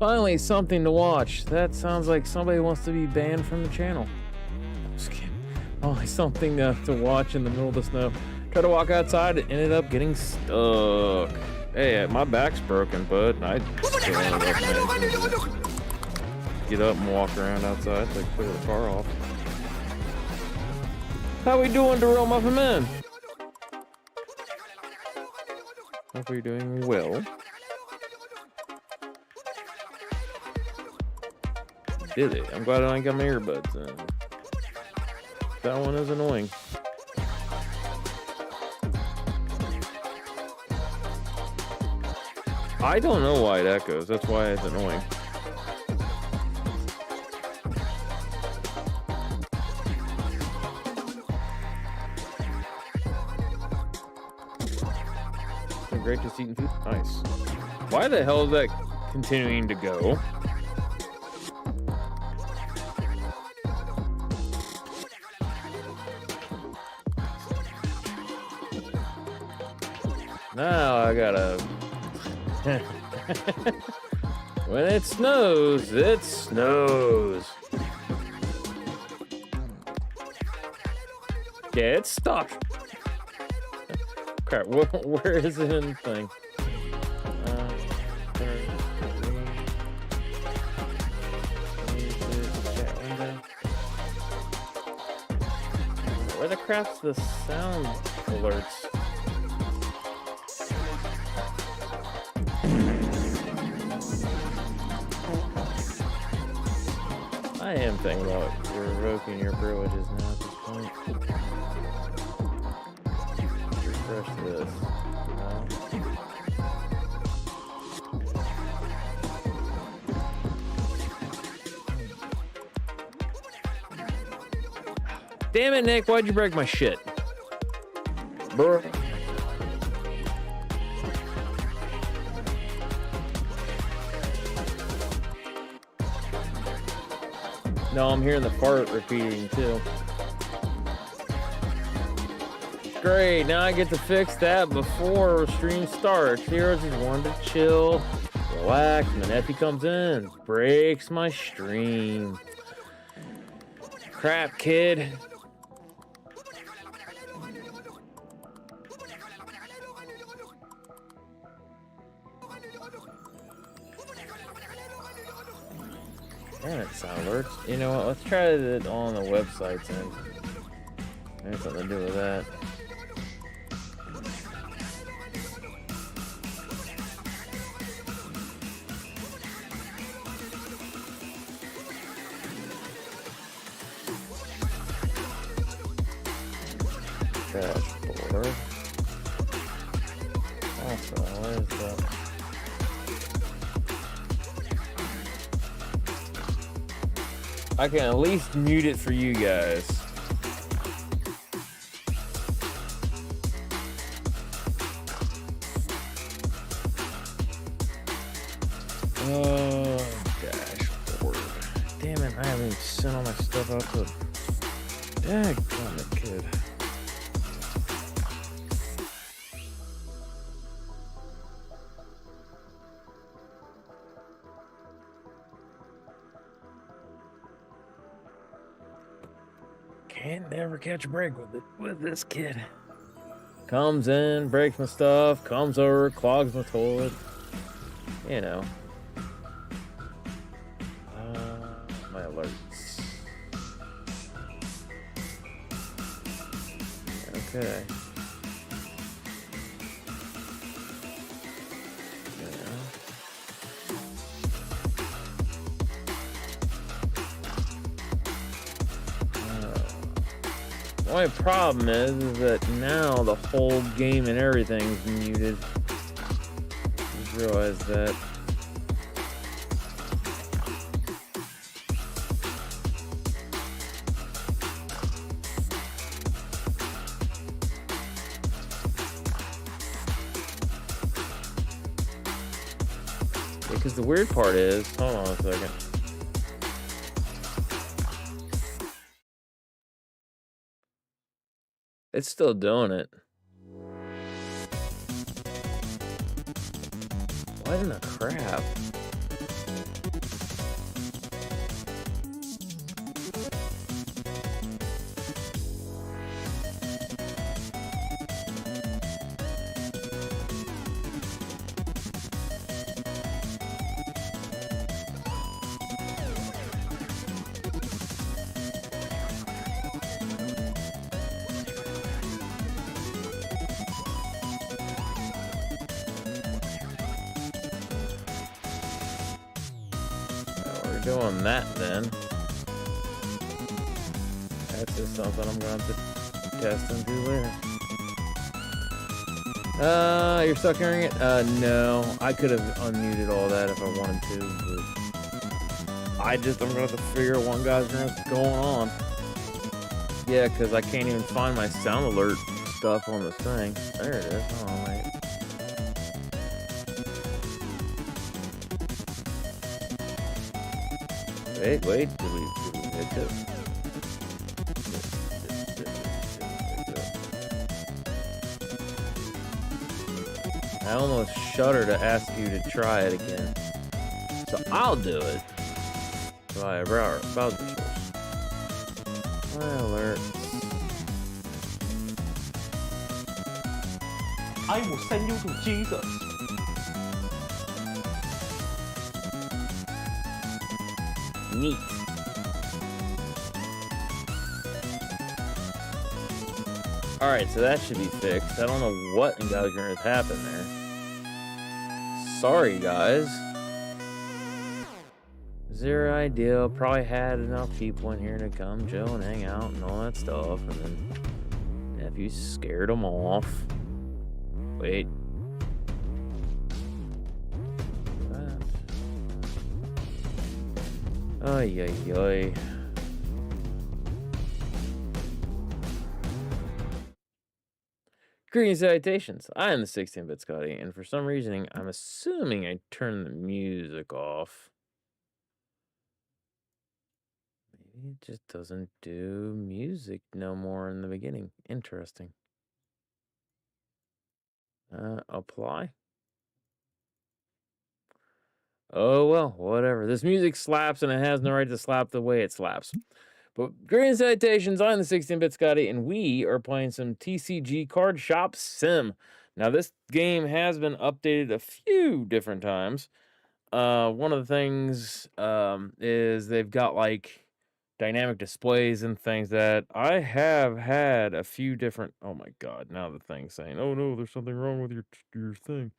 Finally, something to watch. That sounds like somebody wants to be banned from the channel. Just kidding. Finally, something to watch in the middle of the snow. Tried to walk outside, and ended up getting stuck. Hey, my back's broken, but I still ended up managing to get up and walk around outside to clear the car off. How we doing, Darrell Muffin Man? Hope you're doing well. Did it? I'm glad I ain't got my earbuds in. That one is annoying. I don't know why it echoes. That's why it's annoying. Been great just eating food. Nice. Why the hell is that continuing to go? Now I gotta... When it snows, it snows. Yeah, it's stuck. Crap, where is it in the thing? Where the crap's the sound alerts? I am thinking about revoking your privileges now at this point. Refresh this. No. Damn it, Nick, why'd you break my shit? Brr. No, I'm hearing the fart repeating too. Great, now I get to fix that before stream starts. Heroes just wanted to chill, relax, and then Effie comes in, breaks my stream. Crap, kid. Damn it, sound alerts. You know what? Let's try it on the websites and maybe something to do with that. Dashboard. Also, what is that? I can at least mute it for you guys. Oh, dashboard. Damn it, I haven't even sent all my stuff out to... Daggone it, kid. Can't never catch a break with this kid. Comes in, breaks my stuff, comes over, clogs my toilet. You know. My alerts. Okay. The only problem is that now the whole game and everything's muted. Just realized that. Because the weird part is, hold on a second. It's still doing it. What in the crap? we're doing that then. That's just something I'm going to have to test and do later. You're stuck hearing it? No. I could have unmuted all that if I wanted to, but I'm gonna have to figure out what guy's going on. Yeah, because I can't even find my sound alert stuff on the thing. There it is. Oh, wait. Wait, did we hit this? I almost shudder to ask you to try it again. So I'll do it via browser source. My alerts. I will send you to Jesus. Neat. Alright, so that should be fixed. I don't know what in God's green earth happened there. Sorry, guys. Zero idea. Probably had enough people in here to come chill and hang out and all that stuff. And then nephew scared them off. Wait. Ay, ay, ay. Greetings, salutations. I am the 16-bit Scotty, and for some reason, I'm assuming I turned the music off. Maybe it just doesn't do music no more in the beginning. Interesting. Apply. Oh, well, whatever. This music slaps, and it has no right to slap the way it slaps. But greetings, salutations, I'm the 16-bit Scotty, and we are playing some TCG Card Shop Sim. Now, this game has been updated a few different times. One of the things is they've got, like, dynamic displays and things that I have had a few different... Oh, my God, now the thing's saying, oh, no, there's something wrong with your thing.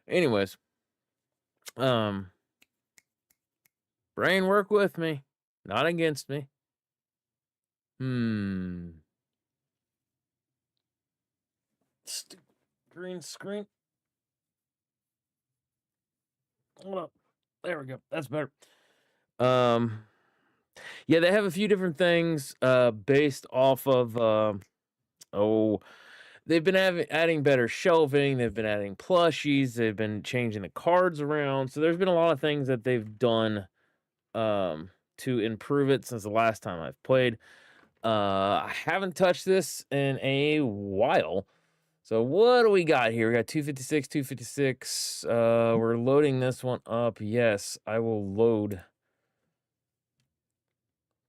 Anyways, brain, work with me, not against me. Green screen. Hold up. There we go. That's better. Yeah, they have a few different things based off of they've been adding better shelving, they've been adding plushies, they've been changing the cards around. So there's been a lot of things that they've done to improve it since the last time I've played. I haven't touched this in a while. So what do we got here? We got 256, 256. We're loading this one up. Yes, I will load.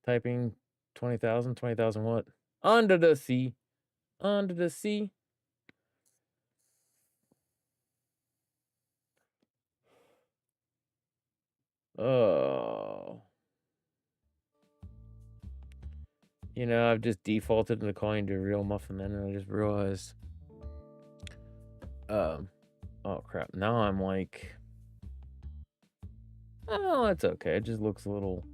Typing 20,000. 20,000 what? Under the sea. Under the sea. Oh. You know, I've just defaulted into calling it a real muffin then, and I just realized. Oh crap. Now I'm like, oh, that's okay. It just looks a little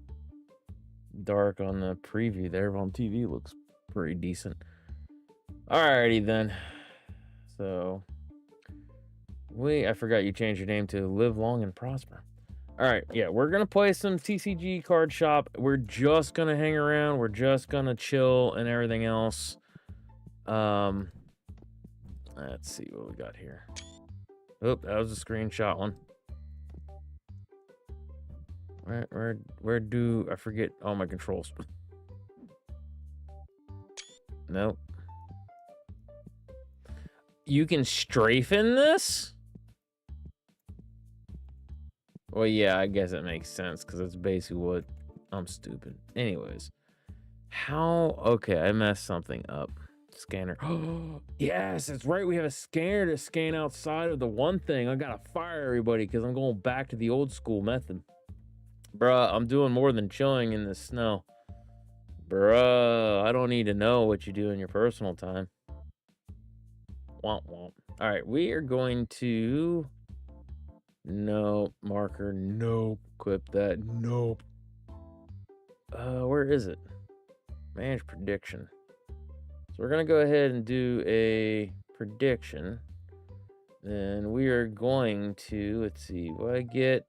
dark on the preview there, but on TV it looks pretty decent. Alrighty then. So I forgot you changed your name to Live Long and Prosper. Alright, yeah, we're gonna play some TCG Card Shop. We're just gonna hang around, we're just gonna chill and everything else. Let's see what we got here. Oh, that was a screenshot one. Where do I forget all my controls? Nope. You can strafe in this? Well, yeah, I guess it makes sense because that's basically what... I'm stupid. Anyways. How... Okay, I messed something up. Scanner. Oh, yes, that's right. We have a scanner to scan outside of the one thing. I gotta fire everybody because I'm going back to the old school method. Bruh, I'm doing more than chilling in the snow. Bruh, I don't need to know what you do in your personal time. Womp womp. Alright, we are going to... No, marker, nope. Equip that, nope. Where is it? Manage prediction. So we're gonna go ahead and do a prediction. Then we are going to, let's see, what I get?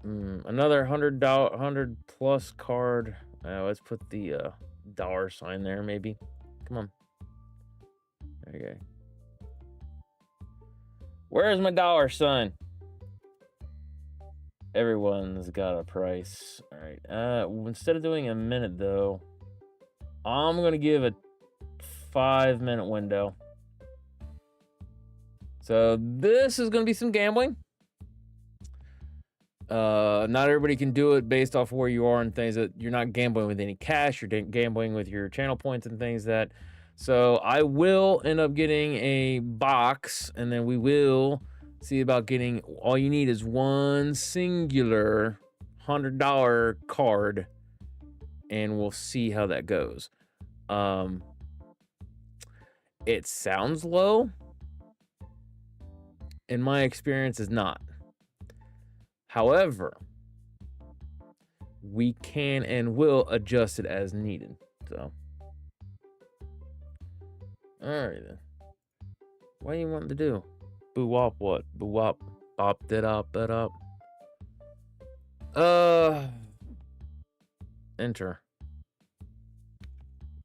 Another $100 plus card. Let's put the dollar sign there, maybe. Come on. Okay. Where's my dollar sign? Everyone's got a price. All right. Instead of doing a minute though, I'm gonna give a 5-minute window. So this is gonna be some gambling. Not everybody can do it based off where you are and things. That you're not gambling with any cash. You're gambling with your channel points and things that. So I will end up getting a box, and then we will see about getting. All you need is one singular $100 card, and we'll see how that goes. It sounds low. In my experience, is not. However, we can and will adjust it as needed. So, all right then. What do you want to do? Boo wop what? Boo wop. Bop it up, it up. Enter.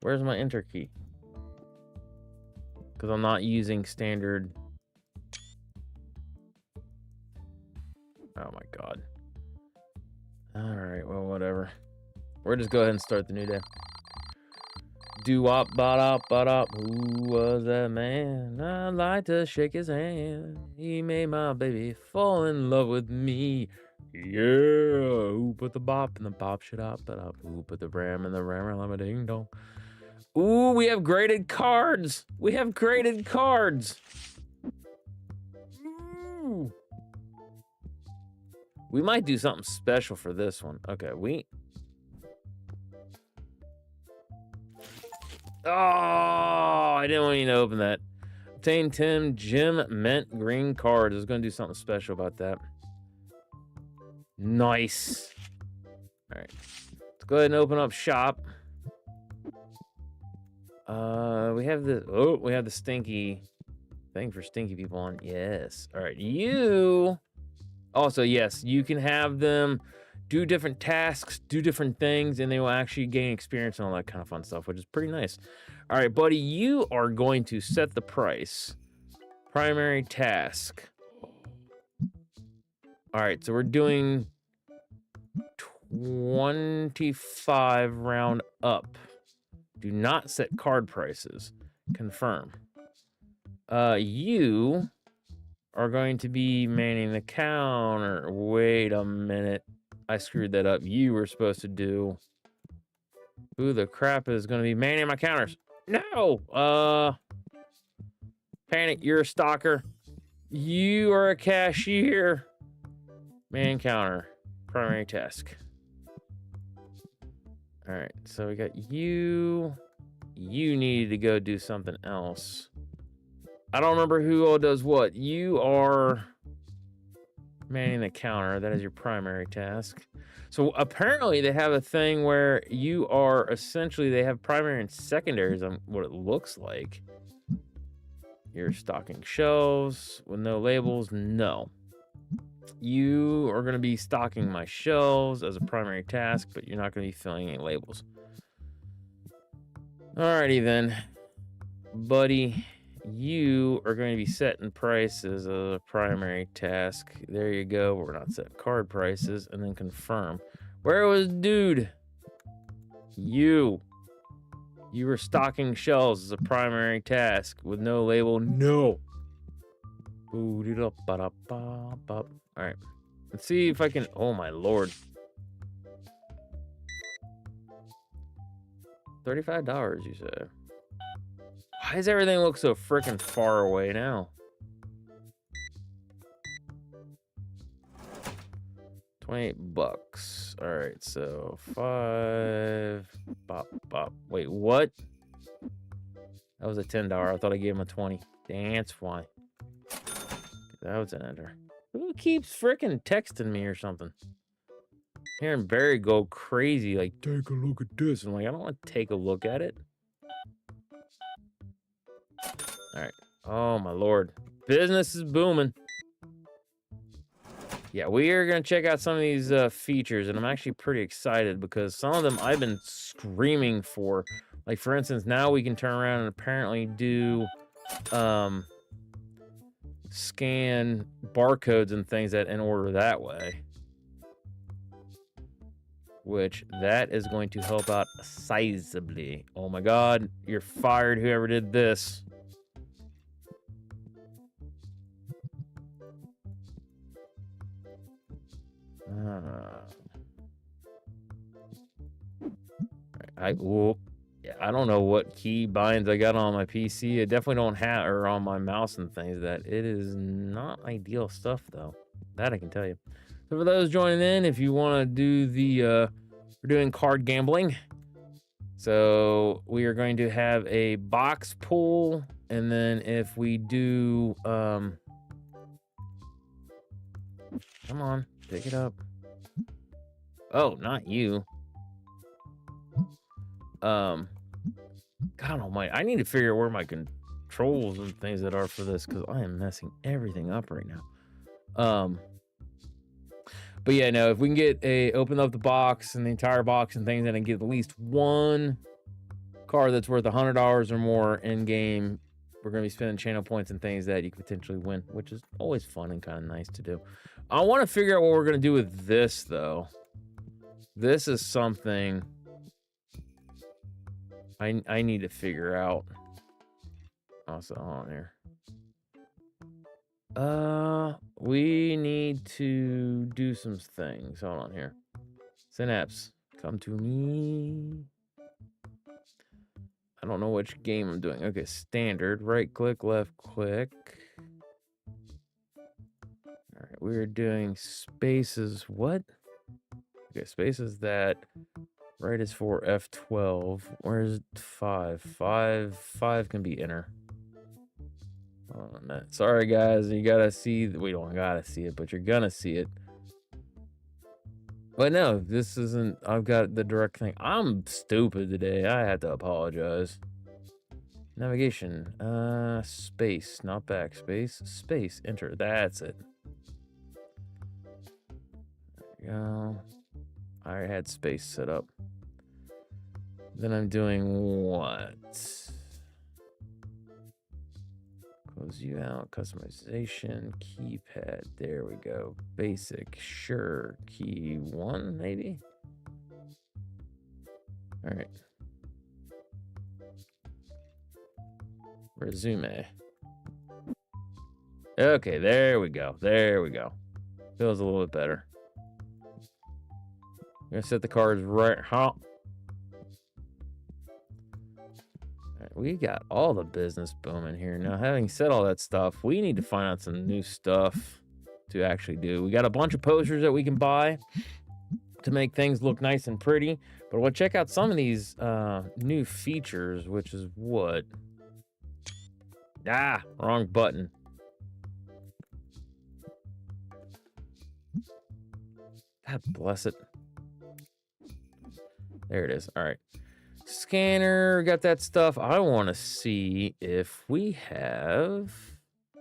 Where's my enter key? Because I'm not using standard. Oh my god. Alright, well, whatever. We're just go ahead and start the new day. Do-wop, ba-dop, ba-dop. Who was that man? I'd like to shake his hand. He made my baby fall in love with me. Yeah. Who put the bop in the bop shit up, but up. Who put the ram in the rammer, lama ding dong. Ooh, we have graded cards. We have graded cards. Ooh. We might do something special for this one. Okay, Oh, I didn't want you to open that. Obtain 10 gem mint green cards. I was going to do something special about that. Nice. All right. Let's go ahead and open up shop. We have the stinky thing for stinky people on. Yes. All right. You... Also, yes, you can have them do different tasks, do different things, and they will actually gain experience and all that kind of fun stuff, which is pretty nice. All right, buddy, you are going to set the price. Primary task. All right, so we're doing 25 round up. Do not set card prices. Confirm. You are going to be manning the counter. Wait a minute. I screwed that up. You were supposed to do... Who the crap is going to be manning my counters? No! Panic, you're a stalker. You are a cashier. Man counter. Primary task. Alright, so we got you. You needed to go do something else. I don't remember who all does what. You are manning the counter. That is your primary task. So apparently they have a thing where you are essentially, they have primary and secondaries on what it looks like. You're stocking shelves with no labels. No. You are going to be stocking my shelves as a primary task, but you're not going to be filling any labels. Alrighty then, buddy. You are going to be setting prices as a primary task. There you go. We're not setting card prices. And then confirm. Where was dude? You were stocking shelves as a primary task with no label. No. All right. Let's see if I can. Oh my lord. $35, you said. Why does everything look so freaking far away now? 28 bucks. All right, so 5. Bop, bop. Wait, what? That was a $10. I thought I gave him a 20. That's why. That was an enter. Who keeps freaking texting me or something? Hearing Barry go crazy, like, take a look at this. I'm like, I don't want to take a look at it. All right. Oh, my Lord. Business is booming. Yeah, we are going to check out some of these features, and I'm actually pretty excited because some of them I've been screaming for. Like, for instance, now we can turn around and apparently do scan barcodes and things that in order that way. Which, that is going to help out sizably. Oh my God, you're fired, whoever did this. I don't know what key binds I got on my PC. I definitely don't have, or on my mouse and things. That it is not ideal stuff, though. That I can tell you. So for those joining in, if you want to do the, we're doing card gambling. So we are going to have a box pull, and then if we do, come on, pick it up. Oh, not you. God almighty, I need to figure out where my controls and things that are for this, because I am messing everything up right now. But yeah, no, if we can get open up the box and the entire box and things, and get at least one card that's worth $100 or more in game, we're going to be spending channel points and things that you could potentially win, which is always fun and kind of nice to do. I want to figure out what we're going to do with this, though. This is something I need to figure out. Also on here. We need to do some things. Hold on here. Synapse, come to me. I don't know which game I'm doing. Okay, standard. Right click, left click. All right, we're doing spaces. What? Okay, spaces that. Right is for F12. Where's 5? 5 can be enter. Hold on a minute. Sorry, guys. You gotta see. We don't gotta see it, but you're gonna see it. But no, this isn't. I've got the direct thing. I'm stupid today. I had to apologize. Navigation. Space, not backspace. Space. Enter. That's it. There we go. I had space set up. Then I'm doing what? Close you out. Customization. Keypad. There we go. Basic. Sure. Key 1, maybe? All right. Resume. Okay, there we go. There we go. Feels a little bit better. I'm gonna set the cards right. Huh? Right, we got all the business booming here. Now, having said all that stuff, we need to find out some new stuff to actually do. We got a bunch of posters that we can buy to make things look nice and pretty. But we'll check out some of these new features, which is what? Ah, wrong button. God bless it. There it is. All right. Scanner, got that stuff. I want to see if we have...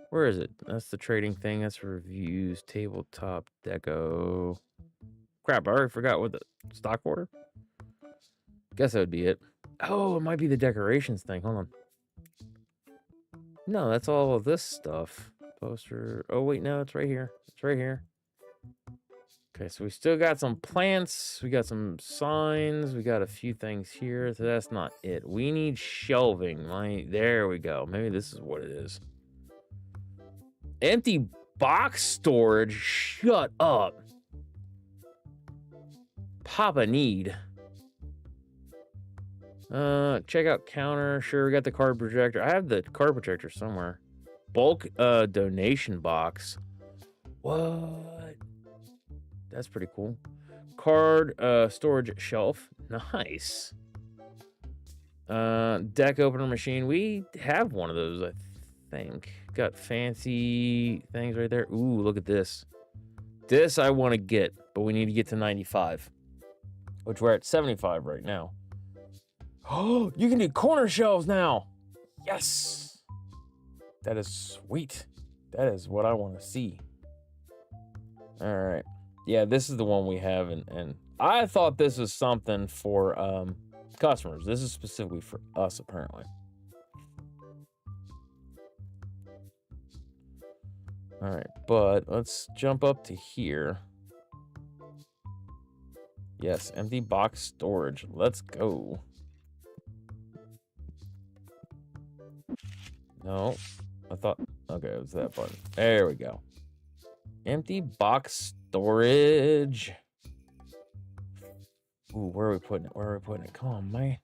Where is it? That's the trading thing. That's reviews, tabletop, deco. Crap, I already forgot what the stock order. Guess that would be it. Oh, it might be the decorations thing. Hold on. No, that's all of this stuff. Poster. Oh, wait, no, it's right here. It's right here. Okay, so we still got some plants. We got some signs. We got a few things here. So that's not it. We need shelving. There we go. Maybe this is what it is. Empty box storage. Shut up. Papa need. Check out counter. Sure, we got the card projector. I have the card projector somewhere. Bulk donation box. What? That's pretty cool. Card storage shelf. Nice. Deck opener machine. We have one of those, I think. Got fancy things right there. Ooh, look at this. This I want to get. but we need to get to 95, which we're at 75 right now. Oh, you can do corner shelves now. Yes. That is sweet. That is what I want to see. All right. Yeah, this is the one we have, and I thought this was something for customers. This is specifically for us, apparently. All right, but let's jump up to here. Yes, empty box storage. Let's go. No, I thought, okay, it was that button. There we go. Empty box storage. Ooh, where are we putting it? Where are we putting it? Come on, man.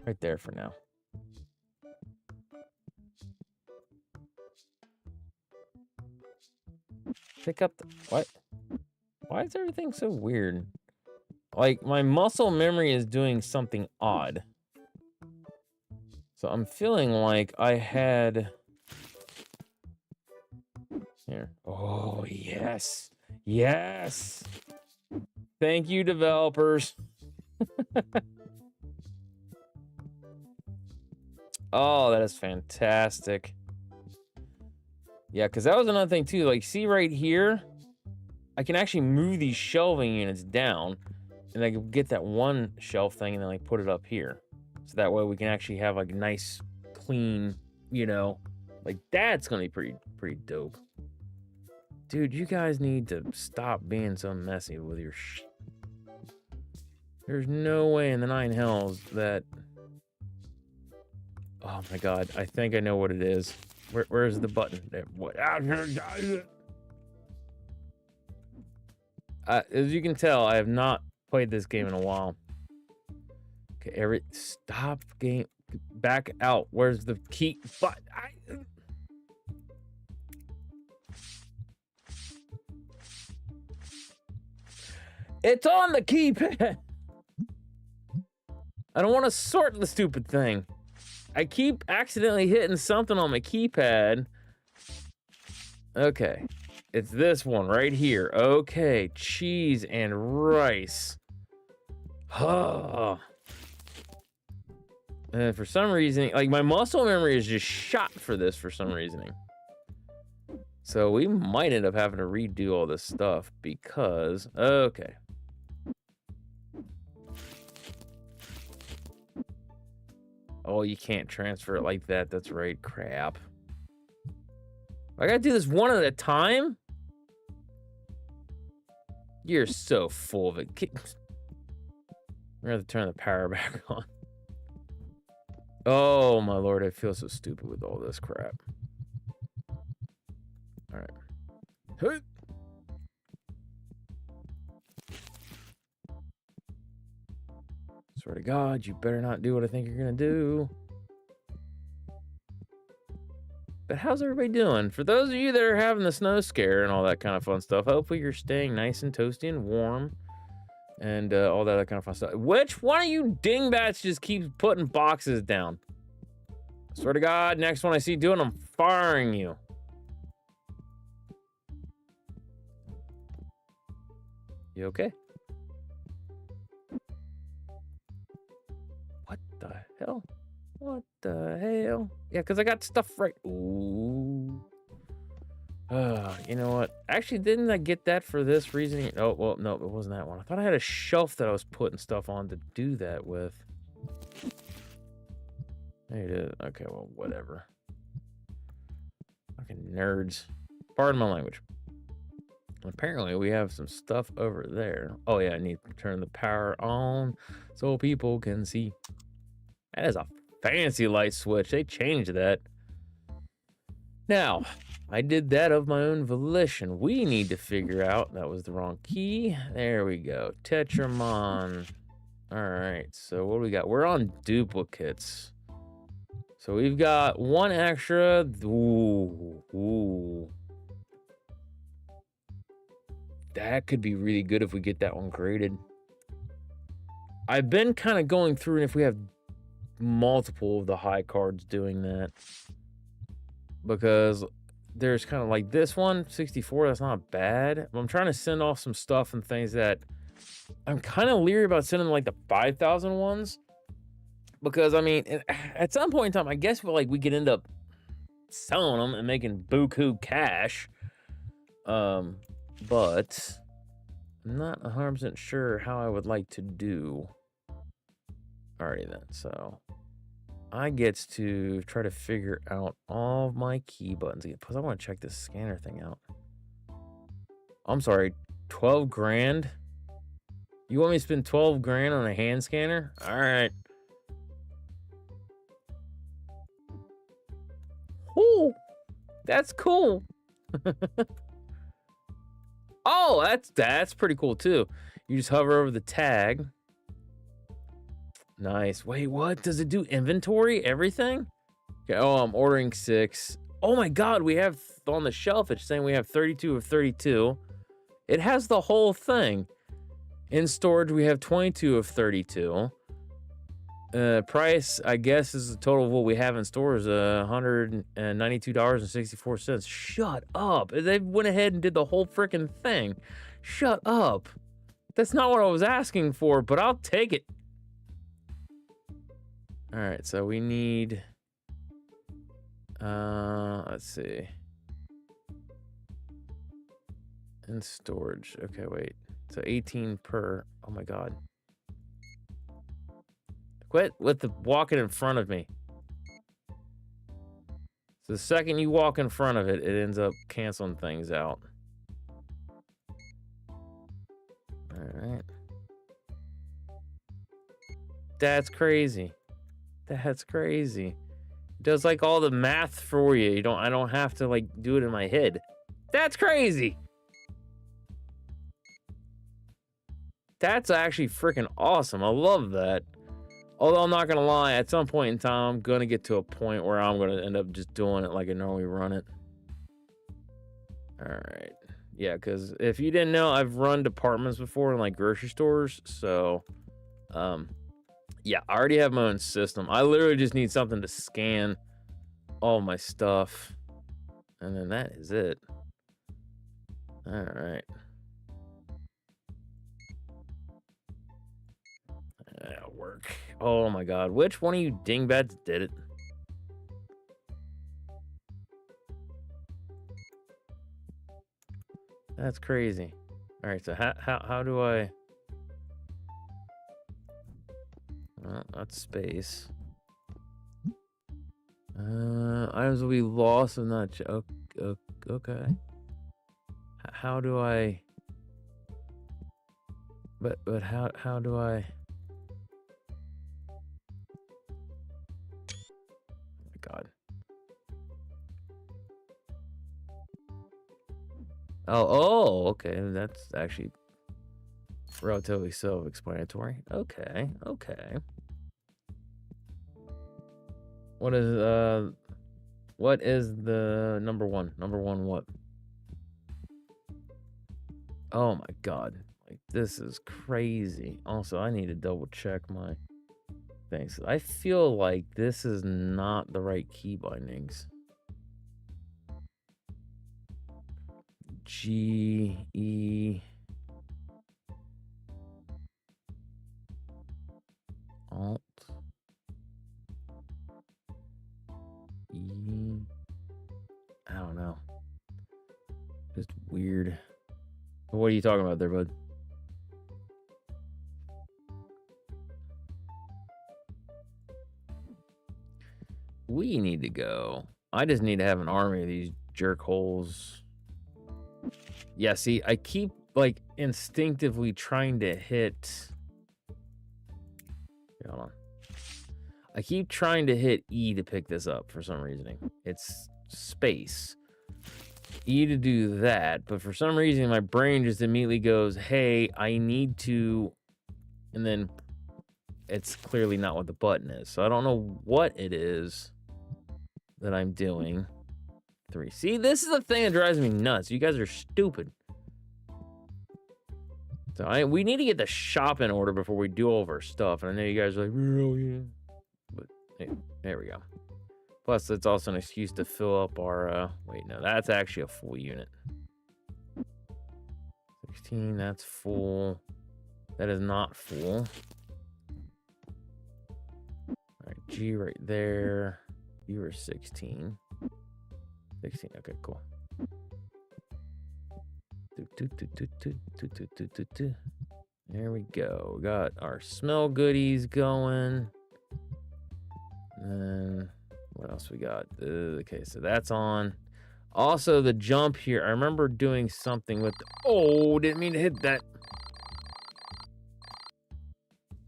Right there for now. Pick up the, what? Why is everything so weird? Like, my muscle memory is doing something odd. So I'm feeling like I had... Here. Oh, yes. Yes. Thank you, developers. Oh, that is fantastic. Yeah, because that was another thing, too. Like, see right here? I can actually move these shelving units down, and I can get that one shelf thing and then, like, put it up here. So that way we can actually have, like, nice, clean, you know, like, that's going to be pretty dope. Dude, you guys need to stop being so messy with your There's no way in the 9 hells that... Oh, my God. I think I know what it is. Where's the button? There. What? As you can tell, I have not played this game in a while. Okay, stop game. Back out. Where's the key? But it's on the keypad. I don't want to sort the stupid thing. I keep accidentally hitting something on my keypad. Okay. It's this one right here. Okay. Cheese and rice. Oh. And for some reason, like, my muscle memory is just shot for this for some reasoning. So we might end up having to redo all this stuff because... Okay. Oh, you can't transfer it like that. That's right. Crap. I gotta do this one at a time? You're so full of it. We're gonna have to turn the power back on. Oh, my lord. I feel so stupid with all this crap. All right. Hey. Swear to God, you better not do what I think you're gonna do. But how's everybody doing? For those of you that are having the snow scare and all that kind of fun stuff, hopefully you're staying nice and toasty and warm and all that kind of fun stuff. Which one of you dingbats just keeps putting boxes down? Swear to God, next one I see doing, I'm firing you. You okay? What the hell? What the hell? Yeah, because I got stuff right. Ooh. You know what? Actually, didn't I get that for this reason? Oh, well, no, it wasn't that one. I thought I had a shelf that I was putting stuff on to do that with. There it is. Okay, well, whatever. Fucking nerds. Pardon my language. Apparently, we have some stuff over there. Oh, yeah, I need to turn the power on so people can see. That is a fancy light switch. They changed that. Now, I did that of my own volition. We need to figure out... That was the wrong key. There we go. Tetramon. All right, so what do we got? We're on duplicates. So we've got one extra. Ooh. That could be really good if we get that one graded. I've been kind of going through, and if we have multiple of the high cards doing that, because there's kind of like this one, 64. That's not bad. I'm trying to send off some stuff and things that I'm kind of leery about sending like the 5,000 ones. Because, I mean, at some point in time, I guess we could end up selling them and making buku cash. But I'm not 100% sure how I would like to do. Alrighty then, so I get to try to figure out all of my key buttons again. Plus, I want to check this scanner thing out. I'm sorry, 12 grand? You want me to spend 12 grand on a hand scanner? Alright. Ooh, that's cool. Oh, that's pretty cool too. You just hover over the tag. Nice. Wait, what? Does it do inventory? Everything? Okay, oh, I'm ordering 6. Oh my god, we have on the shelf, it's saying we have 32 of 32. It has the whole thing. In storage, we have 22 of 32. Price, I guess, is the total of what we have in stores, $192.64. Shut up. They went ahead and did the whole freaking thing. Shut up. That's not what I was asking for, but I'll take it. All right, so we need, let's see. In storage. Okay, wait. So 18 per. Oh my god. Quit with the walking in front of me. So the second you walk in front of it, it ends up canceling things out. Alright. That's crazy. That's crazy. It does like all the math for you. I don't have to like do it in my head. That's crazy. That's actually freaking awesome. I love that. Although I'm not gonna lie, at some point in time, I'm gonna get to a point where I'm gonna end up just doing it like I normally run it. All right, yeah, because if you didn't know, I've run departments before in like grocery stores, so yeah, I already have my own system. I literally just need something to scan all my stuff, and then that is it. All right. That'll work. Oh my god. Which one of you dingbats did it? That's crazy. Alright, so how do I... Well, that's space. Items will be lost and not... Okay. How do I... But how do I... God. Oh, okay. That's actually relatively self-explanatory. Okay. What is the number one? Number one what? Oh my god. Like, this is crazy. Also, I need to double check my things. I feel like this is not the right key bindings. G, E, Alt, E, I don't know. Just weird. What are you talking about there, bud? We need to go. I just need to have an army of these jerk holes. Yeah, see, I keep like instinctively trying to hit. Hold on. I keep trying to hit E to pick this up for some reason. It's space. E to do that, but for some reason my brain just immediately goes, hey, I need to, and then it's clearly not what the button is. So I don't know what it is that I'm doing. 3. See, this is the thing that drives me nuts. You guys are stupid. So we need to get the shop in order before we do all of our stuff. And I know you guys are like, really? But hey, there we go. Plus, it's also an excuse to fill up our, wait, no, that's actually a full unit. 16, that's full. That is not full. All right, G right there. You were 16. 16, okay, cool. There we go. We got our smell goodies going. And what else we got? Okay, so that's on. Also, the jump here. I remember doing something with. Oh, didn't mean to hit that.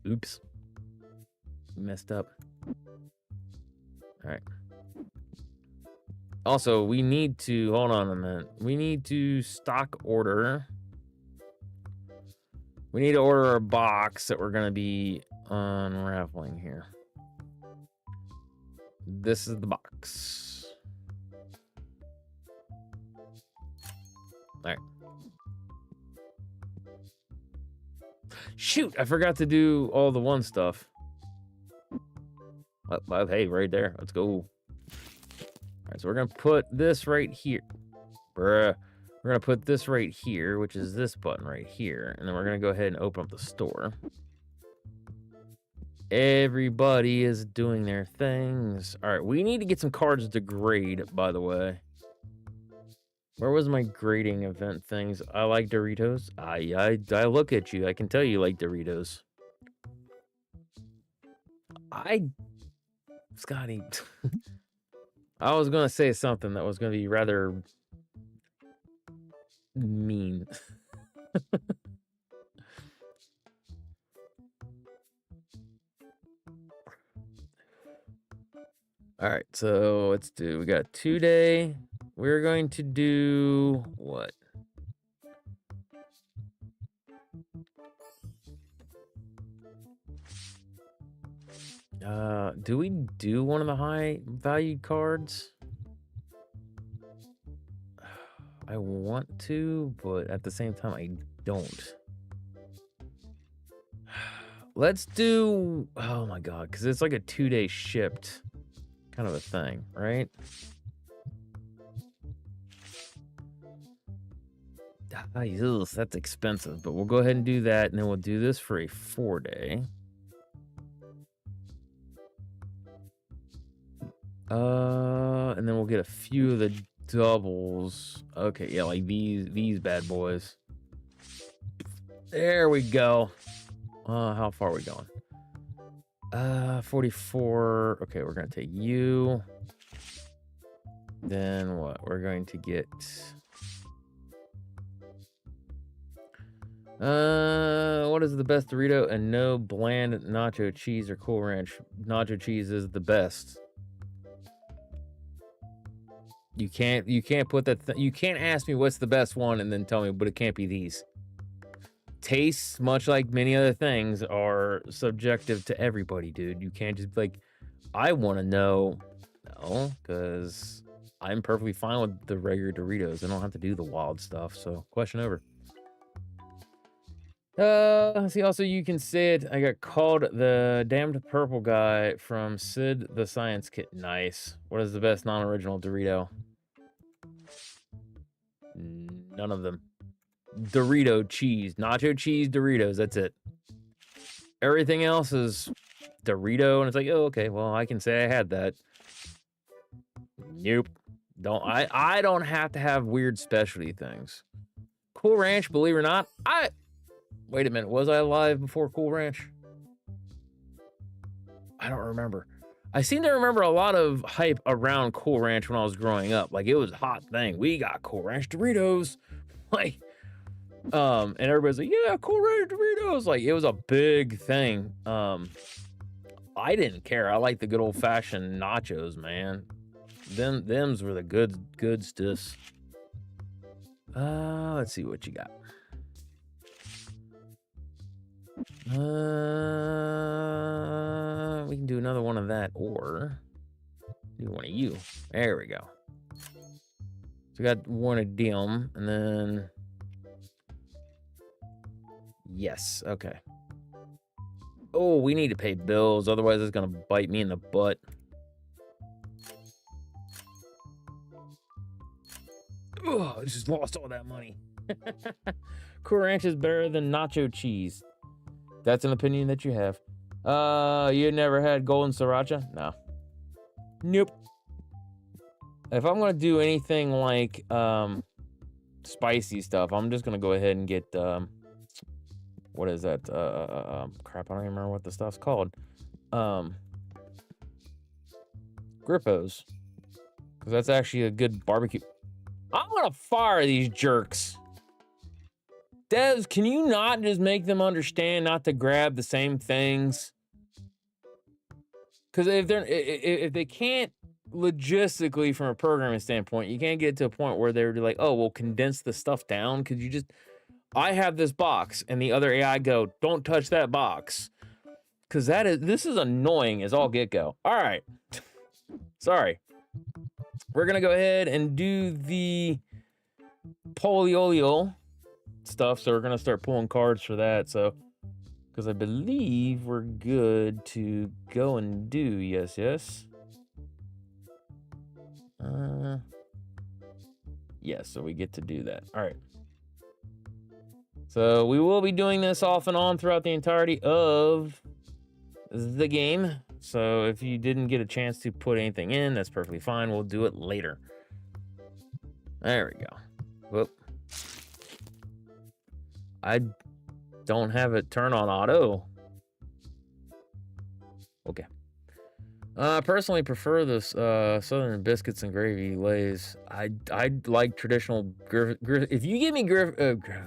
Oops. Messed up. All right. Also, we need to. Hold on a minute. We need to stock order. We need to order a box that we're going to be unraveling here. This is the box. All right. Shoot, I forgot to do all the one stuff. Well, hey, right there. Let's go. All right, so we're going to put this right here. Bruh. We're going to put this right here, which is this button right here. And then we're going to go ahead and open up the store. Everybody is doing their things. All right, we need to get some cards to grade, by the way. Where was my grading event things? I like Doritos. I look at you. I can tell you like Doritos. Scotty. I was going to say something that was going to be rather mean. All right, so let's do. We got 2-day. We're going to do what? Do we do one of the high valued cards? I want to, but at the same time, I don't. Let's do. Oh my god, because it's like a 2-day shipped kind of a thing, right? That's expensive, but we'll go ahead and do that, and then we'll do this for a 4-day. And then we'll get a few of the doubles. Okay, yeah, like these bad boys. There we go. How far are we going? 44. Okay, we're gonna take you. Then what? We're going to get. What is the best Dorito? And no bland nacho cheese or Cool Ranch. Nacho cheese is the best. You can't put that. You can't ask me what's the best one and then tell me, but it can't be these. Tastes, much like many other things, are subjective to everybody, dude. You can't just be like, I want to know. No, because I'm perfectly fine with the regular Doritos. I don't have to do the wild stuff. So, question over. See, also you can say it. I got called the damned purple guy from Sid the Science Kid. Nice. What is the best non-original Dorito? None of them. Dorito cheese, nacho cheese Doritos. That's it. Everything else is Dorito, and it's like, oh, okay. Well, I can say I had that. Nope. I don't have to have weird specialty things. Cool Ranch, believe it or not, wait a minute, was I alive before Cool Ranch? I don't remember. I seem to remember a lot of hype around Cool Ranch when I was growing up. Like, it was a hot thing. We got Cool Ranch Doritos. Like, and everybody's like, yeah, Cool Ranch Doritos. Like, it was a big thing. I didn't care. I like the good old-fashioned nachos, man. Them's were the good stuffs. Let's see what you got. We can do another one of that, or do one of you. There we go. So we got one of them, and then yes, okay. Oh, we need to pay bills, otherwise it's gonna bite me in the butt. Oh, I just lost all that money. Cool Ranch is better than nacho cheese. That's an opinion that you have. You never had golden sriracha? No. Nope. If I'm gonna do anything like spicy stuff, I'm just gonna go ahead and get what is that? Crap, I don't even remember what the stuff's called. Grippos. Because that's actually a good barbecue. I'm gonna fire these jerks. Devs, can you not just make them understand not to grab the same things? Because if they can't logistically from a programming standpoint, you can't get to a point where they're like, oh, well, condense the stuff down. Because you just, I have this box, and the other AI go, don't touch that box. Because this is annoying as all get go. All right. Sorry. We're going to go ahead and do the Poliolio stuff. So we're going to start pulling cards for that. So, because I believe we're good to go and do. Yes. Yes, so we get to do that. All right. So we will be doing this off and on throughout the entirety of the game. So if you didn't get a chance to put anything in, that's perfectly fine. We'll do it later. There we go. Whoop. I don't have it turn on auto. Okay. I personally prefer this Southern biscuits and gravy Lays. I like traditional if you give me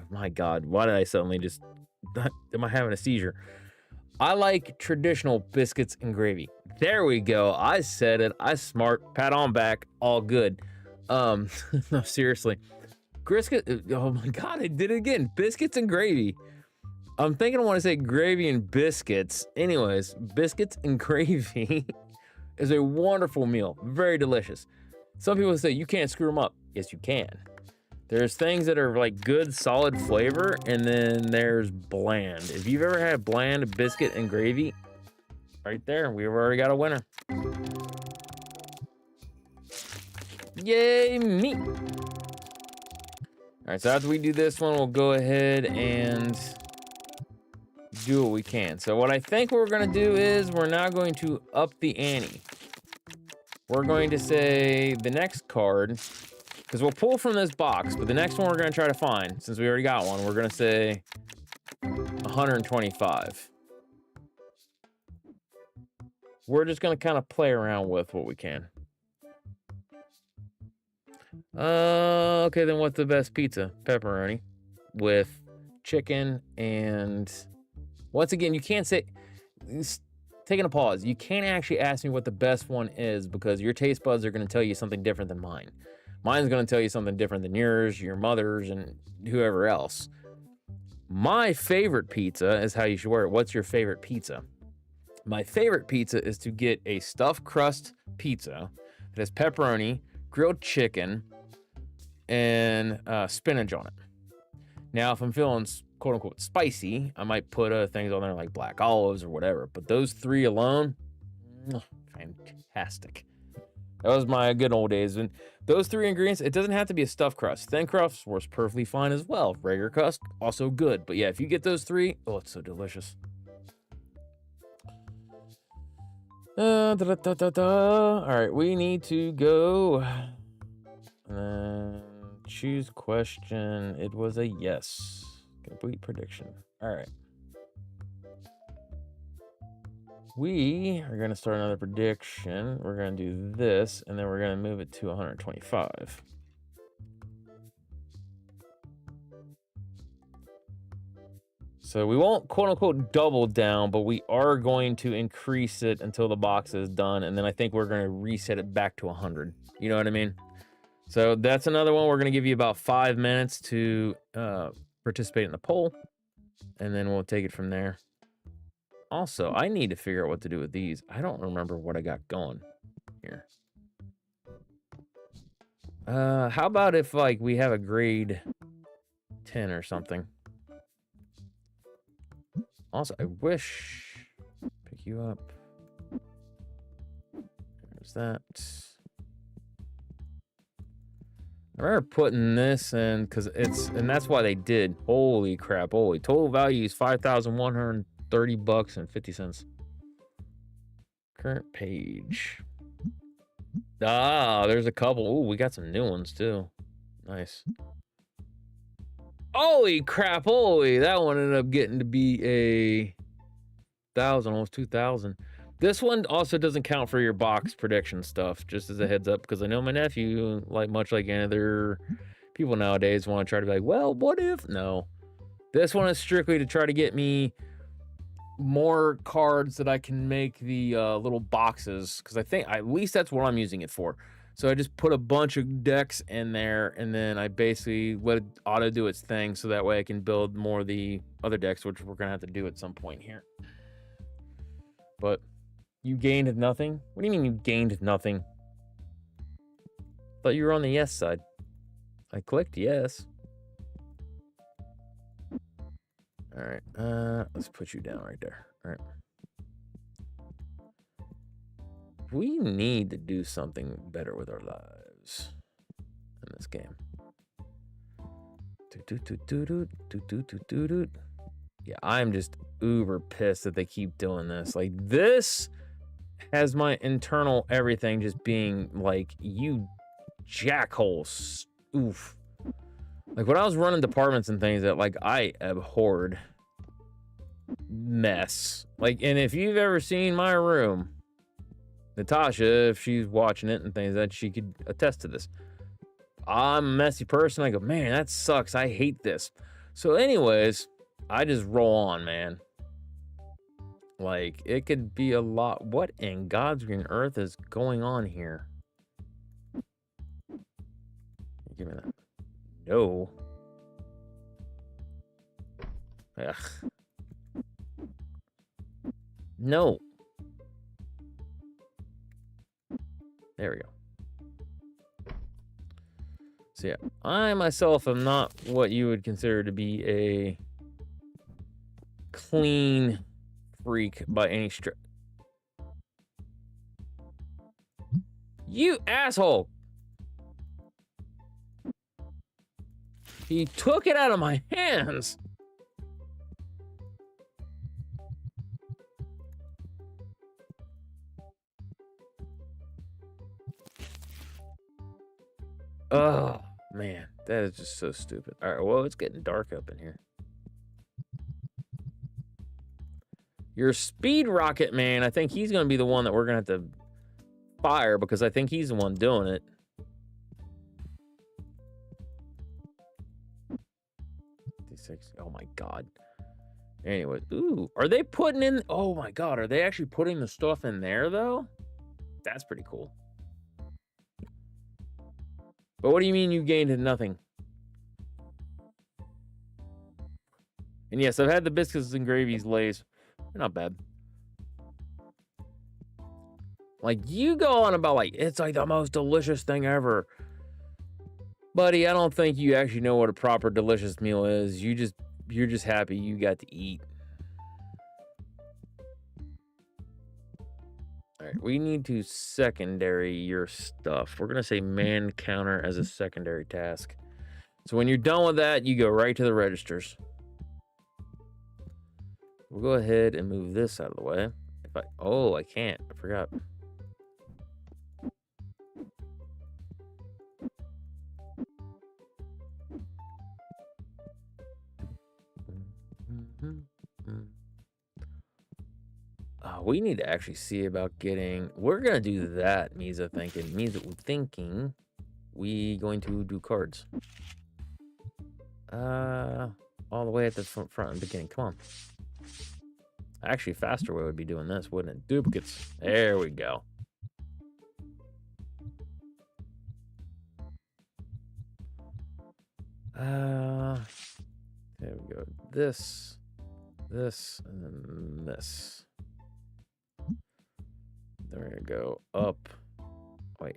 my God, why did I suddenly just am I having a seizure? I like traditional biscuits and gravy. There we go. I said it. I smart. Pat on back. All good. No, seriously. Brisket. Oh my God, I did it again. Biscuits and gravy. I'm thinking I want to say gravy and biscuits. Anyways, biscuits and gravy is a wonderful meal. Very delicious. Some people say you can't screw them up. Yes, you can. There's things that are like good, solid flavor, and then there's bland. If you've ever had bland biscuit and gravy, right there, we've already got a winner. Yay, me. All right, so after we do this one, we'll go ahead and do what we can. So what I think we're gonna do is we're now going to up the ante. We're going to say the next card, because we'll pull from this box, but the next one we're gonna try to find, since we already got one, we're gonna say 125. We're just gonna kind of play around with what we can. Okay, then what's the best pizza? Pepperoni with chicken and... Once again, you can't say, taking a pause, you can't actually ask me what the best one is because your taste buds are going to tell you something different than mine. Mine's going to tell you something different than yours, your mother's, and whoever else. My favorite pizza is how you should wear it. What's your favorite pizza? My favorite pizza is to get a stuffed crust pizza that has pepperoni, grilled chicken, and spinach on it. Now, if I'm feeling quote unquote spicy, I might put things on there like black olives or whatever. But those three alone, fantastic. That was my good old days. And those three ingredients, it doesn't have to be a stuffed crust. Thin crust works perfectly fine as well. Regular crust, also good. But yeah, if you get those three, oh, it's so delicious. All right, we need to go. Choose question. It was a yes. Complete prediction. All right. We are going to start another prediction. We're going to do this, and then we're going to move it to 125. So we won't quote unquote double down, but we are going to increase it until the box is done. And then I think we're going to reset it back to 100. You know what I mean? So that's another one. We're going to give you about 5 minutes to participate in the poll, and then we'll take it from there. Also, I need to figure out what to do with these. I don't remember what I got going here. How about if like we have a grade 10 or something? Also, I wish pick you up. There's that. I remember putting this in because and that's why they did. Holy crap! Holy total value is $5,130.50. Current page. Ah, there's a couple. Ooh, we got some new ones too. Nice. Holy crap! Holy, that one ended up getting to be a 1,000, almost 2,000. This one also doesn't count for your box prediction stuff, just as a heads up, because I know my nephew, much like any other people nowadays, want to try to be like, well, what if? No. This one is strictly to try to get me more cards that I can make the little boxes, because I think at least that's what I'm using it for. So I just put a bunch of decks in there, and then I basically let it auto do its thing, so that way I can build more of the other decks, which we're going to have to do at some point here. But you gained nothing? What do you mean you gained nothing? Thought you were on the yes side. I clicked yes. All right, let's put you down right there. All right. We need to do something better with our lives in this game. Yeah, I'm just uber pissed that they keep doing this. Like, this has my internal everything just being like, you jackholes. Oof. Like, when I was running departments and things that, like, I abhorred mess. Like, and if you've ever seen my room, Natasha, if she's watching it and things, that she could attest to this. I'm a messy person. I go, man, that sucks. I hate this. So anyways, I just roll on, man. Like, it could be a lot. What in God's green earth is going on here? Give me that. No. Ugh. No. There we go. So yeah, I myself am not what you would consider to be a clean freak by any stretch. You asshole! He took it out of my hands! Oh, man, that is just so stupid. All right, well, it's getting dark up in here. Your speed rocket man, I think he's going to be the one that we're going to have to fire because I think he's the one doing it. Oh my God. Anyway, ooh, are they putting in? Oh my God, are they actually putting the stuff in there though? That's pretty cool. But what do you mean you gained nothing? And yes, I've had the biscuits and gravies Lays. They're not bad. Like, you go on about, like, it's like the most delicious thing ever. Buddy, I don't think you actually know what a proper delicious meal is. You're just happy you got to eat. All right, we need to secondary your stuff. We're going to say man counter as a secondary task. So when you're done with that, you go right to the registers. We'll go ahead and move this out of the way. Oh, I can't. I forgot. We need to actually see about getting. We're gonna do that. Misa thinking. We going to do cards. All the way at the front and beginning. Come on. Actually, faster way would be doing this, wouldn't it? Duplicates. There we go. There we go. This, and then this. There we go. Up. Wait.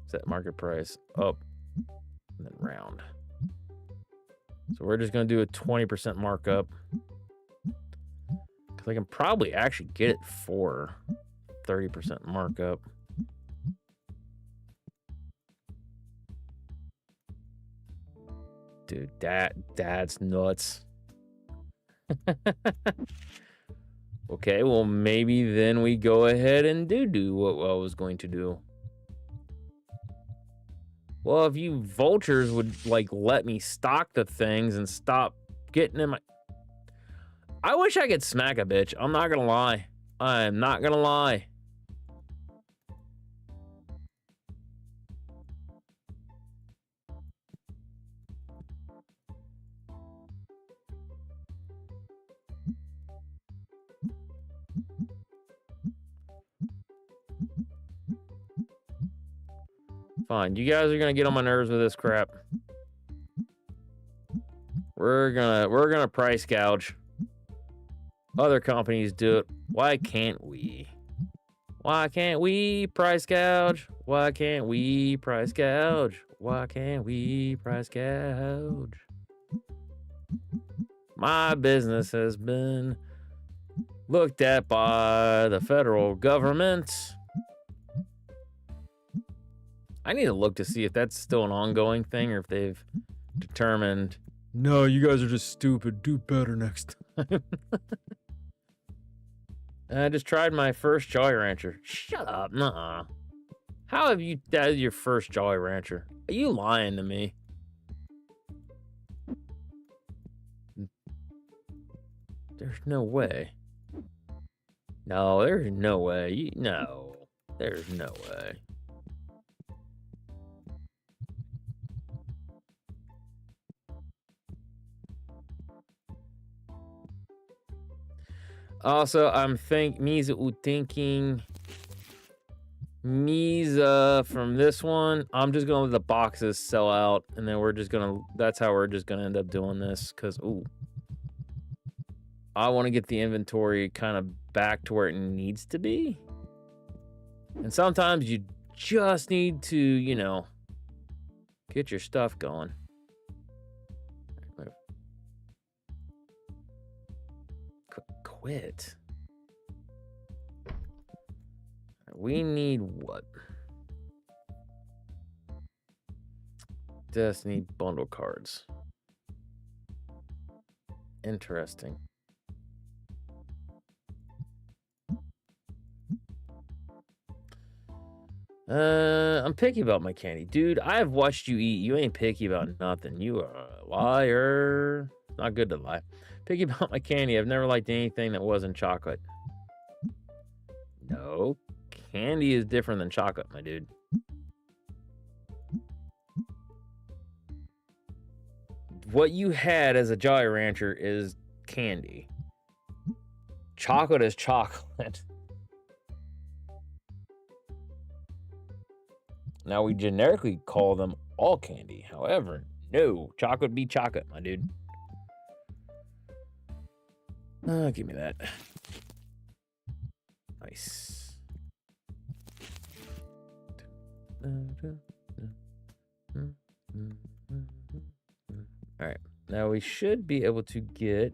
Set market price. Up. And then round. So we're just going to do a 20% markup. Because I can probably actually get it for 30% markup. Dude, that's nuts. Okay, well, maybe then we go ahead and do what I was going to do. Well, if you vultures would, like, let me stock the things and stop getting in my... I wish I could smack a bitch. I'm not gonna lie. I'm not gonna lie. Fine, you guys are gonna get on my nerves with this crap. We're gonna price gouge. Other companies do it. Why can't we? Why can't we price gouge? Why can't we price gouge? Why can't we price gouge? My business has been looked at by the federal government. I need to look to see if that's still an ongoing thing or if they've determined, no, you guys are just stupid. Do better next time. I just tried my first Jolly Rancher. Shut up. Nuh-uh. How have you... That is your first Jolly Rancher. Are you lying to me? There's no way. No, there's no way. No. There's no way. Also, I'm thinking Misa from this one. I'm just gonna let the boxes sell out, and then we're just gonna. That's how we're just gonna end up doing this. Cause I want to get the inventory kind of back to where it needs to be. And sometimes you just need to, you know, get your stuff going. Quit. We need what? Destiny bundle cards. Interesting. I'm picky about my candy. Dude, I've watched you eat. You ain't picky about nothing. You are a liar. Not good to lie. Picky about my candy. I've never liked anything that wasn't chocolate. No. Candy is different than chocolate, my dude. What you had as a Jolly Rancher is candy. Chocolate is chocolate. Now, we generically call them all candy. However, no. Chocolate be chocolate, my dude. Give me that. Nice. Alright. Now, we should be able to get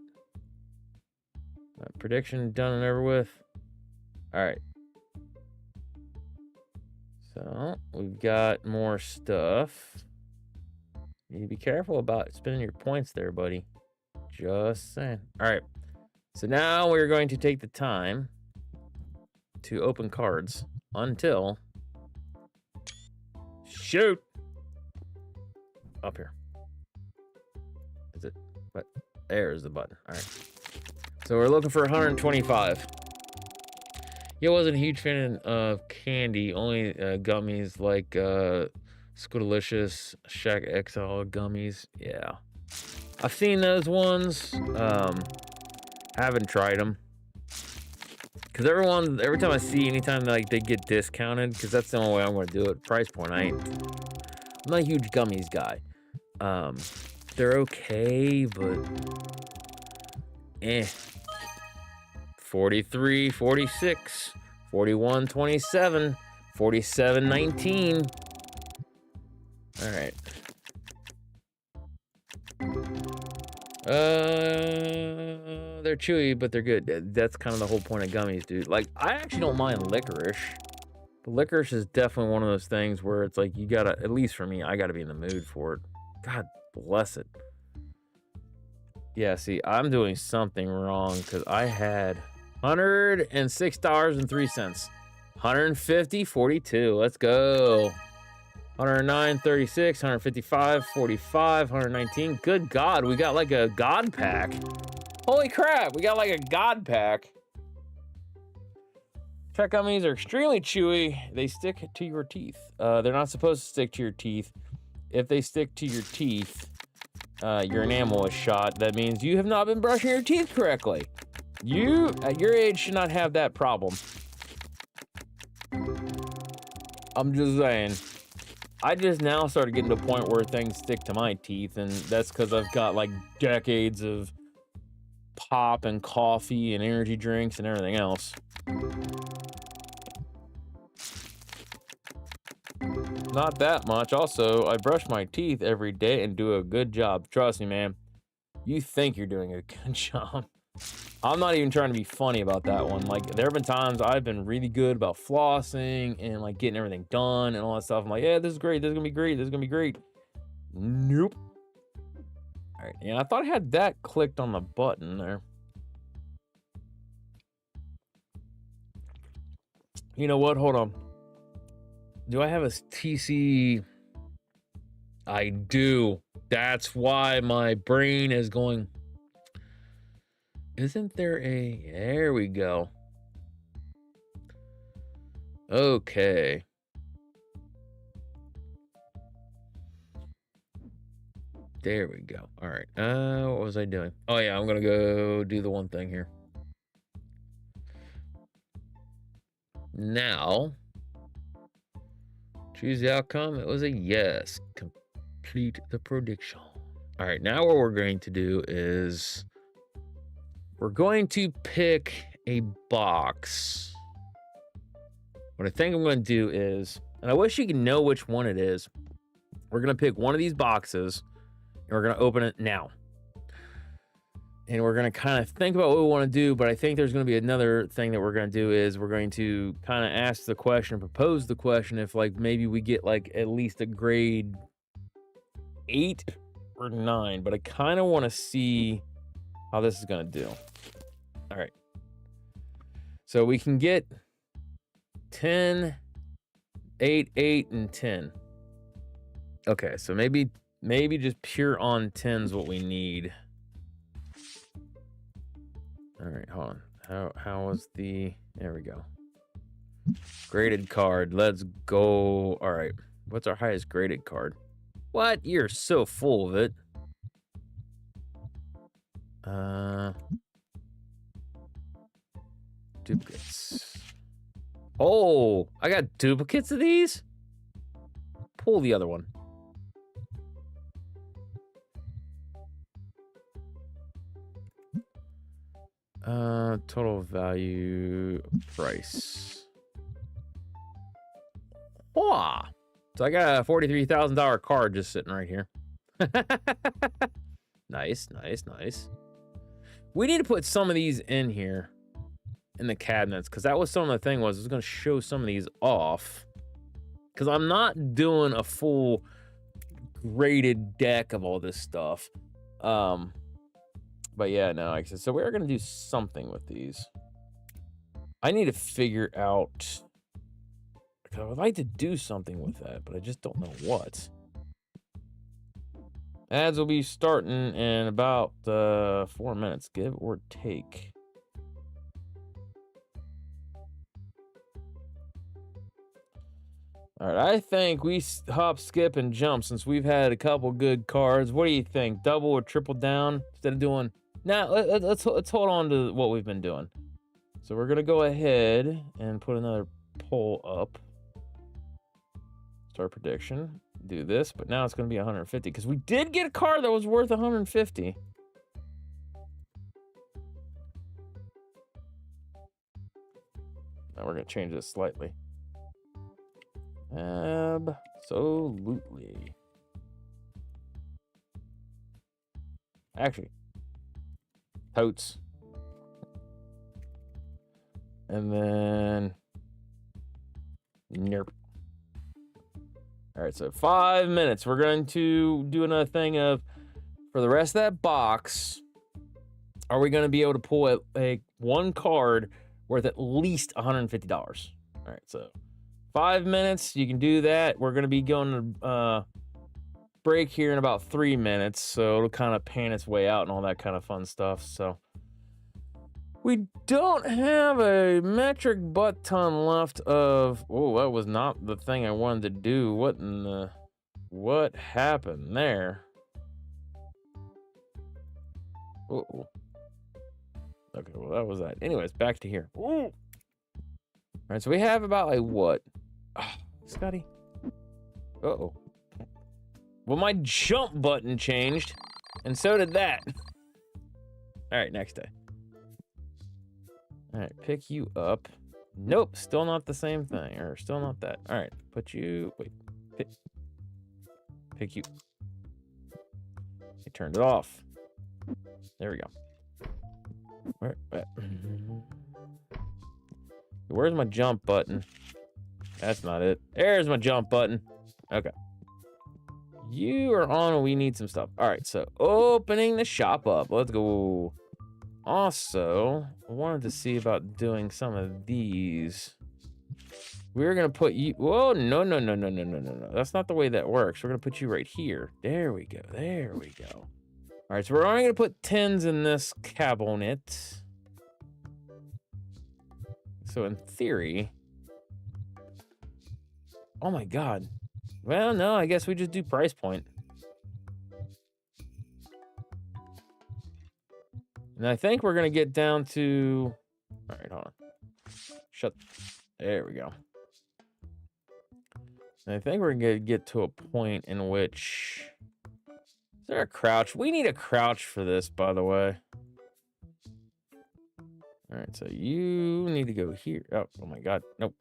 prediction done and over with. Alright. So, we've got more stuff. You need to be careful about spending your points there, buddy. Just saying. Alright. So now we're going to take the time to open cards until... Shoot! Up here. Is it? What? There's the button. Alright. So we're looking for 125. Yeah, I wasn't a huge fan of candy. Only gummies like Squidalicious, Shack XL gummies. Yeah. I've seen those ones. Haven't tried them. Because every time I see, anytime like they get discounted, because that's the only way I'm going to do it. Price point, I'm not a huge gummies guy. They're okay, but 43, 46, 41, 27, 47, 19. All right. They're chewy, but they're good. That's kind of the whole point of gummies, dude. Like, I actually don't mind licorice. But licorice is definitely one of those things where it's like, you gotta, at least for me, I gotta be in the mood for it. God bless it. Yeah, see, I'm doing something wrong because I had $106.03. 150.42. Let's go. 109.36, 155.45, 119. Good God, we got like a God pack. Holy crap, we got like a God pack. Check gummies are extremely chewy. They stick to your teeth. They're not supposed to stick to your teeth. If they stick to your teeth, your enamel is shot. That means you have not been brushing your teeth correctly. You, at your age, should not have that problem. I'm just saying. I just now started getting to a point where things stick to my teeth, and that's because I've got like decades of pop and coffee and energy drinks and everything else. Not that much. Also, I brush my teeth every day and do a good job. Trust me, man. You think you're doing a good job. I'm not even trying to be funny about that one. Like, there have been times I've been really good about flossing and like getting everything done and all that stuff. I'm like, yeah, this is great. This is gonna be great. This is gonna be great. Nope. All right. Yeah, I thought I had that clicked on the button there. You know what? Hold on. Do I have a TC? I do. That's why my brain is going. Isn't there a... There we go. Okay. There we go. All right. What was I doing? Oh, yeah. I'm going to go do the one thing here. Now, choose the outcome. It was a yes. Complete the prediction. All right. Now what we're going to do is... We're going to pick a box. What I think I'm going to do is, and I wish you could know which one it is. We're going to pick one of these boxes, and we're going to open it now. And we're going to kind of think about what we want to do, but I think there's going to be another thing that we're going to do is we're going to kind of ask the question, propose the question if like maybe we get like at least a grade 8 or 9, but I kind of want to see how this is going to do. All right. So we can get 10, 8, 8, and 10. Okay, so maybe just pure on 10's what we need. All right, hold on. How was the... There we go. Graded card. Let's go. All right. What's our highest graded card? What? You're so full of it. Duplicates. Oh, I got duplicates of these? Pull the other one. Total value price. Oh, so I got a $43,000 card just sitting right here. Nice, nice, nice. We need to put some of these in here in the cabinets because that was some of the thing was I was going to show some of these off because I'm not doing a full graded deck of all this stuff. But yeah, no, like I said, so we're going to do something with these. I need to figure out, I would like to do something with that, but I just don't know what. Ads will be starting in about 4 minutes, give or take. All right, I think we hop, skip, and jump since we've had a couple good cards. What do you think? Double or triple down instead of doing... Now, let's hold on to what we've been doing. So we're going to go ahead and put another poll up. Start prediction. Do this, but now it's going to be 150 because we did get a card that was worth 150. Now we're going to change this slightly. Absolutely. Actually, totes. And then, nope. All right, so 5 minutes. We're going to do another thing of, for the rest of that box, are we going to be able to pull a one card worth at least $150? All right, so 5 minutes, you can do that. We're going to be going to break here in about 3 minutes, so it'll kind of pan its way out and all that kind of fun stuff. So we don't have a metric butt ton left of... Oh, that was not the thing I wanted to do. What happened there? Uh-oh. Okay, well, that was that. Anyways, back to here. Ooh. All right, so we have about, like, what? Scotty. Uh-oh. Well, my jump button changed, and so did that. All right, next day. All right, pick you up. Nope, still not the same thing, or still not that. All right, put you... Wait. Pick you... I turned it off. There we go. Where's my jump button? That's not it. There's my jump button. Okay. You are on. We need some stuff. All right, so opening the shop up. Let's go. Also, I wanted to see about doing some of these. We're going to put you... Whoa, no. That's not the way that works. We're going to put you right here. There we go. There we go. All right, so we're only going to put 10s in this cabinet. So in theory... Oh my god. Well, no, I guess we just do price point. And I think we're going to get down to... All right, hold on. There we go. And I think we're going to get to a point in which... Is there a crouch? We need a crouch for this, by the way. All right, so you need to go here. Oh my god. Nope.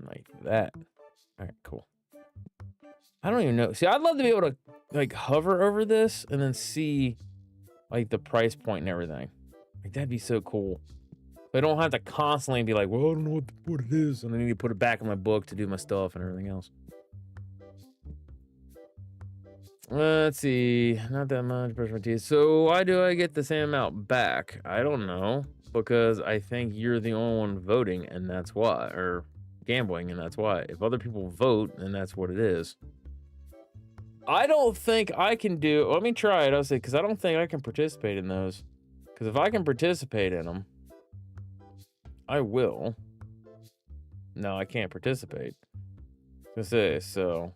Like that. All right, cool. I don't even know. See, I'd love to be able to like hover over this and then see like the price point and everything. Like that'd be so cool. But I don't have to constantly be like, well, I don't know what it is, and I need to put it back in my book to do my stuff and everything else. Let's see. Not that much brush my teeth. So why do I get the same amount back? I don't know. Because I think you're the only one voting, and that's why. Or gambling, and that's why. If other people vote, then that's what it is. I don't think I can do... Let me try it. I'll say, because I don't think I can participate in those. Because if I can participate in them, I will. No, I can't participate. Let's say, so...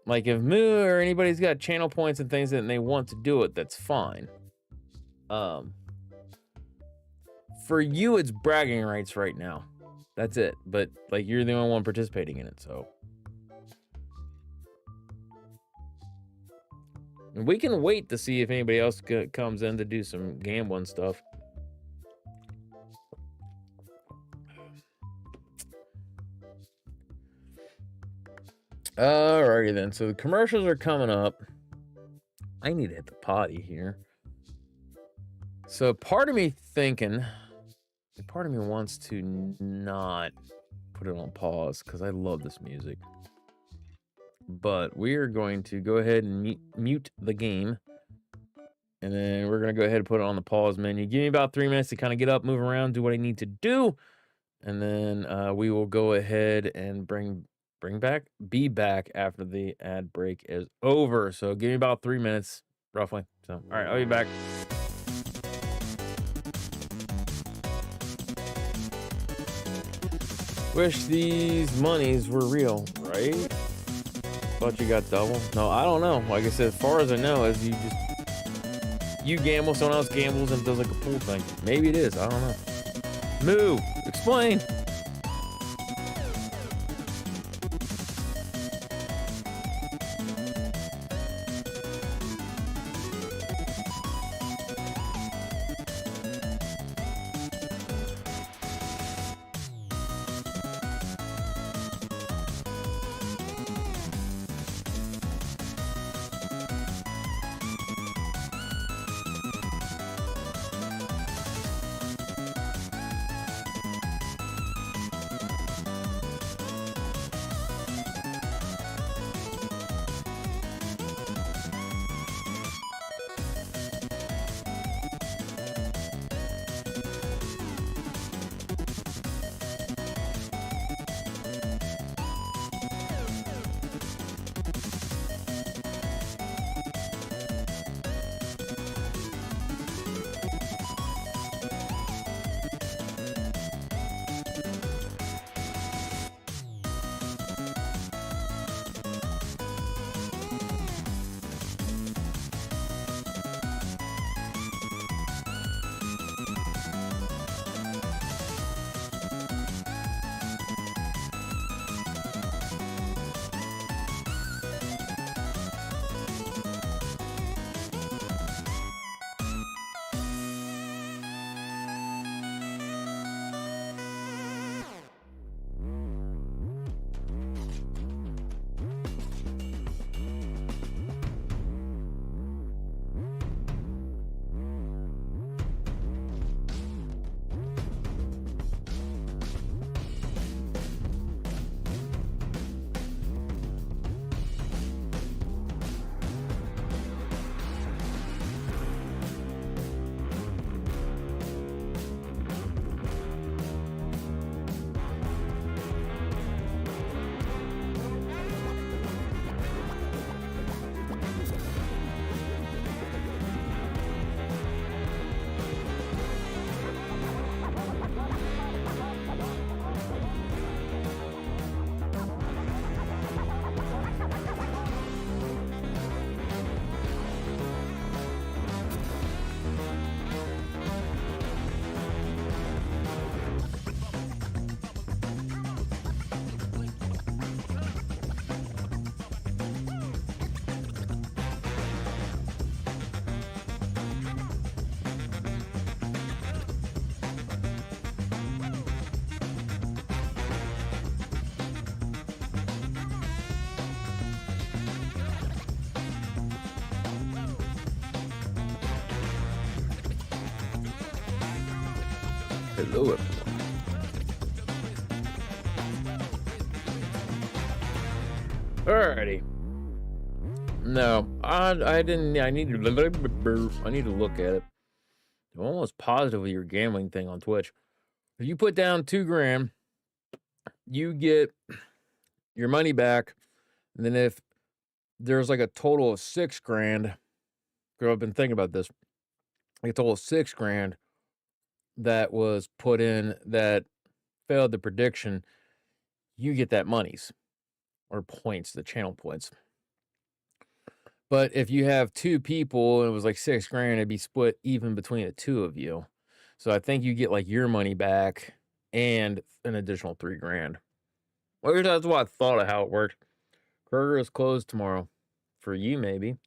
Like, if Moo or anybody's got channel points and things and they want to do it, that's fine. For you, it's bragging rights right now. That's it. But, like, you're the only one participating in it, so... And we can wait to see if anybody else comes in to do some gambling stuff. Alrighty then, so the commercials are coming up. I need to hit the potty here. So part of me thinking, part of me wants to not put it on pause because I love this music. But we're going to go ahead and mute the game. And then we're going to go ahead and put it on the pause menu. Give me about 3 minutes to kind of get up, move around, do what I need to do. And then we will go ahead and be back after the ad break is over. So give me about 3 minutes, roughly. So, all right, I'll be back. Wish these monies were real, right? Thought you got double. No, I don't know. Like I said, as far as I know, is you gamble, someone else gambles and does like a pool thing. Maybe it is. I don't know. Moo, explain. Hello, everyone. Alrighty. No, I didn't. I need to look at it. I'm almost positive with your gambling thing on Twitch. If you put down $2,000, you get your money back. And then if there's like a total of $6,000, because I've been thinking about this, like a total of $6,000 that was put in that failed the prediction, you get that monies or points, the channel points. But if you have two people and it was like $6,000, it'd be split even between the two of you. So I think you get like your money back and an additional $3,000. Well, that's what I thought of how it worked. Kroger is closed tomorrow. For you, maybe.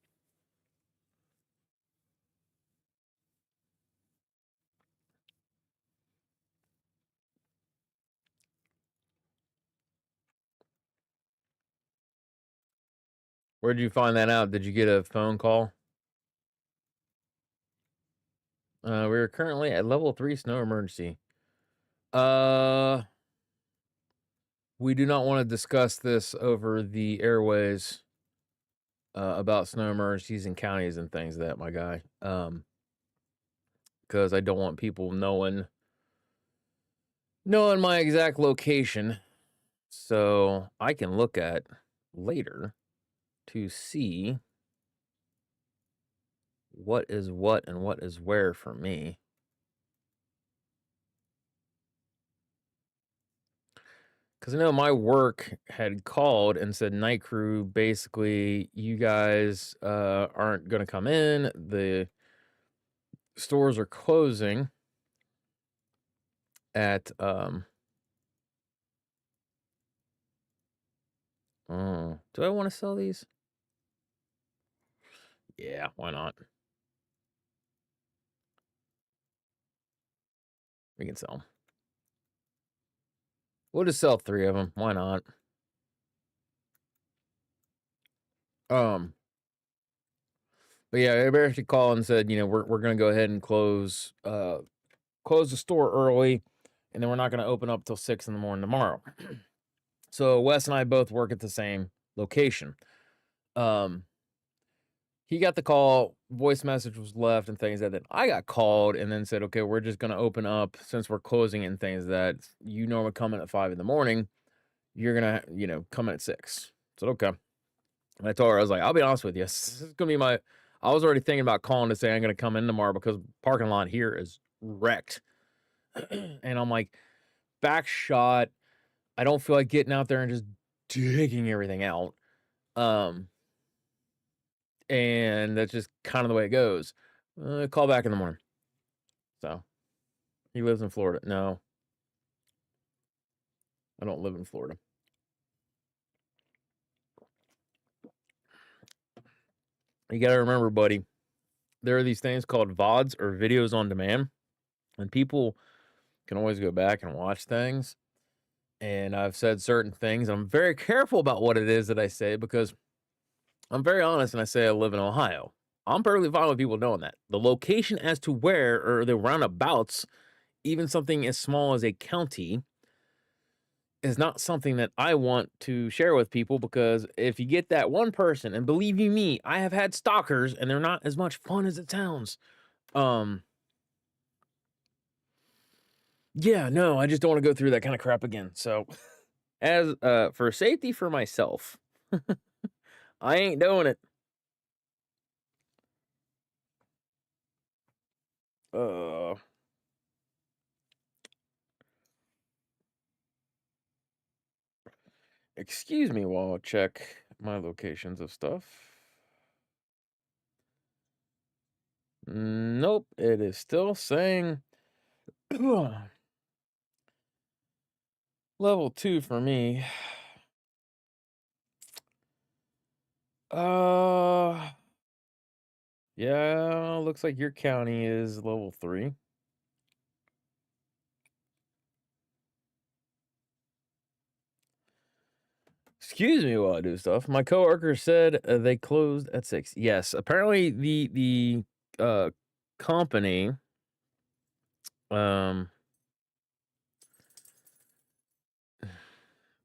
Where'd you find that out? Did you get a phone call? We're currently at level 3 snow emergency. We do not want to discuss this over the airways about snow emergencies and counties and things like that, my guy. Because I don't want people knowing my exact location. So I can look at later to see what is what and what is where for me. Because I know my work had called and said, night crew, basically, you guys aren't going to come in. The stores are closing at do I want to sell these? Yeah, why not? We can sell them. We'll just sell 3 of them. Why not? But yeah, everybody actually called and said, we're gonna go ahead and close the store early, and then we're not gonna open up till 6 in the morning tomorrow. So Wes and I both work at the same location. He got the call, voice message was left and things like that. I got called and then said, okay, we're just gonna open up since we're closing and things that you normally come in at 5 in the morning. You're gonna, come in at 6. I said, okay. And I told her, I was like, I'll be honest with you, this is gonna be I was already thinking about calling to say I'm gonna come in tomorrow because parking lot here is wrecked. And I'm like, back shot. I don't feel like getting out there and just digging everything out. And that's just kind of the way it goes. Call back in the morning. So he lives in Florida. No, I don't live in Florida. You got to remember, buddy, there are these things called VODs or videos on demand, and people can always go back and watch things. And I've said certain things. I'm very careful about what it is that I say because I'm very honest and I say I live in Ohio. I'm perfectly fine with people knowing that. The location as to where or the roundabouts, even something as small as a county, is not something that I want to share with people because if you get that one person, and believe you me, I have had stalkers and they're not as much fun as it sounds. Yeah, no, I just don't want to go through that kind of crap again. So as for safety for myself, I ain't doing it. Excuse me while I check my locations of stuff. Nope, it is still saying level 2 for me. Yeah, looks like your county is level 3. Excuse me while I do stuff. My coworker said they closed at 6. Yes, apparently the company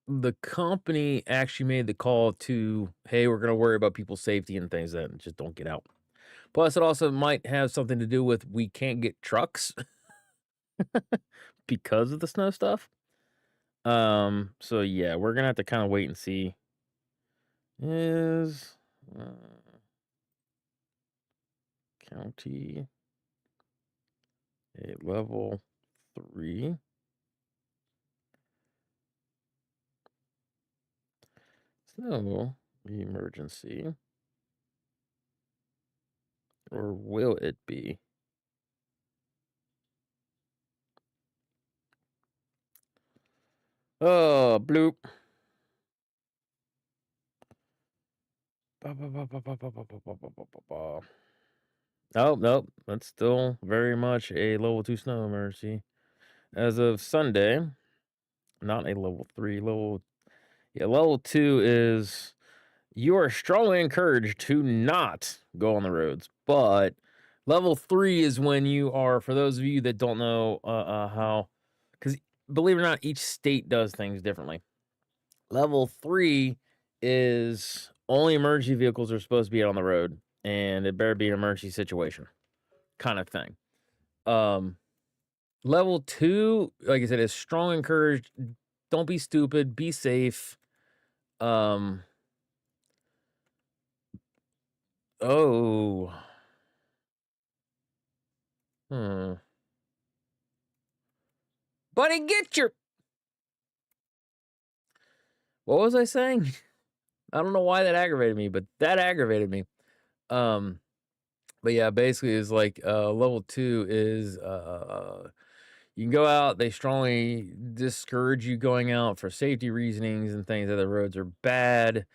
the company actually made the call to, hey, we're going to worry about people's safety and things that just don't get out. Plus, it also might have something to do with we can't get trucks because of the snow stuff. So yeah, we're gonna have to kind of wait and see. Is county a level 3? Snow emergency, or will it be? Oh, bloop. Ba, ba, ba, ba, ba, ba, ba, ba, ba, ba, ba, ba. Nope, nope. That's still very much a level 2 snow emergency. As of Sunday, not a level 3. Level 2 is you are strongly encouraged to not go on the roads. But level 3 is when you are, for those of you that don't know how, because believe it or not, each state does things differently. Level 3 is only emergency vehicles are supposed to be out on the road, and it better be an emergency situation kind of thing. Level 2, like I said, is strong encouraged. Don't be stupid, be safe. Um, oh. Hmm. Buddy, get your. What was I saying? I don't know why that aggravated me, but that aggravated me. Um, but yeah, basically is like level 2 is you can go out, they strongly discourage you going out for safety reasonings and things that the roads are bad.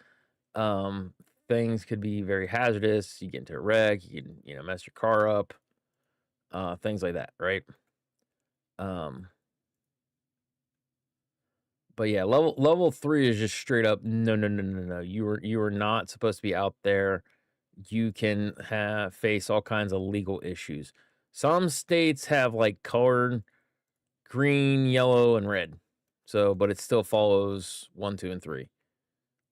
Um, things could be very hazardous. You get into a wreck, you can, mess your car up, things like that, right? Um, but yeah, level 3 is just straight up no, no, no, no, no. You are not supposed to be out there. You can face all kinds of legal issues. Some states have like colored green, yellow, and red. So, but it still follows 1, 2, and 3.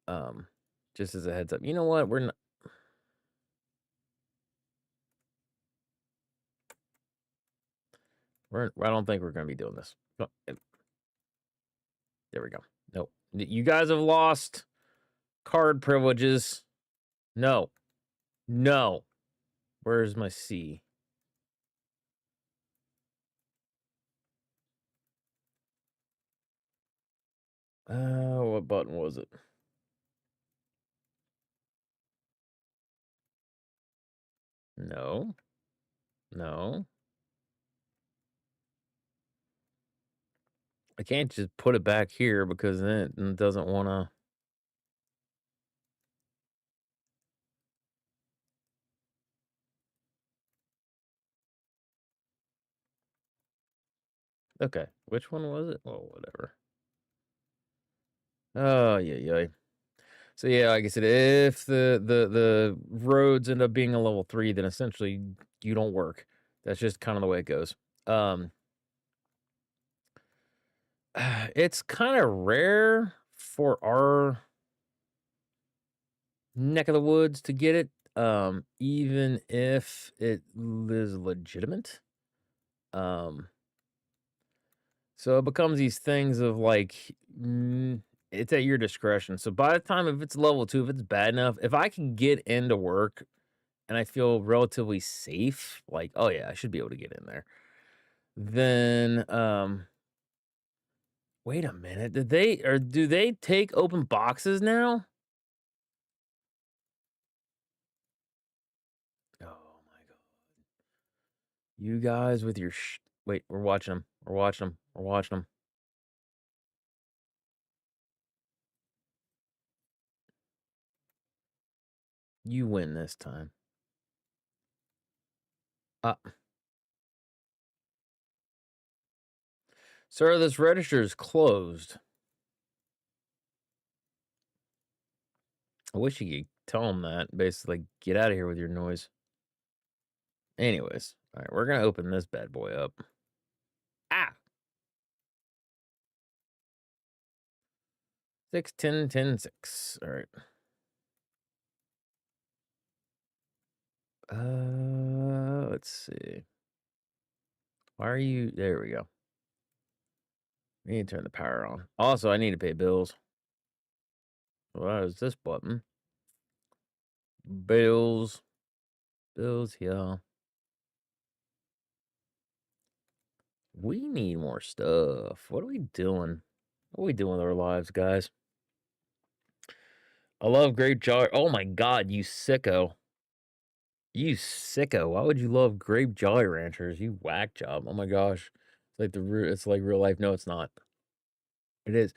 Um, just as a heads up. You know what? We're not. I don't think we're going to be doing this. There we go. Nope. You guys have lost card privileges. No. No. Where's my C? What button was it? No. No. I can't just put it back here because then it doesn't want to. Okay. Which one was it? Well, whatever. Oh, yeah. So yeah, like I said, if the roads end up being a level 3, then essentially you don't work. That's just kind of the way it goes. Um, it's kind of rare for our neck of the woods to get it, even if it is legitimate. Um, so it becomes these things of like, it's at your discretion. So by the time, if it's level 2, if it's bad enough, if I can get into work and I feel relatively safe, like, oh yeah, I should be able to get in there. Then, wait a minute, do they take open boxes now? Oh my god, you guys with your wait, we're watching them. We're watching them. We're watching them. You win this time. Uh, sir, this register is closed. I wish you could tell them that. Basically, get out of here with your noise. Anyways, all right, we're gonna open this bad boy up. Ah, 6, 10, 10, 6. All right. Let's see. Why are you... There we go. I need to turn the power on. Also, I need to pay bills. What is this button? Bills. Bills, yeah. We need more stuff. What are we doing? What are we doing with our lives, guys? I love Grape Jolly. Oh my god, you sicko. You sicko. Why would you love Grape Jolly Ranchers? You whack job. Oh my gosh. It's like real life. No, it's not. It is.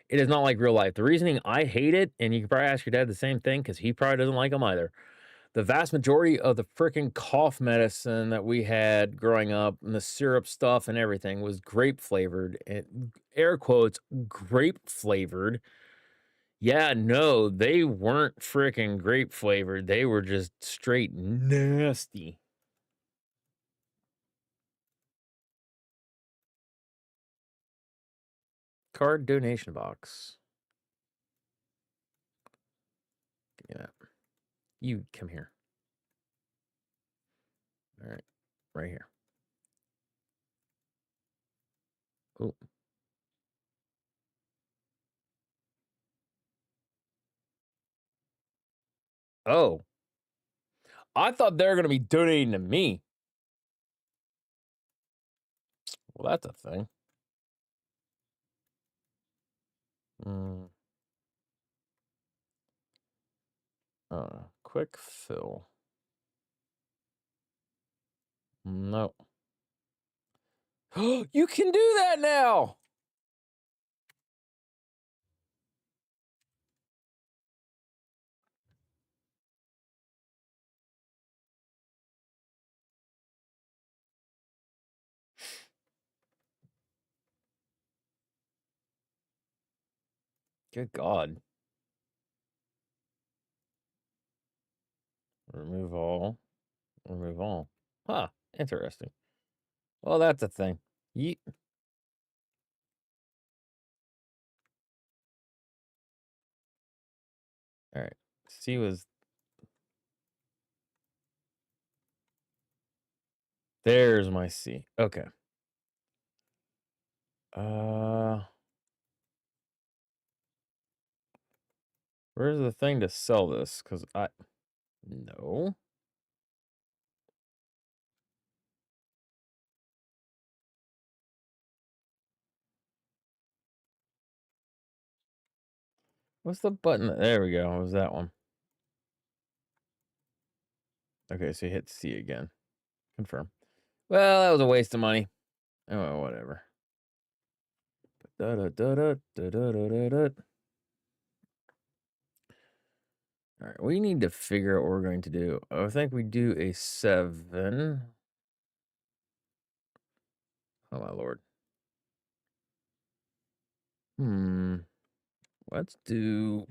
It is not like real life. The reasoning I hate it, and you can probably ask your dad the same thing because he probably doesn't like them either. The vast majority of the freaking cough medicine that we had growing up and the syrup stuff and everything was grape flavored, and air quotes, grape flavored. Yeah, no, they weren't freaking grape flavored. They were just straight nasty. Card donation box. Give me that. You come here. All right, right here. Oh. Oh. I thought they were going to be donating to me. Well, that's a thing. Quick fill. No. You can do that now. Good God. Remove all. Remove all. Huh. Interesting. Well, that's a thing. Yeet. All right. C was... There's my C. Okay. Where's the thing to sell this? Because I... No. What's the button? There we go. What was that one? Okay, so you hit C again. Confirm. Well, that was a waste of money. Oh, whatever. All right, we need to figure out what we're going to do. I think we do a 7. Oh, my Lord. Let's do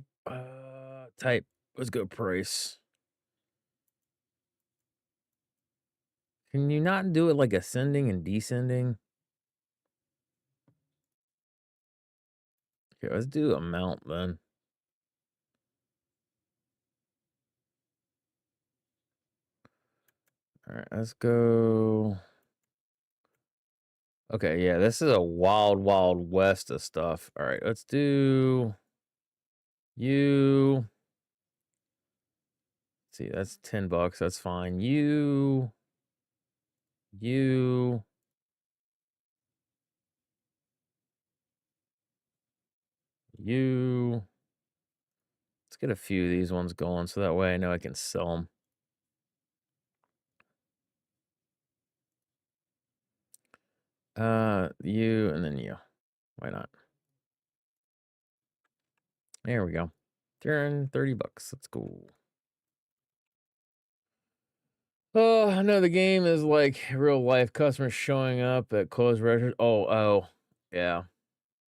type. Let's go price. Can you not do it like ascending and descending? Okay, let's do amount then. All right, let's go. Okay, yeah, this is a wild, wild west of stuff. All right, let's do you. Let's see, that's $10. That's fine. You. Let's get a few of these ones going so that way I know I can sell them. You and then you. Why not? There we go. Turn $30. Let's go. Oh, I know the game is like real life. Customers showing up at closed registers. Oh, yeah.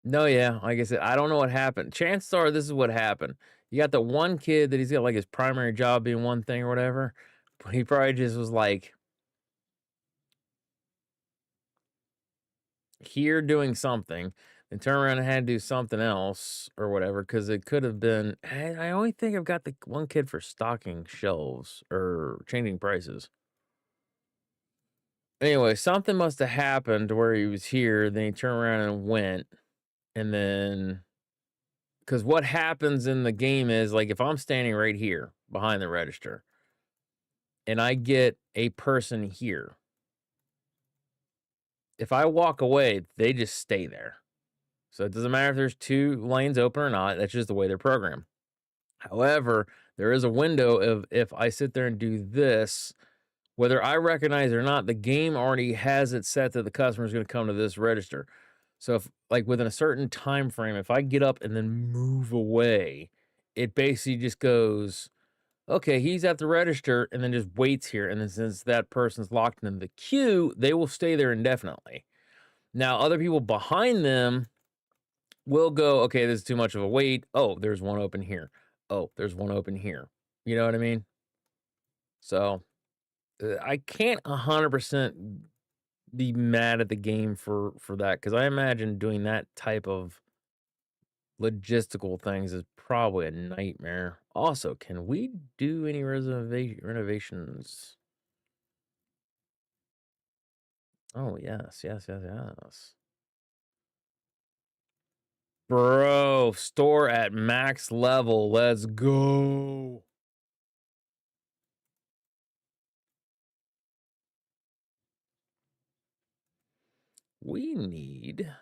No, yeah. Like I said, I don't know what happened. Chances are this is what happened. You got the one kid that he's got like his primary job being one thing or whatever, but he probably just was like here doing something. and turn around and had to do something else or whatever because it could have been. I only think I've got the one kid for stocking shelves or changing prices. Anyway, something must have happened where he was here, then he turned around and went, and then because what happens in the game is like if I'm standing right here behind the register and I get a person here, if I walk away, they just stay there. So it doesn't matter if there's 2 lanes open or not. That's just the way they're programmed. However, there is a window of if I sit there and do this, whether I recognize it or not, the game already has it set that the customer is going to come to this register. So if like within a certain time frame, if I get up and then move away, it basically just goes, okay, he's at the register and then just waits here. And then since that person's locked in the queue, they will stay there indefinitely. Now, other people behind them will go, okay, this is too much of a wait. Oh, there's one open here. Oh, there's one open here. You know what I mean? So I can't 100% be mad at the game for that because I imagine doing that type of logistical things is probably a nightmare. Also, can we do any renovations? Oh, yes, yes, yes, yes. Bro, store at max level. Let's go. We need.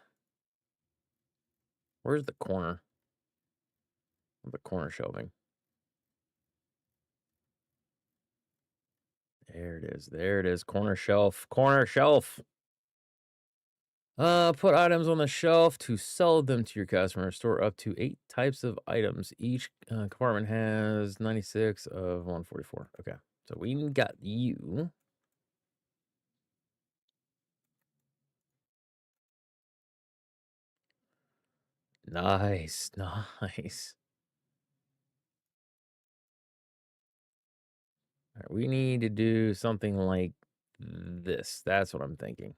Where's the corner? The corner shelving. There it is. There it is. Corner shelf. Corner shelf. Put items on the shelf to sell them to your customer. Store up to 8 types of items. Each compartment has 96 of 144. Okay. So we got you. Nice. Nice. All right, we need to do something like this. That's what I'm thinking.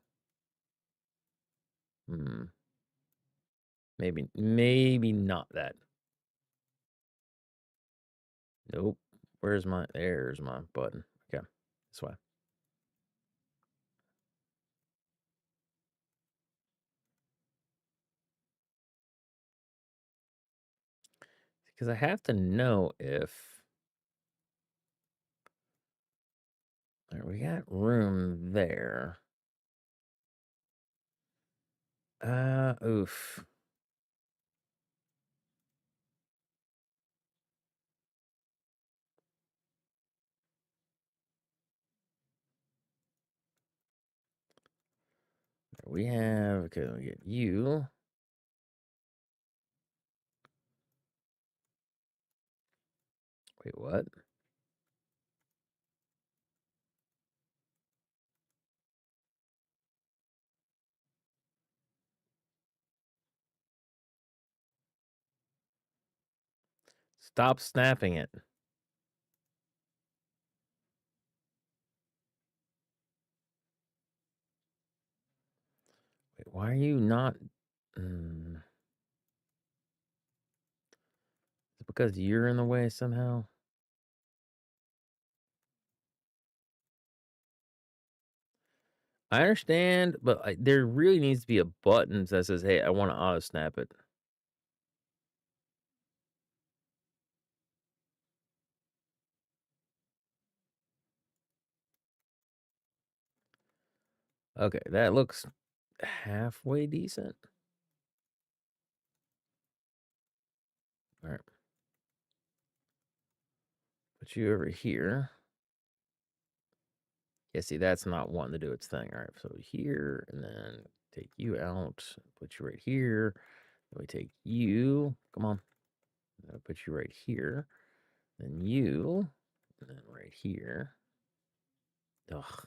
Hmm. Maybe not that. Nope. There's my button. Okay. This way. Because I have to know if all right, we got room there. Oof. We have, okay, we get you. Wait, what? Stop snapping it. Wait, why are you not? Is it because you're in the way somehow? I understand, but there really needs to be a button that says, hey, I want to auto snap it. Okay, that looks halfway decent. All right. Put you over here. Yeah, see, that's not wanting to do its thing. All right, so here, and then take you out, put you right here. Then we take you, come on. I'll put you right here. Then you, and then right here. Ugh.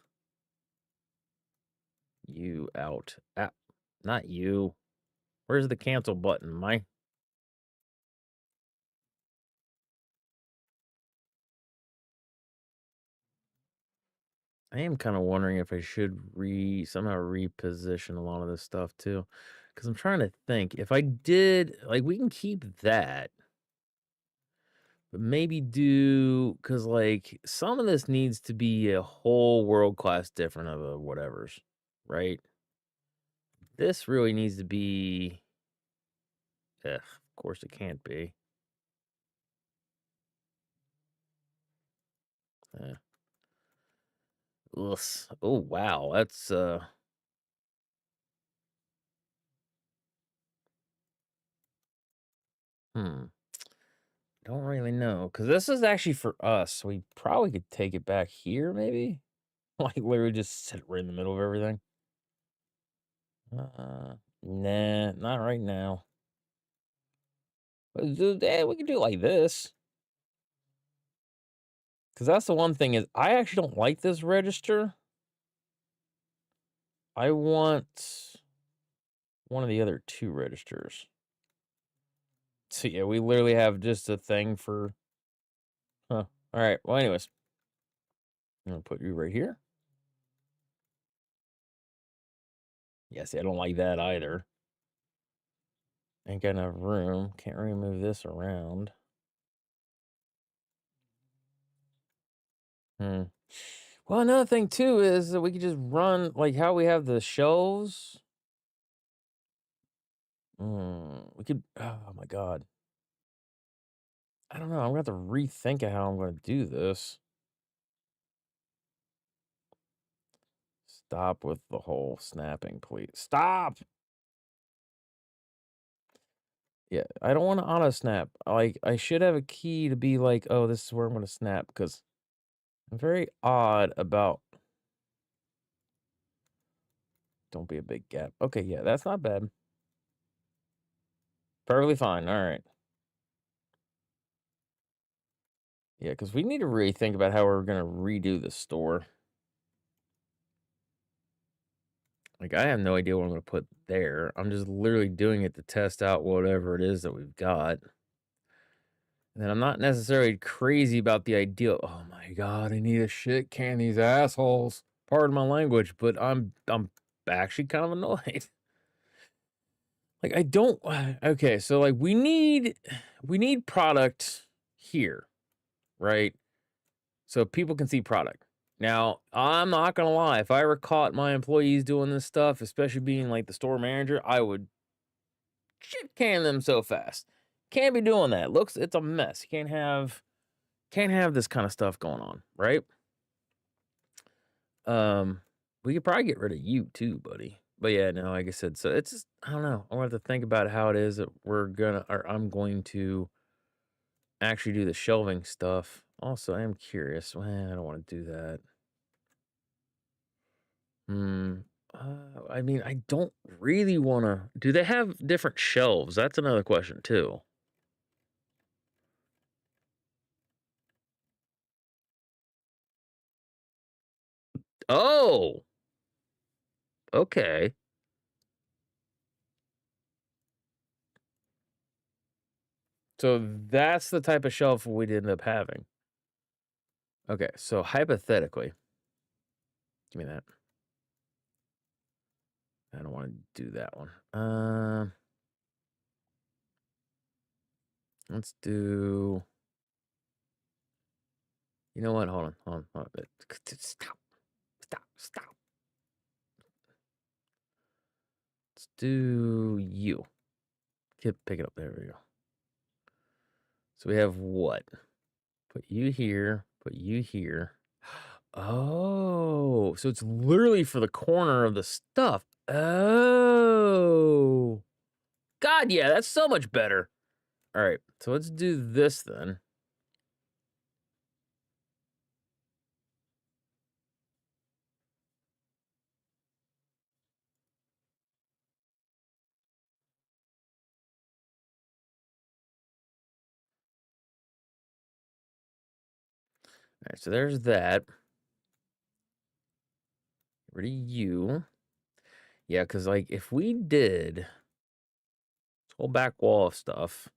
You out. Ah, not you. Where's the cancel button, Mike? I am kind of wondering if I should somehow reposition a lot of this stuff too. Because I'm trying to think. If I did, like, we can keep that. But maybe do, because, like, some of this needs to be a whole world class different of a whatever's, right? This really needs to be. Ugh, of course it can't be. Uh, ugh. Oh, wow. That's, hmm. Don't really know. Because this is actually for us. So we probably could take it back here, maybe? Like, literally just sit right in the middle of everything. Nah, not right now. We could do it like this. Because that's the one thing is I actually don't like this register. I want one of the other two registers. So yeah, we literally have just a thing for. Huh. All right. Well, anyways, I'm gonna put you right here. Yeah, see, I don't like that either. Ain't got enough room. Can't really move this around. Hmm. Well, another thing too is that we could just run like how we have the shelves. We could. Oh my god. I don't know. I'm gonna have to rethink of how I'm gonna do this. Stop with the whole snapping, please. Stop. Yeah, I don't want to auto snap. Like I should have a key to be like, oh, this is where I'm gonna snap because I'm very odd about. Don't be a big gap. Okay, yeah, that's not bad. Perfectly fine. All right. Yeah, because we need to really think about how we're gonna redo the store. Like I have no idea what I'm gonna put there. I'm just literally doing it to test out whatever it is that we've got. And then I'm not necessarily crazy about the idea. Oh my god, I need a shit can these assholes. Pardon my language, but I'm actually kind of annoyed. Like I don't okay, so like we need product here, right? So people can see product. Now, I'm not gonna lie, if I ever caught my employees doing this stuff, especially being like the store manager, I would shit can them so fast. Can't be doing that. Looks it's a mess. You can't have this kind of stuff going on, right? Um, we could probably get rid of you too, buddy. But yeah, no, like I said, so it's just I don't know. I want to think about how it is that I'm going to actually do the shelving stuff. Also, I am curious. Well, I don't want to do that. Hmm. I mean, I don't really want to. Do they have different shelves? That's another question too. Oh, okay. So that's the type of shelf we'd end up having. Okay, so hypothetically, give me that. I don't want to do that one. Let's do. You know what? Hold on. Stop, stop. Let's do you. Pick it up. There we go. So we have what? Put you here. Put you here. Oh, so it's literally for the corner of the stuff. Oh, God, yeah, that's so much better. All right, so let's do this then. All right, so there's that. Get rid of you. Yeah, because like if we did this whole back wall of stuff,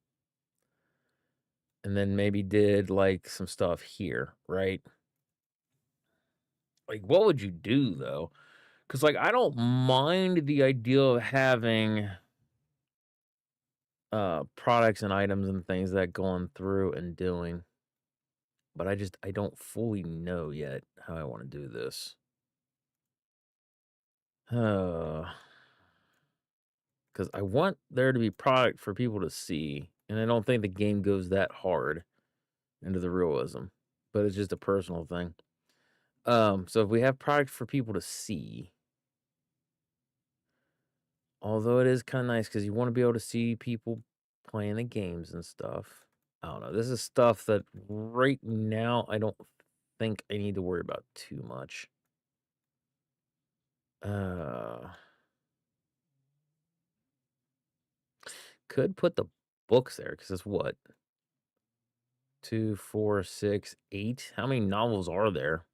and then maybe did like some stuff here, right? Like, what would you do though? Because like I don't mind the idea of having products and items and things that going through and doing. But I don't fully know yet how I want to do this. Because I want there to be product for people to see, and I don't think the game goes that hard into the realism, but it's just a personal thing. So if we have product for people to see, although it is kind of nice because you want to be able to see people playing the games and stuff. I don't know. This is stuff that right now I don't think I need to worry about too much. Could put the books there because it's what? 2, 4, 6, 8. How many novels are there?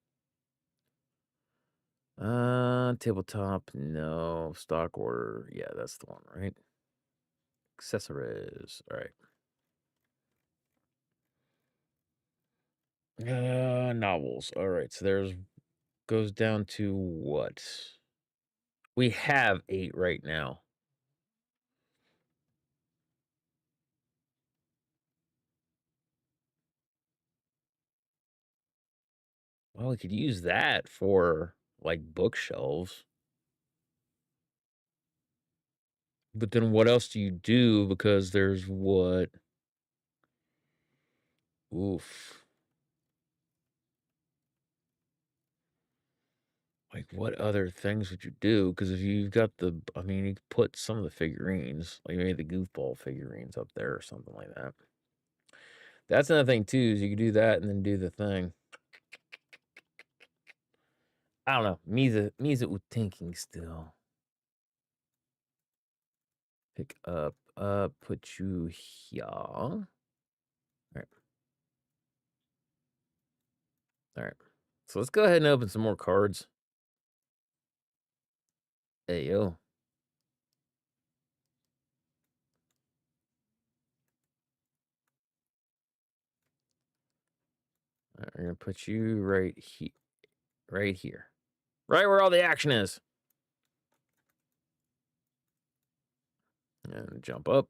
Tabletop, no. Stock order, yeah, that's the one, right? Accessories, all right. Novels, all right. So there's goes down to what? We have 8 right now. Well, we could use that for like bookshelves. But then what else do you do? Because there's what? Oof. Like, what other things would you do? Because if you've got the, I mean, you could put some of the figurines, like maybe the goofball figurines up there or something like that. That's another thing, too, is you could do that and then do the thing. I don't know. Misa thinking still. Pick up, put you here. All right. All right. So let's go ahead and open some more cards. Hey, yo. All right, we're going to put you right here. Right here. Right where all the action is. And jump up.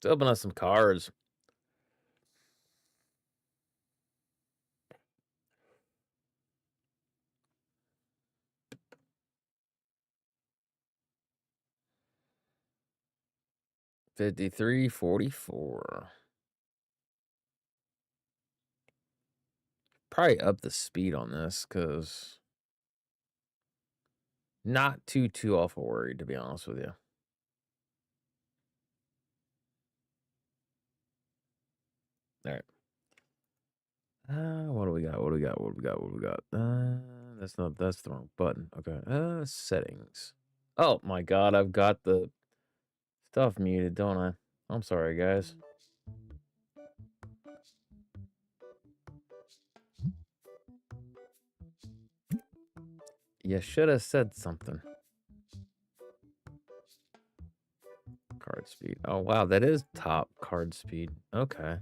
Let's open up some cards. $53.44. Probably up the speed on this because not too awful worried, to be honest with you. All right. What do we got? What do we got? What do we got? What do we got? That's the wrong button. Okay. Settings. Oh my God, I've got the stuff muted, don't I? I'm sorry, guys. You should have said something. Card speed. Oh wow, that is top card speed. Okay.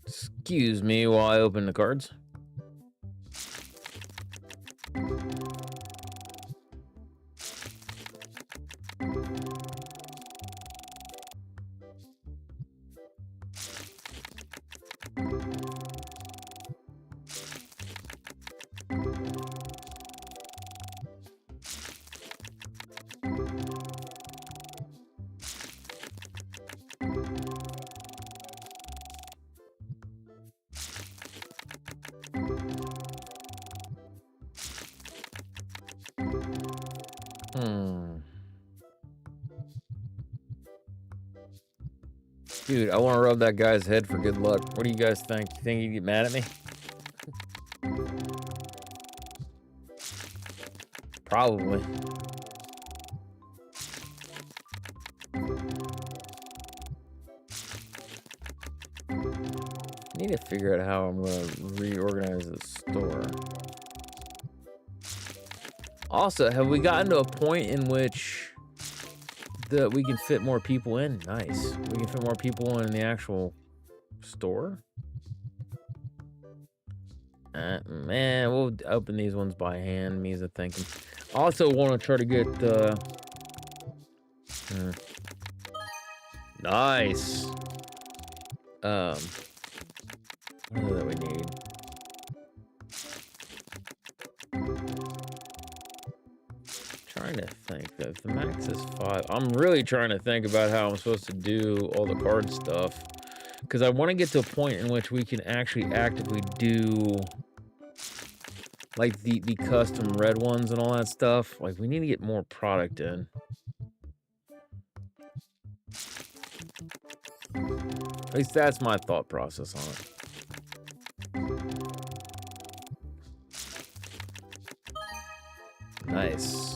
Excuse me while I open the cards. Dude, I want to rub that guy's head for good luck. What do you guys think? You think he'd get mad at me? Probably. I need to figure out how I'm going to reorganize the store. Also, have we gotten to a point in which we can fit more people in? Nice. We can fit more people in the actual store? Man, we'll open these ones by hand, means of thinking. Also want to try to get, nice. What is it that we need? Trying to think that if the max is 5, I'm really trying to think about how I'm supposed to do all the card stuff, because I want to get to a point in which we can actually actively do like the custom red ones and all that stuff. Like, we need to get more product in. At least that's my thought process on it. Nice.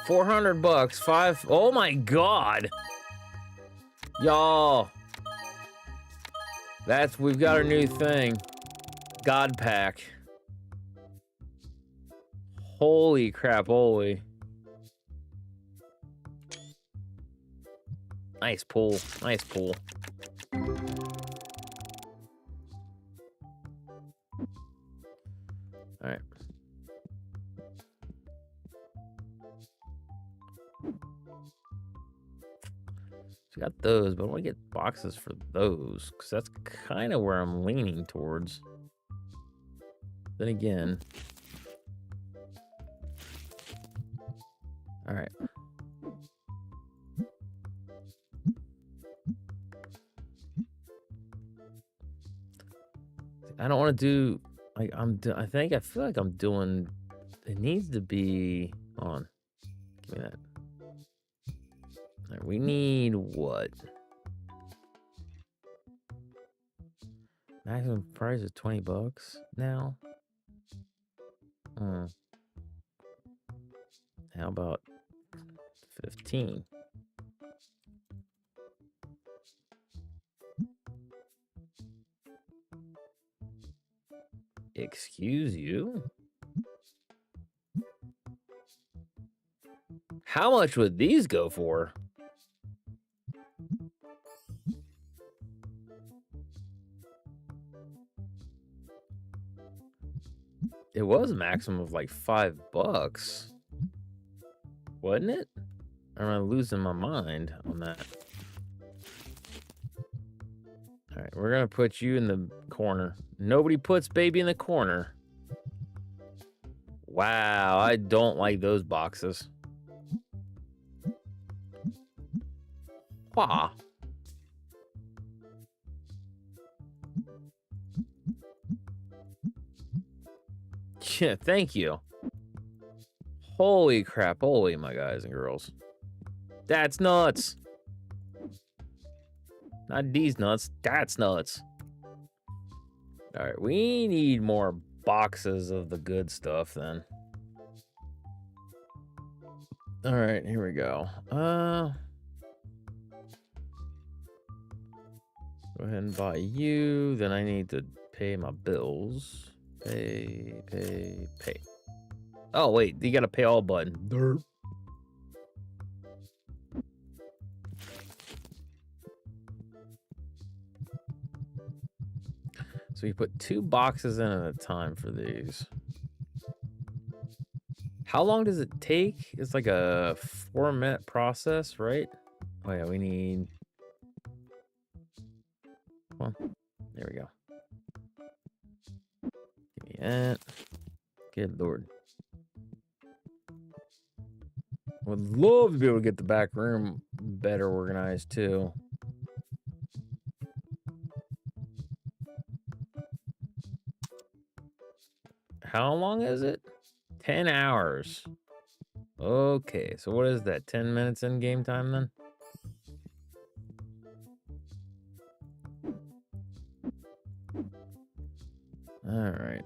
$400, 5. Oh my god, y'all! We've got our new thing, God Pack. Holy crap! Holy. Nice pull. Nice pull. All right. So we got those, but I want to get boxes for those because that's kind of where I'm leaning towards. Then again, all right. I don't want to do like I feel like I'm doing. It needs to be on. Give me that. All right, we need what? Maximum price is $20 now. How about 15? Excuse you? How much would these go for? It was a maximum of like $5, wasn't it? Or am I losing my mind on that? All right, we're gonna put you in the corner. Nobody puts baby in the corner. Wow, I don't like those boxes. Wow. Yeah, thank you. Holy crap, holy my guys and girls. That's nuts. Not these nuts, that's nuts. All right, we need more boxes of the good stuff then. All right, here we go. Go ahead and buy you. Then I need to pay my bills. Pay. Oh, wait, you gotta pay all button. Derp. So you put 2 boxes in at a time for these. How long does it take? It's like a 4-minute process, right? Oh yeah, we need... Well, there we go. Give me that. Good lord. Would love to be able to get the back room better organized too. How long is it? 10 hours. Okay, so what is that? 10 minutes in game time then? All right.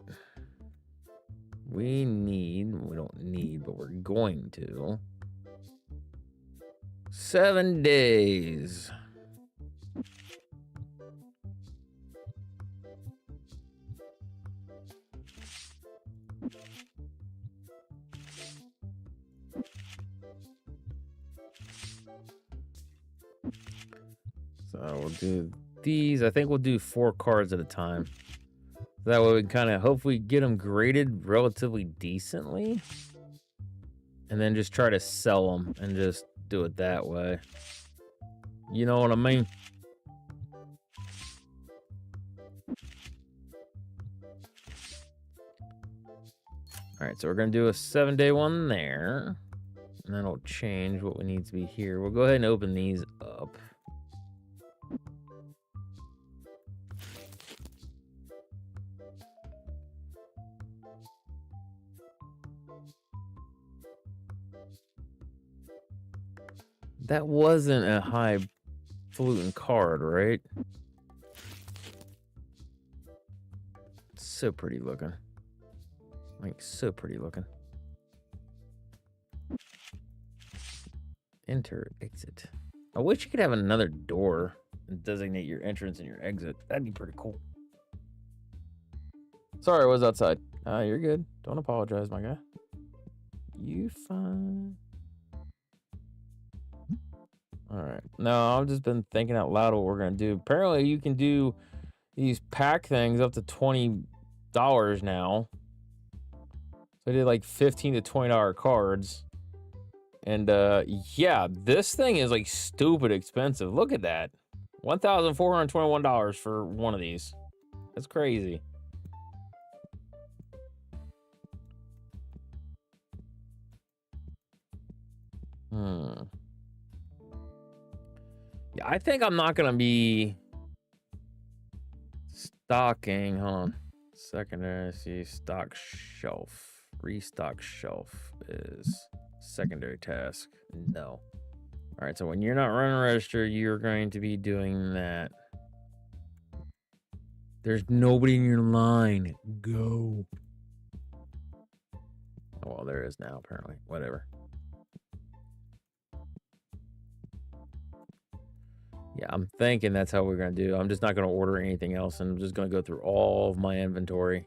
We don't need, but we're going to. 7 days. We'll do these. I think we'll do 4 cards at a time. That way we can kind of hopefully get them graded relatively decently. And then just try to sell them and just do it that way. You know what I mean? All right, so we're going to do a 7-day one there. And then it'll change what we need to be here. We'll go ahead and open these up. That wasn't a highfalutin card, right? So pretty looking. Like, so pretty looking. Enter, exit. I wish you could have another door and designate your entrance and your exit. That'd be pretty cool. Sorry, I was outside. You're good. Don't apologize, my guy. You fine. All right. No, I've just been thinking out loud what we're going to do. Apparently, you can do these pack things up to $20 now. So I did like $15 to $20 cards. And yeah, this thing is like stupid expensive. Look at that. $1,421 for one of these. That's crazy. Yeah, I think I'm not gonna be stocking. Hold on. Secondary, see, stock shelf. Restock shelf is secondary task. No. All right, so when you're not running register, you're going to be doing that. There's nobody in your line. Go. Oh, well, there is now, apparently. Whatever. Yeah, I'm thinking that's how we're going to do. I'm just not going to order anything else, and I'm just going to go through all of my inventory.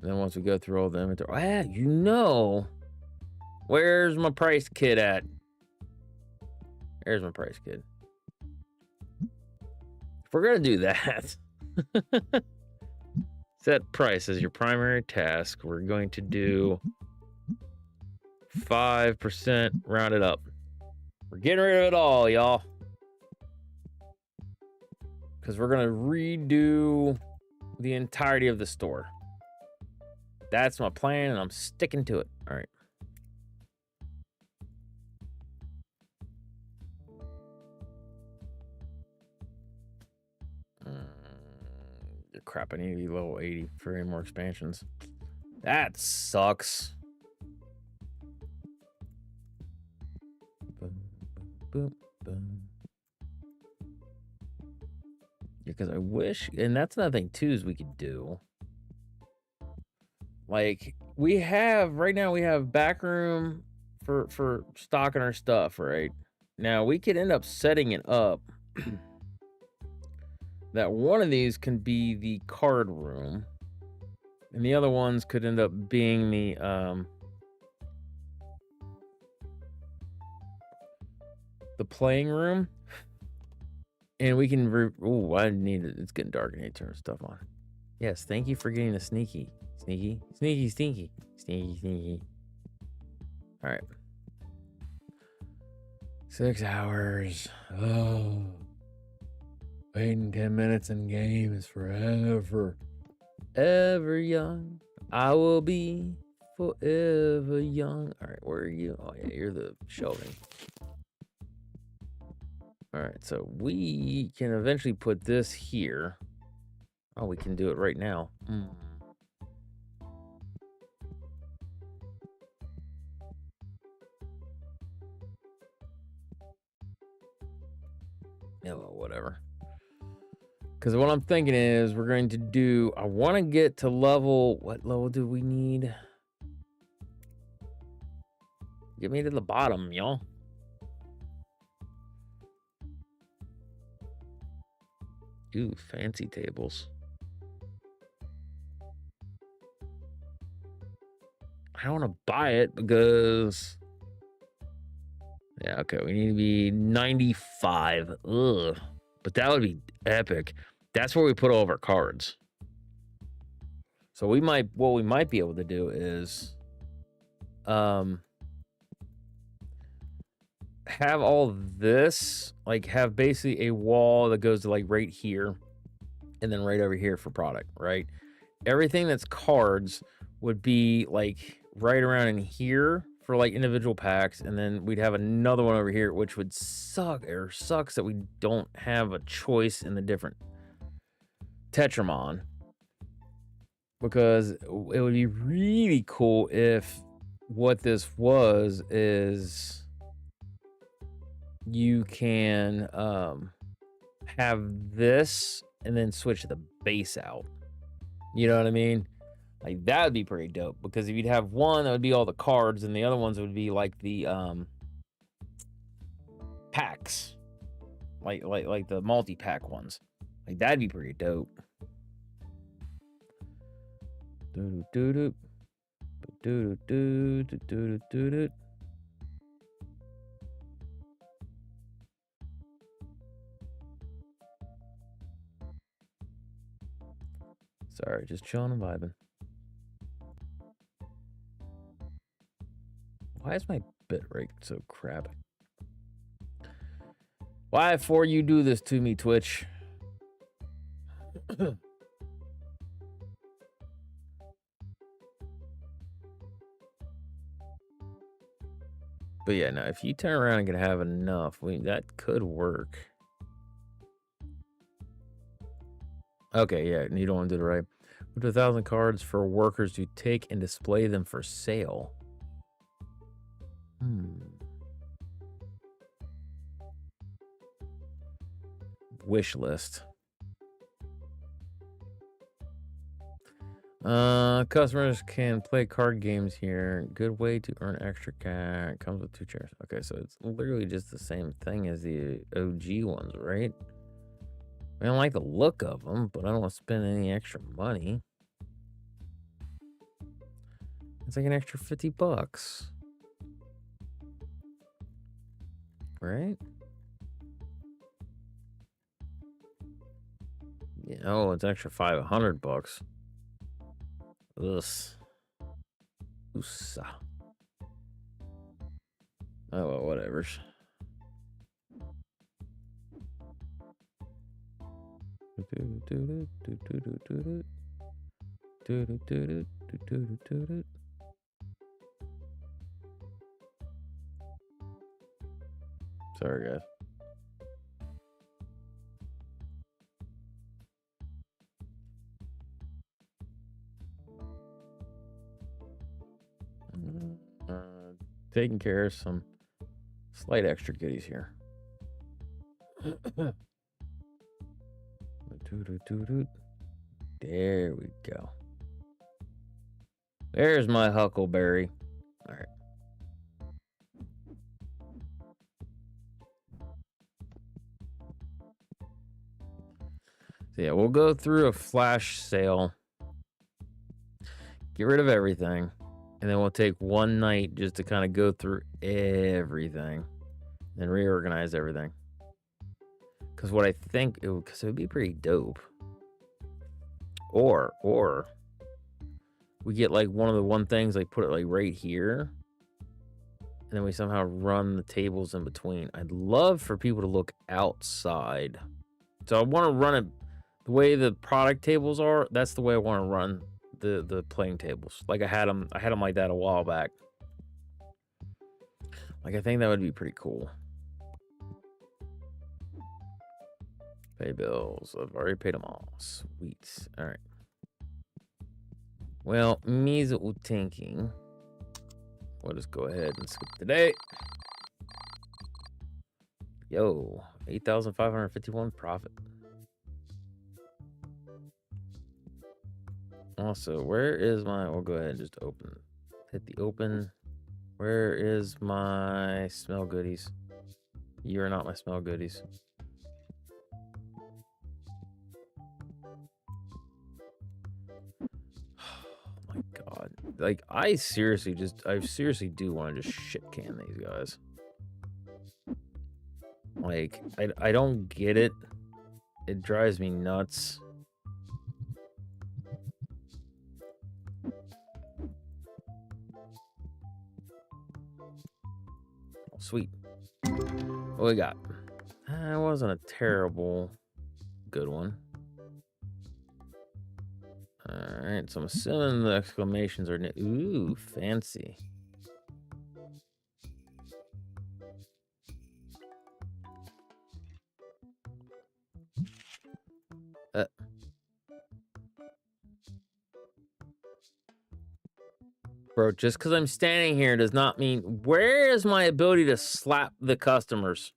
And then once we go through all the inventory... you know... Where's my price kid at? There's my price kid. If we're going to do that... Set price as your primary task. We're going to do 5% rounded up. We're getting rid of it all, y'all. Because we're going to redo the entirety of the store. That's my plan, and I'm sticking to it. All right. Crap, I need to be level 80 for any more expansions. That sucks. Boom, boom, boom. Yeah, because I wish, and that's another thing too, is we could do. Like, we have, right now we have back room for stocking our stuff, right? Now, we could end up setting it up that one of these can be the card room, and the other ones could end up being the playing room. And we can oh, I need it. It's getting dark. I need to turn stuff on. Yes, thank you for getting the sneaky. Sneaky. All right. 6 hours. Oh. Waiting 10 minutes in game is forever. Ever young. I will be forever young. All right, where are you? Oh, yeah, you're the shelving. All right, so we can eventually put this here. Oh, we can do it right now. Yeah, well, whatever. Because what I'm thinking is we're going to do... I want to get to level... What level do we need? Get me to the bottom, y'all. Ooh, fancy tables. I don't want to buy it because Yeah, okay. We need to be 95. Ugh. But that would be epic. That's where we put all of our cards. So what we might be able to do is have all this, like have basically a wall that goes to like right here and then right over here for product, right? Everything that's cards would be like right around in here for like individual packs, and then we'd have another one over here, which would sucks that we don't have a choice in the different Tetramon, because it would be really cool if what this was is you can have this and then switch the base out. You know what I mean? Like that would be pretty dope, because if you'd have one that would be all the cards and the other ones would be like the packs, like the multi-pack ones. Like that'd be pretty dope. Sorry, just chilling and vibing. Why is my bit rate so crap? Why for you do this to me, Twitch? But yeah, no, if you turn around and can have enough, that could work. Okay, yeah, you don't want to do it right. Up to 1,000 cards for workers to take and display them for sale. Wish list. Customers can play card games here. Good way to earn extra cash. Comes with 2 chairs. Okay, so it's literally just the same thing as the OG ones, right? I don't like the look of them, but I don't want to spend any extra money. It's like an extra $50. Right? Yeah, oh, it's extra $500. Ugh. Oosa. Oh, well, whatever. Sorry, guys. Taking care of some slight extra goodies here. There we go. There's my huckleberry. All right. So yeah, we'll go through a flash sale. Get rid of everything. And then we'll take one night just to kind of go through everything and reorganize everything. Because what I think, because it would be pretty dope. Or we get like one of the one things, like put it like right here. And then we somehow run the tables in between. I'd love for people to look outside. So I want to run it the way the product tables are. That's the way I want to run the playing tables. Like I had them like that a while back. Like I think that would be pretty cool. Pay bills. I've already paid them all. Sweet. All right. Well, me's thinking. We'll just go ahead and skip today. Yo, 8,551 profit. Also, where is my... We'll go ahead and just open. Hit the open. Where is my smell goodies? You are not my smell goodies. Oh my god. Like, I seriously do want to just shit can these guys. Like, I don't get it. It drives me nuts. Oh, sweet. What we got? That wasn't a terrible good one. Alright, so I'm assuming the exclamations are new. Ooh, fancy. Bro, just because I'm standing here does not mean... Where is my ability to slap the customers?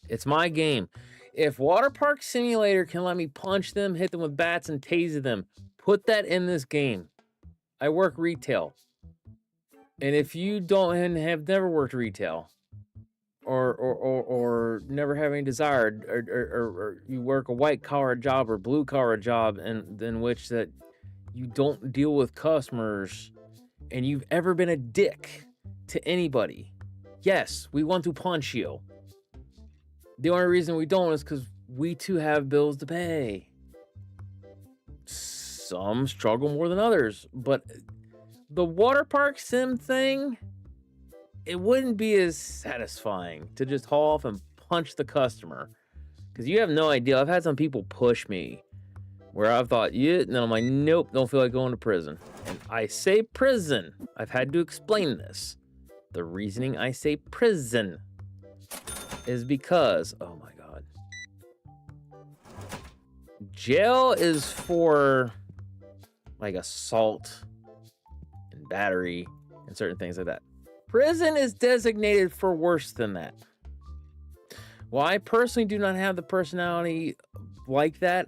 It's my game. If Water Park Simulator can let me punch them, hit them with bats, and tase them, put that in this game. I work retail. And if you don't and have never worked retail, or never have any desire, or you work a white-collar job or blue-collar job in which that you don't deal with customers... and you've ever been a dick to anybody, yes, we want to punch you. The only reason we don't is because we too have bills to pay. Some struggle more than others, but the water park sim thing, it wouldn't be as satisfying to just haul off and punch the customer. Because you have no idea. I've had some people push me where I've thought, yeah, and then I'm like, nope, don't feel like going to prison. And I say prison. I've had to explain this. The reasoning I say prison is because, oh my God. Jail is for like assault and battery and certain things like that. Prison is designated for worse than that. Well, I personally do not have the personality like that.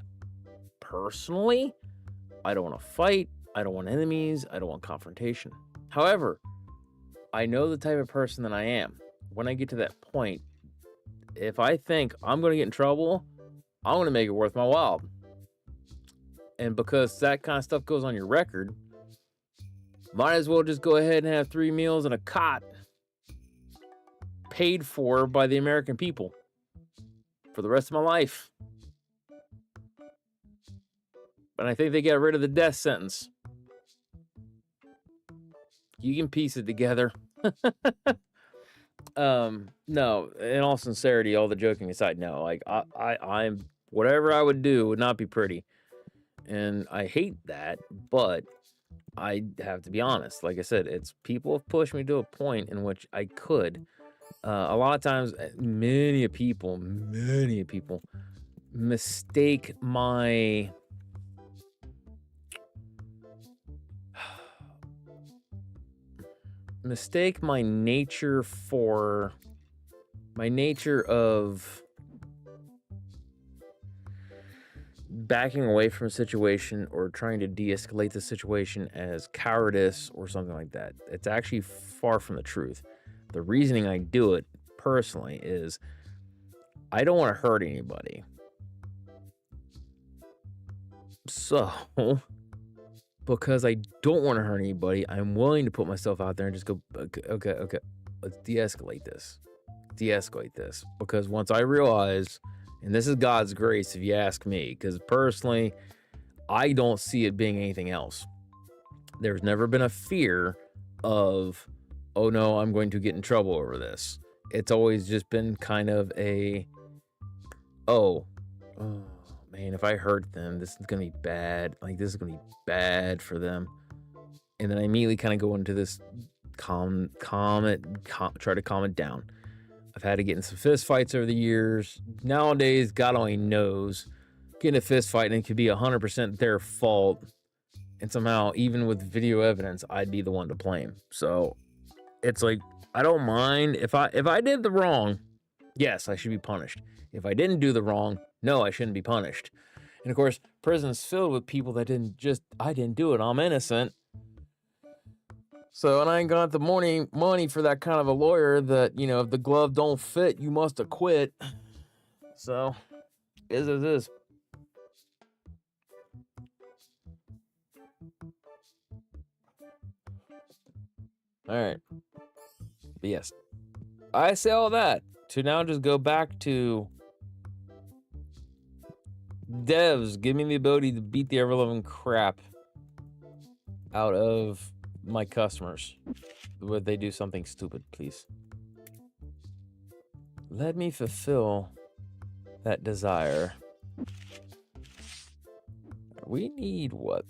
Personally, I don't want to fight. I don't want enemies. I don't want confrontation. However, I know the type of person that I am. When I get to that point, if I think I'm going to get in trouble, I'm going to make it worth my while. And because that kind of stuff goes on your record, might as well just go ahead and have 3 meals and a cot paid for by the American people for the rest of my life. And I think they got rid of the death sentence. You can piece it together. No, in all sincerity, all the joking aside, no. Like I'm whatever I would do would not be pretty. And I hate that, but I have to be honest. Like I said, it's people have pushed me to a point in which I could. A lot of times, many people mistake my nature for my nature of backing away from a situation or trying to de-escalate the situation as cowardice or something like that. It's actually far from the truth. The reasoning I do it personally is I don't want to hurt anybody. So, because I don't want to hurt anybody, I'm willing to put myself out there and just go, okay, let's de-escalate this. Because once I realize, and this is God's grace if you ask me, because personally, I don't see it being anything else. There's never been a fear of, oh no, I'm going to get in trouble over this. It's always just been kind of a, oh man, if I hurt them, this is going to be bad. Like, this is going to be bad for them. And then I immediately kind of go into this try to calm it down. I've had to get in some fist fights over the years. Nowadays, God only knows, getting a fist fight and it could be 100% their fault. And somehow, even with video evidence, I'd be the one to blame. So it's like, I don't mind if I did the wrong, yes, I should be punished. If I didn't do the wrong, no, I shouldn't be punished. And of course, prison's filled with people that I didn't do it, I'm innocent. So, and I ain't got the money for that kind of a lawyer that, you know, if the glove don't fit, you must acquit. So, is as is. All right. But yes, I say all that to now just go back to devs, give me the ability to beat the ever-loving crap out of my customers. Would they do something stupid, please? Let me fulfill that desire. We need what?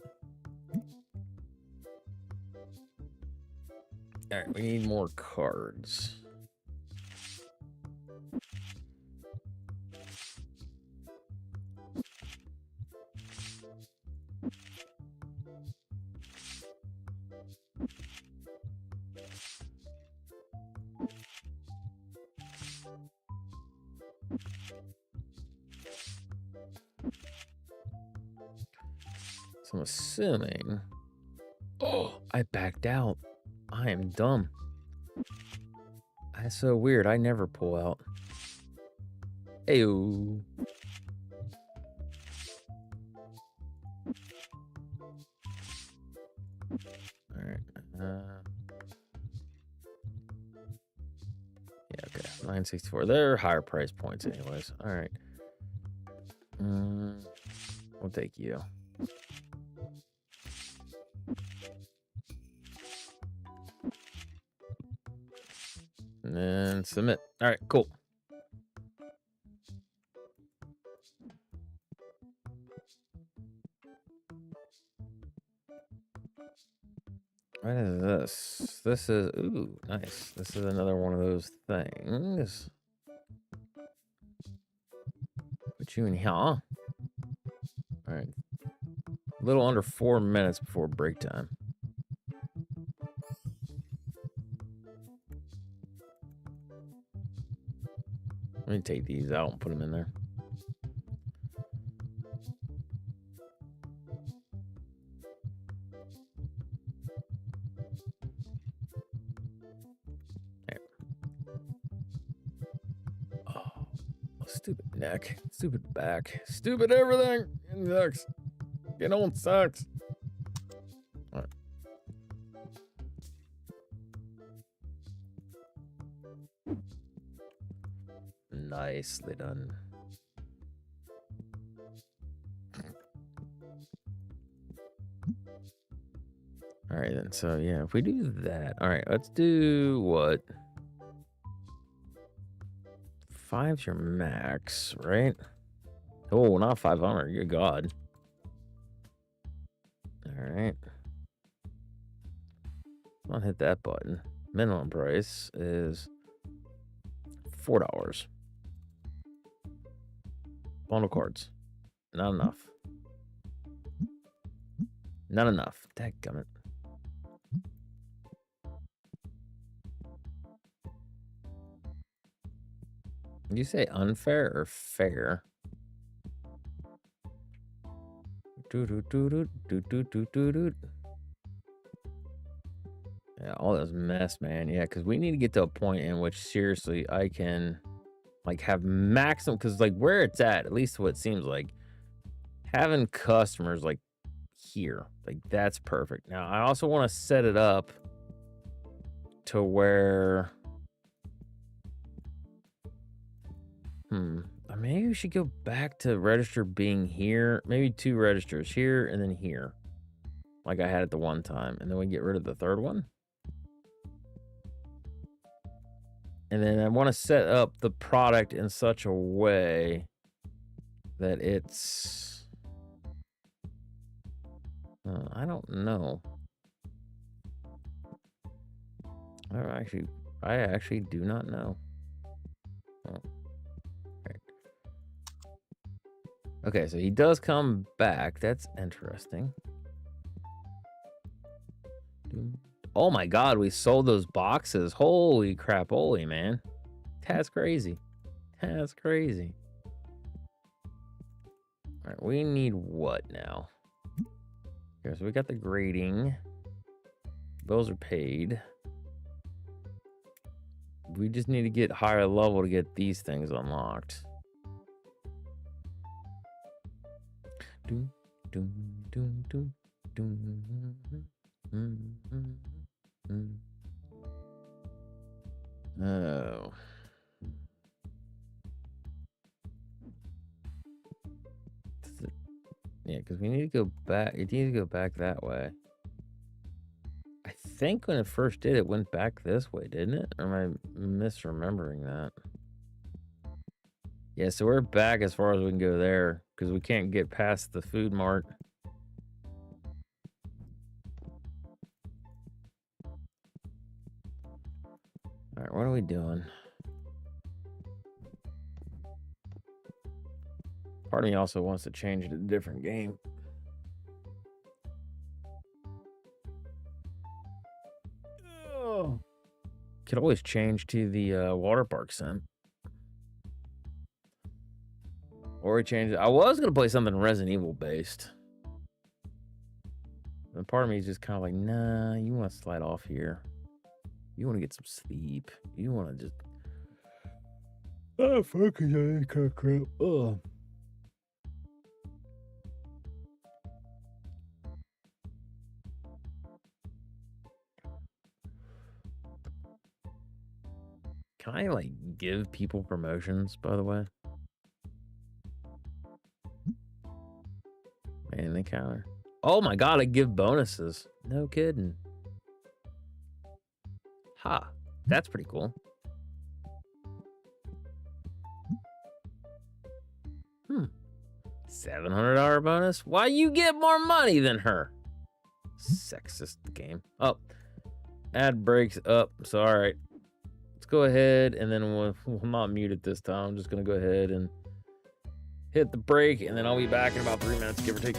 All right, we need more cards. So I'm assuming... Oh, I backed out. I am dumb. That's so weird. I never pull out. Ayo. Alright. Yeah, okay. 964. They're higher price points anyways. Alright. We'll take you. And then submit. All right, cool. What is this? This is, ooh, nice. This is another one of those things. Put you in here. All right. A little under 4 minutes before break time. Let me take these out and put them in there. There. Oh, stupid neck, stupid back, stupid everything. It sucks. It all sucks. All right. Nicely done. All right, then. So, yeah, if we do that. All right, let's do what? 5's your max, right? Oh, not 500. Good God. All right. I'll hit that button. Minimum price is $4. Bundle cards. Not enough. Not enough. Dadgummit. Did you say unfair or fair? Yeah, all this mess, man. Yeah, because we need to get to a point in which seriously I can like have maximum, because like where it's at least what it seems like, having customers like here, like that's perfect. Now I also want to set it up to where maybe we should go back to register being here. Maybe 2 registers here and then here, like I had it the one time, and then we get rid of the third one. And then I want to set up the product in such a way that it's I don't know. I actually do not know. Oh. Right. Okay, so he does come back. That's interesting. Oh my God, we sold those boxes. Holy crap, holy man. That's crazy. That's crazy. All right, we need what now? Okay, so we got the grading. Bills are paid. We just need to get higher level to get these things unlocked. Doom, doom, doom, doom, doom. Oh. Yeah, because we need to go back. It needs to go back that way. I think when it first did, it went back this way, didn't it? Or am I misremembering that? Yeah, so we're back as far as we can go there because we can't get past the food mart. All right, what are we doing? Part of me also wants to change it to a different game. Oh. Could always change to the water park sim. Or change it. I was going to play something Resident Evil based. And part of me is just kind of like, nah, you want to slide off here. You want to get some sleep. You want to just... Oh, fuck, I can't crap. Ugh. Can I, like, give people promotions, by the way? Man, they counter. Oh my god, I give bonuses. No kidding. Ha, that's pretty cool. $700 bonus? Why you get more money than her? Sexist game. Oh, ad breaks up. So, all right. Let's go ahead and then we'll not mute it this time. I'm just going to go ahead and hit the break and then I'll be back in about 3 minutes, give or take.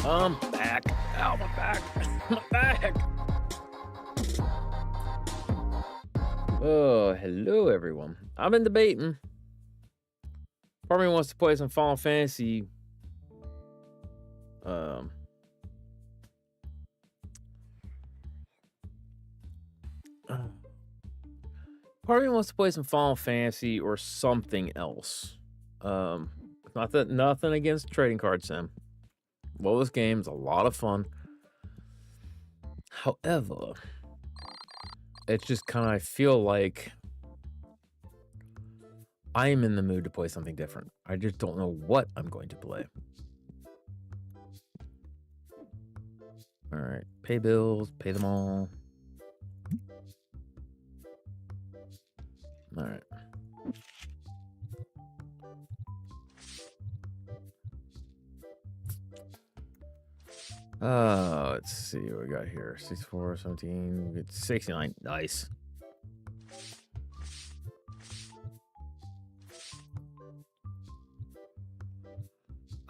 I'm back. Ow, my back. My back. Oh, hello, everyone. I've been debating. Part of me wants to play some Final Fantasy. Part of me wants to play some Final Fantasy or something else. Nothing against trading card sim. Well, this game's a lot of fun. However, it's just kind of, I feel like I'm in the mood to play something different. I just don't know what I'm going to play. All right, pay bills, pay them all. All right. Let's see what we got here. 64, 17, we get 69. Nice.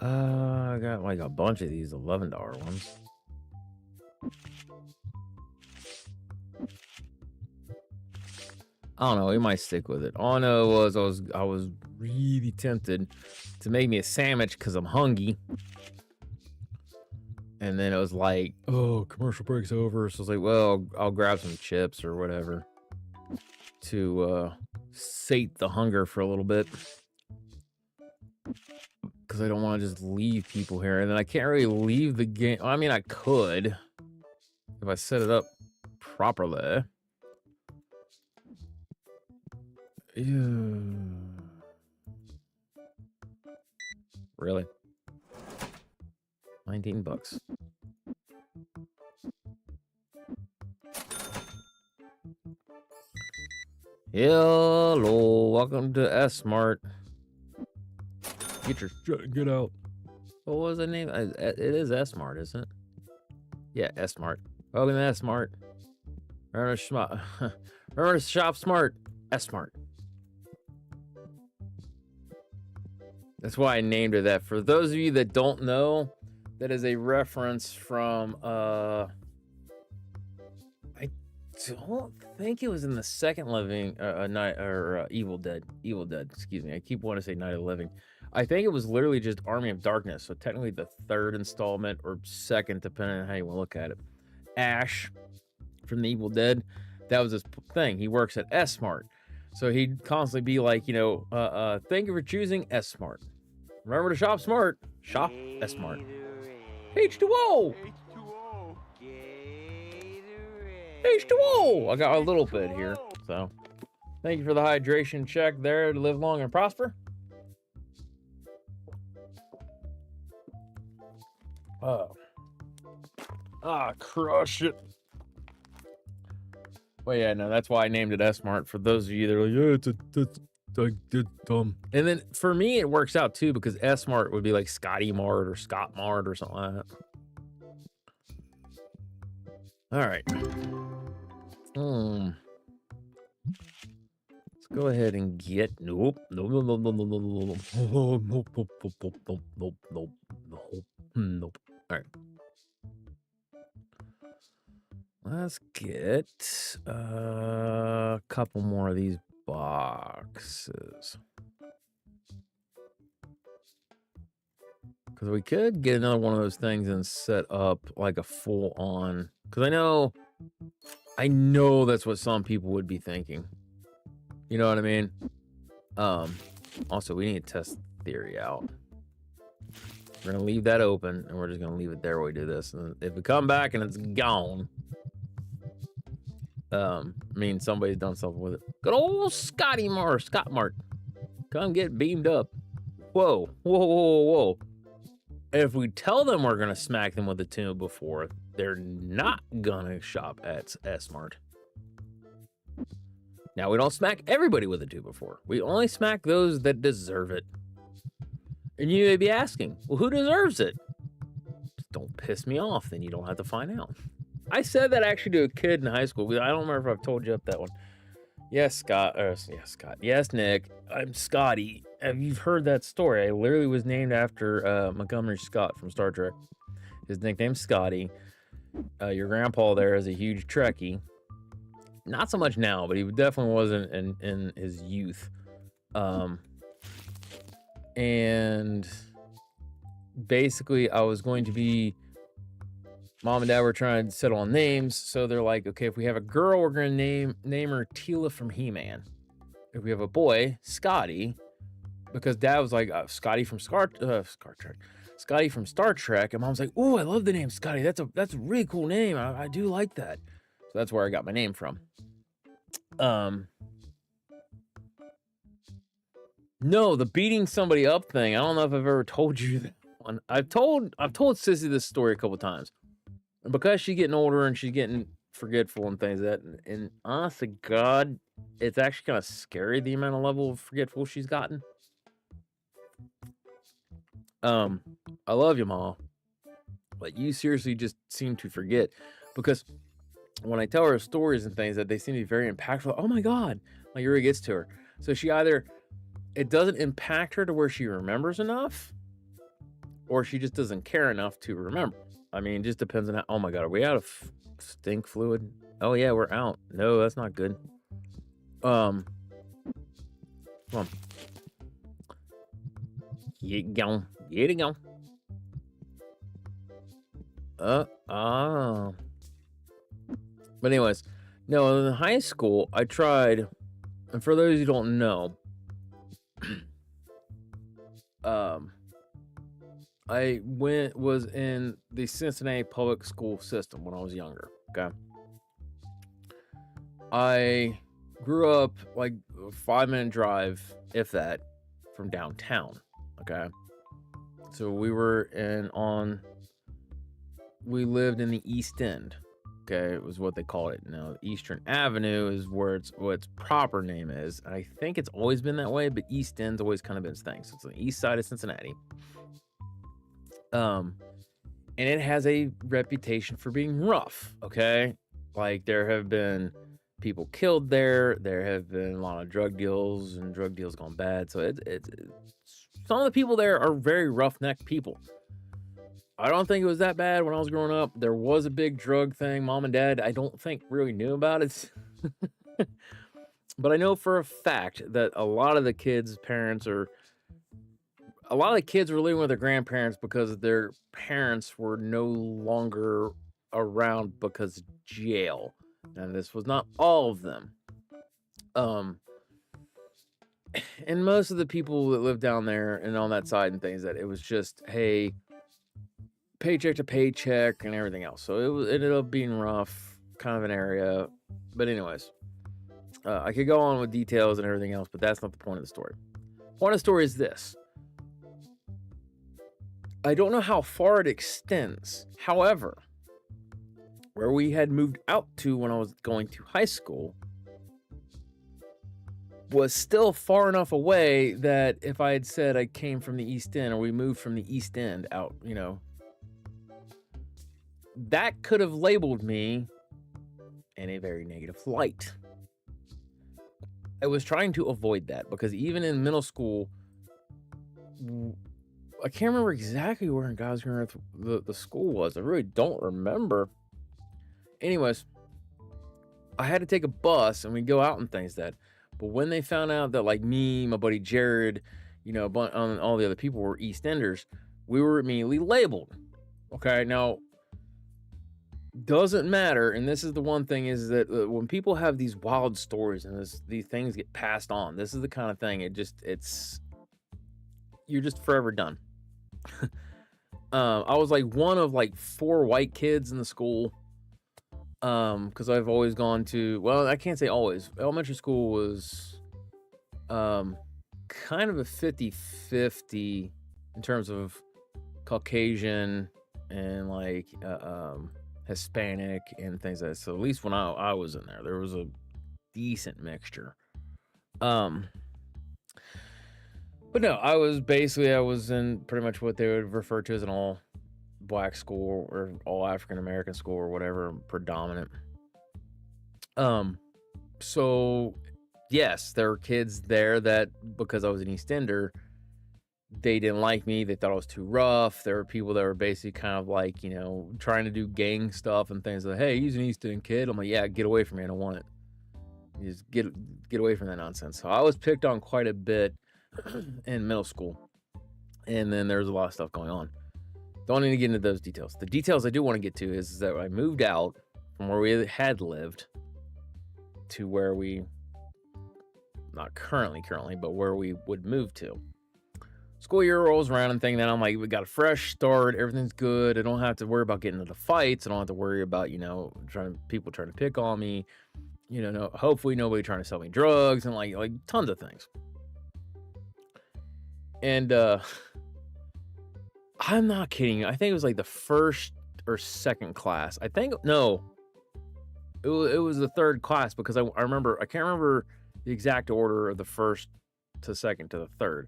I got like a bunch of these $11 ones. I don't know. We might stick with it. All I know was I was really tempted to make me a sandwich because I'm hungry. And then it was like, oh, commercial break's over. So I was like, well, I'll grab some chips or whatever to sate the hunger for a little bit. Because I don't want to just leave people here. And then I can't really leave the game. I mean, I could if I set it up properly. Ew. Really? 19 bucks. Hello, welcome to S-Mart. Get out. What was the name? It is S-Mart, isn't it? Yeah, S-Mart. Welcome to S-Mart. Remember to shop smart. S-Mart. That's why I named it that. For those of you that don't know, that is a reference from I don't think it was in the second Living Night or Evil Dead. Excuse me. I keep wanting to say Night of the Living. I think it was literally just Army of Darkness. So technically the third installment or second, depending on how you want to look at it. Ash from the Evil Dead. That was his thing. He works at S-Mart. So he'd constantly be like, you know, thank you for choosing S-Mart. Remember to shop smart. Shop S-Mart. H2O! H2O! I got a little bit here. So thank you for the hydration check there. To live long and prosper. Crush it. Well, yeah, no, that's why I named it S-Mart. For those of you that are like, yeah, it's dumb. And then for me, it works out too because S-Mart would be like Scotty Mart or Scott Mart or something like that. All right. Let's go ahead and get nope. All right. Let's get a couple more of these boxes. Because we could get another one of those things and set up like a full on. Because I know that's what some people would be thinking. You know what I mean? Also, we need to test theory out. We're going to leave that open, and we're just going to leave it there while we do this. And if we come back and it's gone, I mean, somebody's done something with it. Good old Scott Mart. Come get beamed up. Whoa. If we tell them we're going to smack them with a tune before, they're not going to shop at S-Mart. Now, we don't smack everybody with a 2 before. We only smack those that deserve it. And you may be asking, well, who deserves it? Just don't piss me off, then you don't have to find out. I said that actually to a kid in high school. I don't remember if I've told you up that one. Yes, Scott. Yes, Nick. I'm Scotty. Have you heard that story? I literally was named after Montgomery Scott from Star Trek. His nickname's Scotty. Your grandpa there is a huge Trekkie. Not so much now, but he definitely wasn't in his youth. And basically, I was going to be... Mom and Dad were trying to settle on names, so they're like, okay, if we have a girl, we're going to name her Teela from He-Man. If we have a boy, Scotty, because Dad was like, Scotty from Star Trek. Scotty from Star Trek, and Mom's like, oh, I love the name Scotty. That's a really cool name. I do like that. So that's where I got my name from. No, the beating somebody up thing. I don't know if I've ever told you that one. I've told Sissy this story a couple times. And because she's getting older and she's getting forgetful and things like that, and honest to God, it's actually kind of scary the amount of level of forgetful she's gotten. I love you, Ma, but you seriously just seem to forget, because when I tell her stories and things that they seem to be very impactful, oh my God, like it really gets to her. So she either, it doesn't impact her to where she remembers enough, or she just doesn't care enough to remember. I mean, it just depends on how, oh my God, are we out of stink fluid? Oh yeah, we're out. No, that's not good. Come on. Get going. Get it going. But anyways, no, in high school, I tried, and for those who don't know, I was in the Cincinnati public school system when I was younger, okay? I grew up like a 5-minute drive, if that, from downtown, okay? So we lived in the East End, okay? It was what they called it. Now, Eastern Avenue is where what its proper name is. I think it's always been that way, but East End's always kind of been its thing. So it's on the east side of Cincinnati. And it has a reputation for being rough, okay? Like, there have been people killed there. There have been a lot of drug deals and drug deals gone bad. So it's some of the people there are very roughneck people. I don't think it was that bad when I was growing up. There was a big drug thing. Mom and Dad, I don't think really knew about it. But I know for a fact that a lot of the kids' parents were living with their grandparents because their parents were no longer around because of jail. And this was not all of them. And most of the people that lived down there and on that side and things, that it was just, hey, paycheck to paycheck and everything else. So it ended up being rough, kind of an area. But anyways, I could go on with details and everything else, but that's not the point of the story. The point of the story is this. I don't know how far it extends. However, where we had moved out to when I was going to high school was still far enough away that if I had said I came from the East End, or we moved from the East End out, that could have labeled me in a very negative light. I was trying to avoid that, because even in middle school, I can't remember exactly where in God's green earth the school was. I really don't remember. Anyways, I had to take a bus and we go out and things that. But when they found out that, like, me, my buddy Jared, and all the other people were East Enders, we were immediately labeled. Okay, now, doesn't matter, and this is the one thing, is that when people have these wild stories and these things get passed on, this is the kind of thing, you're just forever done. I was like one of like 4 white kids in the school. Because I've always gone to, well, I can't say always. Elementary school was kind of a 50-50 in terms of Caucasian and like Hispanic and things like that. So at least when I was in there was a decent mixture. But no, I was in pretty much what they would refer to as an all black school or all African American school or whatever, predominant. So yes, there were kids there that, because I was an East Ender, they didn't like me. They thought I was too rough. There were people that were basically kind of like, you know, trying to do gang stuff and things like, hey, he's an East End kid. I'm like, yeah, get away from me. I don't want it. You just get away from that nonsense. So I was picked on quite a bit in middle school. And then there was a lot of stuff going on. Don't need to get into those details. The details I do want to get to is that I moved out from where we had lived to where we, not currently, but where we would move to. School year rolls around and thinking that I'm like, we got a fresh start, everything's good. I don't have to worry about getting into fights. I don't have to worry about, you know, people trying to pick on me. You know, no, hopefully nobody trying to sell me drugs and like tons of things. And I'm not kidding you. I think it was like the first or second class. I think no, it was the third class because I remember, I can't remember the exact order of the first to second to the third,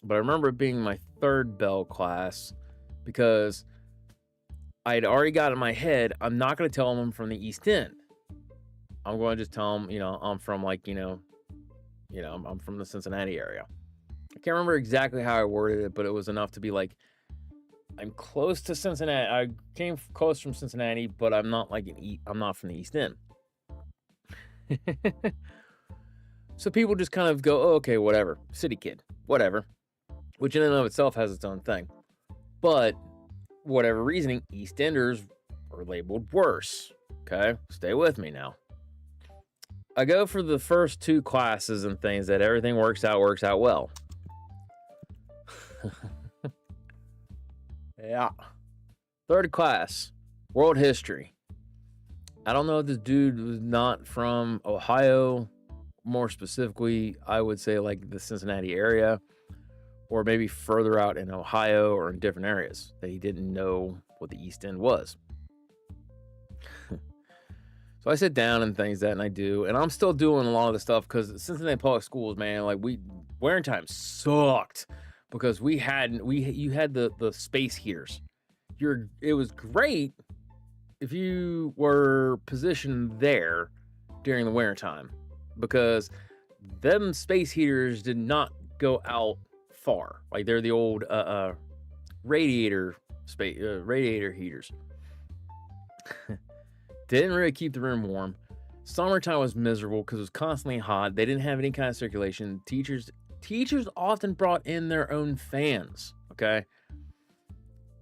but I remember it being my third bell class because I'd already got in my head, I'm not going to tell them I'm from the East End. I'm going to just tell them, you know, I'm from like, I'm from the Cincinnati area. I can't remember exactly how I worded it, but it was enough to be like, I'm close to Cincinnati. I came close from Cincinnati, but I'm not like I'm not from the East End. So people just kind of go, oh, okay, whatever, city kid, whatever, which in and of itself has its own thing. But whatever reasoning, East Enders are labeled worse. Okay, stay with me now. I go for the first two classes and things that everything works out well. Yeah. Third class, world history. I don't know if this dude was not from Ohio. More specifically, I would say like the Cincinnati area, or maybe further out in Ohio or in different areas that he didn't know what the East End was. So I sit down and things that, and I do, and I'm still doing a lot of the stuff because Cincinnati public schools, man, like wearing time sucked because you had the space heaters. It was great if you were positioned there during the winter time because them space heaters did not go out far. Like they're the old radiator heaters. Didn't really keep the room warm. Summertime was miserable because it was constantly hot. They didn't have any kind of circulation. Teachers often brought in their own fans. Okay.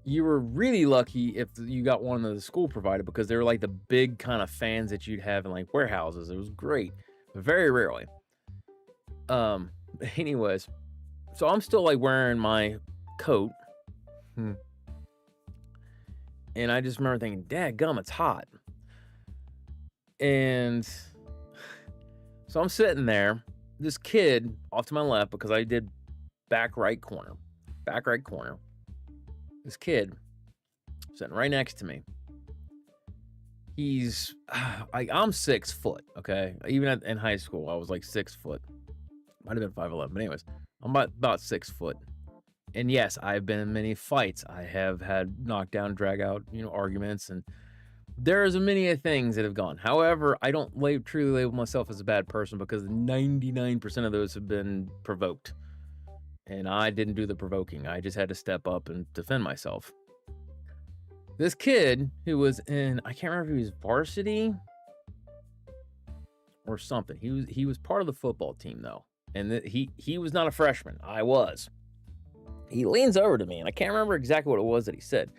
You were really lucky if you got one that the school provided because they were like the big kind of fans that you'd have in like warehouses. It was great, but very rarely. Anyways, so I'm still like wearing my coat. And I just remember thinking, dadgum, it's hot. And so I'm sitting there, this kid off to my left because I did back right corner. This kid sitting right next to me. He's, I'm 6 foot, okay? Even in high school, I was like 6 foot. Might have been 5'11", but anyways, I'm about 6 foot. And yes, I've been in many fights. I have had knockdown, drag out, arguments, and there's many things that have gone. However, I don't truly label myself as a bad person because 99% of those have been provoked. And I didn't do the provoking. I just had to step up and defend myself. This kid who was in, I can't remember if he was varsity or something. He was part of the football team though. And he was not a freshman. I was. He leans over to me and I can't remember exactly what it was that he said.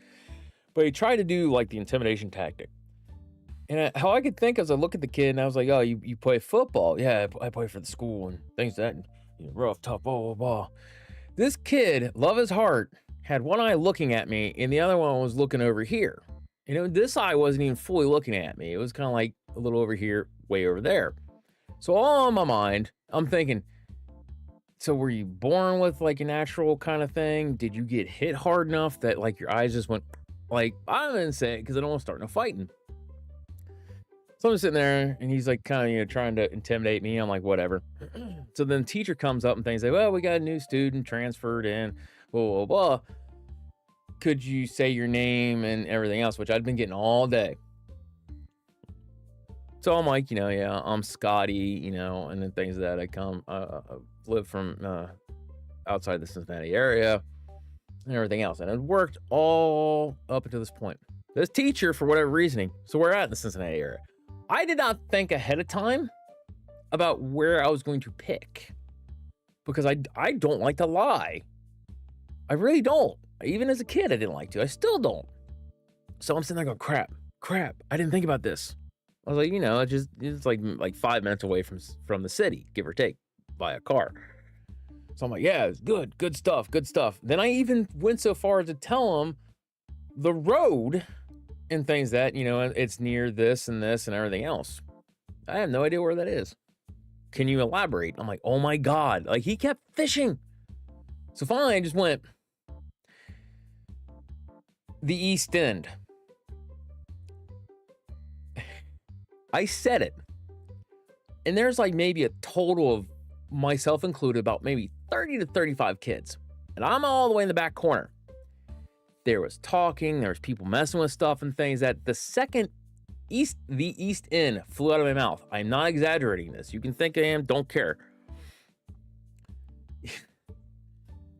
But he tried to do like the intimidation tactic. And how I could think as I look at the kid and I was like, oh, you play football? Yeah, I play for the school and things that, rough, tough, blah, blah, blah. This kid, love his heart, had one eye looking at me and the other one was looking over here. This eye wasn't even fully looking at me. It was kind of like a little over here, way over there. So all in my mind, I'm thinking, so were you born with like a natural kind of thing? Did you get hit hard enough that like your eyes just went like, I didn't say it because I don't want to start no fighting. So I'm sitting there and he's like kind of, trying to intimidate me. I'm like, whatever. So then teacher comes up and things like, well, we got a new student transferred in, blah, blah, blah. Could you say your name and everything else, which I'd been getting all day. So I'm like, yeah, I'm Scotty, and then things that I live from outside the Cincinnati area and everything else. And it worked all up until this point. This teacher, for whatever reasoning, so we're at the Cincinnati area. I did not think ahead of time about where I was going to pick because I don't like to lie. I really don't. Even as a kid, I didn't like to. I still don't. So I'm sitting there going, crap. I didn't think about this. I was like, you know, it's like 5 minutes away from the city, give or take, by a car. So I'm like, yeah, it's good stuff. Then I even went so far as to tell him the road and things that, you know, it's near this and everything else. I have no idea where that is. Can you elaborate? I'm like, oh my God. Like, he kept fishing. So finally, I just went, the East End. I said it. And there's like maybe a total of, myself included, about maybe 30 to 35 kids. And I'm all the way in the back corner. There was talking, there was people messing with stuff and things that the second the East End flew out of my mouth. I'm not exaggerating this. You can think I am, don't care. As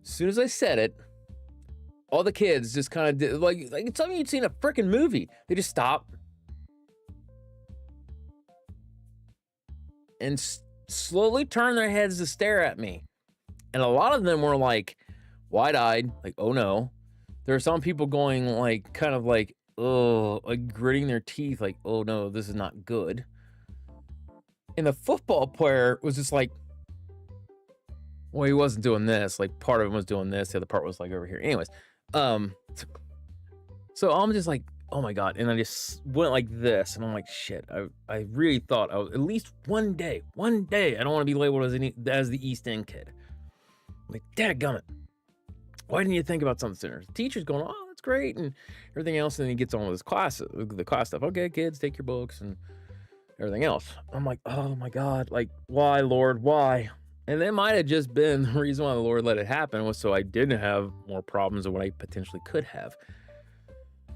soon as I said it, all the kids just kind of did, like it's something you'd see in a freaking movie. They just stopped and slowly turned their heads to stare at me. And a lot of them were like wide-eyed, like, oh no. There are some people going like, kind of like, oh, like gritting their teeth, like, oh no, this is not good. And the football player was just like, well, he wasn't doing this. Like, part of him was doing this, the other part was like over here. Anyways, so I'm just like, oh my God. And I just went like this, and I'm like, shit, I really thought I was, at least one day, I don't want to be labeled as the East End kid. I'm like, dadgummit, why didn't you think about something sooner? The teacher's going, oh, that's great, and everything else, and then he gets on with his class, the class stuff. Okay, kids, take your books and everything else. I'm like, oh my God, like, why, Lord, why? And that might have just been the reason why the Lord let it happen, was so I didn't have more problems than what I potentially could have.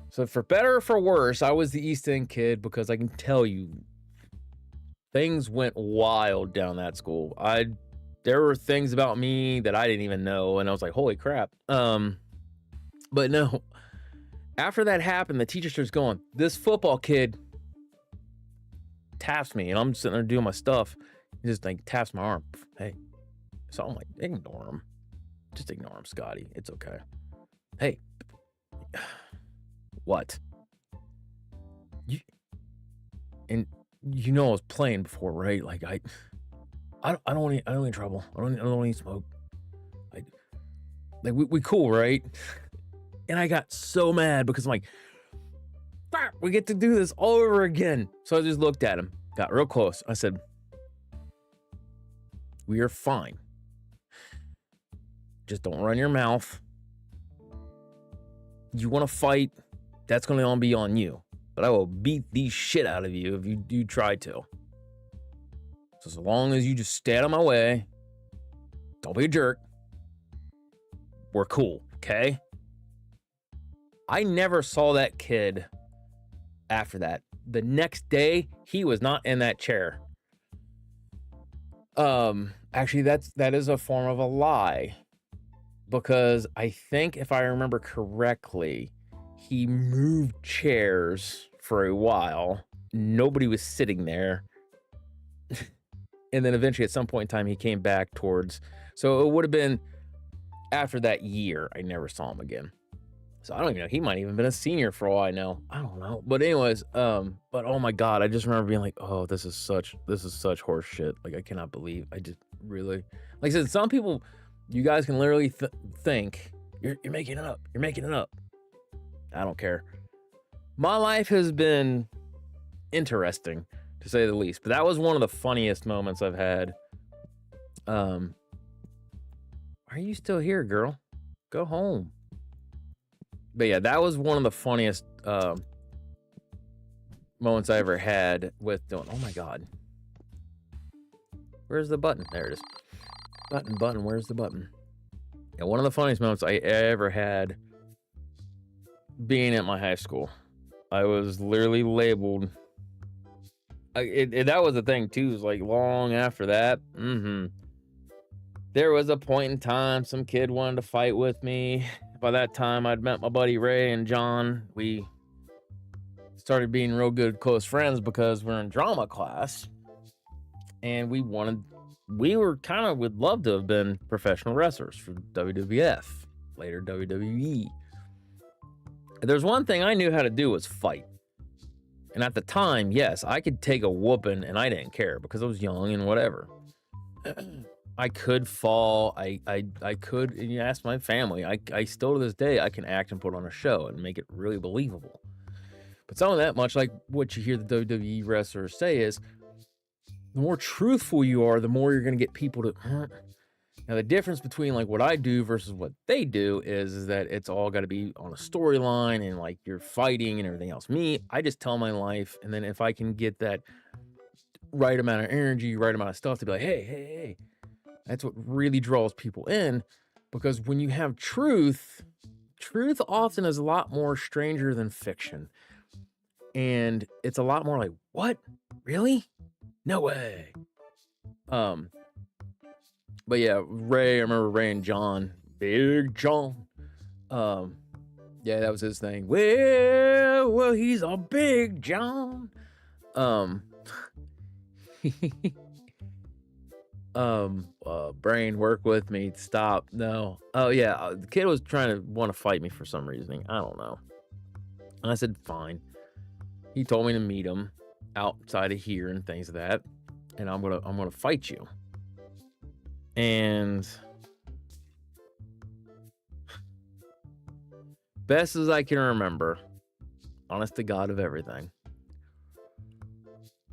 So for better or for worse, I was the East End kid, because I can tell you, things went wild down that school. There were things about me that I didn't even know, and I was like, holy crap. But no, after that happened, the teacher starts going, this football kid taps me, and I'm sitting there doing my stuff. He just like taps my arm. Hey. So I'm like, ignore him. Just ignore him, Scotty. It's okay. Hey. What? And you know I was playing before, right? Like I don't want any trouble. I don't want any smoke. We cool, right? And I got so mad because I'm like, we get to do this all over again. So I just looked at him, got real close. I said, we are fine. Just don't run your mouth. You want to fight, that's going to be on you. But I will beat the shit out of you if you do try to. So as long as you just stay out of my way, don't be a jerk, we're cool, okay? I never saw that kid after that. The next day, he was not in that chair. Actually, that is a form of a lie, because I think, if I remember correctly, he moved chairs for a while. Nobody was sitting there. And then eventually at some point in time, he came back towards, so it would have been after that year, I never saw him again. So I don't even know. He might even been a senior for all I know. I don't know. But anyways, but oh my God, I just remember being like, oh, this is such horse shit. Like, I cannot believe, I just really, like I said, some people, you guys can literally think you're making it up. You're making it up. I don't care. My life has been interesting, to say the least, but that was one of the funniest moments I've had. Are you still here, girl? Go home. But yeah, that was one of the funniest moments I ever had with doing, oh my God. Where's the button? There it is. Button, where's the button? Yeah, one of the funniest moments I ever had being at my high school. I was literally labeled. That was the thing too, is like long after that. There was a point in time some kid wanted to fight with me. By that time, I'd met my buddy Ray and John. We started being real good close friends because we're in drama class, and we were kind of would love to have been professional wrestlers for WWF, later WWE. There's one thing I knew how to do was fight. And at the time, yes, I could take a whooping and I didn't care because I was young and whatever. I could fall. I could, and you ask my family, I still to this day, I can act and put on a show and make it really believable. But some of that, much like what you hear the WWE wrestlers say, is the more truthful you are, the more you're going to get people to. Now, the difference between like what I do versus what they do is that it's all got to be on a storyline and like you're fighting and everything else. Me, I just tell my life. And then if I can get that right amount of energy, right amount of stuff to be like, hey, that's what really draws people in. Because when you have truth often is a lot more stranger than fiction. And it's a lot more like, what? Really? No way. But yeah, Ray, I remember Ray and John, Big John. Yeah, that was his thing. Well, he's a Big John. Brain, work with me. Stop. No. Oh yeah, the kid was trying to want to fight me for some reason. I don't know. And I said, fine. He told me to meet him outside of here and things of that, and I'm gonna fight you. And best as I can remember, honest to God of everything,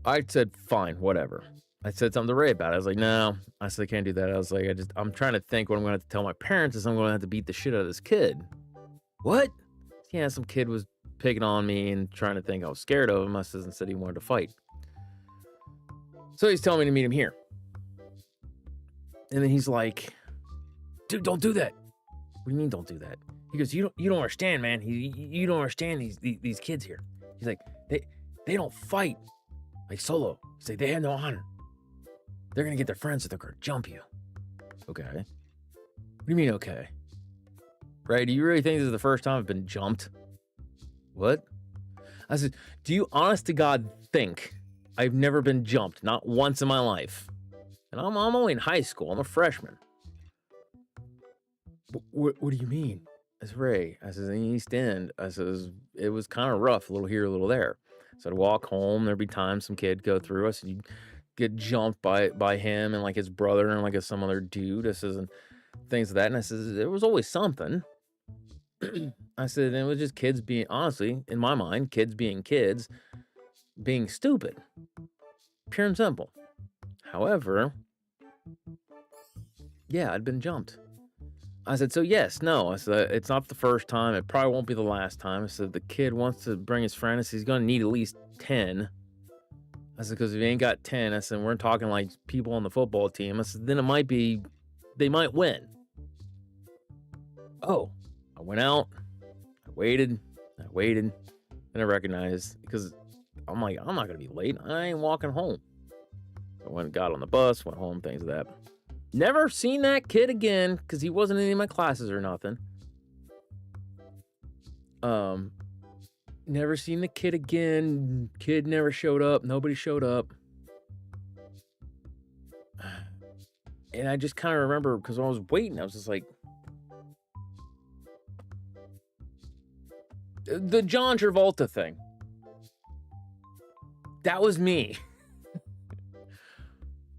I said, fine, whatever. I said something to Ray about it. I was like, no. I said, I can't do that. I was like, I'm trying to think what I'm going to have to tell my parents is I'm going to have to beat the shit out of this kid. What? Yeah, some kid was picking on me and trying to think I was scared of him. I said he wanted to fight. So he's telling me to meet him here. And then he's like, dude, don't do that. What do you mean don't do that? He goes, you don't understand, man. You don't understand these kids here. He's like, they don't fight like solo. He's like, they have no honor. They're going to get their friends, so they're going to jump you. Okay. What do you mean, okay? Right? Do you really think this is the first time I've been jumped? What? I said, do you honest to God think I've never been jumped? Not once in my life. And I'm only in high school. I'm a freshman. What do you mean? I said, Ray. I said, in East End. I said, it was kind of rough, a little here, a little there. So I'd walk home. There'd be times some kid go through. I said, you'd get jumped by him and like his brother and like some other dude. I says, and things like that. And I says, there was always something. I said, and it was just kids being, honestly, in my mind, kids, being stupid. Pure and simple. However, yeah, I'd been jumped. I said, so yes, no. I said, it's not the first time. It probably won't be the last time. I said, the kid wants to bring his friend. I said, he's going to need at least 10. I said, because if he ain't got 10, I said, we're talking like people on the football team. I said, then they might win. Oh, I went out. I waited. Then I recognized, because I'm like, I'm not going to be late. I ain't walking home. I went and got on the bus, went home, things like that. Never seen that kid again because he wasn't in any of my classes or nothing. Never seen the kid again. Kid never showed up. Nobody showed up. And I just kind of remember because when I was waiting, I was just like, the John Travolta thing. That was me.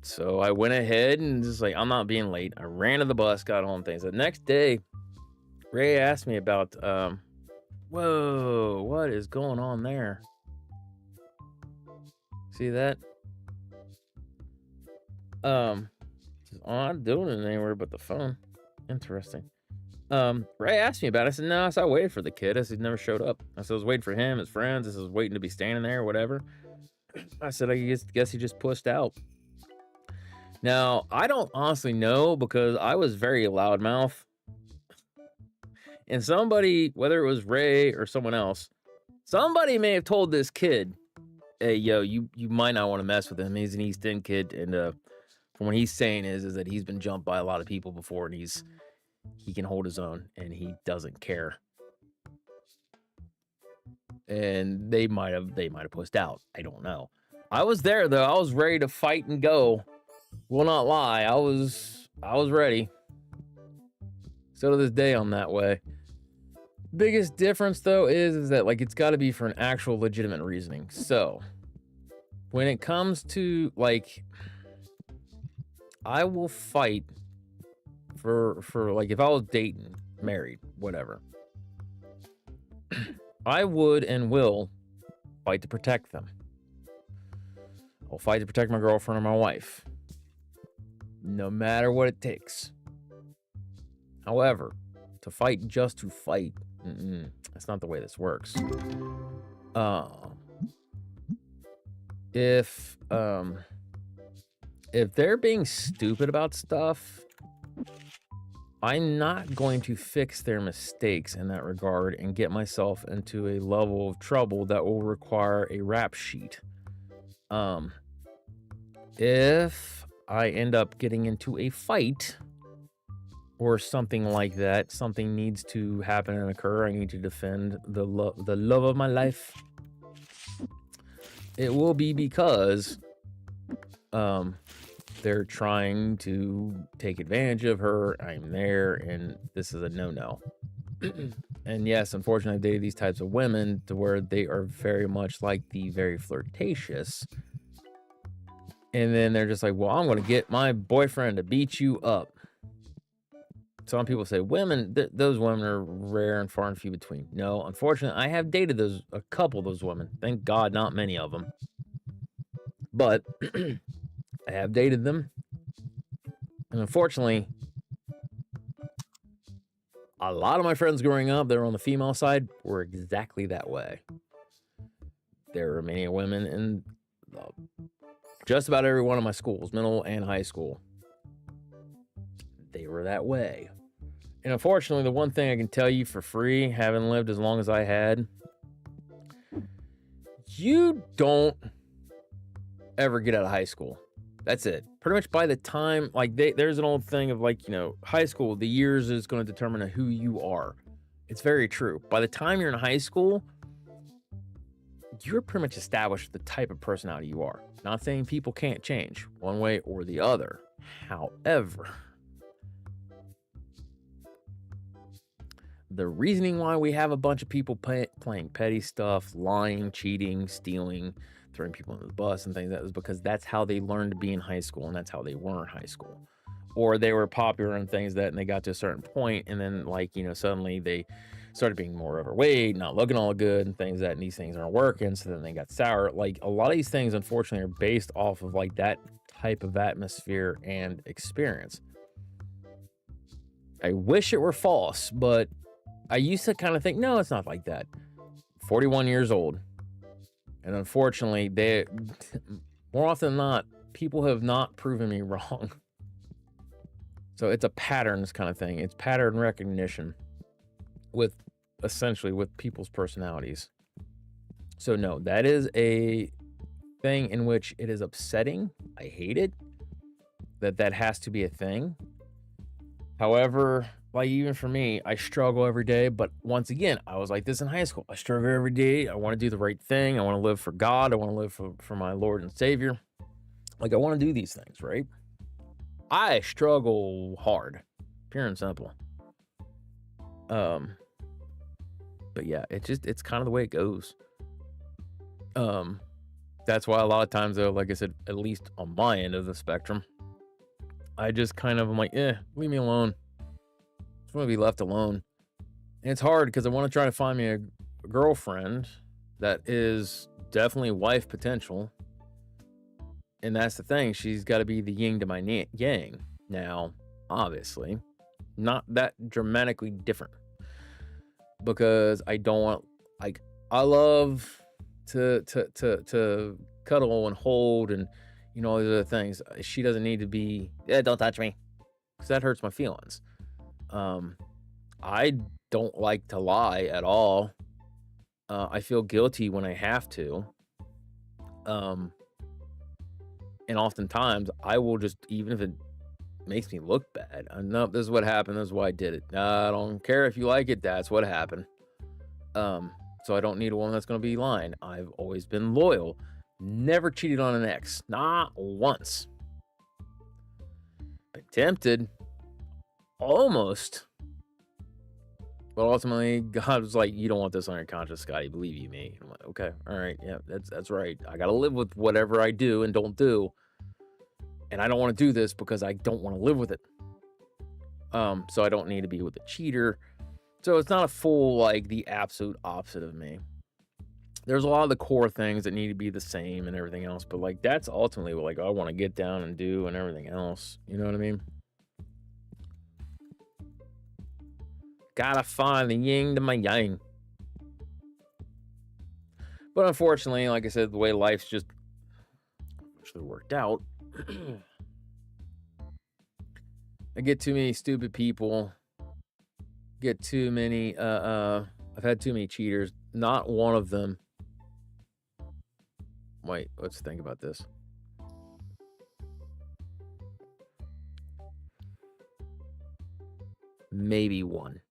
So I went ahead and just like, I'm not being late. I ran to the bus, got home, things. The next day, Ray asked me about, whoa, what is going on there? See that? I'm not doing it anywhere but the phone. Interesting. Ray asked me about it. I said, no, I waited for the kid. I said, he never showed up. I said, I was waiting for him, his friends. I said, I was waiting to be standing there or whatever. I said, I guess he just pushed out. Now, I don't honestly know because I was very loudmouth. And somebody, whether it was Ray or someone else, somebody may have told this kid, hey, yo, you might not want to mess with him. He's an East End kid. And from from what he's saying is that he's been jumped by a lot of people before, and he can hold his own, and he doesn't care. And they might have pushed out. I don't know. I was there though. I was ready to fight and go. Will not lie. I was ready. Still to this day, I'm that way. Biggest difference though is that like it's got to be for an actual legitimate reasoning. So when it comes to like, I will fight for like if I was dating, married, whatever. I would and will fight to protect them. I'll fight to protect my girlfriend or my wife, no matter what it takes. However, to fight just to fight, that's not the way this works. If they're being stupid about stuff, I'm not going to fix their mistakes in that regard and get myself into a level of trouble that will require a rap sheet. If I end up getting into a fight or something like that, something needs to happen and occur, I need to defend the love of my life. It will be because they're trying to take advantage of her. I'm there, and this is a no-no. And yes, unfortunately, I've dated these types of women to where they are very much like the very flirtatious. And then they're just like, well, I'm going to get my boyfriend to beat you up. Some people say women, those women are rare and far and few between. No, unfortunately, I have dated a couple of those women. Thank God, not many of them. But I have dated them. And unfortunately, a lot of my friends growing up that were on the female side were exactly that way. There were many women in just about every one of my schools, middle and high school. They were that way. And unfortunately, the one thing I can tell you for free, having lived as long as I had, you don't ever get out of high school. That's it. Pretty much by the time, like, there's an old thing of like, you know, high school, the years is going to determine who you are. It's very true. By the time you're in high school, you're pretty much established the type of personality you are. Not saying people can't change one way or the other. However, the reasoning why we have a bunch of people playing petty stuff, lying, cheating, stealing, throwing people under the bus and things like that is because that's how they learned to be in high school, and that's how they were in high school. Or they were popular and things that, and they got to a certain point, and then, like, you know, suddenly they started being more overweight, not looking all good, and things that, and these things aren't working, so then they got sour. Like, a lot of these things, unfortunately, are based off of, like, that type of atmosphere and experience. I wish it were false, but I used to kind of think, no, it's not like that. 41 years old. And unfortunately, more often than not, people have not proven me wrong. So it's a patterns kind of thing. It's pattern recognition with people's personalities. So no, that is a thing in which it is upsetting. I hate it that has to be a thing. However, like, even for me, I struggle every day. But once again, I was like this in high school. I struggle every day. I want to do the right thing. I want to live for God. I want to live for my Lord and Savior. Like, I want to do these things, right? I struggle hard, pure and simple. But yeah, it's kind of the way it goes. That's why a lot of times, though, like I said, at least on my end of the spectrum, I just kind of am like, leave me alone. I want to be left alone. And it's hard because I want to try to find me a girlfriend that is definitely wife potential. And that's the thing. She's got to be the yin to my yang. Now, obviously, not that dramatically different. Because I don't want, like, I love to cuddle and hold and, you know, all these other things. She doesn't need to be, don't touch me. Because that hurts my feelings. I don't like to lie at all. I feel guilty when I have to. And And oftentimes I will just, even if it makes me look bad, nope, this is what happened, this is why I did it. I don't care if you like it, that's what happened. So I don't need a woman that's going to be lying. I've always been loyal, never cheated on an ex, not once. Been tempted, almost, but ultimately God was like, you don't want this on your conscience, Scotty, believe you me. I'm like, okay, all right, yeah, that's right. I gotta live with whatever I do and don't do, and I don't want to do this because I don't want to live with it. So I don't need to be with a cheater. So it's not a full, like, the absolute opposite of me. There's a lot of the core things that need to be the same and everything else, but, like, that's ultimately what, like, I want to get down and do and everything else. You know what I mean? Gotta find the yin to my yang. But unfortunately, like I said, the way life's just actually worked out, I get too many stupid people. Get too many I've had too many cheaters. Not one of them. Wait, let's think about this. Maybe one.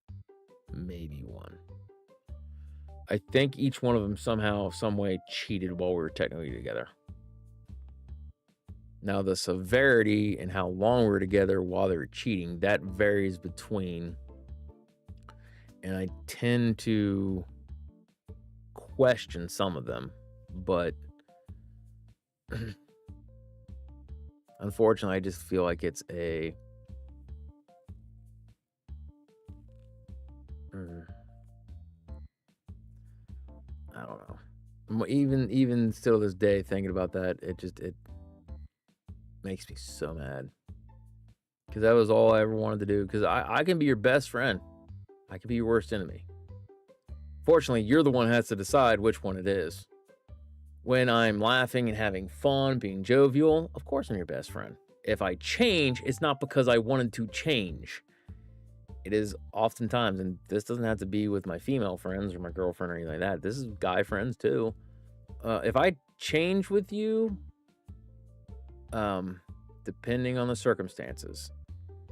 I think each one of them somehow, some way cheated while we were technically together. Now the severity and how long we were together while they were cheating, that varies between, and I tend to question some of them, but unfortunately, I just feel like it's a I don't know. Even still this day, thinking about that, it makes me so mad. Because that was all I ever wanted to do. Because I can be your best friend. I can be your worst enemy. Fortunately, you're the one who has to decide which one it is. When I'm laughing and having fun, being jovial, of course I'm your best friend. If I change, it's not because I wanted to change. It is oftentimes, and this doesn't have to be with my female friends or my girlfriend or anything like that. This is guy friends too. If I change with you, depending on the circumstances,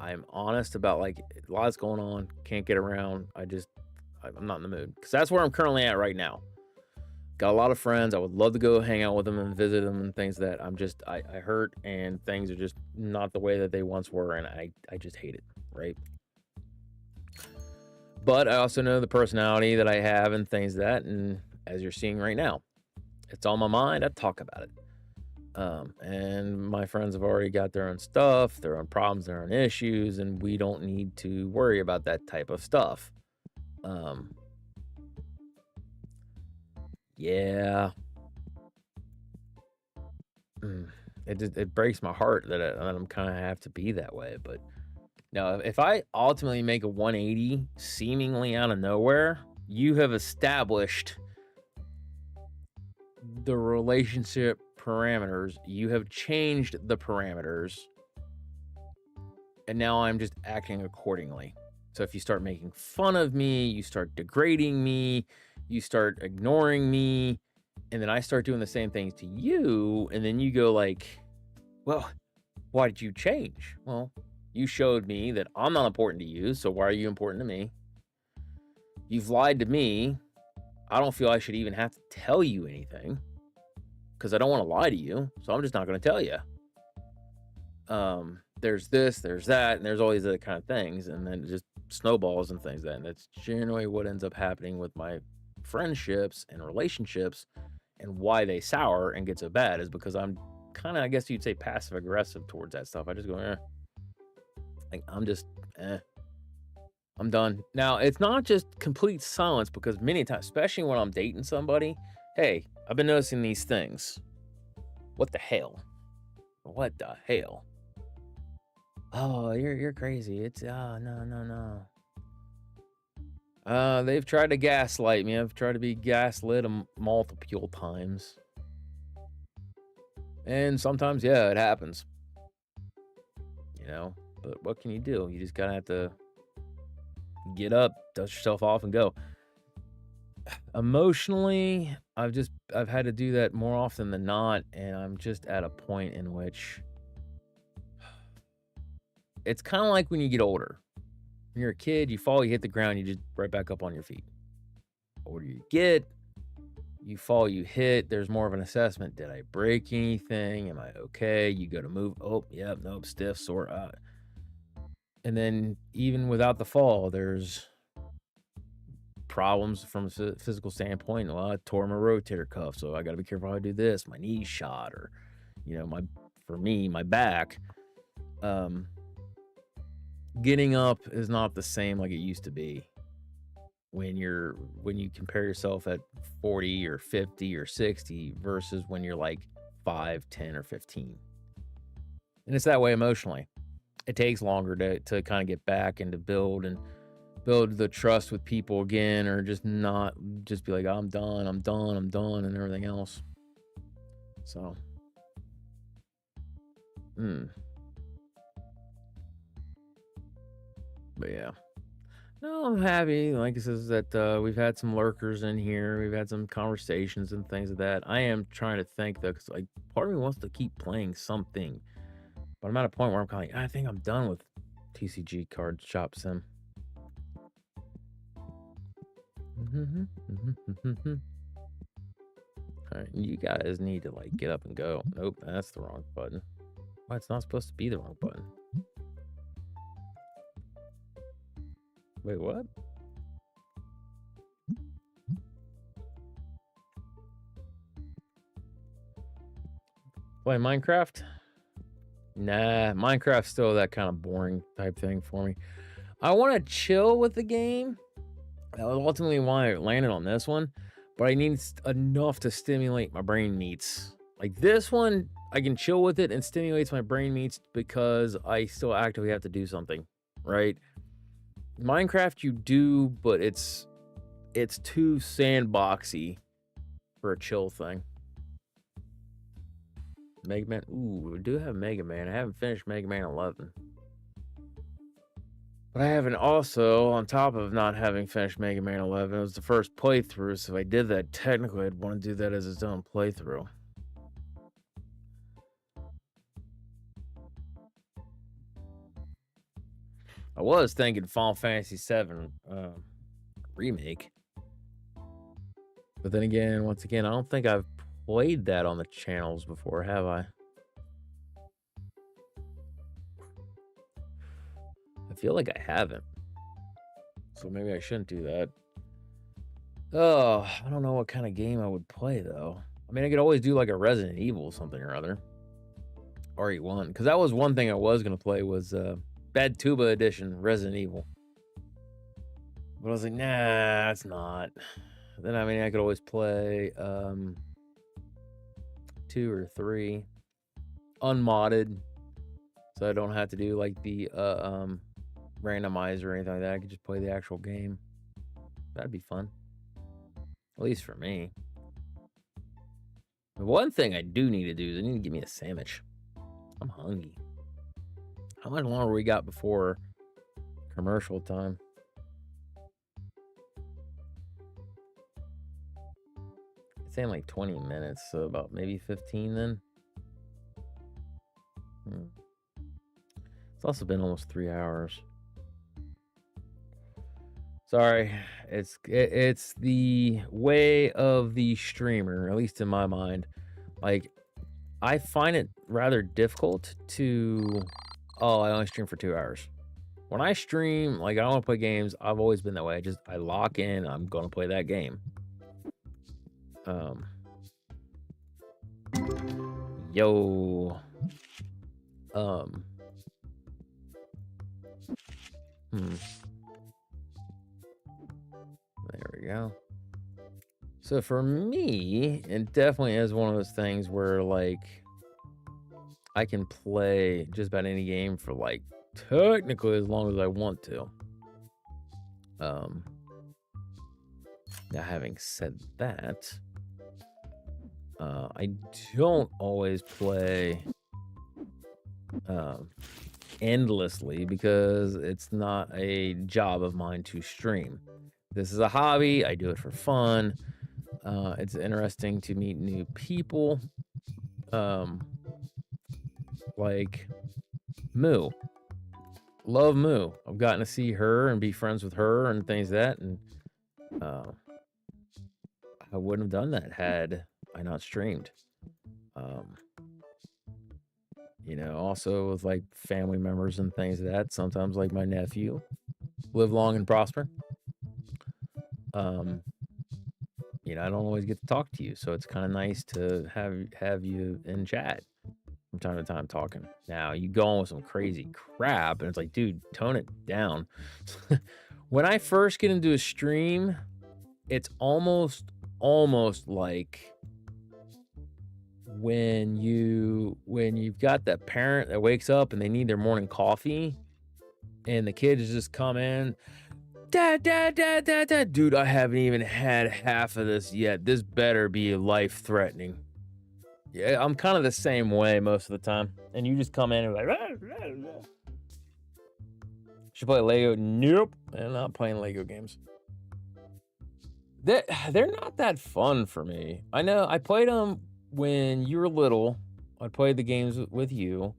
I'm honest about, like, a lot's going on, can't get around. I'm not in the mood, because that's where I'm currently at right now. Got a lot of friends. I would love to go hang out with them and visit them and things that I hurt, and things are just not the way that they once were, and I just hate it, right? But I also know the personality that I have and things that, and as you're seeing right now, it's on my mind. I talk about it. And my friends have already got their own stuff, their own problems, their own issues, and we don't need to worry about that type of stuff. Yeah. It breaks my heart that I'm kind of have to be that way. But no, if I ultimately make a 180 seemingly out of nowhere, you have established the relationship parameters. You have changed the parameters, and now I'm just acting accordingly. So if you start making fun of me, you start degrading me, you start ignoring me, and then I start doing the same things to you, and then you go like, well, why did you change? Well, you showed me that I'm not important to you, so why are you important to me? You've lied to me. I don't feel I should even have to tell you anything, because I don't want to lie to you, so I'm just not going to tell you. There's this, there's that, and there's all these other kind of things, and then it just snowballs and things. And that's generally what ends up happening with my friendships and relationships, and why they sour and get so bad is because I'm kind of, I guess you'd say, passive aggressive towards that stuff. I just go, like, I'm done. Now, it's not just complete silence, because many times, especially when I'm dating somebody, hey, I've been noticing these things. What the hell? What the hell? Oh, you're crazy. It's no. They've tried to gaslight me. I've tried to be gaslit multiple times. And sometimes, yeah, it happens. You know, but what can you do? You just gotta have to get up, dust yourself off, and go. Emotionally, I've had to do that more often than not, and I'm just at a point in which it's kind of like when you get older. When you're a kid, you fall, you hit the ground, you just right back up on your feet. The older you get, you fall, you hit, there's more of an assessment. Did I break anything? Am I okay? You go to move. Oh, yep, nope, stiff, sore. And then even without the fall, there's problems from a physical standpoint. Well, I tore my rotator cuff, so I got to be careful how I do this. My knee shot, or for me, my back. Getting up is not the same like it used to be. When you compare yourself at 40 or 50 or 60 versus when you're like 5, 10, or 15. And it's that way emotionally. It takes longer to kind of get back and to build the trust with people again, or just be like, I'm done, and everything else. So, but yeah. No, I'm happy. Like it says that we've had some lurkers in here. We've had some conversations and things like that. I am trying to think though, because like part of me wants to keep playing something, but I'm at a point where I'm kind of like, I think I'm done with TCG Card Shop Sim. All right, you guys need to like get up and go. Nope, that's the wrong button. Why, it's not supposed to be the wrong button. Wait, what? Play Minecraft? Nah, Minecraft's still that kind of boring type thing for me. I want to chill with the game. That was ultimately why I landed on this one, but I need enough to stimulate my brain meats. Like this one, I can chill with it and stimulates my brain meats because I still actively have to do something, right? Minecraft you do, but it's too sandboxy for a chill thing. Mega Man, ooh, we do have Mega Man. I haven't finished Mega Man 11. But I haven't also, on top of not having finished Mega Man 11, it was the first playthrough, so if I did that, technically I'd want to do that as its own playthrough. I was thinking Final Fantasy VII remake. But then again, once again, I don't think I've played that on the channels before, have I? I feel like I haven't. So maybe I shouldn't do that. Oh, I don't know what kind of game I would play, though. I mean, I could always do like a Resident Evil something or other. RE1. Because that was one thing I was going to play was Bad Tuba Edition Resident Evil. But I was like, nah, it's not. Then, I mean, I could always play 2 or 3 unmodded. So I don't have to do like the randomizer or anything like that. I could just play the actual game. That'd be fun. At least for me. The one thing I do need to do is I need to get me a sandwich. I'm hungry. How much longer we got before commercial time? It's saying like 20 minutes, so about maybe 15 then. It's also been almost 3 hours. Sorry, it's the way of the streamer, at least in my mind. Like, I find it rather difficult to, I only stream for 2 hours. When I stream, like, I don't want to play games. I've always been that way. I lock in, I'm going to play that game. Yo. There we go. So for me, it definitely is one of those things where, like, I can play just about any game for, like, technically as long as I want to. Now, having said that, I don't always play endlessly because it's not a job of mine to stream. This is a hobby. I do it for fun. It's interesting to meet new people. Like Moo. Love Moo. I've gotten to see her and be friends with her and things like that. And I wouldn't have done that had I not streamed. You know, also with like family members and things like that. Sometimes like my nephew, live long and prosper. You know, I don't always get to talk to you, so it's kind of nice to have you in chat from time to time talking. Now you go on with some crazy crap, and it's like, dude, tone it down. When I first get into a stream, it's almost like when you've got that parent that wakes up and they need their morning coffee, and the kids just come in. Dad, dude, I haven't even had half of this yet. This better be life-threatening. Yeah, I'm kind of the same way most of the time. And you just come in and like, should play Lego? Nope, I'm not playing Lego games. They're not that fun for me. I know I played them when you were little. I played the games with you,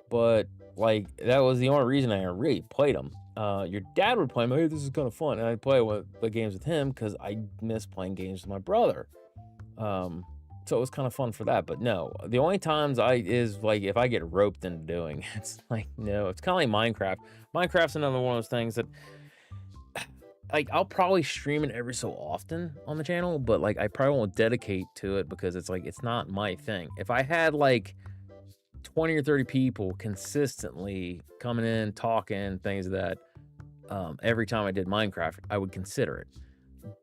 but like that was the only reason I really played them. Your dad would play them. Hey, this is kind of fun, and I'd play the games with him because I miss playing games with my brother. So it was kind of fun for that. But no, the only times is like if I get roped into doing, it's like no. It's kind of like Minecraft. Minecraft's another one of those things that like I'll probably stream it every so often on the channel, but like I probably won't dedicate to it because it's like it's not my thing. If I had like 20 or 30 people consistently coming in, talking, things of that, every time I did Minecraft, I would consider it.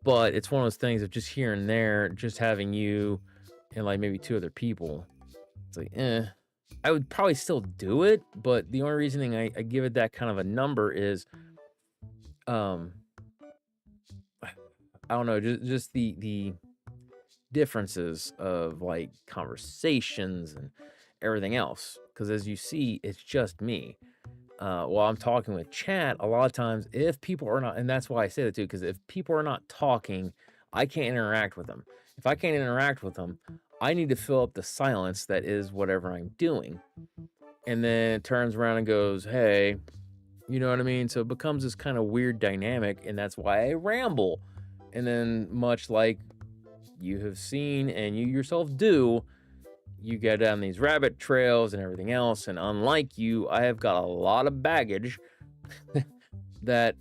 But it's one of those things of just here and there, just having you and like maybe 2 other people. It's like, I would probably still do it, but the only reasoning I give it that kind of a number is, I don't know, just the differences of like conversations and everything else. Because as you see, it's just me. While I'm talking with chat, a lot of times if people are not, and that's why I say that too, because if people are not talking, I can't interact with them. If I can't interact with them, I need to fill up the silence that is whatever I'm doing. And then it turns around and goes, hey, you know what I mean? So it becomes this kind of weird dynamic, and that's why I ramble. And then much like you have seen and you yourself do, you get down these rabbit trails and everything else. And unlike you, I have got a lot of baggage that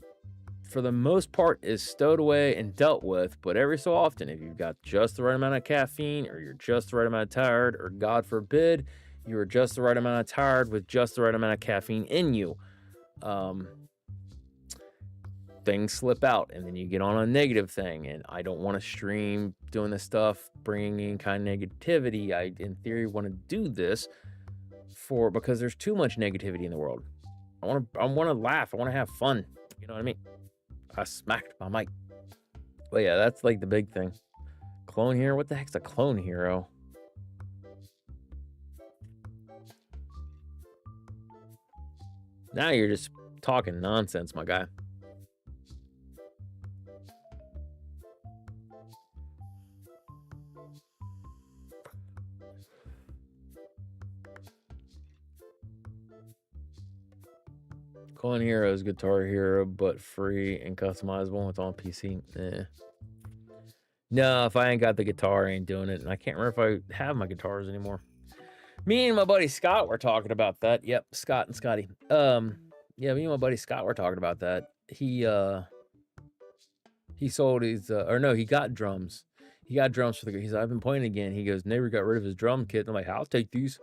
for the most part is stowed away and dealt with. But every so often, if you've got just the right amount of caffeine, or you're just the right amount of tired, or God forbid, you are just the right amount of tired with just the right amount of caffeine in you, things slip out, and then you get on a negative thing. And I don't want to stream doing this stuff, bringing in kind of negativity. I, in theory, want to do this because there's too much negativity in the world. I want to laugh. I want to have fun. You know what I mean? I smacked my mic. But yeah, that's like the big thing. Clone hero? What the heck's a clone hero? Now you're just talking nonsense, my guy. Clone Hero is Guitar Hero, but free and customizable. It's on PC. No, if I ain't got the guitar, I ain't doing it. And I can't remember if I have my guitars anymore. Me and my buddy Scott were talking about that. Yep, Scott and Scotty. Yeah, me and my buddy Scott were talking about that. He sold his, or no, he got drums. He got drums for he's like, I've been playing again. He goes, neighbor got rid of his drum kit. I'm like, I'll take these.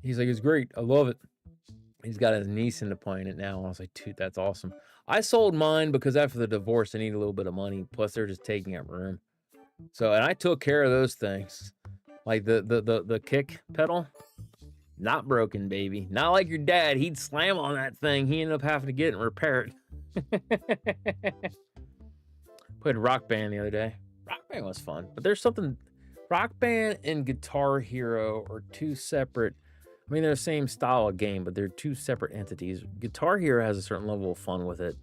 He's like, it's great. I love it. He's got his niece into playing it now. And I was like, dude, that's awesome. I sold mine because after the divorce, I need a little bit of money. Plus, they're just taking up room. So, and I took care of those things. Like the kick pedal, not broken, baby. Not like your dad. He'd slam on that thing. He ended up having to get it and repair it. Played Rock Band the other day. Rock Band was fun. But there's something... Rock Band and Guitar Hero are two separate... I mean, they're the same style of game, but they're two separate entities. Guitar Hero has a certain level of fun with it.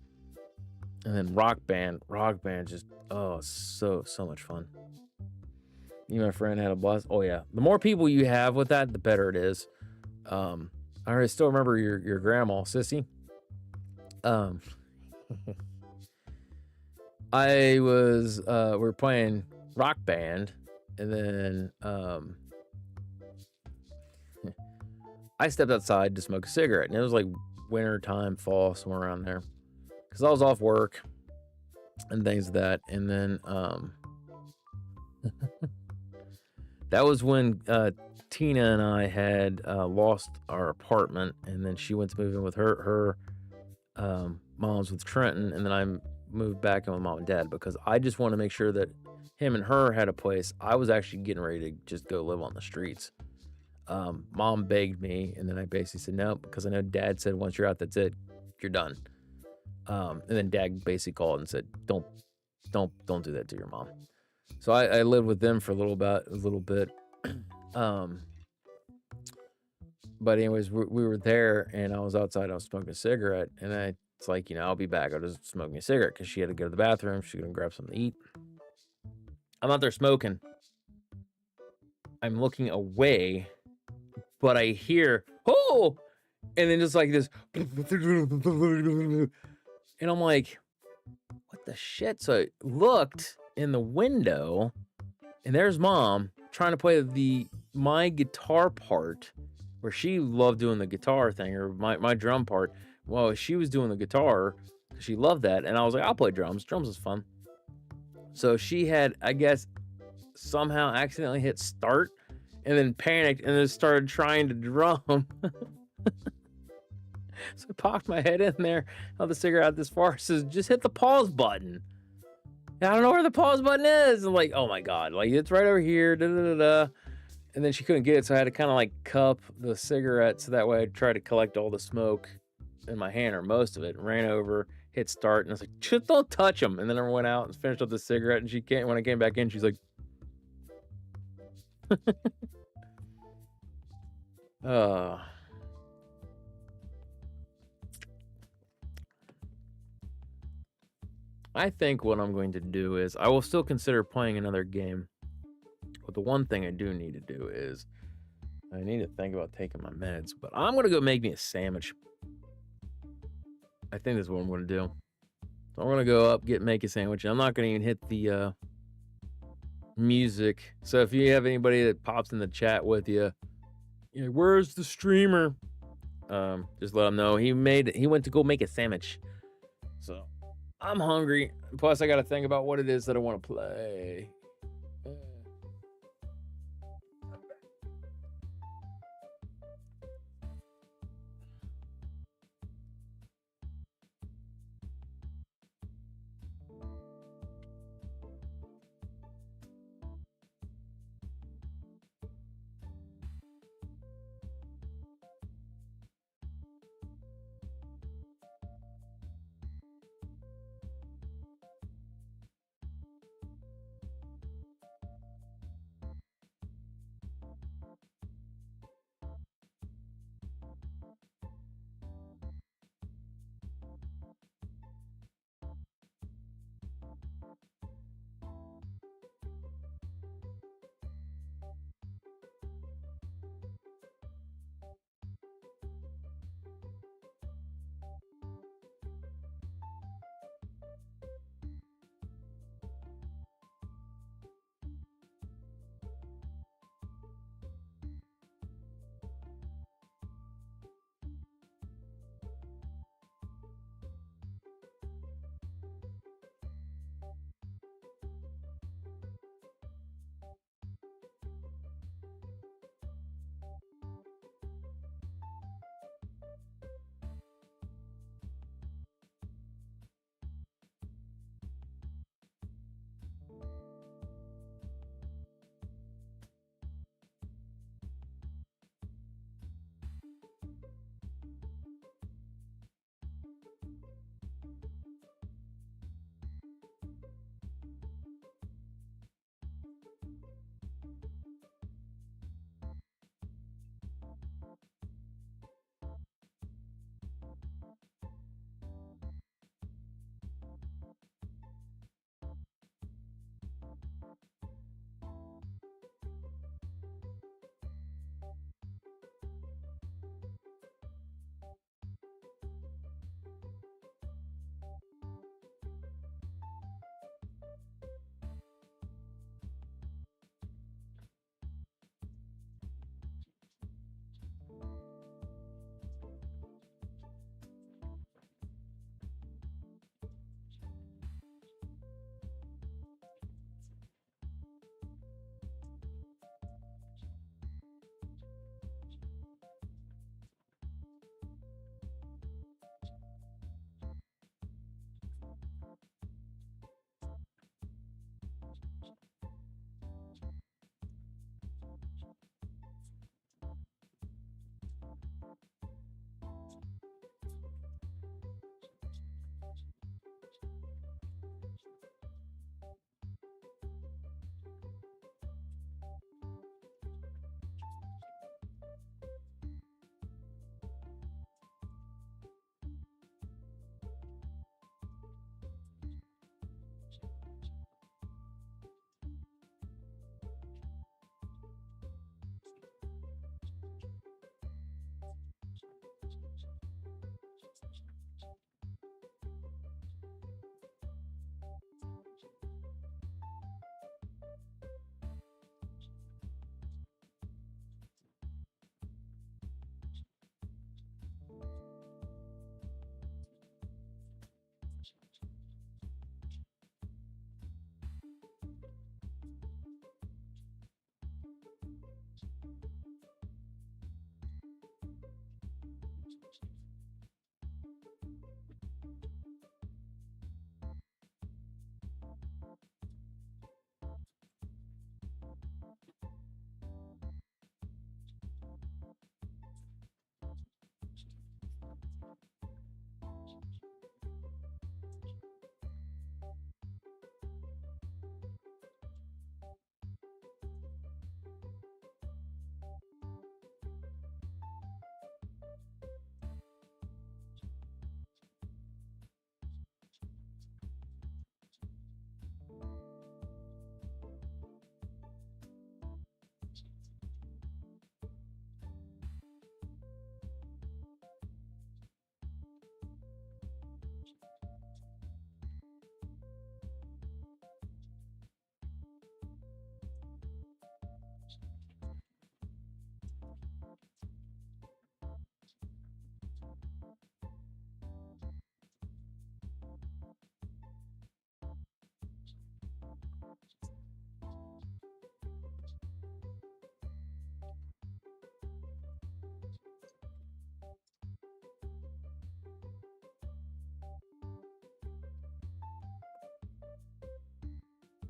And then Rock Band just, oh, so much fun. You, my friend, had a blast. Oh yeah, the more people you have with that, the better it is. I still remember your grandma, Sissy. I was we were playing Rock Band, and then I stepped outside to smoke a cigarette, and it was like winter time, fall, somewhere around there, because I was off work and things like that. And then that was when Tina and I had lost our apartment, and then she went to move in with her mom's with Trenton, and then I moved back in with mom and dad because I just want to make sure that him and her had a place. I was actually getting ready to just go live on the streets. Mom begged me, and then I basically said no, because I know dad said once you're out, that's it, you're done. And then dad basically called and said, don't do that to your mom. So I lived with them for a little bit. But anyways, we were there, and I was outside. I was smoking a cigarette, and it's like, I'll be back. I was just smoking a cigarette because she had to go to the bathroom. She was gonna grab something to eat. I'm out there smoking. I'm looking away, but I hear, oh, and then just like this, and I'm like, what the shit? So I looked in the window, and there's mom trying to play my guitar part, where she loved doing the guitar thing, or my drum part. Well, she was doing the guitar because she loved that, and I was like, I'll play drums. Drums is fun. So she had, I guess, somehow accidentally hit start, and then panicked, and then started trying to drum. So I popped my head in there, held the cigarette out this far, says, just hit the pause button. And I don't know where the pause button is. I'm like, oh my God, like it's right over here. Da, da, da, da. And then she couldn't get it, so I had to kind of like cup the cigarette so that way I'd try to collect all the smoke in my hand, or most of it. Ran over, hit start, and I was like, just don't touch them. And then I went out and finished up the cigarette, and when I came back in, she's like, I think what I'm going to do is I will still consider playing another game. But the one thing I do need to do is I need to think about taking my meds. But I'm going to go make me a sandwich. I think that's what I'm going to do. So I'm going to go up, make a sandwich. I'm not going to even hit the music. So if you have anybody that pops in the chat with you, where's the streamer? Just let him know he went to go make a sandwich. So I'm hungry. Plus I got to think about what it is that I want to play.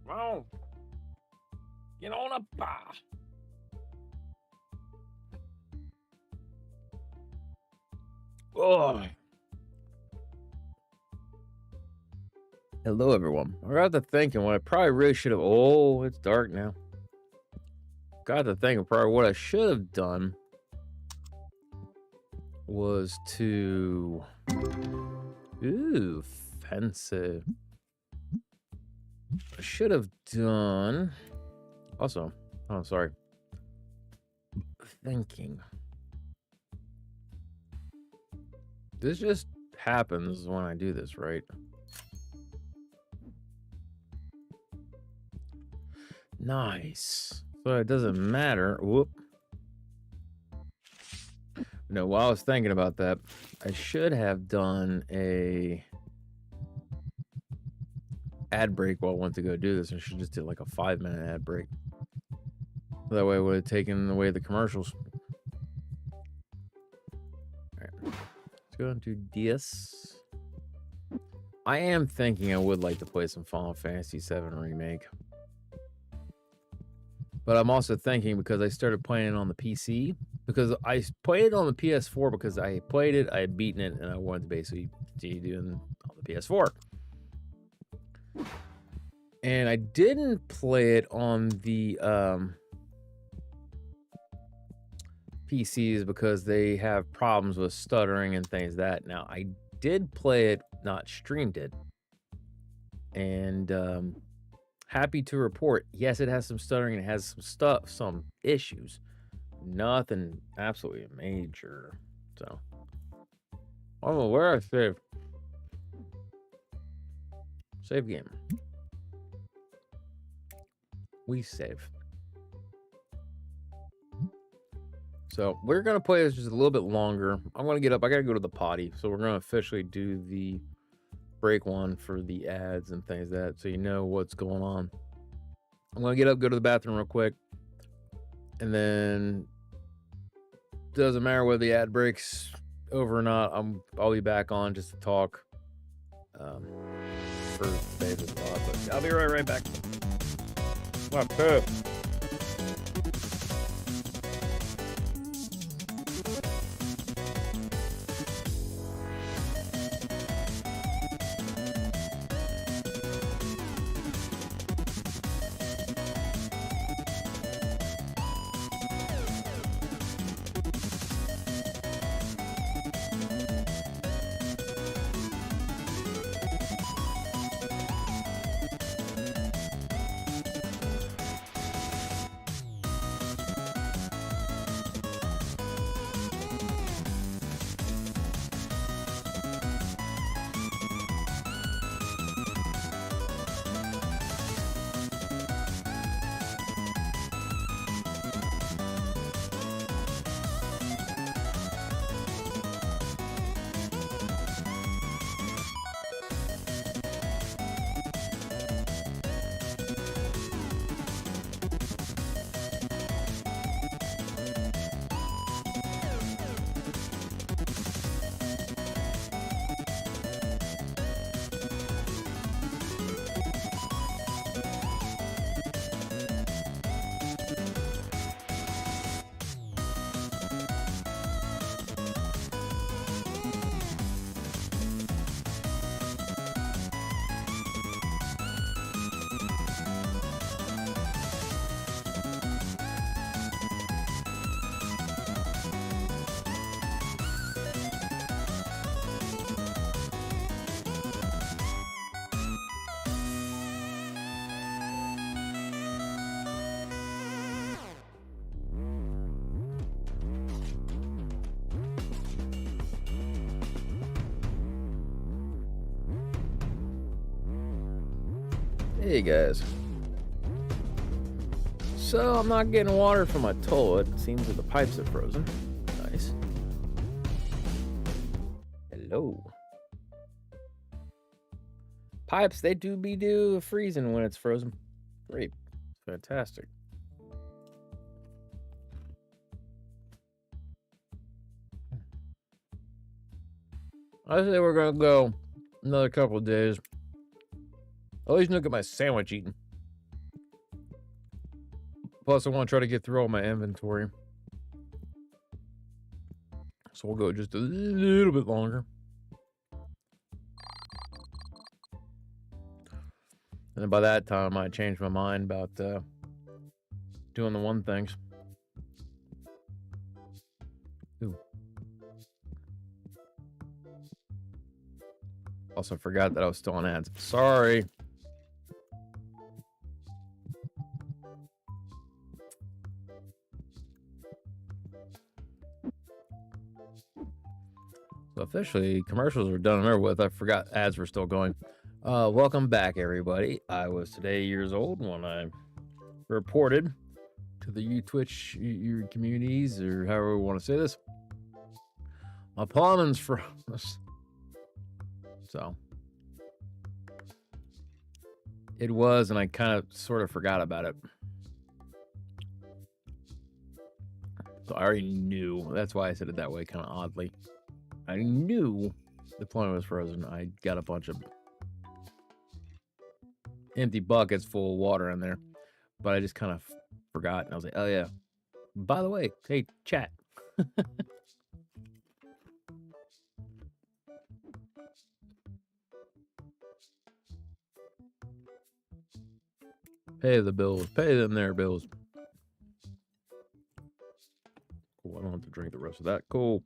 Come on. Get on up. Oh. Hello, everyone. I got to thinking what I probably really should have. Oh, it's dark now. Got to thinking probably what I should have done was to. Ooh, offensive. I should have done. Also, oh, sorry. Thinking. This just happens when I do this, right? Nice. So it doesn't matter. Whoop. No, while I was thinking about that, I should have done a ad break while I went to go do this. I should just do like a 5-minute ad break. That way I would have taken away the commercials. All right. Let's go into DS. I am thinking I would like to play some Final Fantasy VII Remake. But I'm also thinking because I started playing it on the PC, because I played it on the PS4 because I played it, I had beaten it, and I wanted to basically continue doing on the PS4. And I didn't play it on the PCs because they have problems with stuttering and things like that. Now, I did play it, not streamed it. And happy to report, yes, it has some stuttering and it has some issues. Nothing absolutely major. So, I don't know where I saved. Save game. We save. So, we're going to play this just a little bit longer. I'm going to get up. I got to go to the potty. So, we're going to officially do the break one for the ads and things like that, so you know what's going on. I'm gonna get up, go to the bathroom real quick, and then doesn't matter whether the ad breaks over or not. I'll be back on just to talk for David as well. But I'll be right back. Okay. Hey guys. So I'm not getting water from my toilet. It seems that the pipes are frozen. Nice. Hello. Pipes, they do freezing when it's frozen. Great. Fantastic. I say we're gonna go another couple of days. At least look at my sandwich eating. Plus, I want to try to get through all my inventory. So we'll go just a little bit longer. And then by that time, I changed my mind about doing the one things. Ooh. Also forgot that I was still on ads. Sorry. So officially, commercials are done and over with. I forgot ads were still going. Welcome back, everybody. I was today years old when I reported to the Twitch your communities, or however we want to say this, my pollen's froze. So it was, and I kind of sort of forgot about it. So I already knew. That's why I said it that way, kind of oddly. I knew the pollen was frozen. I got a bunch of empty buckets full of water in there, but I just kind of forgot. And I was like, oh yeah, by the way, hey, chat. Pay the bills. Pay them their bills. Cool. I don't have to drink the rest of that. Cool.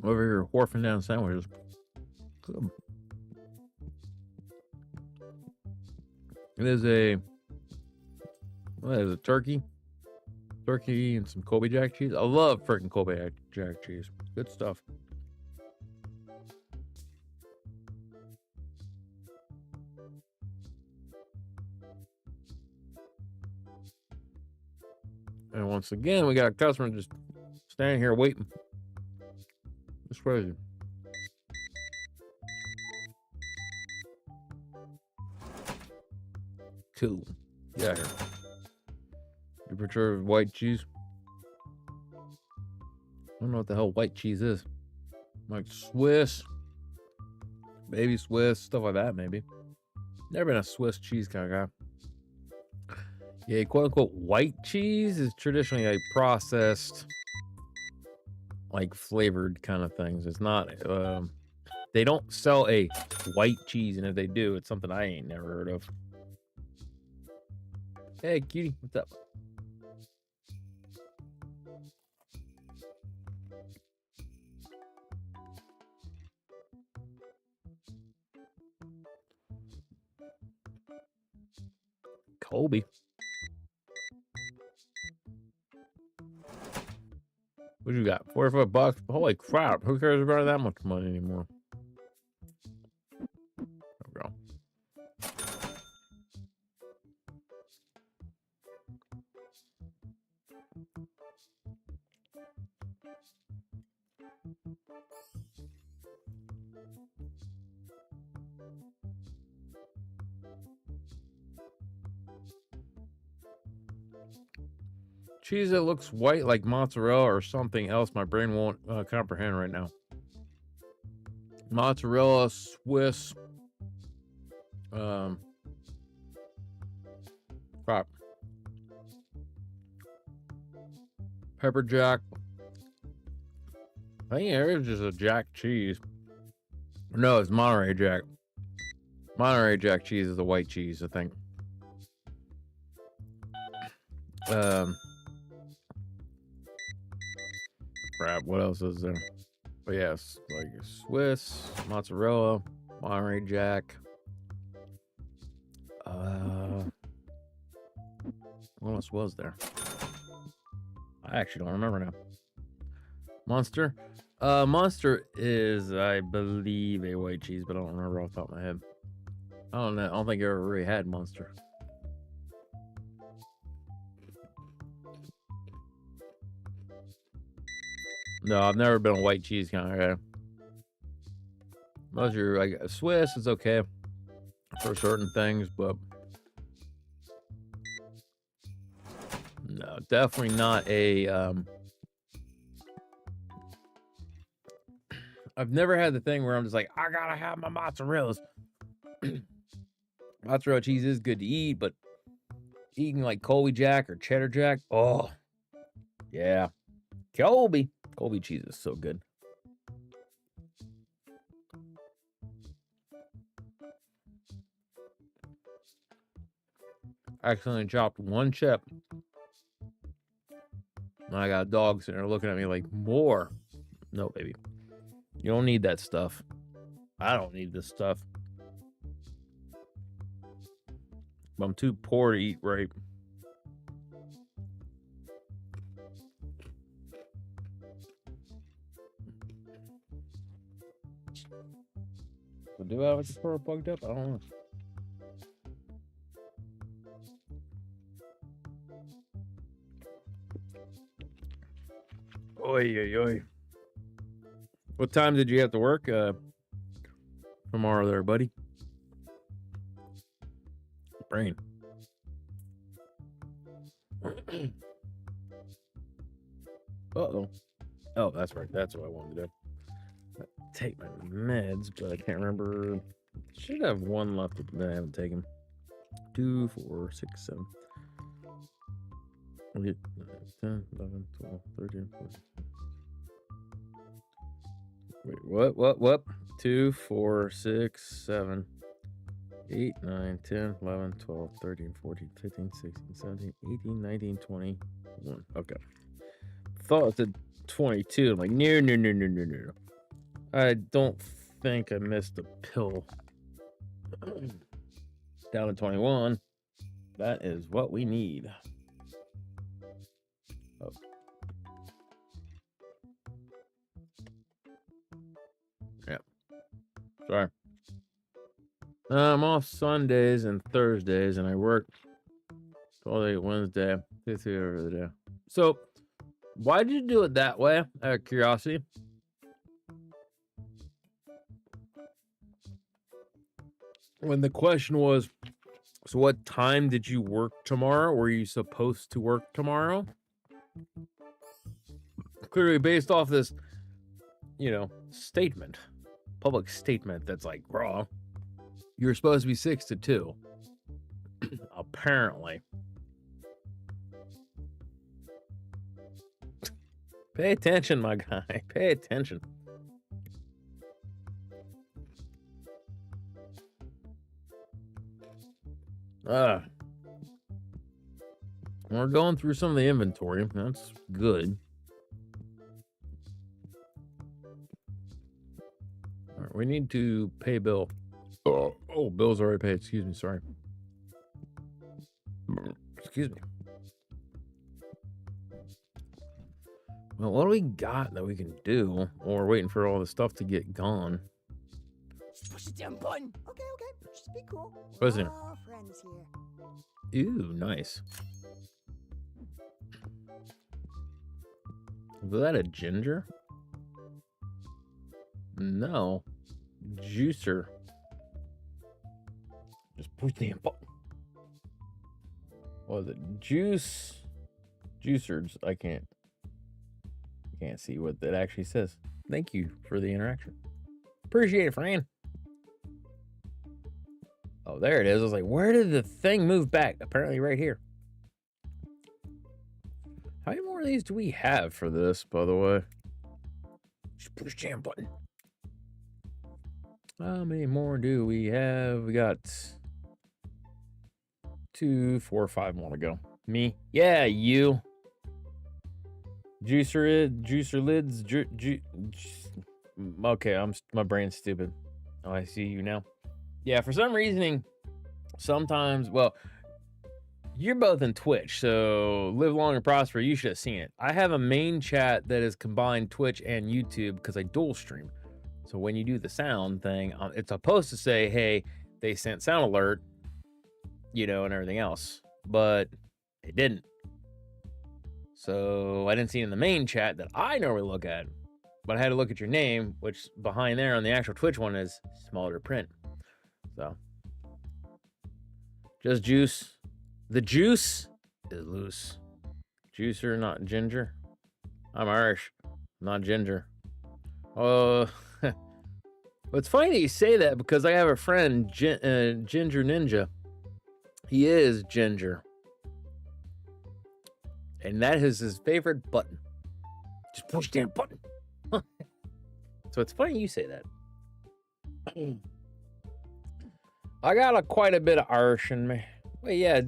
Over here, wharfing down sandwiches. Good. It is a, what is it, turkey and some Colby Jack cheese. I love freaking Colby Jack cheese. Good stuff. And once again, we got a customer just standing here waiting. It's crazy. Cool. Yeah. Here. You prefer white cheese? I don't know what the hell white cheese is. Like Swiss, baby Swiss, stuff like that, maybe. Never been a Swiss cheese kind of guy. Yeah, quote unquote white cheese is traditionally a processed, like flavored kind of things. It's not, they don't sell a white cheese, and if they do, it's something I ain't never heard of. Hey, cutie, what's up? Colby. What you got? $45? Holy crap! Who cares about that much money anymore? There we go. Cheese that looks white like mozzarella or something else my brain won't comprehend right now. Mozzarella, Swiss, crap, pepper jack. I think it is just a Jack cheese. No, it's Monterey Jack. Monterey Jack cheese is the white cheese, I think. Crap, what else is there? But yes, like Swiss, mozzarella, Monterey Jack. What else was there? I actually don't remember now. Monster? Monster is, I believe, a white cheese, but I don't remember off the top of my head. I don't know. I don't think I ever really had Monster. No, I've never been a white cheese kind of guy. Most of your, like, Swiss is okay for certain things, but No, definitely not a. I've never had the thing where I'm just like, I gotta have my mozzarellas. Mozzarella cheese is good to eat, but eating like Colby Jack or cheddar Jack, oh yeah, Colby cheese is so good. I accidentally chopped one chip. And I got dogs sitting there looking at me like, more. No, baby. You don't need that stuff. I don't need this stuff. I'm too poor to eat right. So do I have the pearl plugged up? I don't know. Oy, oy, oy. What time did you have to work tomorrow there, buddy? Brain. Uh-oh. Oh, that's right. That's what I wanted to do. Take my meds, but I can't remember. Should have one left that I haven't taken. 2, 4, 6, 7. 8, 9, 10, 11, 12, 13, 14. Wait, what? 2, 4, 6, 7, 8, 9, 10, 11, 12, 13, 14, 15, 16, 17, 18, 19, 21. Okay. Thought it said 22. I'm like, no. I don't think I missed a pill. Down to 21. That is what we need. Oh. Yeah. Sorry. I'm off Sundays and Thursdays, and I work all day Wednesday, 50 every other day. So, why did you do it that way? Out of curiosity. When the question was, so what time did you work tomorrow? Were you supposed to work tomorrow? Clearly based off this, statement, public statement that's like, raw. You're supposed to be 6 to 2. Apparently. Pay attention, my guy. Pay attention. We're going through some of the inventory. That's good. All right, we need to pay bill. Oh, bill's already paid. Excuse me. Sorry. Excuse me. Well, what do we got that we can do? Or we're waiting for all the stuff to get gone. Just push the damn button. Okay. Just be cool. What's in All friends here. Ooh, nice. Was that a ginger? No. Juicer. Just push the button. What was it? Juicers. I can't see what that actually says. Thank you for the interaction. Appreciate it, Fran. Oh, there it is. I was like, where did the thing move back? Apparently right here. How many more of these do we have for this, by the way? Just push the damn button. How many more do we have? We got 2, 4, 5 more to go. Me? Yeah, you. Juicer lids. Okay, my brain's stupid. Oh, I see you now. Yeah, for some reason, sometimes, well, you're both in Twitch, so live long and prosper. You should have seen it. I have a main chat that is combined Twitch and YouTube because I dual stream. So when you do the sound thing, it's supposed to say, hey, they sent sound alert, and everything else, but it didn't. So I didn't see it in the main chat that I normally look at, but I had to look at your name, which behind there on the actual Twitch one is smaller print. So just juice. The juice is loose. Juicer, not ginger. I'm Irish, not ginger. It's funny that you say that because I have a friend, Ginger Ninja. He is ginger. And that is his favorite button. Just push the damn button. So it's funny you say that. I got quite a bit of Irish in me. Well, yeah,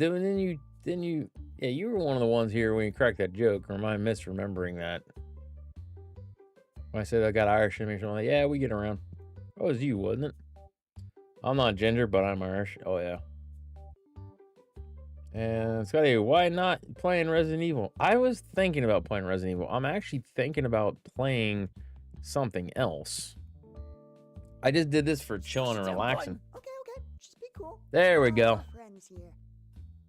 you were one of the ones here when you cracked that joke, or am I misremembering that? When I said I got Irish in me, so I'm like, yeah, we get around. That was you, wasn't it? I'm not ginger, but I'm Irish. Oh, yeah. And Scotty, why not playing Resident Evil? I was thinking about playing Resident Evil. I'm actually thinking about playing something else. I just did this for chilling and relaxing. Okay. Just be cool. There we go. Friends here.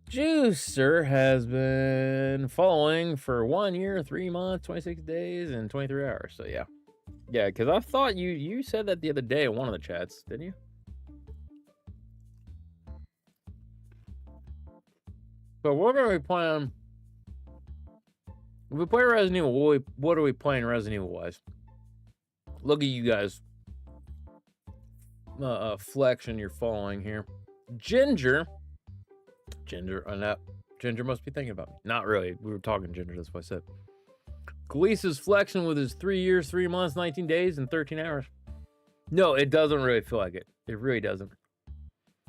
Juicer has been following for 1 year, 3 months, 26 days, and 23 hours. So yeah. Yeah, because I thought you said that the other day in one of the chats, didn't you? So we're going to be playing... If we play Resident Evil, what are we playing Resident Evil-wise? Look at you guys. Flexing your following here. Ginger must be thinking about me. Not really. We were talking Ginger, that's what I said. Khalees flexing with his 3 years, 3 months, 19 days, and 13 hours. No, it doesn't really feel like it. It really doesn't.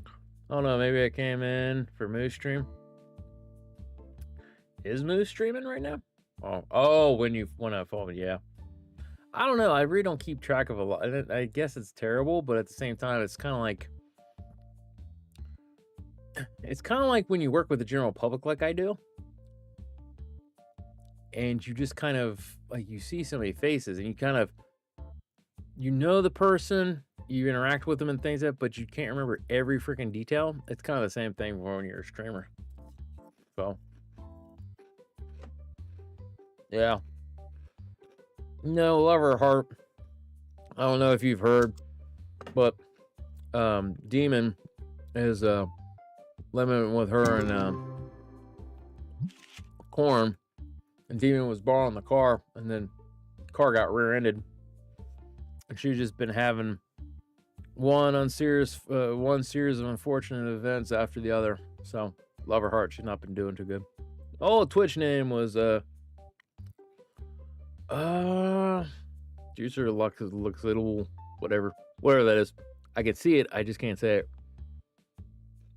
I don't know, maybe I came in for Moose Stream. Is Moose streaming right now? Oh, when I follow me, yeah. I don't know. I really don't keep track of a lot. I guess it's terrible, but at the same time, it's kind of like when you work with the general public like I do. And you just kind of like you see so many faces and you kind of the person, you interact with them and things like that, but you can't remember every freaking detail. It's kind of the same thing when you're a streamer. So yeah. No, love her heart. I don't know if you've heard, but Demon is living with her and Corn, and Demon was borrowing the car, and then the car got rear-ended, and she's just been having one series of unfortunate events after the other. So love her heart. She's not been doing too good. Oh, Twitch name was Juicer looks little whatever that is. I can see it, I just can't say it.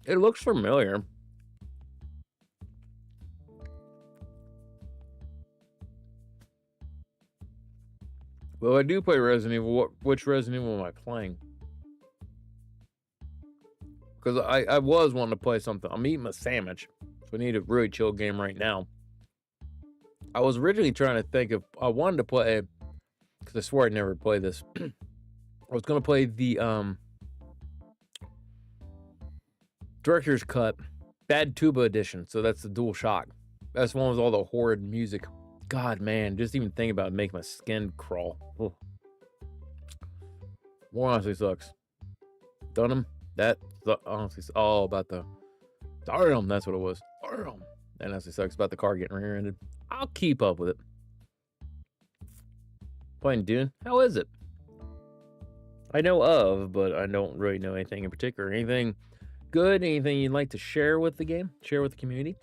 It looks familiar. Well, I do play Resident Evil. Which Resident Evil am I playing? Because I was wanting to play something. I'm eating a sandwich, so I need a really chill game right now. I was originally trying to think of, I wanted to play, because I swore I'd never play this. I was going to play the Director's Cut Bad Tuba Edition. So that's the Dual Shock. That's one with all the horrid music. God, man, just even thinking about it make my skin crawl. Ugh. More honestly sucks. Dunham, that honestly, all about the Dunham, that's what it was. Dunham. That honestly sucks about the car getting rear-ended. I'll keep up with it. Playing Dune, how is it? I know of, but I don't really know anything in particular. Anything good? Anything you'd like to share with the game? Share with the community?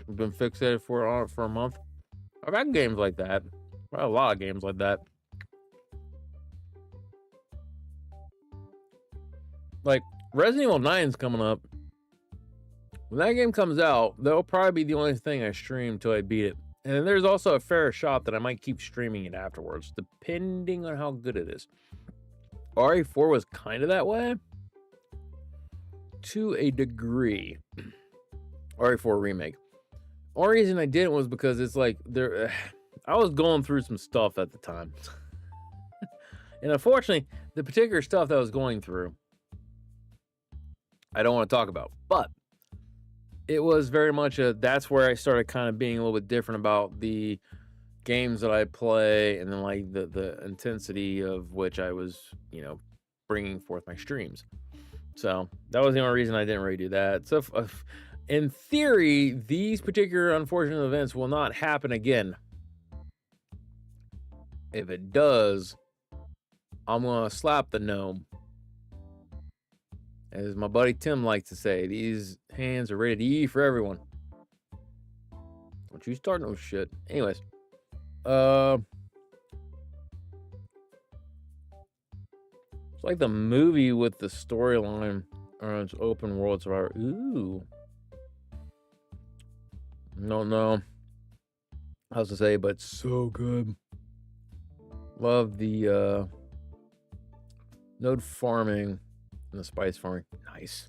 I've been fixated for a month. I've had games like that. I've had a lot of games like that. Like Resident Evil 9's coming up. When that game comes out, that'll probably be the only thing I stream till I beat it. And then there's also a fair shot that I might keep streaming it afterwards, depending on how good it is. RE4 was kind of that way. To a degree. RE4 remake. Only reason I didn't was because it's like I was going through some stuff at the time. And unfortunately, the particular stuff that I was going through, I don't want to talk about. But it was very much that's where I started kind of being a little bit different about the games that I play, and then like the intensity of which I was, bringing forth my streams. So that was the only reason I didn't really do that. So in theory, these particular unfortunate events will not happen again. If it does, I'm gonna slap the gnome. As my buddy Tim likes to say, these hands are ready to eat for everyone. Don't you start no shit. Anyways, it's like the movie with the storyline on its open world survivor. Ooh. Don't know how to say, but so good. Love the node farming and the spice farming. Nice.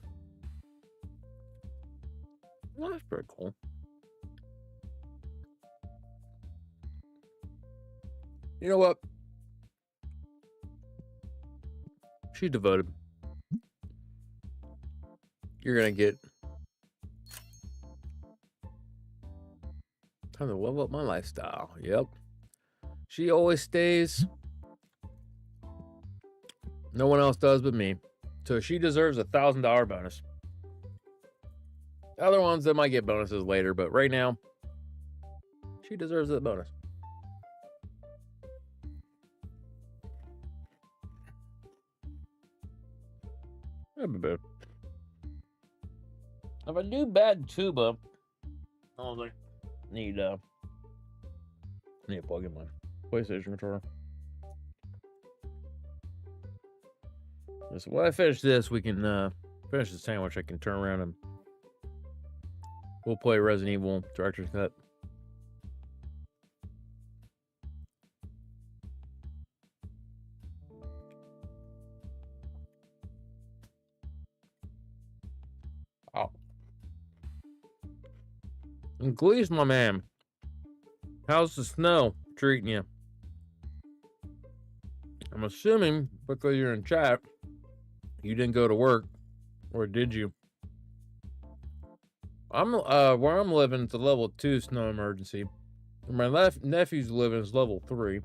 Well, that's pretty cool. You know what? She's devoted. You're gonna get time to level up my lifestyle. Yep. She always stays. No one else does but me. So she deserves a $1,000 bonus. Other ones that might get bonuses later, but right now, she deserves that bonus. If I do bad tuba, I was like, need to plug in my PlayStation controller. So when I finish this, we can finish the sandwich. I can turn around and we'll play Resident Evil Director's Cut. Oh. And Glee's my man. How's the snow treating you? I'm assuming because you're in chat, you didn't go to work, or did you? Where I'm living, it's a level 2 snow emergency. Where my nephew's living is level 3.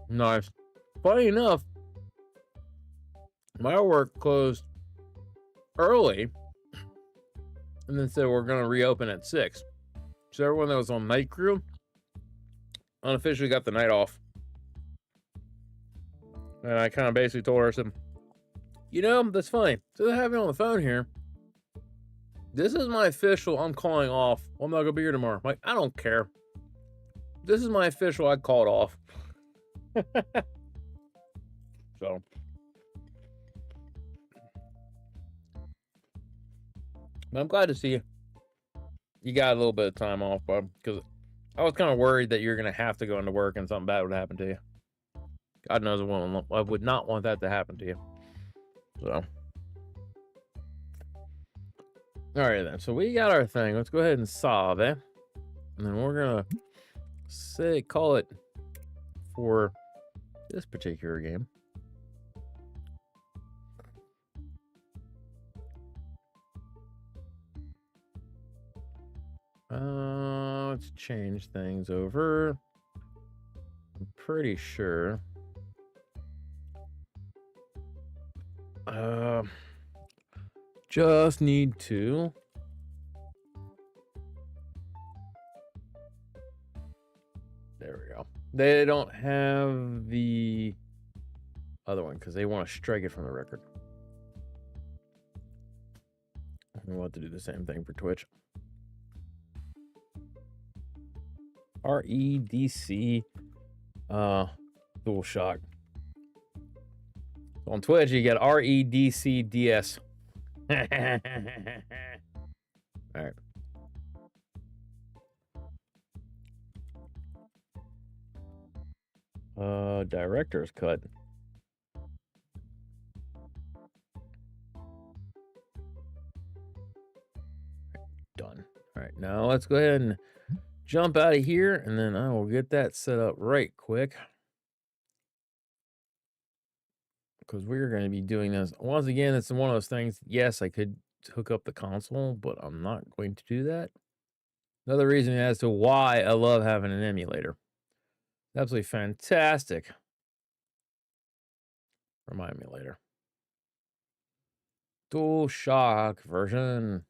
Nice. Funny enough, my work closed early and then said we're going to reopen at 6. So everyone that was on night crew unofficially got the night off. And I kind of basically told her, I said, that's funny. So I have it on the phone here. This is my official, I'm calling off. I'm not going to be here tomorrow. I'm like, I don't care. This is my official, I called off. So. But I'm glad to see you got a little bit of time off, bud. Because I was kind of worried that you're going to have to go into work and something bad would happen to you. God knows I would not want that to happen to you. So. Alright then. So we got our thing. Let's go ahead and solve it. And then we're going to call it for this particular game. Let's change things over. I'm pretty sure. Just need to. There we go. They don't have the other one because they want to strike it from the record. We'll have to do the same thing for Twitch. REDC DualShock. On Twitch, you get REDCDS. All right. Director's cut. Done. All right. now let's go ahead and jump out of here, and then I will get that set up right quick. Because we're going to be doing this. Once again, it's one of those things, yes, I could hook up the console, but I'm not going to do that. Another reason as to why I love having an emulator. Absolutely fantastic for my emulator. DualShock version.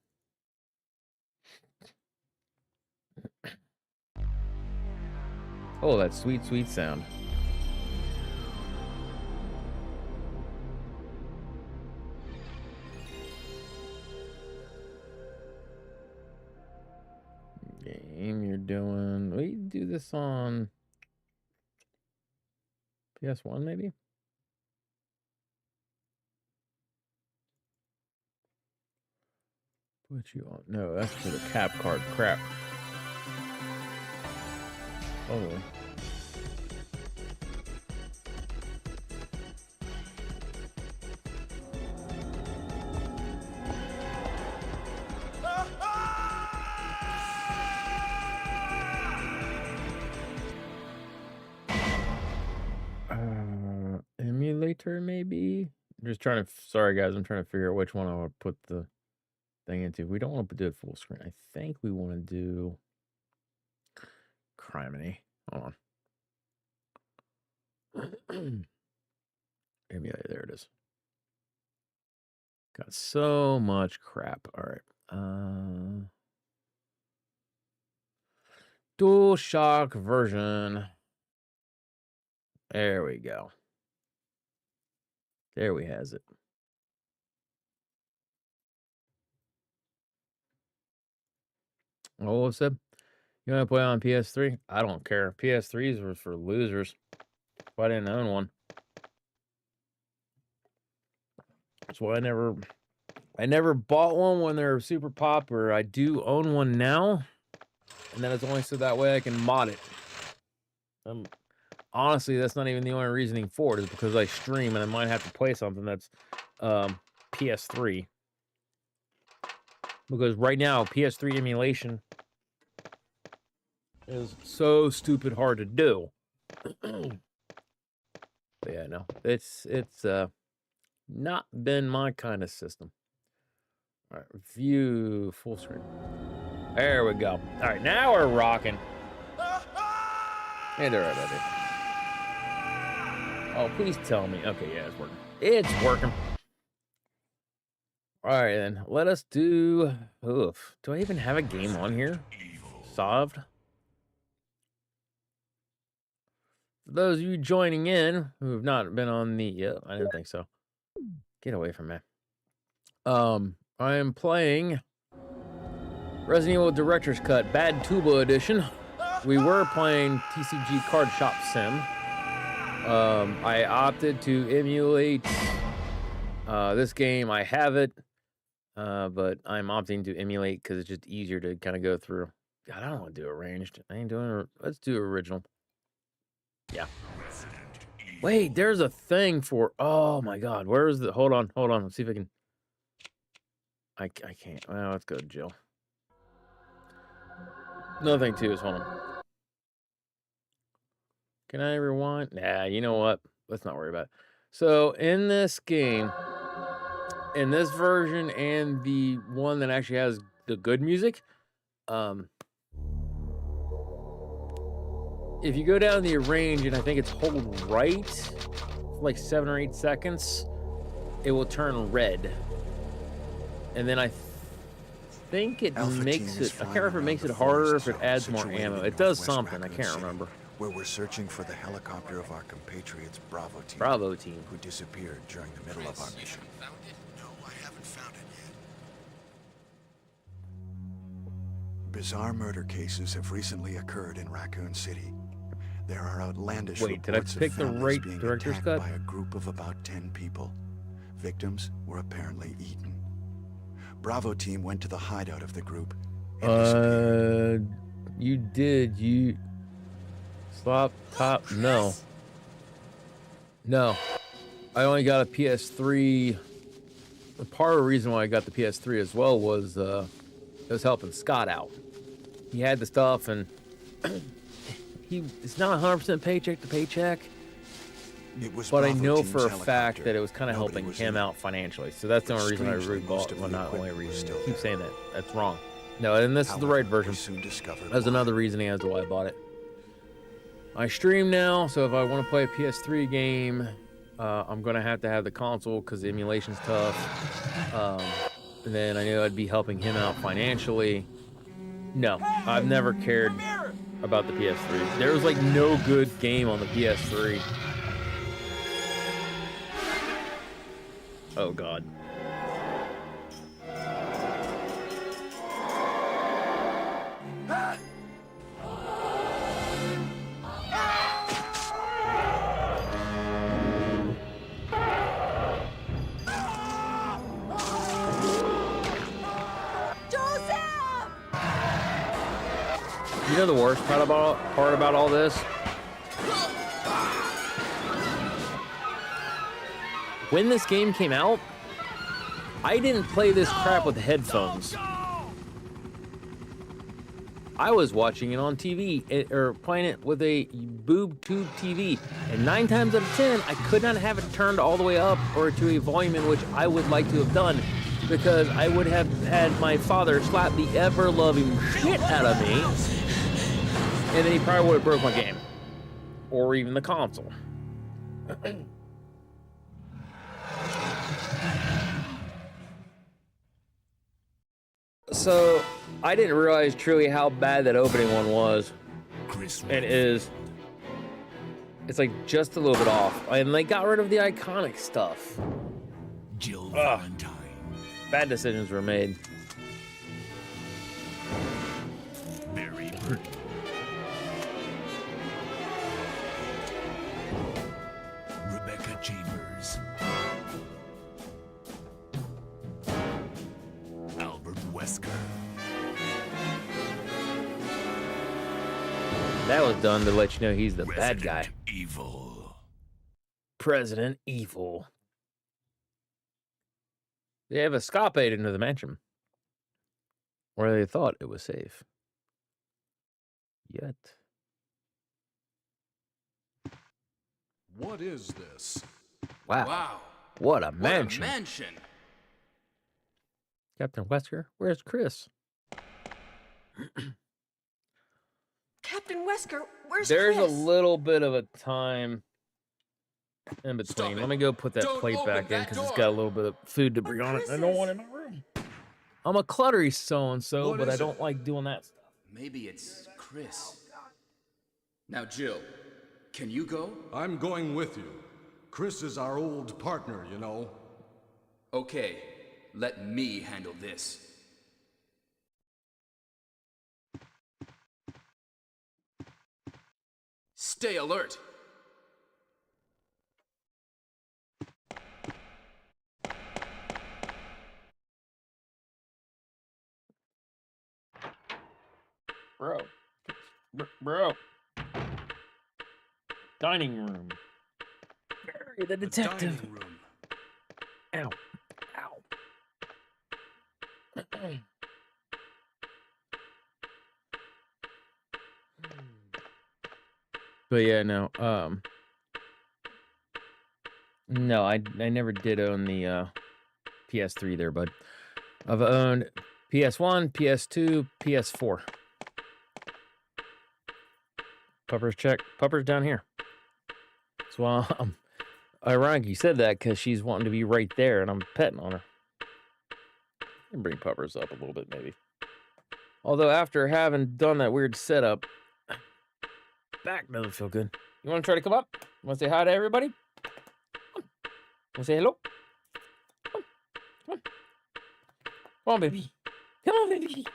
Oh, that sweet, sweet sound. Game you're doing. We do this on PS1, maybe? Put you on. No, that's for the cap card crap. Totally. Emulator, maybe? I'm just trying to. Sorry, guys. I'm trying to figure out which one I would put the thing into. We don't want to do it full screen. I think we want to do Criminy. Hold on. Emulator, there it is. Got so much crap. All right. DualShock version. There we go. There we has it. What was said? You want to play on PS3? I don't care. PS3s were for losers. If I didn't own one. That's why I never bought one when they were super popular. I do own one now. And then it's only so that way I can mod it. Honestly, that's not even the only reasoning for it, is because I stream and I might have to play something that's PS3. Because right now, PS3 emulation is so stupid hard to do. But yeah, no, it's not been my kind of system. All right, view full screen. There we go. All right, now we're rocking. Hey there, baby. Oh, please tell me. Okay, yeah, it's working. It's working. All right, then. Let us do... Oof. Do I even have a game on here? Solved? For those of you joining in who have not been on the... Yeah, I didn't think so. Get away from me. I am playing Resident Evil Director's Cut Bad Tuba Edition. We were playing TCG Card Shop Sim. I opted to emulate this game. I have it, but I'm opting to emulate because it's just easier to kind of go through. God, I don't want to do arranged. I ain't doing. Let's do original. Yeah. Wait, there's a thing for. Oh my God, where is the? Hold on. Let's see if I can. I can't. Well, let's go to jail. Another thing too is hold on. Can I rewind? Nah, you know what? Let's not worry about it. So in this game, in this version and the one that actually has the good music, if you go down the arrange and I think it's hold right for like 7 or 8 seconds, it will turn red. And then I think it makes it, I can't remember if it makes it harder or if it adds more ammo. It does something, I can't remember. Where we're searching for the helicopter of our compatriots Bravo team, who disappeared during the middle of our mission. Found it? No, I haven't found it yet. Bizarre murder cases have recently occurred in Raccoon City. There are outlandish reports of families being attacked by a group of about 10 people. Victims were apparently eaten. Bravo team went to the hideout of the group and disappeared. You did, you... Slop top, no. No. I only got a PS3. Part of the reason why I got the PS3 as well was it was helping Scott out. he had the stuff, and it's not 100% paycheck to paycheck. But I know for a fact that it was kind of helping him out financially. So that's the only reason I really bought it. Well, not the only reason. I keep saying that. That's wrong. No, and this is the right version. That's another reason as to why I bought it. I stream now, so if I want to play a PS3 game, I'm going to have the console because the emulation's tough. And then I knew I'd be helping him out financially. No, I've never cared about the PS3. There was like no good game on the PS3. Oh, God. You know the worst part about all this? When this game came out, I didn't play this crap with headphones. I was watching it on TV, or playing it with a boob tube TV, and 9 times out of 10, I could not have it turned all the way up or to a volume in which I would like to have done, because I would have had my father slap the ever-loving shit out of me, and then he probably would have broke my game, or even the console. So, I didn't realize truly how bad that opening one was. And it's like just a little bit off. And they got rid of the iconic stuff. Jill Valentine. Bad decisions were made. Very pretty. Rebecca Chambers. Wesker. That was done to let you know he's the bad guy. Evil. President Evil. They have escaped into the mansion, where they thought it was safe. Yet. What is this? Wow. What a mansion. What a mansion. Captain Wesker, where's Chris? Captain Wesker, where's There's Chris? a little bit of a time in between. Let me go put that plate back in because it's got a little bit of food debris on it. I don't want it in my room. I'm a cluttery so-and-so, but I don't like doing that stuff. Maybe it's Chris. Now, Jill, can you go? I'm going with you. Chris is our old partner, you know. Okay. Let me handle this. Stay alert. Bro. Dining room. Bury the detective. Dining room. Ow. But yeah, no. No, I never did own the PS3 there, bud. I've owned PS1, PS2, PS4. Pupper's check. Pupper's down here. So ironic you said that because she's wanting to be right there, and I'm petting on her. And bring Puppers up a little bit, maybe. Although after having done that weird setup, back doesn't feel good. You want to try to come up? You want to say hi to everybody? Want to say hello? Come on. Come on, baby. Come on, baby.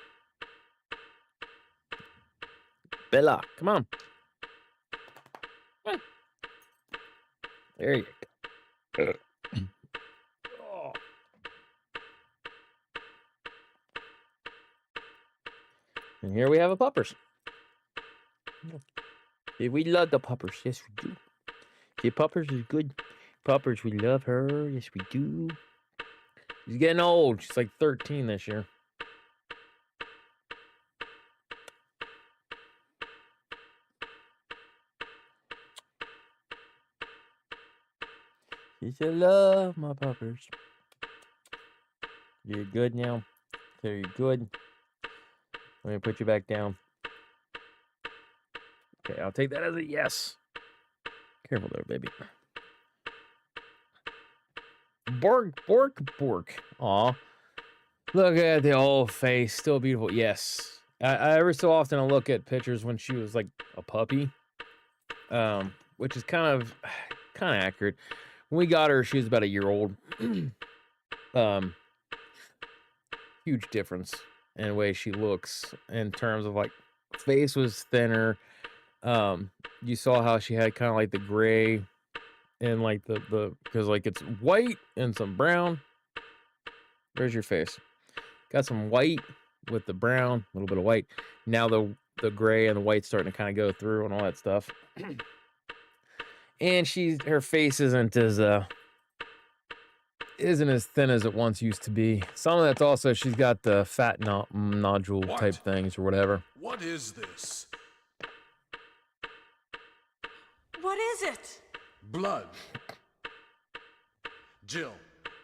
Bella, come on. Come on. There you go. Oh. And here we have a puppers. Yeah, we love the puppers. Yes, we do. Yeah, puppers is good. Puppers, we love her. Yes, we do. She's getting old. She's like 13 this year. You should love my puppers. You're good now. Okay, you're good. Let me put you back down. Okay, I'll take that as a yes. Careful there, baby. Bork, bork, bork. Aw. Look at the old face. Still beautiful. Yes. I every so often I look at pictures when she was like a puppy. Which is kind of accurate. When we got her, she was about a year old. Huge difference in the way she looks in terms of like face was thinner. You saw how she had kind of like the gray and like the because like it's white and some brown. Where's your face? Got some white with the brown, a little bit of white. Now the gray and the white starting to kind of go through and all that stuff. And her face isn't as thin as it once used to be. Some of that's also she's got the fat nodule type things or whatever. What is this? What is it? Blood. Jill,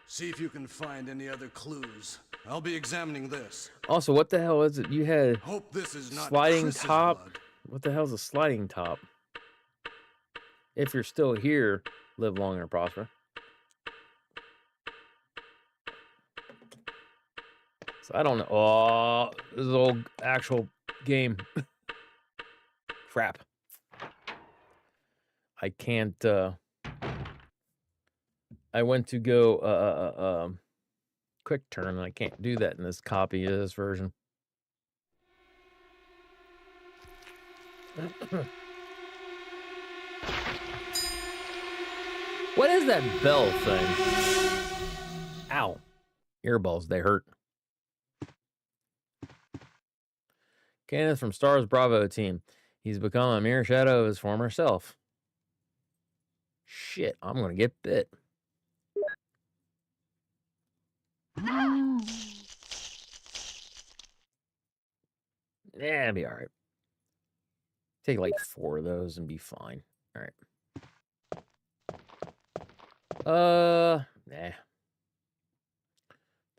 see if you can find any other clues. I'll be examining this. Also, what the hell is it? You had Hope this is not sliding Chris's top. blood. What the hell's a sliding top? If you're still here, live long and prosper. So I don't know. Oh, this is an old actual game. Crap. I can't. I went to go quick turn, and I can't do that in this copy of this version. What is that bell thing? Ow. Earballs, they hurt. Kenneth from Stars Bravo team. He's become a mere shadow of his former self. Shit, I'm gonna get bit. Yeah, it'll be alright. Take like 4 of those and be fine. Alright. Nah.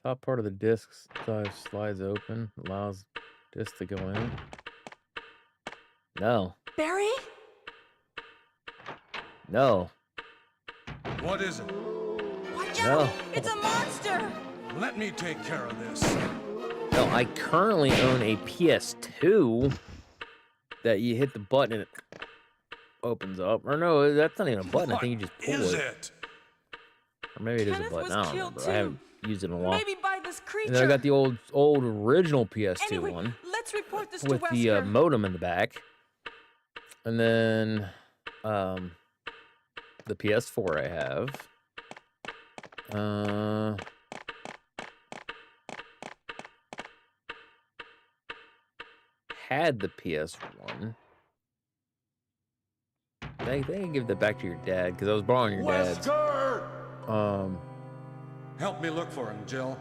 Top part of the disc slides open, allows disc to go in. No. Barry? No. What is it? Watch No. out! It's a monster! Let me take care of this. No, I currently own a PS2 that you hit the button and it opens up. Or no, that's not even a button. I think you just pull What is it. it? Or maybe it is a Kenneth button. was I don't killed remember. I haven't used it in a while. Maybe by this creature. And then I got the old original PS2 Anyway, one let's report this with to the Wesker. modem in the back. And then the PS4 I have. Had the PS1. They can give that back to your dad because I was borrowing your dad's. Wesker! Help me look for him, Jill.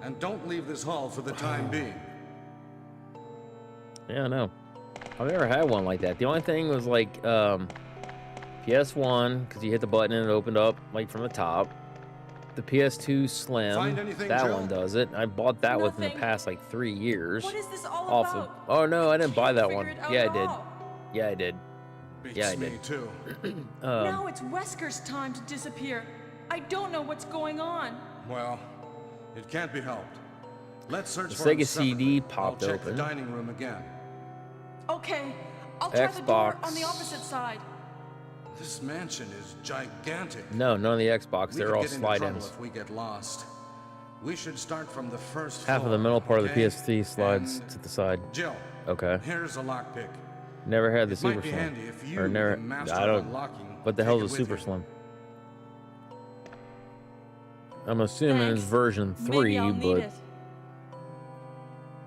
And don't leave this hall for the time being. Yeah, I know. I've never had one like that. The only thing was like PS1 because you hit the button and it opened up like from the top. The PS2 Slim, Find anything, that Jill? one does it. I bought that within the Nothing. past like 3 years. What is this all Off about? of, oh no, I didn't buy that Can't one. figure it out Yeah, I at did. all. Yeah, I did. Beats Yeah, I me did. too. Now it's Wesker's time to disappear. I don't know what's going on. Well, it can't be helped. Let's search The for him Sega CD separately. popped I'll check open. the dining room again. Okay, I'll try the door on the Xbox. opposite side. This mansion is gigantic. No, none of the Xbox. We They're could all get into slide trouble ins. if we get lost. We should start from the first Half of floor, the middle part of the okay? PS3 slides And to the side. Jill, Okay. here's a lockpick. Never had the It Super might be Slim. handy if you, Or never. the master I of don't. unlocking, What the take hell it is a with Super you. Slim? I'm assuming it's Thanks. version 3, Maybe I'll need but it.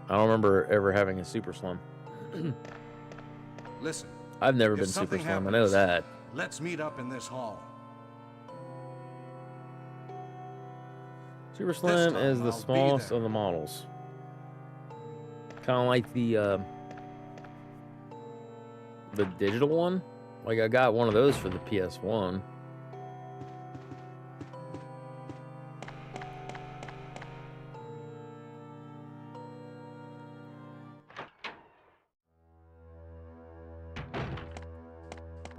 I don't remember ever having a Super Slim. Listen, I've never if been Super something Slim. I know happens, that. let's meet up in this hall. Super Slim time is the I'll be smallest there. of the models. Kind of like the digital one. Like I got one of those for the PS1.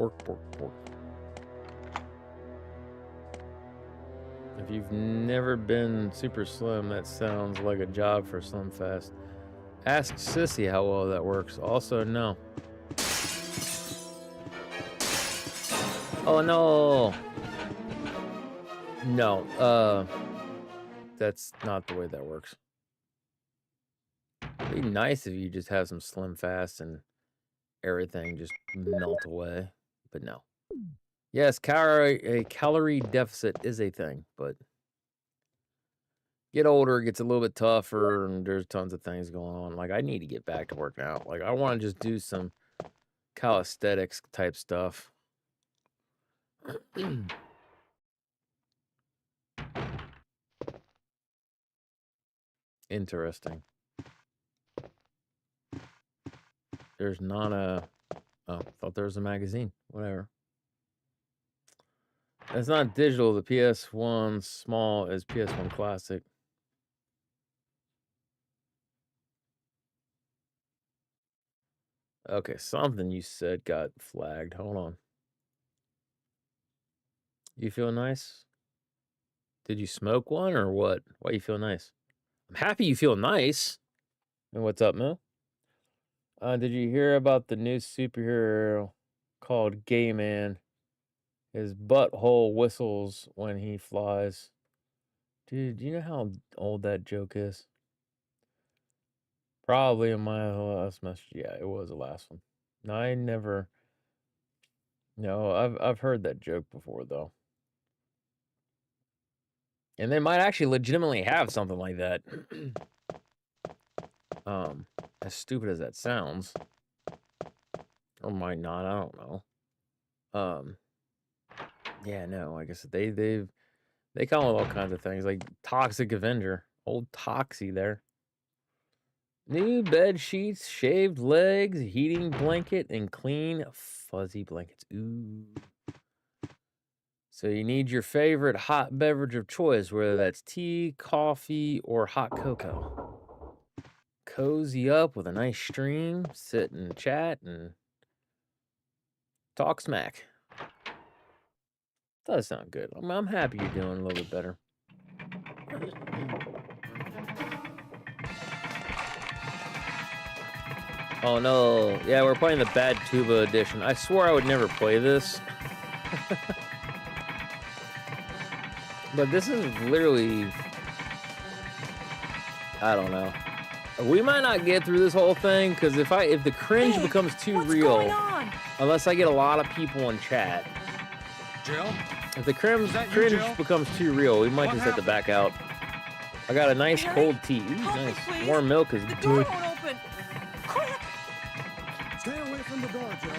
Pork, pork, pork. If you've never been super slim, that sounds like a job for Slim Fast. Ask Sissy how well that works. Also, no. Oh, no. No, that's not the way that works. It'd be nice if you just have some Slim Fast and everything just melt away, but no. Yes, a calorie deficit is a thing, but get older, it gets a little bit tougher, and there's tons of things going on. Like, I need to get back to working out. Like, I want to just do some calisthenics type stuff. Interesting. There's not a... Oh, thought there was a magazine. Whatever. It's not digital. The PS1 small is PS1 classic. Okay, something you said got flagged. Hold on. You feel nice? Did you smoke one or what? Why you feel nice? I'm happy you feel nice. And what's up, Mo? Did you hear about the new superhero called Gay Man? His butthole whistles when he flies. Dude, do you know how old that joke is? Probably in my last message. Yeah, it was the last one. No, I never... No, I've heard that joke before, though. And they might actually legitimately have something like that. As stupid as that sounds. Or might not, I don't know. Yeah, no, I guess they come with all kinds of things, like Toxic Avenger. Old Toxie there. New bed sheets, shaved legs, heating blanket, and clean fuzzy blankets. Ooh. So you need your favorite hot beverage of choice, whether that's tea, coffee, or hot cocoa. Cozy up with a nice stream, sit and chat, and talk smack. Does sound good. I'm happy you're doing a little bit better. Oh no. Yeah, we're playing the Bad Tuba edition. I swore I would never play this. But this is literally... I don't know. We might not get through this whole thing, because if the cringe becomes too real, unless I get a lot of people in chat, Jill? If the cringe becomes too real, we might just have to back out. I got a nice cold tea. Ooh, nice. Warm milk is good. Stay away from the door, Jill.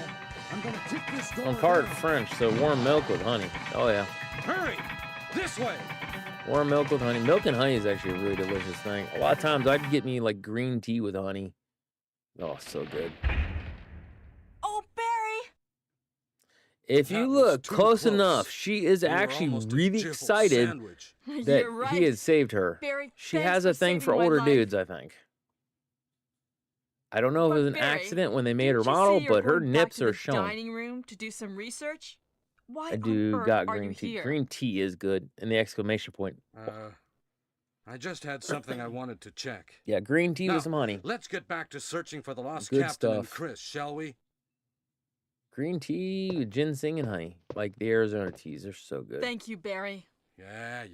I'm gonna kick this door I'm part down. French, so warm milk with honey. Oh yeah. Hurry! This way! Warm milk with honey. Milk and honey is actually a really delicious thing. A lot of times I'd get me like green tea with honey. Oh, so good. Oh, Barry! If you look close enough, she is actually really excited that he has saved her. Barry, she has a thing for older dudes, I think. I don't know if it was an accident when they made her model, but her nips are showing. Dining room to do some research? Why I do got green tea. Green tea is good. And the exclamation point. I just had something I wanted to check. Yeah, green tea with some honey. Let's get back to searching for the lost Good captain and stuff. Chris, shall we? Green tea with ginseng and honey. Like the Arizona teas. They're so good. Thank you, Barry. Yeah.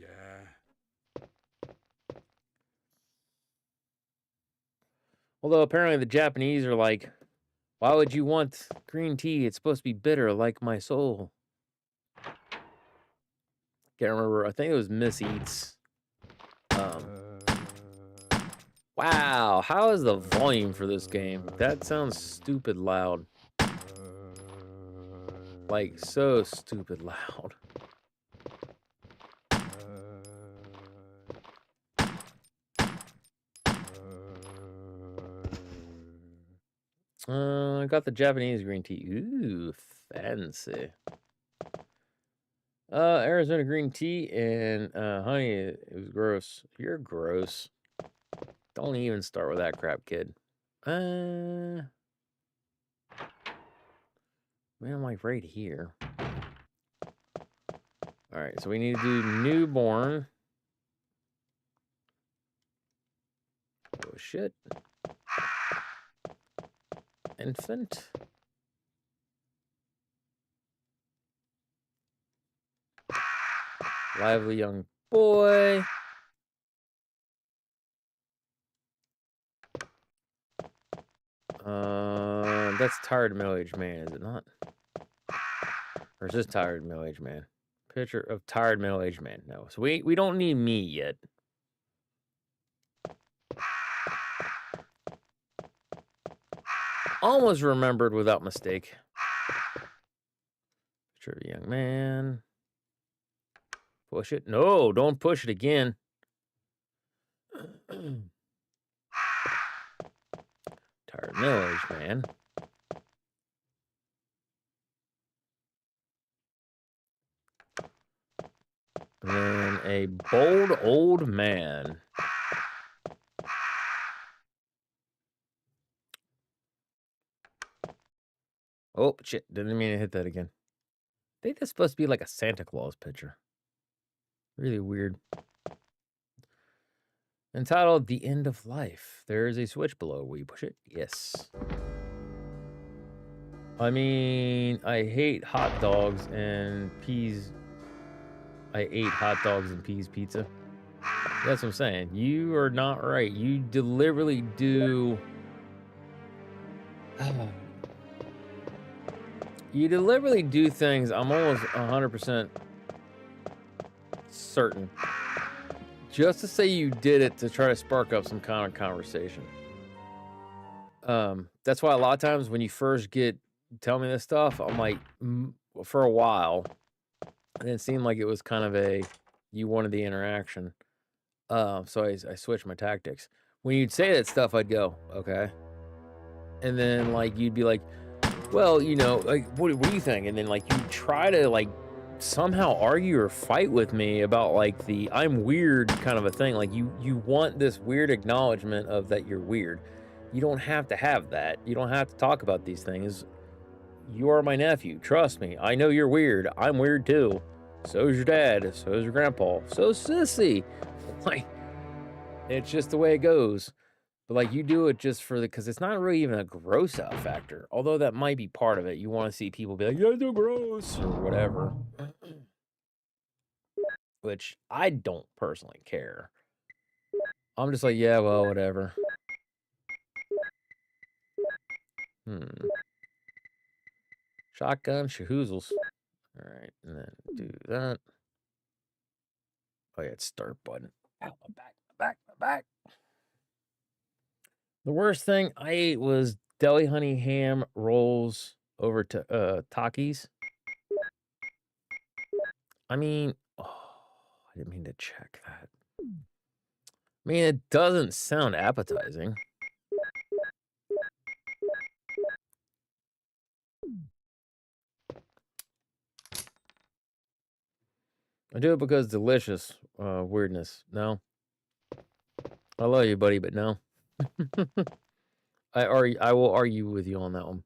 Although apparently the Japanese are like, why would you want green tea? It's supposed to be bitter like my soul. Can't remember. I think it was Miss Eats. Wow, how is the volume for this game? That sounds stupid loud. Like, so stupid loud. I got the Japanese green tea. Ooh, fancy. Arizona green tea and honey. It was gross. You're gross. Don't even start with that crap, kid. Man, I'm like right here. All right, so we need to do newborn. Oh, shit. Infant. Lively young boy. That's tired middle-aged man, is it not? Or is this tired middle-aged man? Picture of tired middle-aged man. No. So we don't need me yet. Almost remembered without mistake. Picture of a young man. Push it. No, don't push it again. Tired middle-aged man. And then a bold old man. Oh, shit. Didn't mean to hit that again. I think that's supposed to be like a Santa Claus picture. Really weird. Entitled The End of Life. There is a switch below. Will you push it? Yes. I mean, I hate hot dogs and peas. I ate hot dogs and peas pizza. That's what I'm saying. You are not right. You deliberately do... You deliberately do things I'm almost 100% certain. Just to say you did it to try to spark up some kind of conversation. That's why a lot of times when you first tell me this stuff, I'm like, for a while, and it seemed like it was kind of you wanted the interaction. So I switched my tactics. When you'd say that stuff, I'd go, okay. And then like, you'd be like, well, you know, like, what do you think? And then like, you try to like somehow argue or fight with me about like the I'm weird kind of a thing. Like you want this weird acknowledgement of that you're weird. You don't have to have that. You don't have to talk about these things. You are my nephew. Trust me. I know you're weird. I'm weird too. So is your dad. So is your grandpa. So sissy. Like, it's just the way it goes. But like, you do it just because it's not really even a gross out factor. Although that might be part of it. You want to see people be like, yeah, they're gross or whatever. Which I don't personally care. I'm just like, yeah, well, whatever. Shotgun shahoozles. All right, and then do that. Oh yeah, it's start button. Ow, my back. The worst thing I ate was deli honey ham rolls over to Takis. I mean, I didn't mean to check that. I mean, it doesn't sound appetizing. I do it because delicious weirdness. No. I love you, buddy, but no. I will argue with you on that one.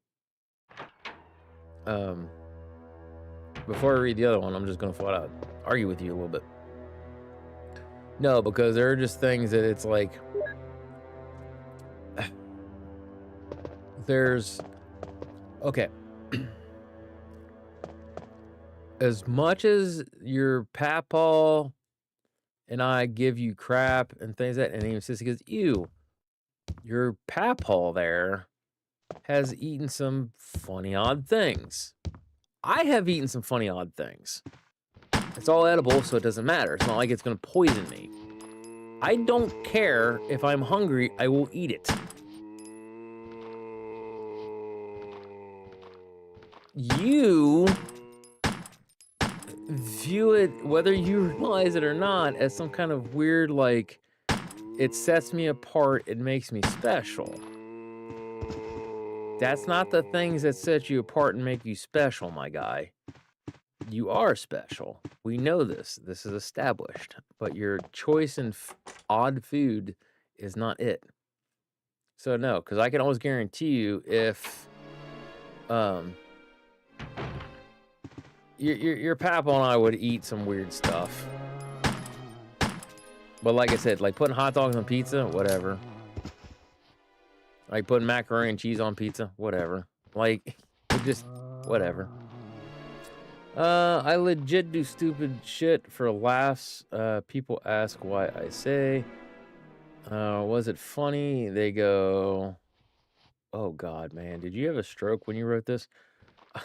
Before I read the other one, I'm just gonna flat out argue with you a little bit. No, because there are just things that it's like okay. As much as your papaw and I give you crap and things like that, and even Sissy goes, ew, your papaw there has eaten some funny odd things. I have eaten some funny odd things. It's all edible, so it doesn't matter. It's not like it's gonna poison me. I don't care if I'm hungry, I will eat it. You view it, whether you realize it or not, as some kind of weird, like, it sets me apart, it makes me special. That's not the things that set you apart and make you special, my guy. You are special. We know this. This is established. But your choice in odd food is not it. So no, because I can always guarantee you if your papa and I would eat some weird stuff. But like I said, like putting hot dogs on pizza, whatever. Like putting macaroni and cheese on pizza, whatever. Like, just whatever. I legit do stupid shit for laughs. People ask why I say. Was it funny? They go, oh God, man, did you have a stroke when you wrote this?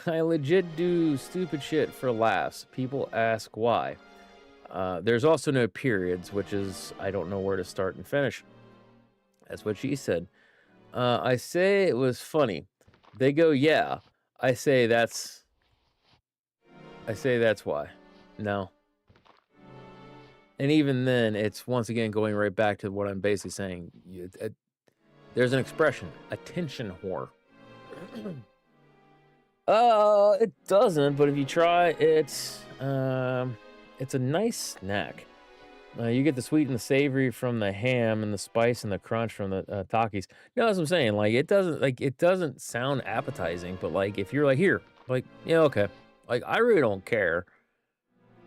I legit do stupid shit for laughs. People ask why. There's also no periods, which is, I don't know where to start and finish. That's what she said. I say it was funny. They go, yeah. I say that's why. No. And even then, it's once again going right back to what I'm basically saying. There's an expression, attention whore. It doesn't, but if you try, it's a nice snack. You get the sweet and the savory from the ham and the spice and the crunch from the Takis. No, that's what I'm saying. Like it doesn't sound appetizing, but like if you're like here, like yeah, okay. Like I really don't care.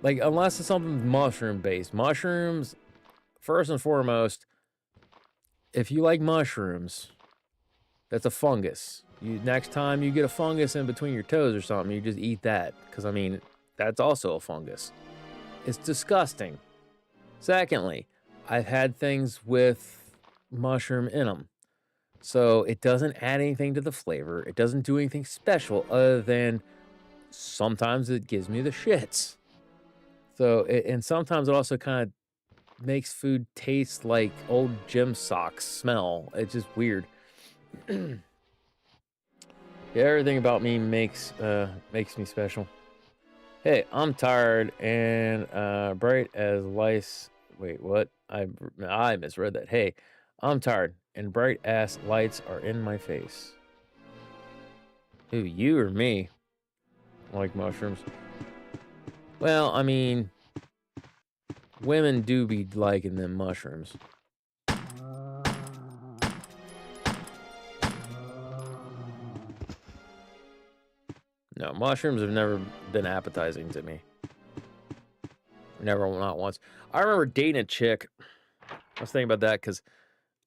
Like unless it's something mushroom based. Mushrooms, first and foremost. If you like mushrooms, that's a fungus. Next time you get a fungus in between your toes or something, you just eat that. Because, I mean, that's also a fungus. It's disgusting. Secondly, I've had things with mushroom in them. So it doesn't add anything to the flavor. It doesn't do anything special other than sometimes it gives me the shits. So, and sometimes it also kind of makes food taste like old gym socks smell. It's just weird. Yeah, everything about me makes me special. Hey, I'm tired and bright as lights. Wait, what? I misread that. Hey, I'm tired and bright ass lights are in my face. Who, you or me? Like mushrooms? Well, I mean, women do be liking them mushrooms. No, mushrooms have never been appetizing to me. Never, not once. I remember dating a chick. I was thinking about that because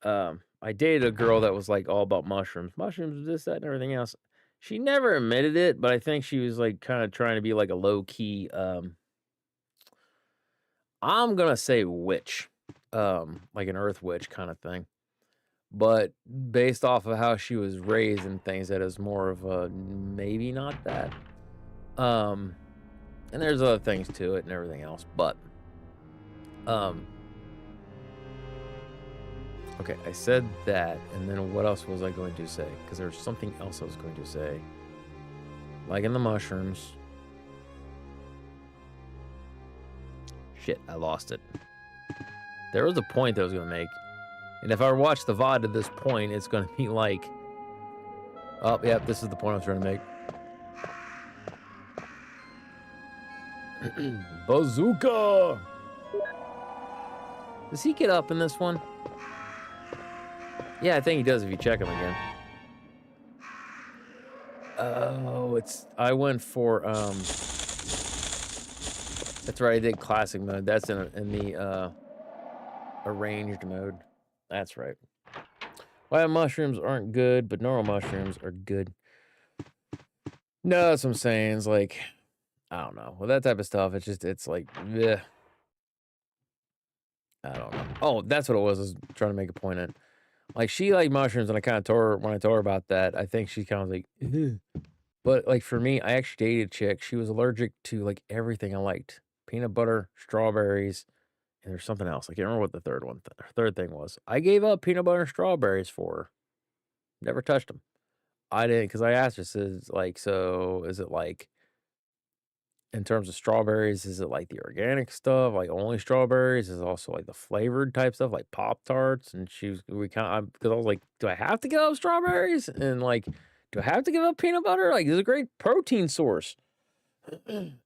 I dated a girl that was like all about mushrooms. Mushrooms, this, that, and everything else. She never admitted it, but I think she was like kind of trying to be like a low-key, I'm going to say witch. Like an earth witch kind of thing. But based off of how she was raised and things, that is more of a maybe not that. And there's other things to it and everything else, but okay, I said that, and then what else was I going to say? Because there's something else I was going to say. Like in the mushrooms. Shit, I lost it. There was a point that I was going to make. And if I watch the VOD at this point, it's going to be like... Oh, yeah, this is the point I was trying to make. Bazooka! Does he get up in this one? Yeah, I think he does if you check him again. Oh, I went for, that's right, I did classic mode. That's in the, arranged mode. That's right. Wild mushrooms aren't good, but normal mushrooms are good. No, that's what I'm saying. It's like, I don't know. With that type of stuff, it's like, bleh. I don't know. Oh, that's what it was. I was trying to make a point in. Like, she liked mushrooms, and I kind of told her, when I told her about that, I think she kind of like, ugh. But, like, for me, I actually dated a chick. She was allergic to, like, everything I liked. Peanut butter, strawberries, and there's something else. I can't remember what the third thing was. I gave up peanut butter and strawberries for her. Never touched them. I didn't, because I asked her, says, like, so is it like, in terms of strawberries, is it like the organic stuff, like only strawberries? Is it also like the flavored type stuff, like Pop-Tarts? And because I was like, do I have to give up strawberries? And like, do I have to give up peanut butter? Like, it's a great protein source.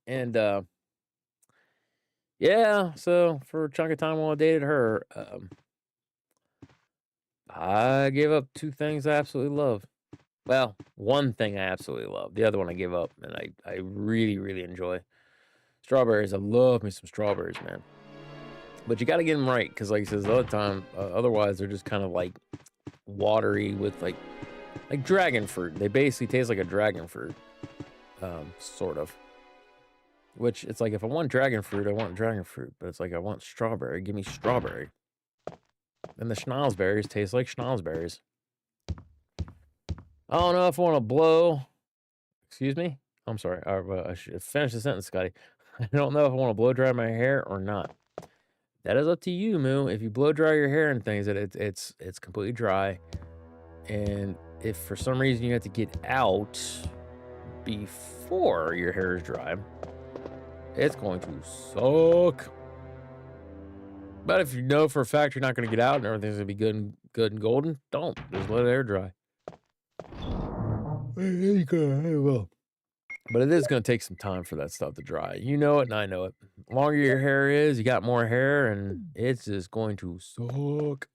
And yeah, so for a chunk of time while I dated her, I gave up two things I absolutely love. Well, one thing I absolutely love. The other one I give up, and I really, really enjoy. Strawberries. I love me some strawberries, man. But you got to get them right, because like he says the other time, otherwise they're just kind of like watery with like dragon fruit. They basically taste like a dragon fruit, sort of. Which it's like if I want dragon fruit, I want dragon fruit. But it's like I want strawberry. Give me strawberry. And the schnozberries taste like schnozberries. I don't know if I want to blow. Excuse me? I'm sorry. I should finish the sentence, Scotty. I don't know if I want to blow dry my hair or not. That is up to you, Moo. If you blow dry your hair and things, that it's completely dry. And if for some reason you have to get out before your hair is dry, it's going to suck. But if you know for a fact you're not going to get out and everything's going to be good and golden, don't. Just let it air dry. But it is going to take some time for that stuff to dry. You know it, and I know it. The longer your hair is, you got more hair, and it's just going to suck.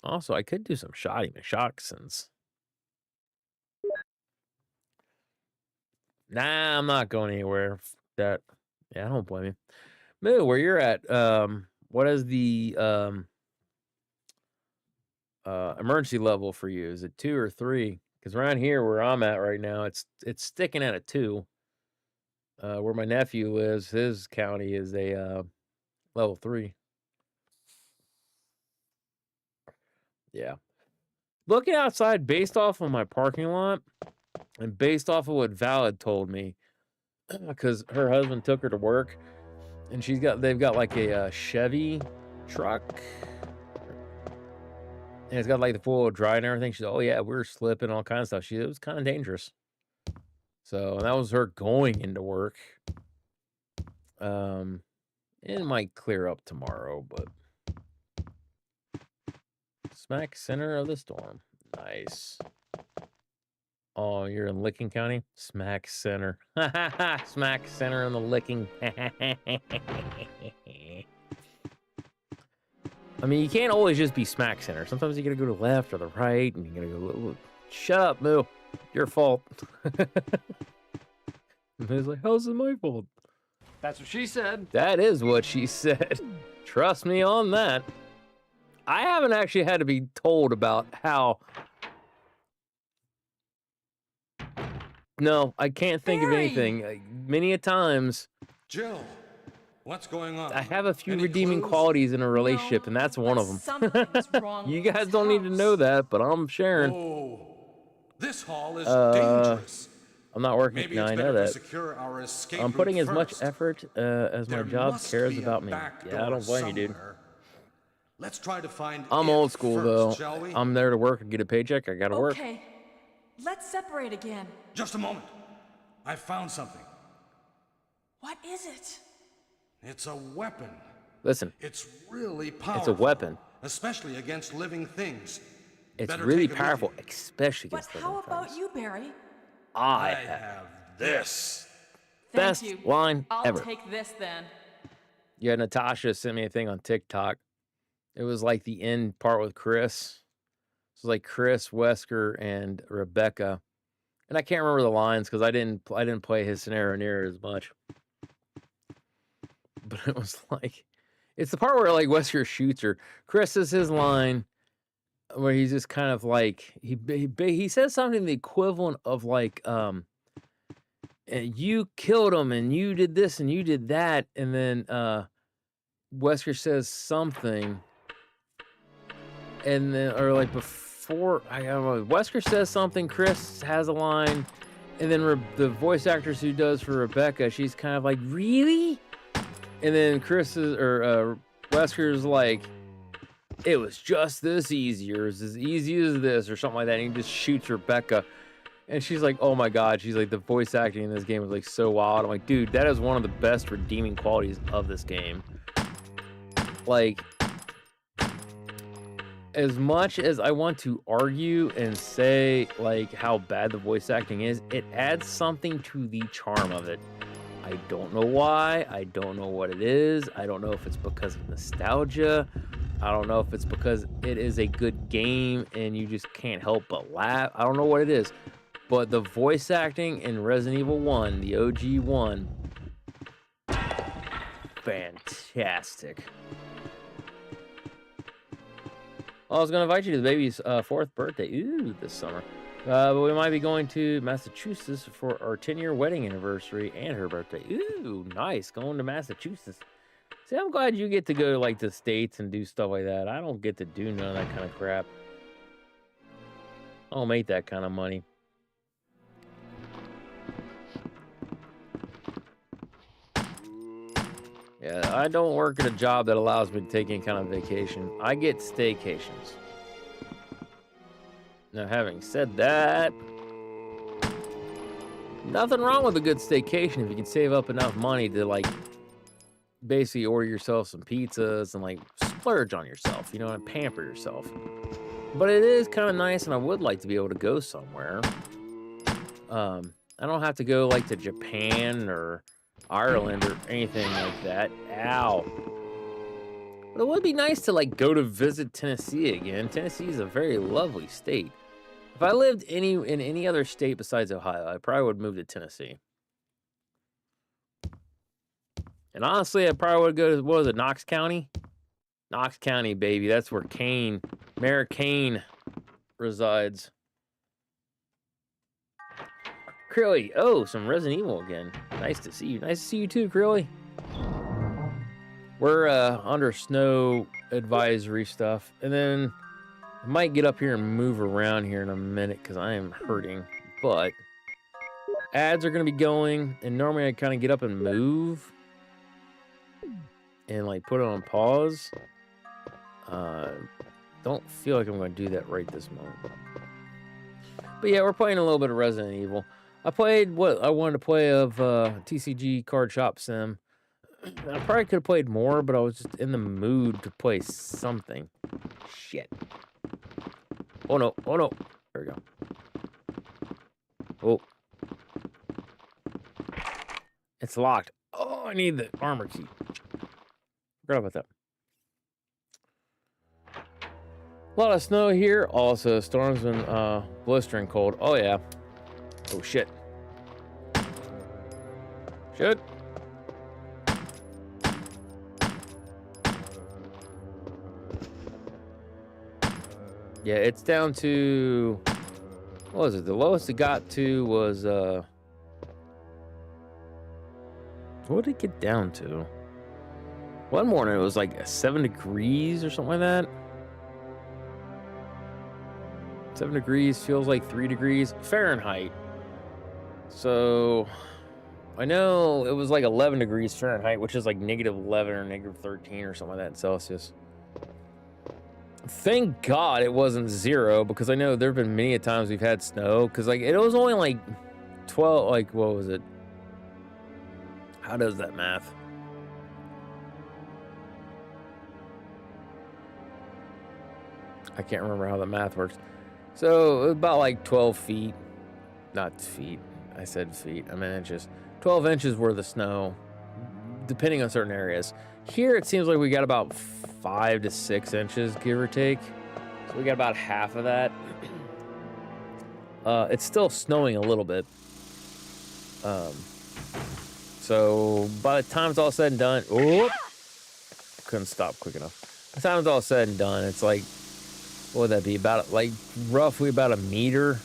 Also, I could do some shoddy McShocksons. Nah, I'm not going anywhere. Yeah, I don't blame you. Moo, where you're at, what is the emergency level for you? Is it 2 or 3? Because around here where I'm at right now, it's sticking at a 2. Where my nephew lives, his county is a level 3. Yeah. Looking outside based off of my parking lot and based off of what Val had told me, because her husband took her to work, and they've got like a Chevy truck. And it's got like the full drive and everything. She's, oh yeah, we're slipping, all kinds of stuff. It was kind of dangerous. So that was her going into work. It might clear up tomorrow, but smack center of the storm. Nice. Oh, you're in Licking County? Smack center. Smack center in the Licking. I mean, you can't always just be smack center. Sometimes you gotta go to the left or the right, and you gotta go, shut up, Moo. Your fault. Moo's like, how's it my fault? That's what she said. That is what she said. Trust me on that. I haven't actually had to be told about how... No, I can't think of anything. Many a times... Jill, what's going on? I have a few Any redeeming clues? qualities in a relationship, and that's one of them. Something's wrong You with guys this don't need to house. know that, but I'm sharing. Oh, this hall is dangerous. I'm not working. Maybe No, it's I better know to that. secure our escape I'm putting route as much first. effort as my There job must cares be a about me. back Yeah, I door don't blame you, dude. somewhere. Let's try to find I'm it old school, first, though. Shall we? I'm there to work and get a paycheck. I gotta work. Okay, let's separate again. Just a moment. I found something. What is it? It's a weapon. Listen, It's really powerful. it's a weapon. Especially against living things. It's Better really take it with powerful, you. especially But against how living about things. you, Barry? I I have have this. Thank best you. line I'll ever. take this then. Yeah, Natasha sent me a thing on TikTok. It was like the end part with Chris. It was like Chris, Wesker, and Rebecca. And I can't remember the lines because I didn't play his scenario near as much. But it was like, it's the part where like Wesker shoots her. Chris is his line where he's just kind of like he says something the equivalent of like you killed him and you did this and you did that, and then Wesker says something, and then or like before I don't know, Wesker says something, Chris has a line, and then the voice actress who does for Rebecca, she's kind of like, really? And then Wesker's like, it was just this easy, or it's as easy as this, or something like that. And he just shoots Rebecca. And she's like, oh my God. She's like, the voice acting in this game is like so wild. I'm like, dude, that is one of the best redeeming qualities of this game. Like, as much as I want to argue and say like how bad the voice acting is, it adds something to the charm of it. I don't know why. I don't know what it is. I don't know if it's because of nostalgia I don't know if it's because it is a good game and you just can't help but laugh. I don't know what it is. But the voice acting in Resident Evil 1, the OG 1, fantastic. I was going to invite you to the baby's 4th birthday. Ooh, this summer. But we might be going to Massachusetts for our 10-year wedding anniversary and her birthday. Ooh, nice. Going to Massachusetts. See, I'm glad you get to go to, like, the States and do stuff like that. I don't get to do none of that kind of crap. I don't make that kind of money. Yeah, I don't work at a job that allows me to take any kind of vacation. I get staycations. Now, having said that, nothing wrong with a good staycation if you can save up enough money to, like, basically order yourself some pizzas and, like, splurge on yourself, you know, and pamper yourself. But it is kind of nice, and I would like to be able to go somewhere. I don't have to go, like, to Japan or Ireland or anything like that. Ow. But it would be nice to, like, go to visit Tennessee again. Tennessee is a very lovely state. If I lived in any other state besides Ohio, I probably would move to Tennessee. And honestly, I probably would go to, what was it, Knox County? Knox County, baby. That's where Mayor Kane resides. Crilly, oh, some Resident Evil again. Nice to see you. Nice to see you too, Crilly. We're under snow advisory stuff. And then I might get up here and move around here in a minute because I am hurting. But ads are going to be going. And normally I kind of get up and move. And like put it on pause. Don't feel like I'm going to do that right this moment. But yeah, we're playing a little bit of Resident Evil. I played what I wanted to play of TCG Card Shop Sim. I probably could have played more, but I was just in the mood to play something. Shit. Oh no, oh no. There we go. Oh. It's locked. Oh, I need the armor key. Forgot about that. A lot of snow here. Also, storm's been blistering cold. Oh yeah. Oh shit. Shit. Yeah, it's down to, what was it? The lowest it got to was what did it get down to? One morning it was like 7 degrees or something like that. 7 degrees feels like 3 degrees Fahrenheit. So I know it was like 11 degrees Fahrenheit, which is like -11 or -13 or something like that in Celsius. Thank God it wasn't 0, because I know there have been many a times we've had snow, because like it was only like 12, like what was it? How does that math? I can't remember how the math works. So about like 12 feet, not feet. I said feet, I meant inches. 12 inches worth of snow, depending on certain areas. Here it seems like we got about 5 to 6 inches, give or take. So we got about half of that. It's still snowing a little bit. So by the time it's all said and done, oh, couldn't stop quick enough. By the time it's all said and done, it's like, what would that be? About like roughly about a meter.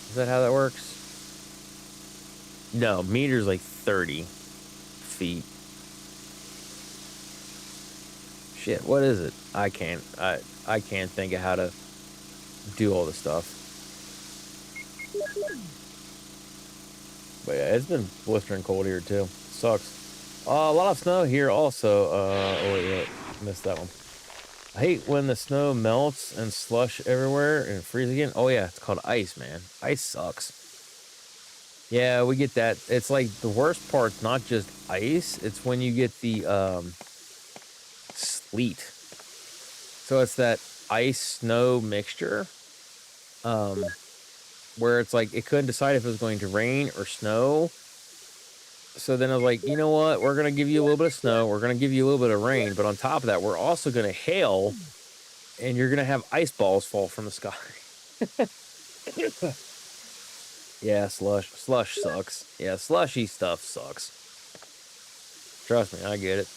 Is that how that works? No, meter's like 30 feet. Shit, what is it? I can't think of how to do all this stuff. But yeah, it's been blistering cold here too. Sucks. A lot of snow here also. Oh wait, missed that one. I hate when the snow melts and slush everywhere and freeze again. Oh yeah, it's called ice, man. Ice sucks. Yeah, we get that. It's like the worst part's not just ice, it's when you get the sleet. So it's that ice snow mixture. Where it's like it couldn't decide if it was going to rain or snow. So then I was like, you know what? We're going to give you a little bit of snow. We're going to give you a little bit of rain. But on top of that, we're also going to hail. And you're going to have ice balls fall from the sky. Yeah, slush sucks. Yeah, slushy stuff sucks. Trust me, I get it.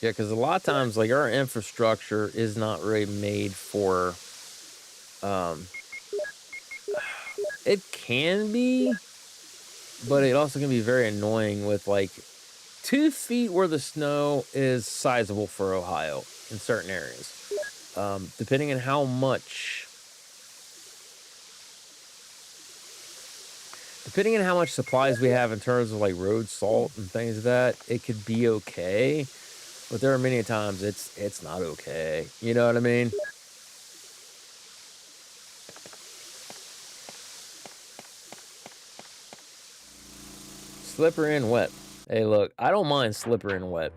Yeah, because a lot of times, like, our infrastructure is not really made for, it can be, but it also can be very annoying with, like, 2 feet where the snow is sizable for Ohio in certain areas. Depending on how much supplies we have in terms of like road salt and things like that, it could be okay. But there are many times it's not okay. You know what I mean? Slippery and wet. Hey, look, I don't mind slippery and wet.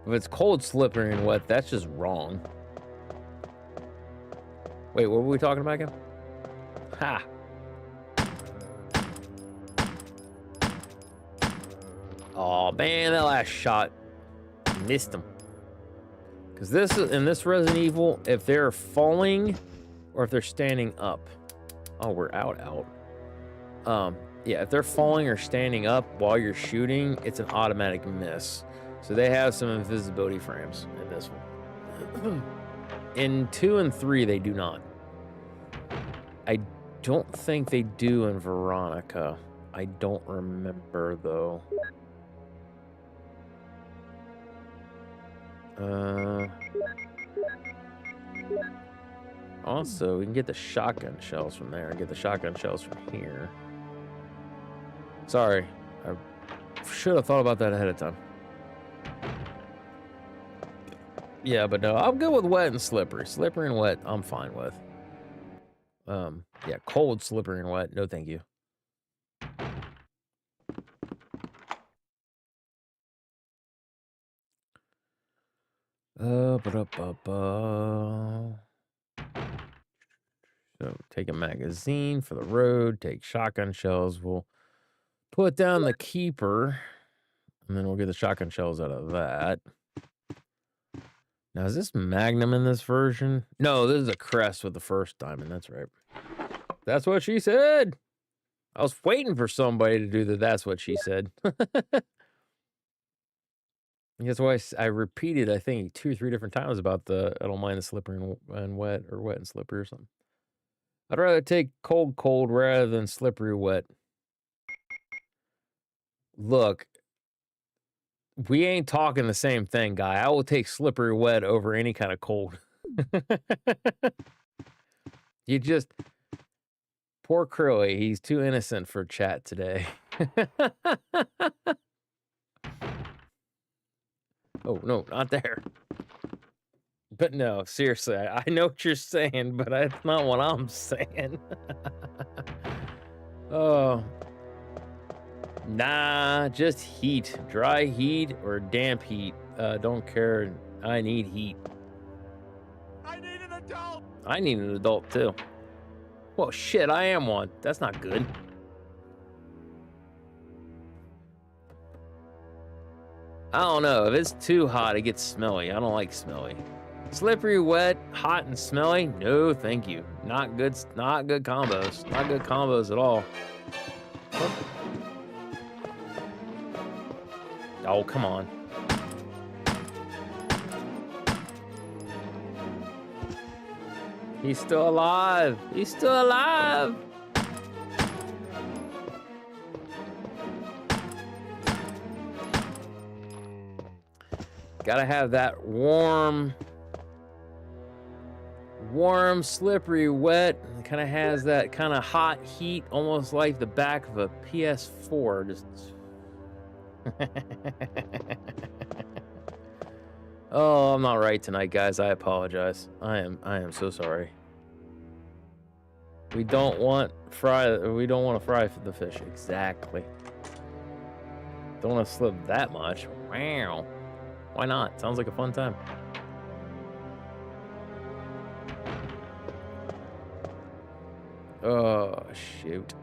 If it's cold, slippery and wet, that's just wrong. Wait, what were we talking about again? Ha! Oh man, that last shot missed him. Because this is in this Resident Evil, if they're falling or if they're standing up. Oh, we're out. Yeah, if they're falling or standing up while you're shooting, it's an automatic miss. So they have some invisibility frames in this one. In 2 and 3, they do not. I don't think they do in Veronica. I don't remember though. Also, we can get the shotgun shells from there. Get the shotgun shells from here. Sorry, I should have thought about that ahead of time. Yeah, but no, I'm good with wet and slippery. Slippery and wet, I'm fine with. Yeah, cold, slippery, and wet. No, thank you. So take a magazine for the road, take shotgun shells. We'll put down the keeper, and then we'll get the shotgun shells out of that. Now, is this Magnum in this version? No, this is a Crest with the first diamond. That's right. That's what she said. I was waiting for somebody to do that. That's what she said. That's why I repeated, I think, 2 or 3 different times about the I don't mind the slippery and wet, or wet and slippery or something. I'd rather take cold rather than slippery wet. Look, we ain't talking the same thing, guy. I will take slippery wet over any kind of cold. You just... Poor Curly, he's too innocent for chat today. Oh, no, not there. But no, seriously, I know what you're saying, but that's not what I'm saying. Oh. Nah, just heat. Dry heat or damp heat. Don't care. I need heat. I need an adult! I need an adult, too. Well, shit, I am one. That's not good. I don't know. If it's too hot, it gets smelly. I don't like smelly. Slippery, wet, hot, and smelly? No, thank you. Not good combos. Not good combos at all. Oh, come on. He's still alive. He's still alive. Gotta have that warm, slippery, wet. It kind of has that kind of hot heat, almost like the back of a PS4. Just. Oh, I'm not right tonight, guys. I apologize. I am so sorry. We don't want to fry the fish. Exactly. Don't want to slip that much. Wow. Why not? Sounds like a fun time. Oh, shoot.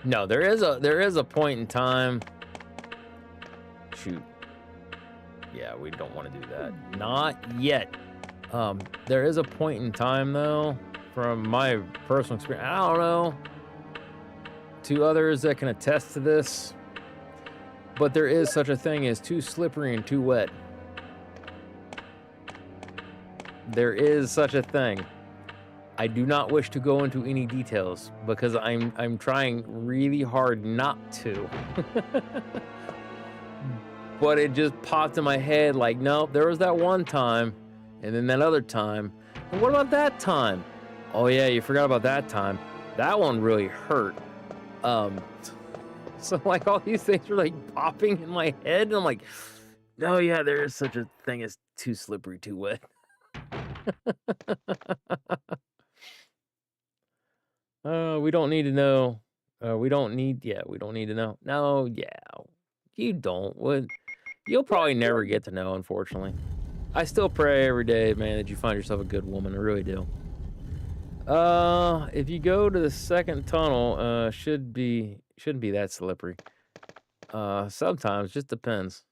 No, there is a point in time. Shoot. Yeah, we don't want to do that. Not yet. There is a point in time though, from my personal experience. I don't know. Two others that can attest to this. But there is such a thing as too slippery and too wet. There is such a thing. I do not wish to go into any details because I'm trying really hard not to. But it just popped in my head like, nope, there was that one time, and then that other time. And what about that time? Oh yeah, you forgot about that time. That one really hurt. So like all these things are like popping in my head, and I'm like, oh yeah, there is such a thing as too slippery, too wet. We don't need to know. We don't need to know. No, yeah. You don't. You'll probably never get to know, unfortunately. I still pray every day, man, that you find yourself a good woman. I really do. If you go to the second tunnel, shouldn't be that slippery. Sometimes, just depends.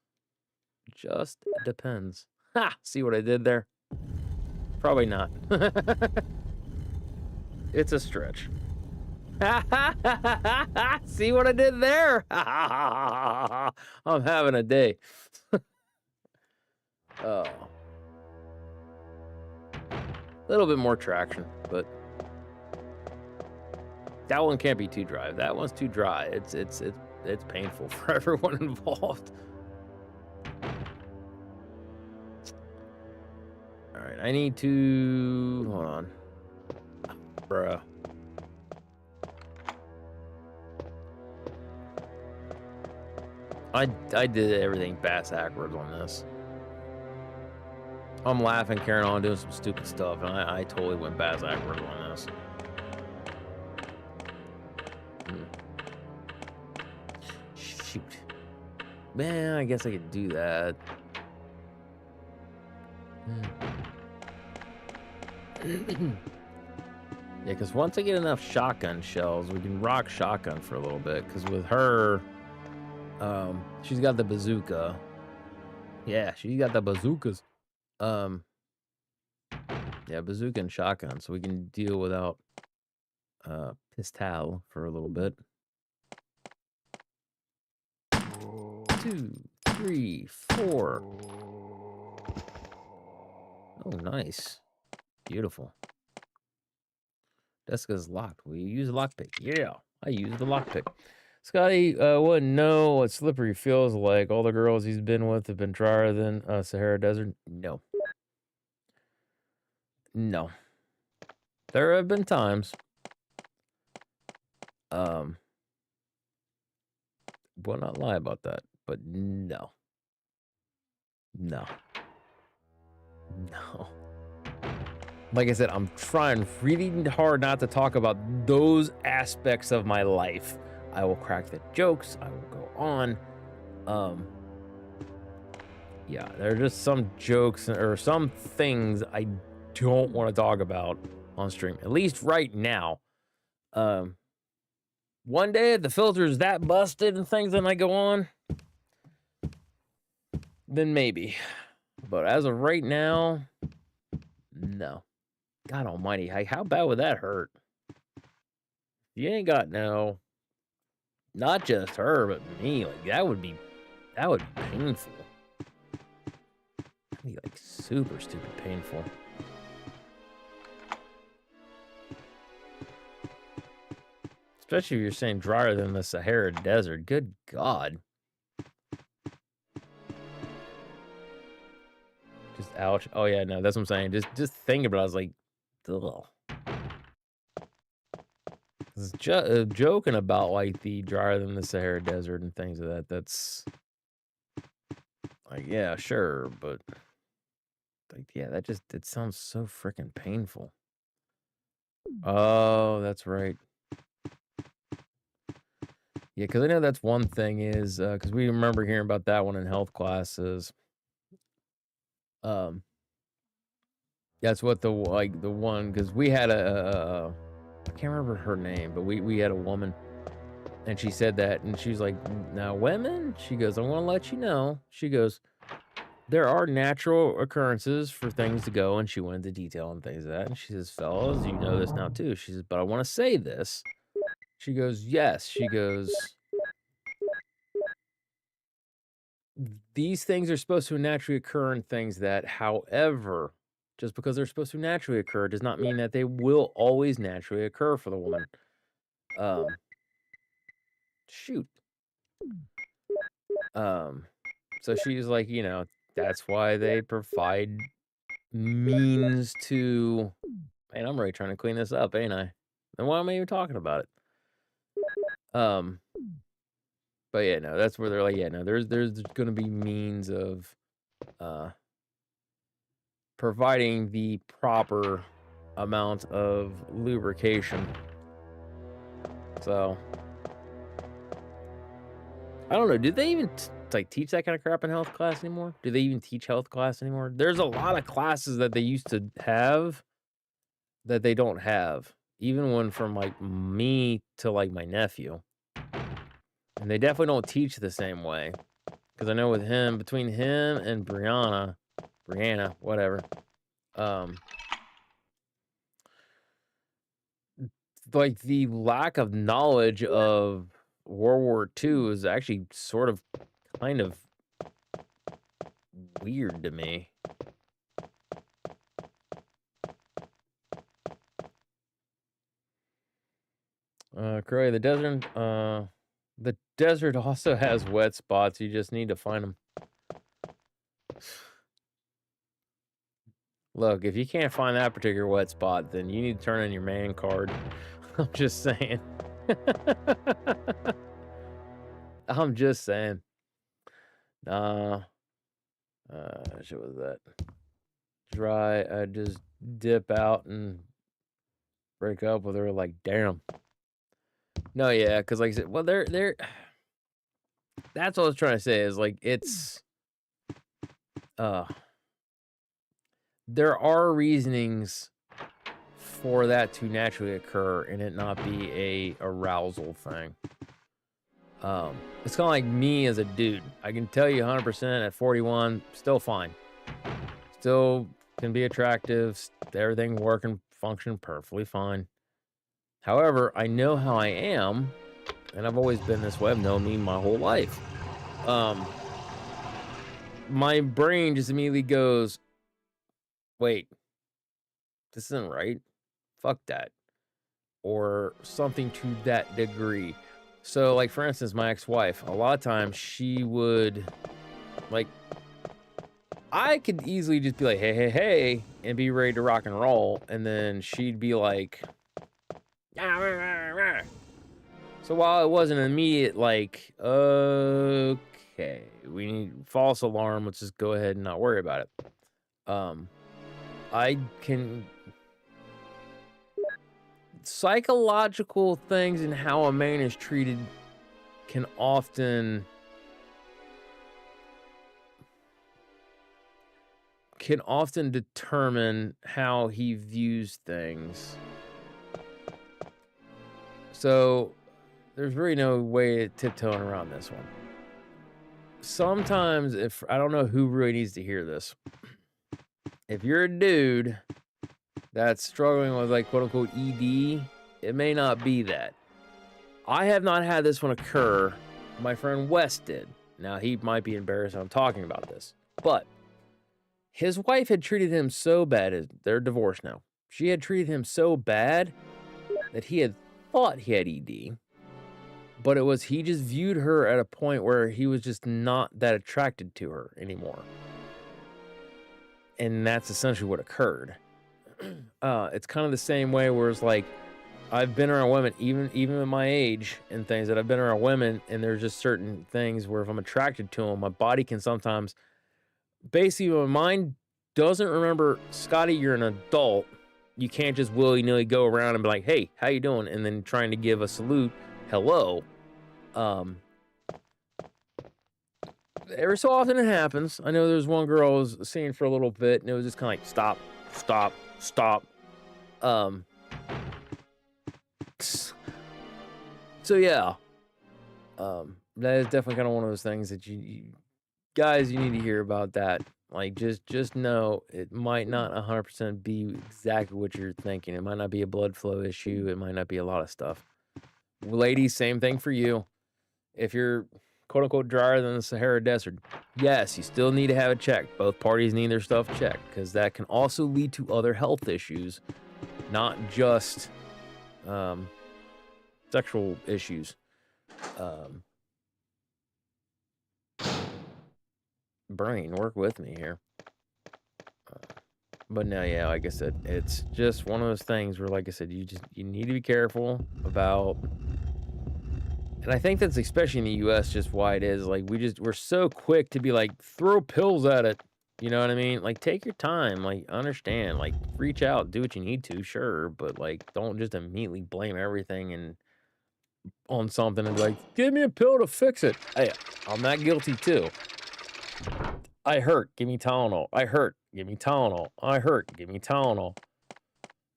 Just depends. Ha! See what I did there? Probably not. It's a stretch. See what I did there? I'm having a day. Oh. A little bit more traction, but that one can't be too dry. If that one's too dry, it's painful for everyone involved. All right, I need to hold on, bruh. I did everything bass backwards on this. I'm laughing, carrying on, doing some stupid stuff, and I totally went bass backwards on this. Shoot. Man, I guess I could do that. Yeah, because once I get enough shotgun shells, we can rock shotgun for a little bit, because with her... she's got the bazooka. Yeah, she's got the bazookas. Yeah, bazooka and shotgun, so we can deal without pistol for a little bit. 2, 3, 4. Oh, nice. Beautiful. Deska's locked. We use a lockpick. Yeah, I use the lockpick. Scotty wouldn't know what slippery feels like. All the girls he's been with have been drier than Sahara Desert. No. No. There have been times. Will not lie about that, but no. No. No. Like I said, I'm trying really hard not to talk about those aspects of my life. I will crack the jokes. I will go on. Yeah, there are just some jokes or some things I don't want to talk about on stream, at least right now. One day if the filter is that busted and things that might go on, then maybe. But as of right now, no. God almighty, how bad would that hurt? You ain't got no... Not just her, but me. Like, that would be painful. That'd be, like, super stupid painful. Especially if you're saying drier than the Sahara Desert. Good God. Just ouch. Oh, yeah, no, that's what I'm saying. Just thinking about it, I was like, ugh. Joking about like the drier than the Sahara Desert and things of that. That's like, yeah, sure, but like, yeah, it sounds so freaking painful. Oh, that's right. Yeah, because I know that's one thing is because we remember hearing about that one in health classes. That's what the one because we had I can't remember her name, but we had a woman, And she said that, and she was like, now women, she goes, I want to let you know. She goes, there are natural occurrences for things to go, and she went into detail on things like that. And she says, fellas, you know this now too. She says, but I want to say this. She goes, yes. She goes, these things are supposed to naturally occur in things that, however, just because they're supposed to naturally occur does not mean that they will always naturally occur for the woman. Shoot. So she's like, you know, that's why they provide means to, man, I'm really trying to clean this up, ain't I? Then why am I even talking about it? But yeah, no, that's where they're like, yeah, no, there's going to be means of providing the proper amount of lubrication. So I don't know. Did they even like teach that kind of crap in health class anymore? Do they even teach health class anymore? There's a lot of classes that they used to have that they don't have, even when from like me to like my nephew. And they definitely don't teach the same way. Because I know with him, between him and Brianna, whatever, like the lack of knowledge of World War II is actually sort of kind of weird to me. Croy, the desert also has wet spots. You just need to find them. Look, if you can't find that particular wet spot, then you need to turn in your man card. I'm just saying. I'm just saying. What was that? I just dip out and break up with her. Like, damn. No, yeah, because like I said, well, they're. That's what I was trying to say. Is like it's. There are reasonings for that to naturally occur and it not be a arousal thing. It's kind of like me as a dude. I can tell you 100% at 41, still fine. Still can be attractive. Everything working, function perfectly fine. However, I know how I am, and I've always been this way. I've known me my whole life. My brain just immediately goes, wait, this isn't right. Fuck that. Or something to that degree. So, like, for instance, my ex-wife, a lot of times she would, like, I could easily just be like, hey, and be ready to rock and roll. And then she'd be like, rah. So while it wasn't an immediate, like, okay, we need false alarm, let's just go ahead and not worry about it. I can... Psychological things and how a man is treated can often determine how he views things. So there's really no way of tiptoeing around this one. Sometimes, if I don't know who really needs to hear this, if you're a dude that's struggling with, like, quote unquote ED, it may not be that. I have not had this one occur. My friend Wes did. Now, he might be embarrassed I'm talking about this, but his wife had treated him so bad. They're divorced now. She had treated him so bad that he had thought he had ED, but it was he just viewed her at a point where he was just not that attracted to her anymore. And that's essentially what occurred. It's kind of the same way where it's like, I've been around women, even at my age and things, that I've been around women, and there's just certain things where if I'm attracted to them, my body can sometimes, basically my mind doesn't remember, Scotty, you're an adult. You can't just willy-nilly go around and be like, hey, how you doing? And then trying to give a salute, hello. Every so often it happens. I know there's one girl I was seeing for a little bit, and it was just kind of like, stop. So yeah, That is definitely kind of one of those things that you guys, you need to hear about that. Like, just know it might not 100% be exactly what you're thinking. It might not be a blood flow issue. It might not be a lot of stuff. Ladies, same thing for you. If you're quote unquote drier than the Sahara Desert, yes, you still need to have it checked. Both parties need their stuff checked because that can also lead to other health issues, not just sexual issues. Brain, work with me here. But no, yeah, like I said, it's just one of those things where, like I said, you need to be careful about. And I think that's especially in the U.S. just why it is. Like, we're so quick to be like, throw pills at it. You know what I mean? Like, take your time. Like, understand. Like, reach out, do what you need to, sure. But, like, don't just immediately blame everything and on something and be like, give me a pill to fix it. Hey, I'm not guilty, too. I hurt, give me Tylenol. I hurt, give me Tylenol. I hurt, give me Tylenol.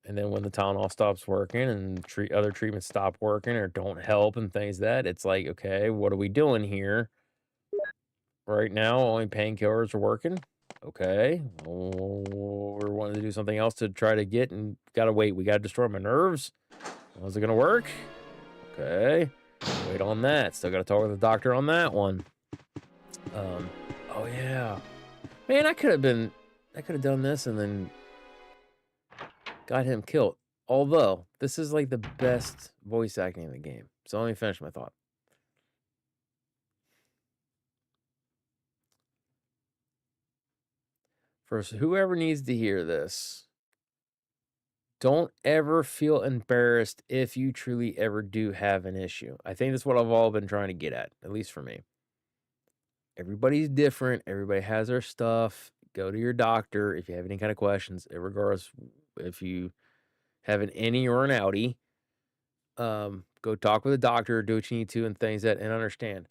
And then when the Tylenol stops working and other treatments stop working or don't help and things that, it's like, okay, what are we doing here? Right now, only painkillers are working. Okay, we're wanting to do something else to try to get and gotta wait. We gotta destroy my nerves. How's it gonna work? Okay, wait on that. Still gotta talk with the doctor on that one. Oh yeah, man, I could have done this and then got him killed. Although this is like the best voice acting in the game. So let me finish my thought. First, whoever needs to hear this, don't ever feel embarrassed if you truly ever do have an issue. I think that's what I've all been trying to get at least for me. Everybody's different. Everybody has their stuff. Go to your doctor if you have any kind of questions, regardless if you have an innie or an outie. Go talk with a doctor, do what you need to, and things that, and understand.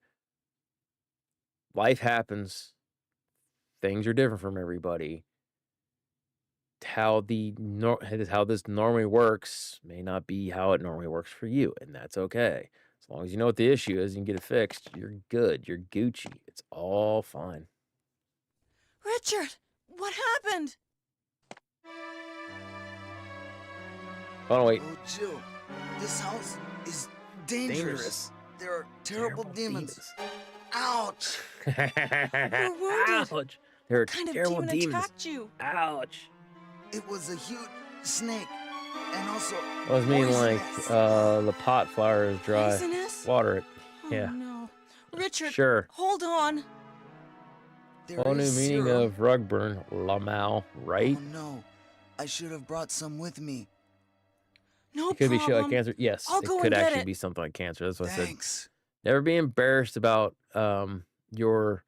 Life happens. Things are different from everybody. How this normally works may not be how it normally works for you, and that's okay. As long as you know what the issue is and you get it fixed, you're good. You're Gucci. It's all fine. Richard, what happened? Oh, wait. Oh, Jill, this house is dangerous. There are terrible demons. Ouch! You're wounded. Ouch! There are What kind of terrible demon demons. attacked you? Ouch! It was a huge snake, and also I was meaning like poisonous. the pot flower is dry. Poisonous? Water it. Oh, Yeah. no. Richard, Sure. hold on. There Whole new is meaning serum. of rug burn, Lamau, right? Oh no, I should have brought some with me. No It could be problem. shit like cancer. Yes, I'll it go could and get actually it. be something like cancer. That's what I said. Thanks. Never be embarrassed about your.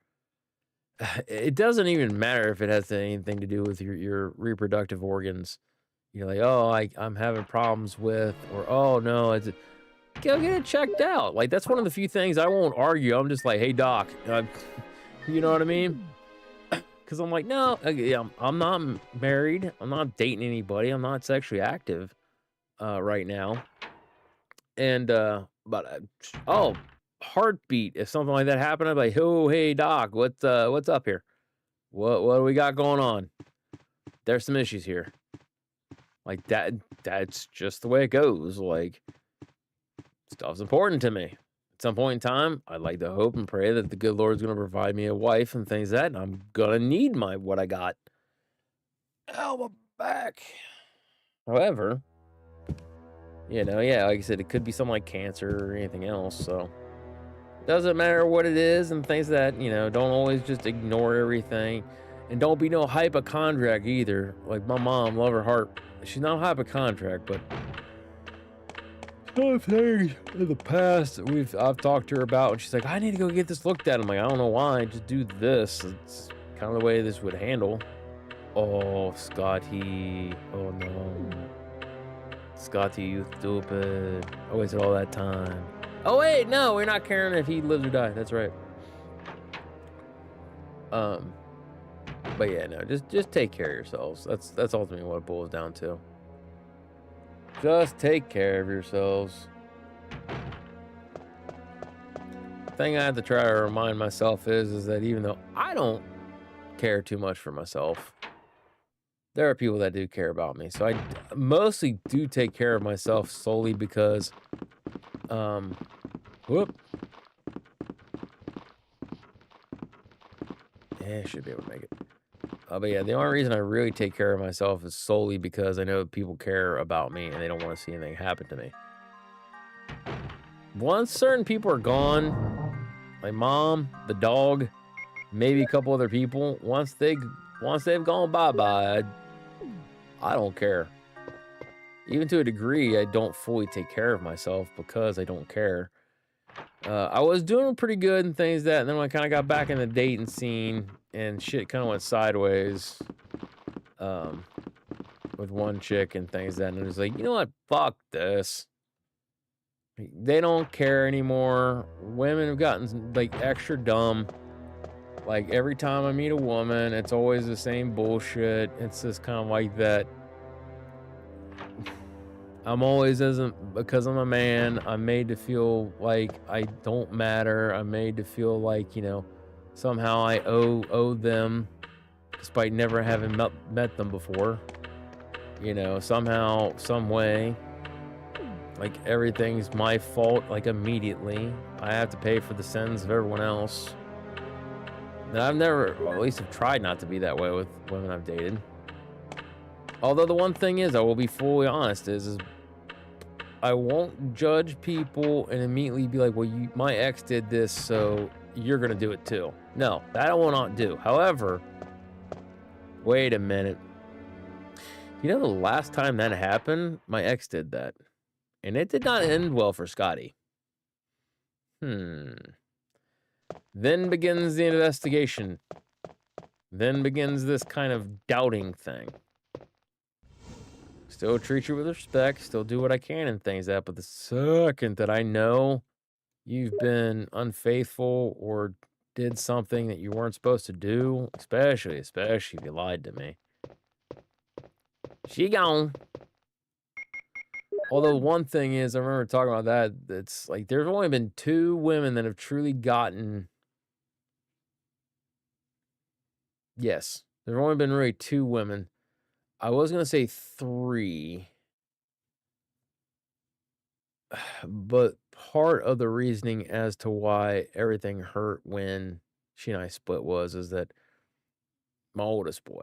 It doesn't even matter if it has anything to do with your reproductive organs. You're like, oh, I'm having problems with, or oh no, go get it checked out. Like, that's one of the few things I won't argue. I'm just like, hey doc, you know what I mean? Because I'm like, no, I'm not married. I'm not dating anybody. I'm not sexually active right now. And heartbeat. If something like that happened, I'd be like, oh, hey doc, what's up here? What do we got going on? There's some issues here. Like that's just the way it goes. Like, stuff's important to me. At some point in time, I'd like to hope and pray that the good Lord's going to provide me a wife and things like that, and I'm going to need what I got. Ow, my back. However, yeah, like I said, it could be something like cancer or anything else, so doesn't matter what it is and things that, don't always just ignore everything. And don't be no hypochondriac either. Like my mom, love her heart. She's not a hypochondriac, but some things in the past that I've talked to her about, and she's like, I need to go get this looked at. I'm like, I don't know why, just do this. It's kind of the way this would handle. Oh, Scotty. Oh no. Scotty, you stupid. I wasted all that time. Oh wait, no, we're not caring if he lives or dies. That's right. But yeah, no, just take care of yourselves. That's ultimately what it boils down to. Just take care of yourselves. thing I have to try to remind myself is that even though I don't care too much for myself, there are people that do care about me. So I mostly do take care of myself solely because, whoop. Yeah, I should be able to make it. But yeah, the only reason I really take care of myself is solely because I know people care about me and they don't want to see anything happen to me. Once certain people are gone, my mom, the dog, maybe a couple other people, once they've gone bye-bye, I don't care. Even to a degree, I don't fully take care of myself because I don't care. I was doing pretty good and things and then when I kind of got back in the dating scene and shit kind of went sideways with one chick and things and it was like, you know what? Fuck this. They don't care anymore. Women have gotten like extra dumb. Like every time I meet a woman, it's always the same bullshit. It's just kind of like that. I'm always, because I'm a man, I'm made to feel like I don't matter. I'm made to feel like, you know, somehow I owe them, despite never having met them before. You know, somehow, some way, like everything's my fault, like immediately. I have to pay for the sins of everyone else. And I've never, or at least have tried not to be that way with women I've dated. Although the one thing is, I will be fully honest, is I won't judge people and immediately be like, well, my ex did this, so you're going to do it too. No, that I will not do. However, wait a minute. You know, the last time that happened, my ex did that. And it did not end well for Scotty. Then begins the investigation. Then begins this kind of doubting thing. Still treat you with respect, still do what I can and things like that, but the second that I know you've been unfaithful or did something that you weren't supposed to do, especially if you lied to me, she gone. Although one thing is, I remember talking about that, it's like there's only been 2 women that have truly gotten... Yes, there's only been really 2 women. I was going to say 3. But part of the reasoning as to why everything hurt when she and I split is that my oldest boy,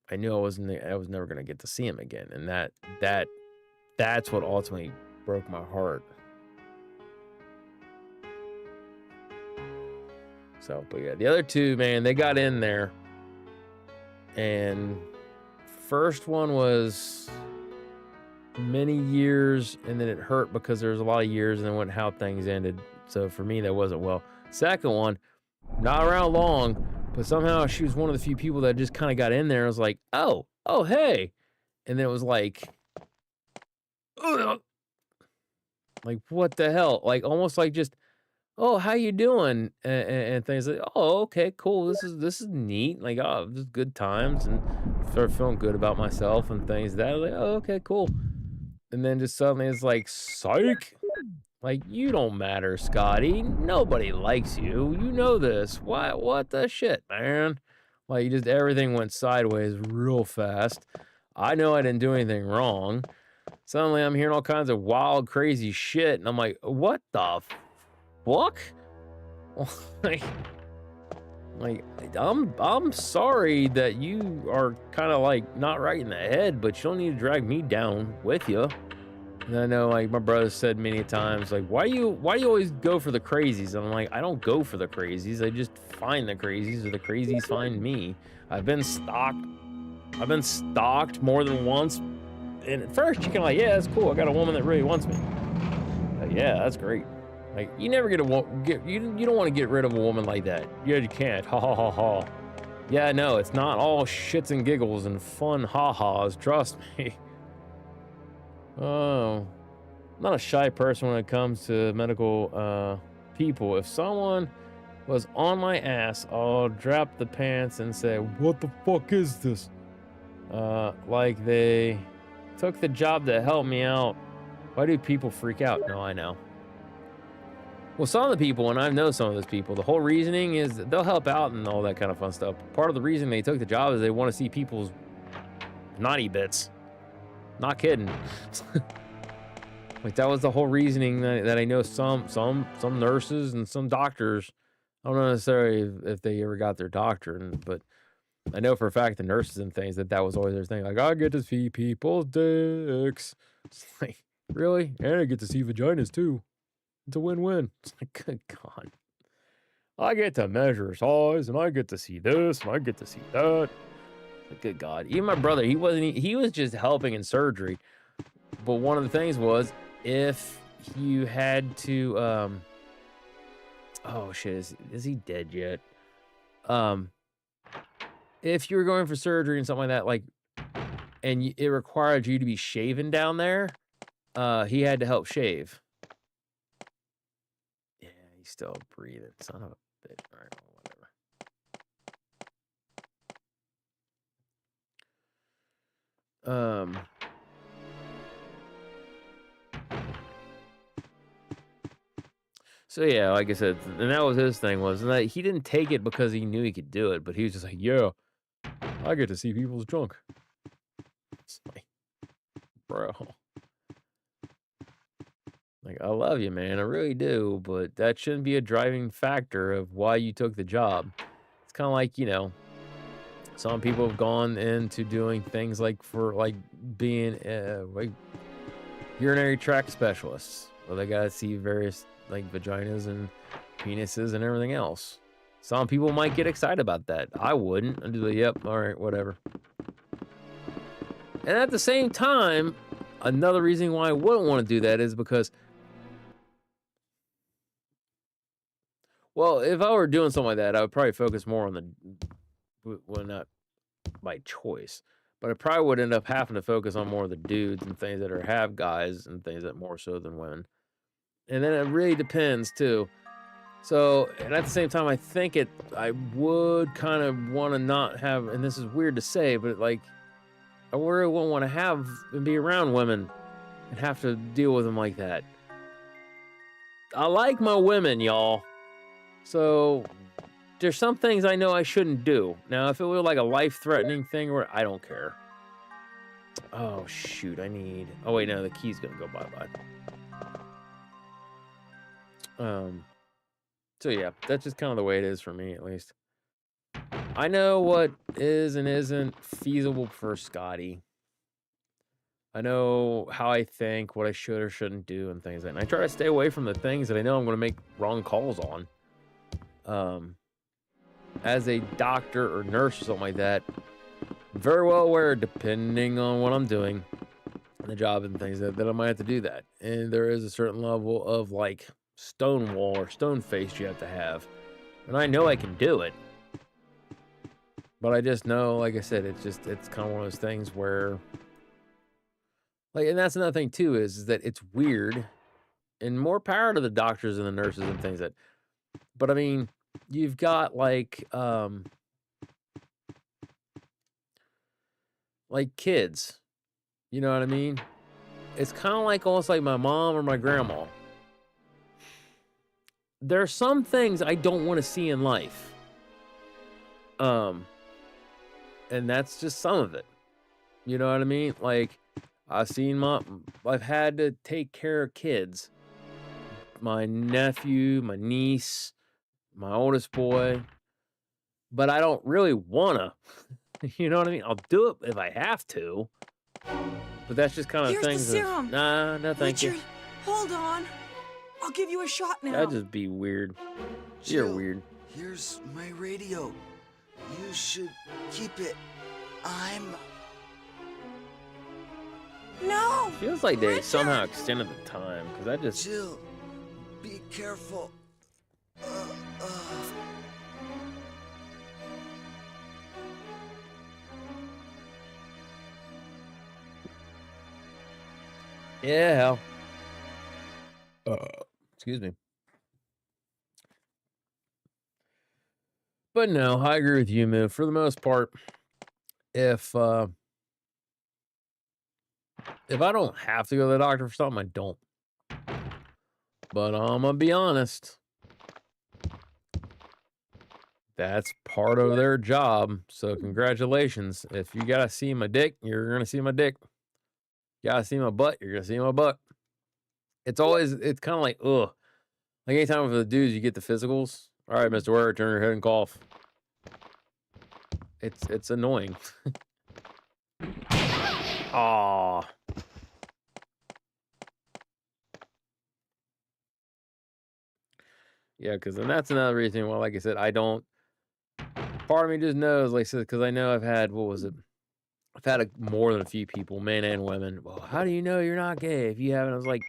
I knew I was never going to get to see him again. And that's what ultimately broke my heart. So, but yeah, the other 2, man, they got in there. And first one was many years, and then it hurt because there was a lot of years, and then how things ended. So for me, that wasn't well. Second one, not around long, but somehow she was one of the few people that just kind of got in there. I was like, oh, hey. And then it was like, ugh. Like, what the hell? Like, almost like just, oh, how you doing? And things like, oh, okay, cool. This is neat. Like, oh, just good times, and start feeling good about myself and things like that. Like, oh, okay, cool. And then just suddenly it's like, psych. Like, you don't matter, Scotty. Nobody likes you. You know this. What the shit, man? Like, just everything went sideways real fast. I know I didn't do anything wrong. Suddenly I'm hearing all kinds of wild, crazy shit. And I'm like, what the fuck? Like, I'm sorry that you are kind of like not right in the head, but you don't need to drag me down with you. And I know, like, my brother said many times, like, why do you always go for the crazies? And I'm like, I don't go for the crazies. I just find the crazies, or the crazies find me. I've been stalked more than once. And at first, you can like, yeah, that's cool. I got a woman that really wants me. Like, yeah, that's great. Like, you never you don't want to get rid of a woman like that. Yeah, you can't. Ha ha ha ha. Yeah, no, it's not all shits and giggles and fun ha-has. Trust me. Oh, I'm not a shy person when it comes to medical people. If someone was on my ass, I'll drop the pants and say, what the fuck is this? Like they took the job to help me out. Why do people freak out? No, I know. Well, some of the people, and I know some of those people, the whole reasoning is that they'll help out and all that kind of fun stuff. Part of the reason they took the job is they want to see people's naughty bits. Not kidding. Like that was the whole reasoning that I know some nurses and some doctors. I don't know necessarily if they ever got their doctorate, but I know for a fact the nurses and things that was always their thing. Like, I get to see people's dicks. It's like, really? And I get to see vaginas too. It's a win-win. It's like, good God. I get to measure size, and I get to see this, and I get to see that. Like, good God. Even my brother, he was just helping in surgery. But one of the things was, if you had to, oh shit, is he dead yet? If you were going for surgery and something like that, like, and it required you to be shaven down there, he had to help shave. Yeah, he's still breathing. Son of a bitch. All right, whatever. So yeah, like I said, and that was his thing, was that he didn't take it because he knew he could do it, but he was just like, yeah, I get to see people's junk. It's like, bro. Like, I love you, man. I really do, but that shouldn't be a driving factor of why you took the job. It's kind of like, you know, some people have gone into doing things like being like urinary tract specialists. Well, they gotta see various like vaginas and penises and everything else. Some people might get excited about that. I wouldn't. I'd be like, yep, all right, whatever. And at the same time, another reason why I wouldn't want to do that is because, well, if I were doing something like that, I would probably focus more on well, not by choice, but I probably would end up having to focus on more of the dudes and things that have guys and things that more so than women. And then it really depends too. So, and at the same time, I think I would kind of want to not have, and this is weird to say, but like, I really wouldn't want to have and be around women and have to deal with them like that. I like my women, y'all. So, there's some things I know I shouldn't do. Now, if it were like a life-threatening thing, where I don't care. Oh, shoot, oh wait, no, the key's gonna go bye-bye. So yeah, that's just kind of the way it is for me, at least. I know what is and isn't feasible for Scotty. I know how I think, what I should or shouldn't do, and things like that. And I try to stay away from the things that I know I'm going to make wrong calls on. As a doctor or nurse or something like that, very well aware, depending on what I'm doing, the job and things that I might have to do that. And there is a certain level of like stonewall or stone face you have to have. And I know I can do it. But I just know, like I said, it's kind of one of those things where, like, and that's another thing too, is that it's weird, and more power to the doctors and the nurses and things that, but I mean, you've got like kids, you know what I mean? It's kind of like almost like my mom or my grandma. There are some things I don't want to see in life. And that's just some of it. You know what I mean? Like, I've had to take care of kids. My nephew, my niece, my oldest boy. But I don't really wanna. You know what I mean? I'll do it if I have to. But that's just kind of Here's things. The serum. Nah, no thank Richard, you. Hold on. I'll give you a shot now. That'd just be weird. You're weird. Here's my radio. You should keep it. No! Feels like they Richard! somehow extended the time, because I just... Jill, be careful. Yeah, hell. Excuse me. But no, I agree with you, Moo. For the most part, if I don't have to go to the doctor for something, I don't. But I'm gonna be honest. That's part of their job. So congratulations. If you gotta see my dick, you're gonna see my dick. You gotta see my butt, you're gonna see my butt. It's kind of like, ugh. Like anytime with the dudes, you get the physicals. All right, Mr. Word, turn your head and cough. It's annoying. Aw. Yeah, because then that's another reason why, like I said, I don't. Part of me just knows, like I said, because I know I've had, what was it? I've had more than a few people, men and women. Well, how do you know you're not gay if you haven't? I was like,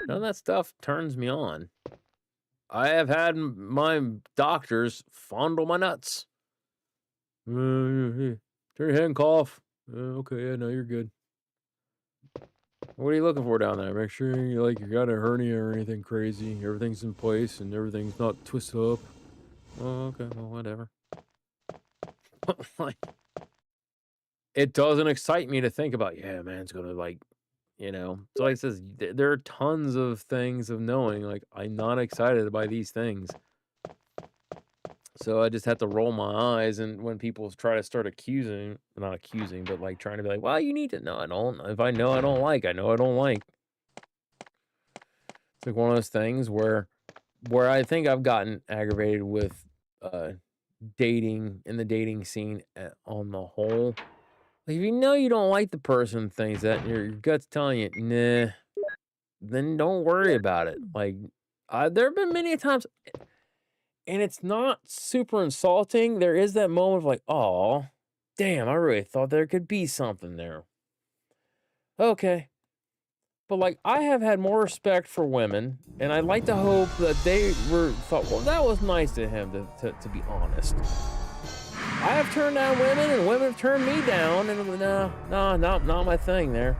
none of that stuff turns me on. I have had my doctors fondle my nuts. Turn your head and cough. Okay, yeah, no, you're good. What are you looking for down there? Make sure you got a hernia or anything crazy. Everything's in place and everything's not twisted up. Oh, okay, well, whatever. Like, it doesn't excite me to think about, yeah, man, it's gonna so like it says, there are tons of things of knowing, like, I'm not excited by these things. So I just have to roll my eyes, and when people try to start not accusing, but like trying to be like, well, you need to know, I don't. If I know I don't like, I know I don't like. It's like one of those things where I think I've gotten aggravated with dating in the dating scene on the whole. Like, if you know you don't like the person, things that your gut's telling you, nah, then don't worry about it. Like, there have been many times. And it's not super insulting. There is that moment of like, oh, damn, I really thought there could be something there. Okay. But like, I have had more respect for women, and I'd like to hope that they thought, well, that was nice to him, to be honest. I have turned down women, and women have turned me down, and no, not my thing there.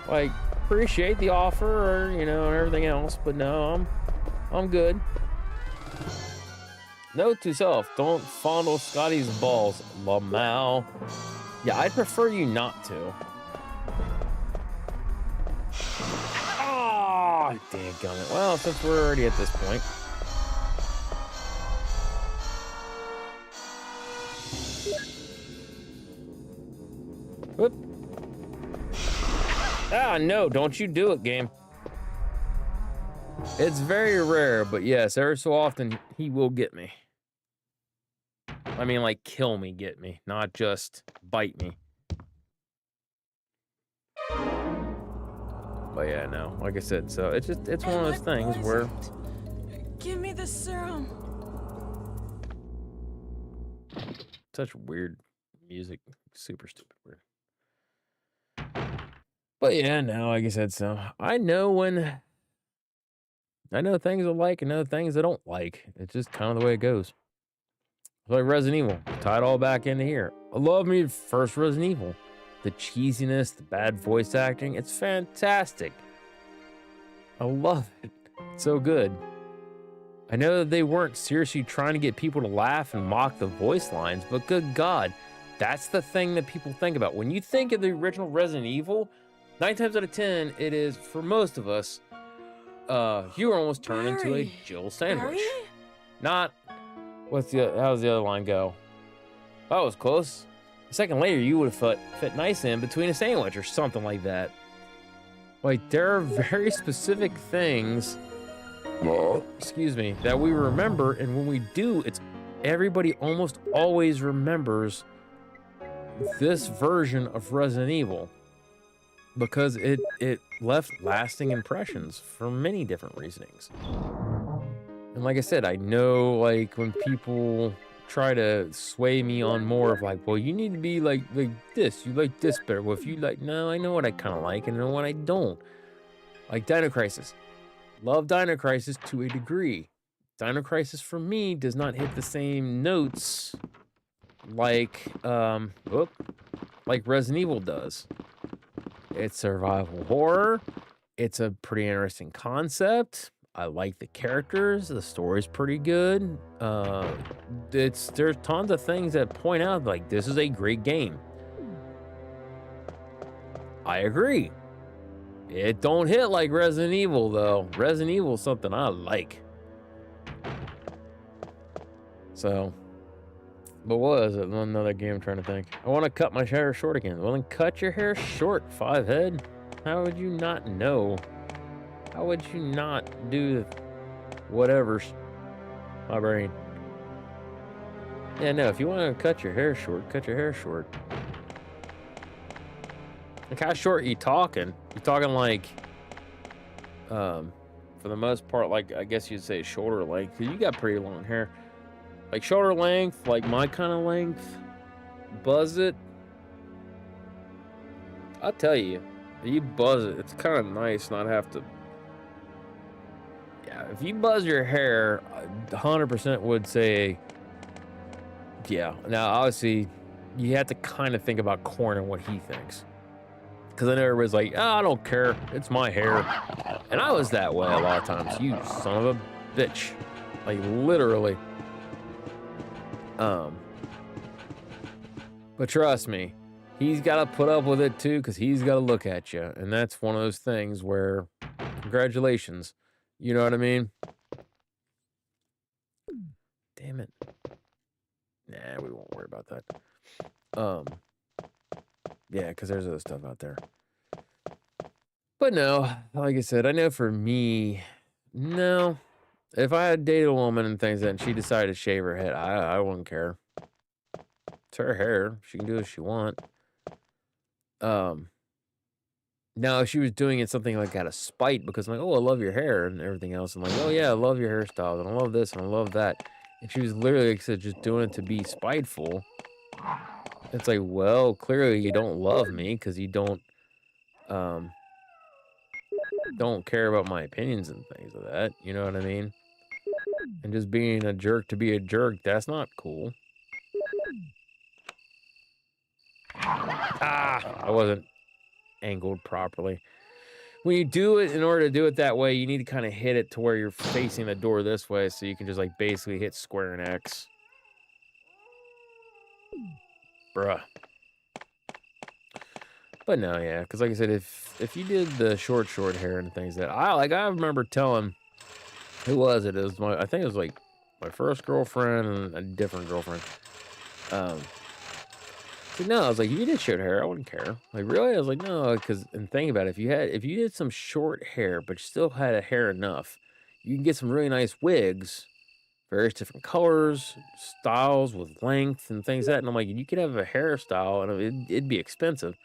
Like, appreciate the offer, or, and everything else, but no, I'm good. Note to self, don't fondle Scotty's balls, Lamau. Yeah, I'd prefer you not to. Ah, dadgummit. Well, since we're already at this point. Whoop. Ah, no, don't you do it, game. It's very rare, but yes, every so often he will get me. I mean, like, kill me, get me, not just bite me. But yeah, no, like I said, so it's one of those things where. Give me the serum. Such weird music, super stupid weird. But yeah, no, like I said, so I know things I like and know things I don't like. It's just kind of the way it goes. Like Resident Evil, tie it all back into here. I love me first Resident Evil. The cheesiness, the bad voice acting, it's fantastic. I love it. It's so good. I know that they weren't seriously trying to get people to laugh and mock the voice lines, but good God, that's the thing that people think about. When you think of the original Resident Evil, 9 times out of 10, it is, for most of us, you were almost turned into a Jill sandwich. Barry? Not, how's the other line go? That was close. A second later, you would have fit nice in between a sandwich or something like that. Like, there are very specific things, excuse me, that we remember, and when we do, everybody almost always remembers this version of Resident Evil. Because it left lasting impressions for many different reasonings. And like I said, I know, like, when people try to sway me on more of like, well, you need to be like this, you like this better. Well, if you like, no, I know what I kind of like and I know what I don't. Like Dino Crisis. Love Dino Crisis to a degree. Dino Crisis for me does not hit the same notes like Resident Evil does. It's survival horror. It's a pretty interesting concept. I like the characters. The story's pretty good. There's tons of things that point out like this is a great game. I agree. It don't hit like Resident Evil, though. Resident Evil is something I like. So, but what is it? Another game I'm trying to think. I want to cut my hair short again. Well, then cut your hair short, Fivehead. How would you not know? How would you not do whatever's my brain? Yeah, no, if you want to cut your hair short, cut your hair short. Like, how short are you talking? You talking like, for the most part, like, I guess you'd say shoulder length. You got pretty long hair. Like, shoulder length, like my kind of length. Buzz it. I'll tell you, you buzz it. It's kind of nice not have to. Yeah, if you buzz your hair, 100% would say, yeah. Now, obviously, you have to kind of think about Korn and what he thinks. Because I know everybody's like, oh, I don't care. It's my hair. And I was that way a lot of times. You son of a bitch. Like, literally. But trust me, he's got to put up with it too, because he's got to look at you. And that's one of those things where, congratulations. You know what I mean? Damn it. Nah, we won't worry about that. Yeah, because there's other stuff out there. But no, like I said, I know for me, no. If I had dated a woman and things and she decided to shave her head, I wouldn't care. It's her hair. She can do what she wants. Now, if she was doing it something like out of spite, because I'm like, oh, I love your hair and everything else. I'm like, oh, yeah, I love your hairstyle, and I love this, and I love that. And she was literally, like I said, just doing it to be spiteful. It's like, well, clearly you don't love me because you don't care about my opinions and things like that. You know what I mean? And just being a jerk to be a jerk, that's not cool. I wasn't angled properly. When you do it, in order to do it that way, you need to kind of hit it to where you're facing the door this way, so you can just like basically hit square and X. Bruh. But no, yeah, because like I said, if you did the short hair and things that I remember telling, who was it? It was I think it was like my first girlfriend and a different girlfriend. So no, I was like, if you did short hair, I wouldn't care. Like, really? I was like, no, because, and think about it, if you did some short hair, but you still had a hair enough, you can get some really nice wigs, various different colors, styles with length and things like that. And I'm like, you could have a hairstyle, and it'd be expensive,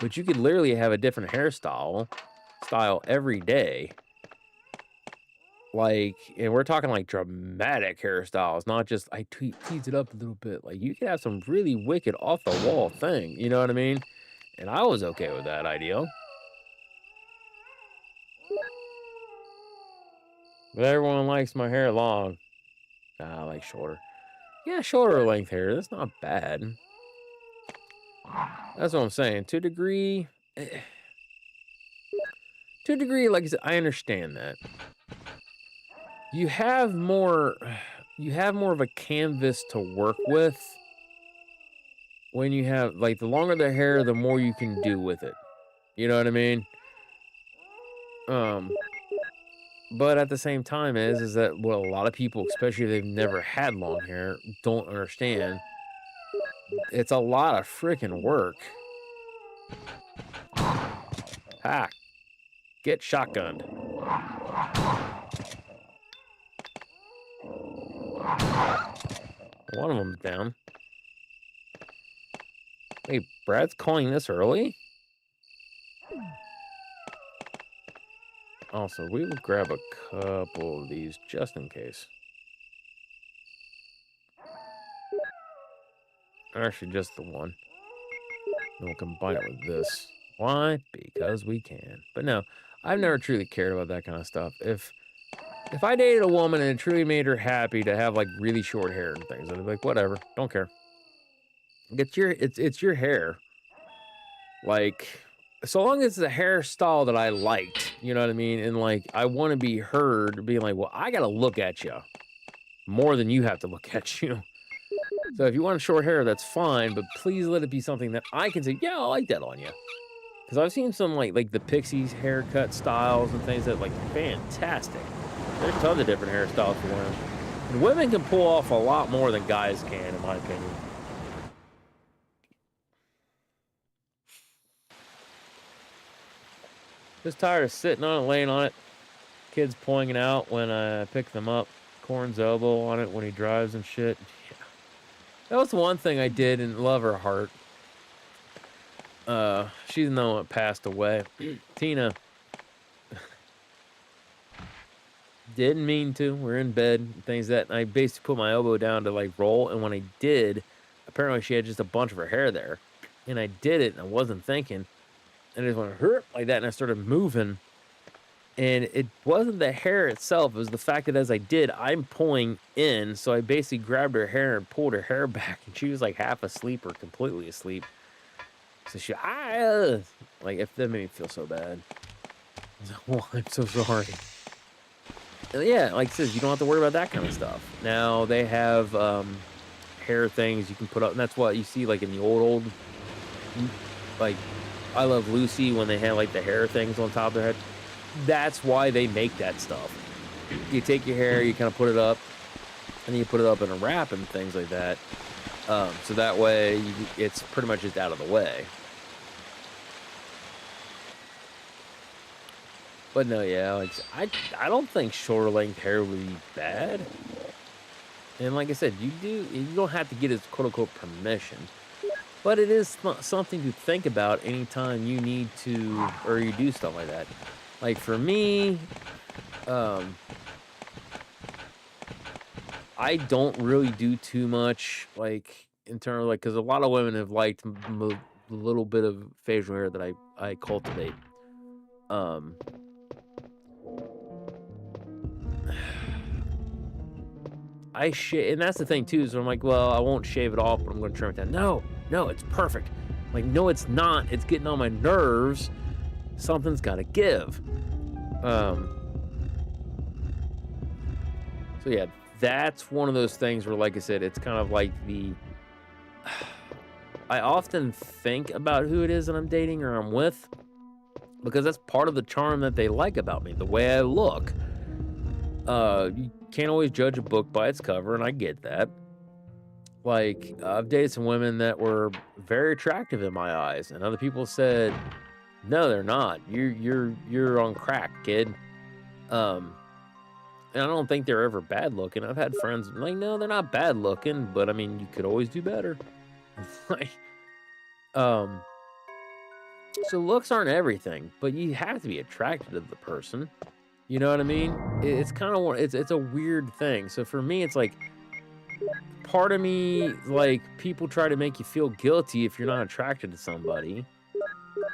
but you could literally have a different hairstyle every day. Like, and we're talking like dramatic hairstyles, not just I tease it up a little bit. Like, you could have some really wicked off the wall thing, you know what I mean? And I was okay with that idea. But everyone likes my hair long. I like shorter. Yeah, shorter length hair, that's not bad. That's what I'm saying. To a degree, like I said, I understand that. You have more of a canvas to work with when you have, like, the longer the hair, the more you can do with it. You know what I mean? But at the same time is that what a lot of people, especially if they've never had long hair, don't understand. It's a lot of freaking work. Ha! Get shotgunned. One of them's down. Wait, Brad's calling this early? Also, we will grab a couple of these just in case. Actually, just the one. And we'll combine it with this. Why? Because we can. But no, I've never truly cared about that kind of stuff. If I dated a woman and it truly made her happy to have like really short hair and things, I'd be like, whatever, don't care. It's your hair. Like, so long as it's a hairstyle that I liked, you know what I mean? And like, I want to be heard being like, well, I got to look at you more than you have to look at you. So if you want short hair, that's fine, but please let it be something that I can say, yeah, I like that on you. Because I've seen some like the Pixies haircut styles and things that like fantastic. There's tons of different hairstyles for women. And women can pull off a lot more than guys can, in my opinion. Just tired of sitting on it, laying on it. Kids pointing out when I pick them up. Corn's elbow on it when he drives and shit. Yeah. That was the one thing I did and love her heart. She's the one that passed away. Tina. Didn't mean to. We're in bed, things that I basically put my elbow down to like roll, and when I did, apparently she had just a bunch of her hair there. And I did it and I wasn't thinking. And it just went hurt like that, and I started moving. And it wasn't the hair itself, it was the fact that as I did, I'm pulling in. So I basically grabbed her hair and pulled her hair back, and she was like half asleep or completely asleep. So she, like, if that made me feel so bad. I was like, oh, I'm so sorry. And yeah, like it says, you don't have to worry about that kind of stuff. Now they have hair things you can put up, and that's what you see like in the old, like I Love Lucy when they had like the hair things on top of their head. That's why they make that stuff. You take your hair, you kind of put it up, and you put it up in a wrap and things like that. So that way, it's pretty much just out of the way. But no, yeah, like I don't think shorter length hair would be bad. And like I said, you don't have to get his quote unquote permission. But it is something to think about anytime you need to, or you do stuff like that. Like for me, I don't really do too much, like in terms of like, because a lot of women have liked a little bit of facial hair that I cultivate. I shave, and that's the thing too. So I'm like, well, I won't shave it off, but I'm going to trim it down. No, it's perfect. I'm like, no, it's not. It's getting on my nerves. Something's got to give. So yeah, that's one of those things where, like I said, it's kind of like I often think about who it is that I'm dating or I'm with, because that's part of the charm that they like about me, the way I look. You can't always judge a book by its cover, and I get that. Like, I've dated some women that were very attractive in my eyes, and other people said, no, they're not. You're on crack, kid. And I don't think they're ever bad looking. I've had friends like, no, they're not bad looking, but I mean, you could always do better. Like, so looks aren't everything, but you have to be attracted to the person. You know what I mean? It's kind of, it's a weird thing. So for me, it's like, part of me, like, people try to make you feel guilty if you're not attracted to somebody.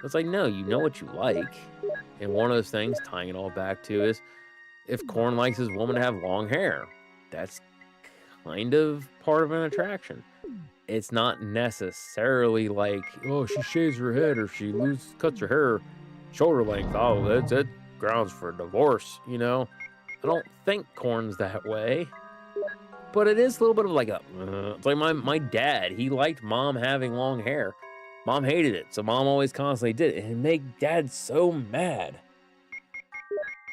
It's like, no, you know what you like. And one of those things, tying it all back to, is if Korn likes his woman to have long hair, that's kind of part of an attraction. It's not necessarily like, oh, she shaves her head or she cuts her hair shoulder length. Oh, that's grounds for divorce, you know? I don't think Korn's that way. But it is a little bit of like a, it's like my dad, he liked mom having long hair. Mom hated it, so mom always constantly did it, and it made dad so mad.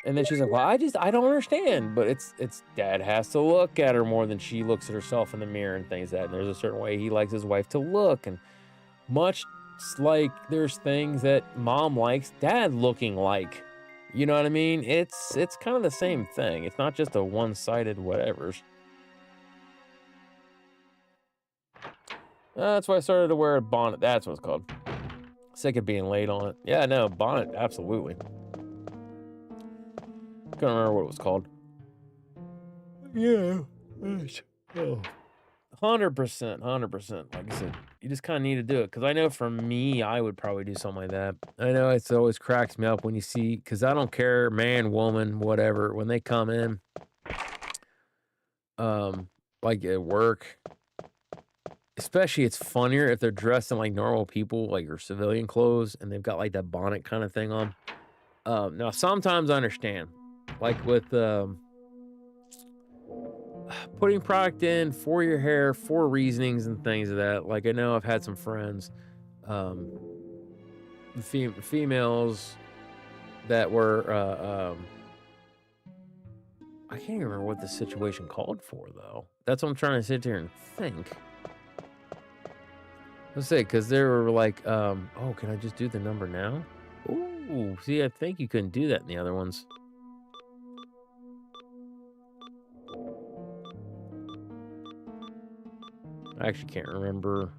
And then she's like, well, I don't understand, but it's dad has to look at her more than she looks at herself in the mirror and things like that. And there's a certain way he likes his wife to look, and much like there's things that mom likes dad looking like. You know what I mean? It's kind of the same thing. It's not just a one-sided whatevers. That's why I started to wear a bonnet. That's what it's called. Sick of being late on it. Yeah, no, bonnet, absolutely. Can't remember what it was called. Yeah. 100%. Like I said, you just kind of need to do it. Because I know for me, I would probably do something like that. I know it always cracks me up when you see, because I don't care, man, woman, whatever, when they come in, like at work, especially it's funnier if they're dressed in like normal people, like your civilian clothes, and they've got like that bonnet kind of thing on. Now, sometimes I understand, like with putting product in for your hair for reasonings and things of that. Like I know I've had some friends, females that were I can't even remember what the situation called for, though. That's what I'm trying to sit here and think. Let's say, because they were like, oh, can I just do the number now? Ooh, see, I think you couldn't do that in the other ones. I actually can't remember.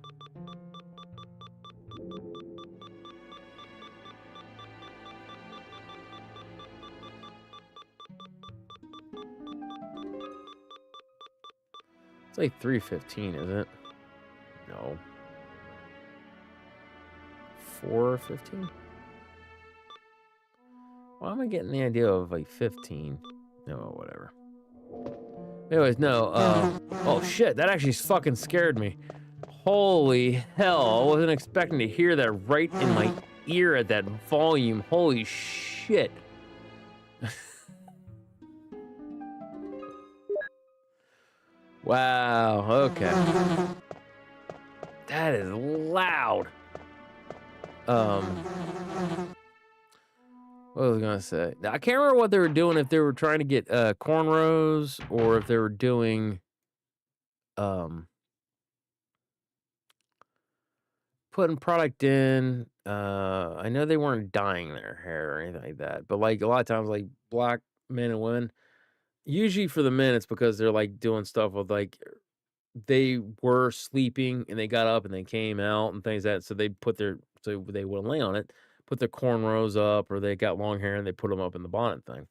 It's like 315, isn't it? No. 415? Why am I getting the idea of like 15? No, whatever. Anyways, no. Oh shit, that actually fucking scared me. Holy hell, I wasn't expecting to hear that right in my ear at that volume. Holy shit. Wow, okay. That is loud. What was I gonna say? I can't remember what they were doing, if they were trying to get cornrows or if they were doing putting product in. I know they weren't dyeing their hair or anything like that, but like a lot of times, like black men and women, usually for the men, it's because they're like doing stuff with like they were sleeping and they got up and they came out and things like that. So they put their, so they wouldn't lay on it, put their cornrows up, or they got long hair and they put them up in the bonnet thing.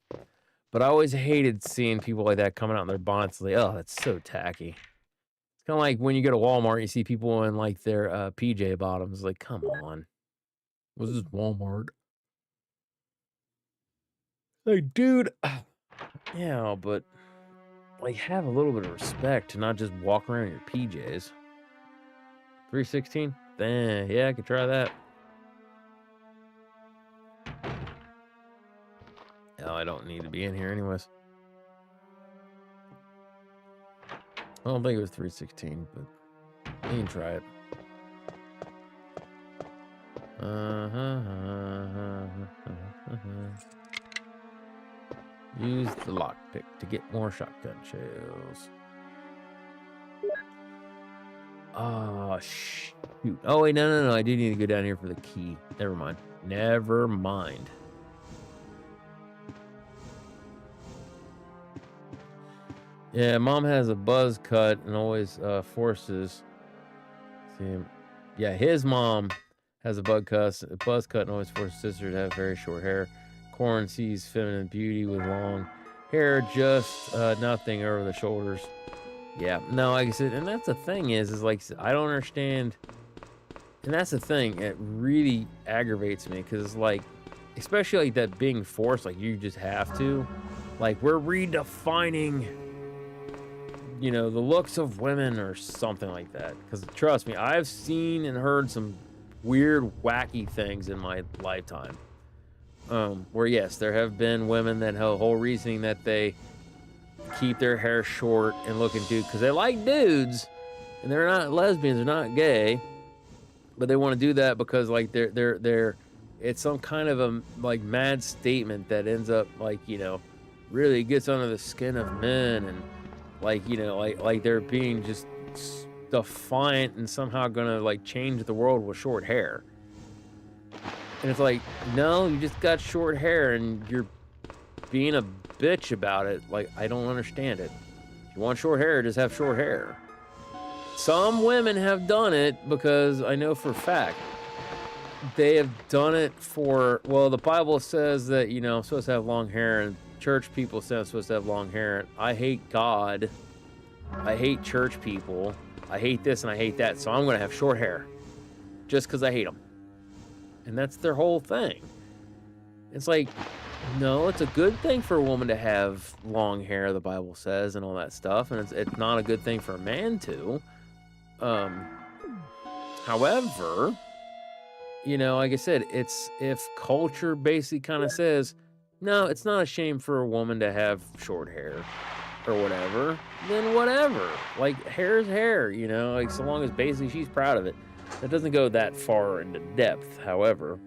But I always hated seeing people like that coming out in their bonnets. Like, oh, that's so tacky. It's kind of like when you go to Walmart, you see people in like their PJ bottoms. Like, come on. This is Walmart. Like, dude, yeah, but like have a little bit of respect to not just walk around in your PJs. 316? Yeah, I could try that. Oh, I don't need to be in here anyways. I don't think it was 316, but you can try it. Use the lockpick to get more shotgun shells. Oh, shoot. Oh, wait, no. I do need to go down here for the key. Never mind. Never mind. Yeah, Mom has a buzz cut and always forces. See, yeah, his mom has a buzz cut and always forces sister to have very short hair. Corn sees feminine beauty with long hair, just nothing over the shoulders. Yeah, no, like I said, and that's the thing is like, I don't understand. And that's the thing, it really aggravates me because, like, especially like that being forced, like you just have to. Like, we're redefining, you know, the looks of women or something like that. Because trust me, I've seen and heard some weird, wacky things in my lifetime. Where yes, there have been women that have a whole reasoning that they keep their hair short and looking dude because they like dudes and they're not lesbians, they're not gay, but they want to do that because like they're it's some kind of a like mad statement that ends up like, you know, really gets under the skin of men and like, you know, like they're being just defiant and somehow gonna like change the world with short hair. And it's like, no, you just got short hair and you're being a bitch about it. Like, I don't understand it. If you want short hair, just have short hair. Some women have done it because I know for a fact they have done it for, well, the Bible says that, you know, I'm supposed to have long hair, and church people say I'm supposed to have long hair. I hate God. I hate church people. I hate this and I hate that, so I'm going to have short hair just because I hate them. And that's their whole thing. It's like, no, it's a good thing for a woman to have long hair, the Bible says, and all that stuff. And it's not a good thing for a man to. However, you know, like I said, it's if culture basically kind of says, no, it's not a shame for a woman to have short hair or whatever, then whatever. Like, hair is hair, you know, like so long as basically she's proud of it. That doesn't go that far into depth, however.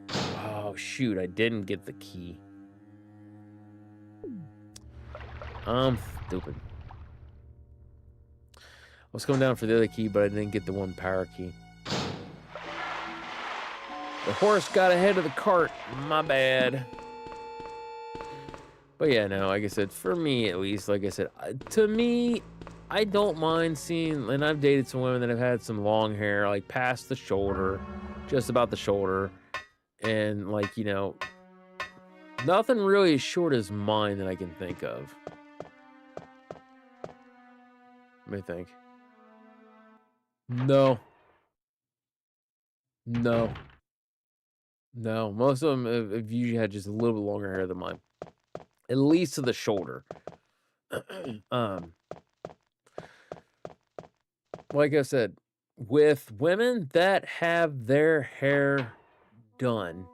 Oh, shoot. I didn't get the key. I'm stupid. I was coming down for the other key, but I didn't get the one power key. The horse got ahead of the cart. My bad. But yeah, no, like I said, for me at least, like I said, to me, I don't mind seeing, and I've dated some women that have had some long hair, like past the shoulder, just about the shoulder, and like, you know, nothing really as short as mine that I can think of. Let me think. No. No. No. Most of them have usually had just a little bit longer hair than mine. At least to the shoulder. Like I said, with women that have their hair done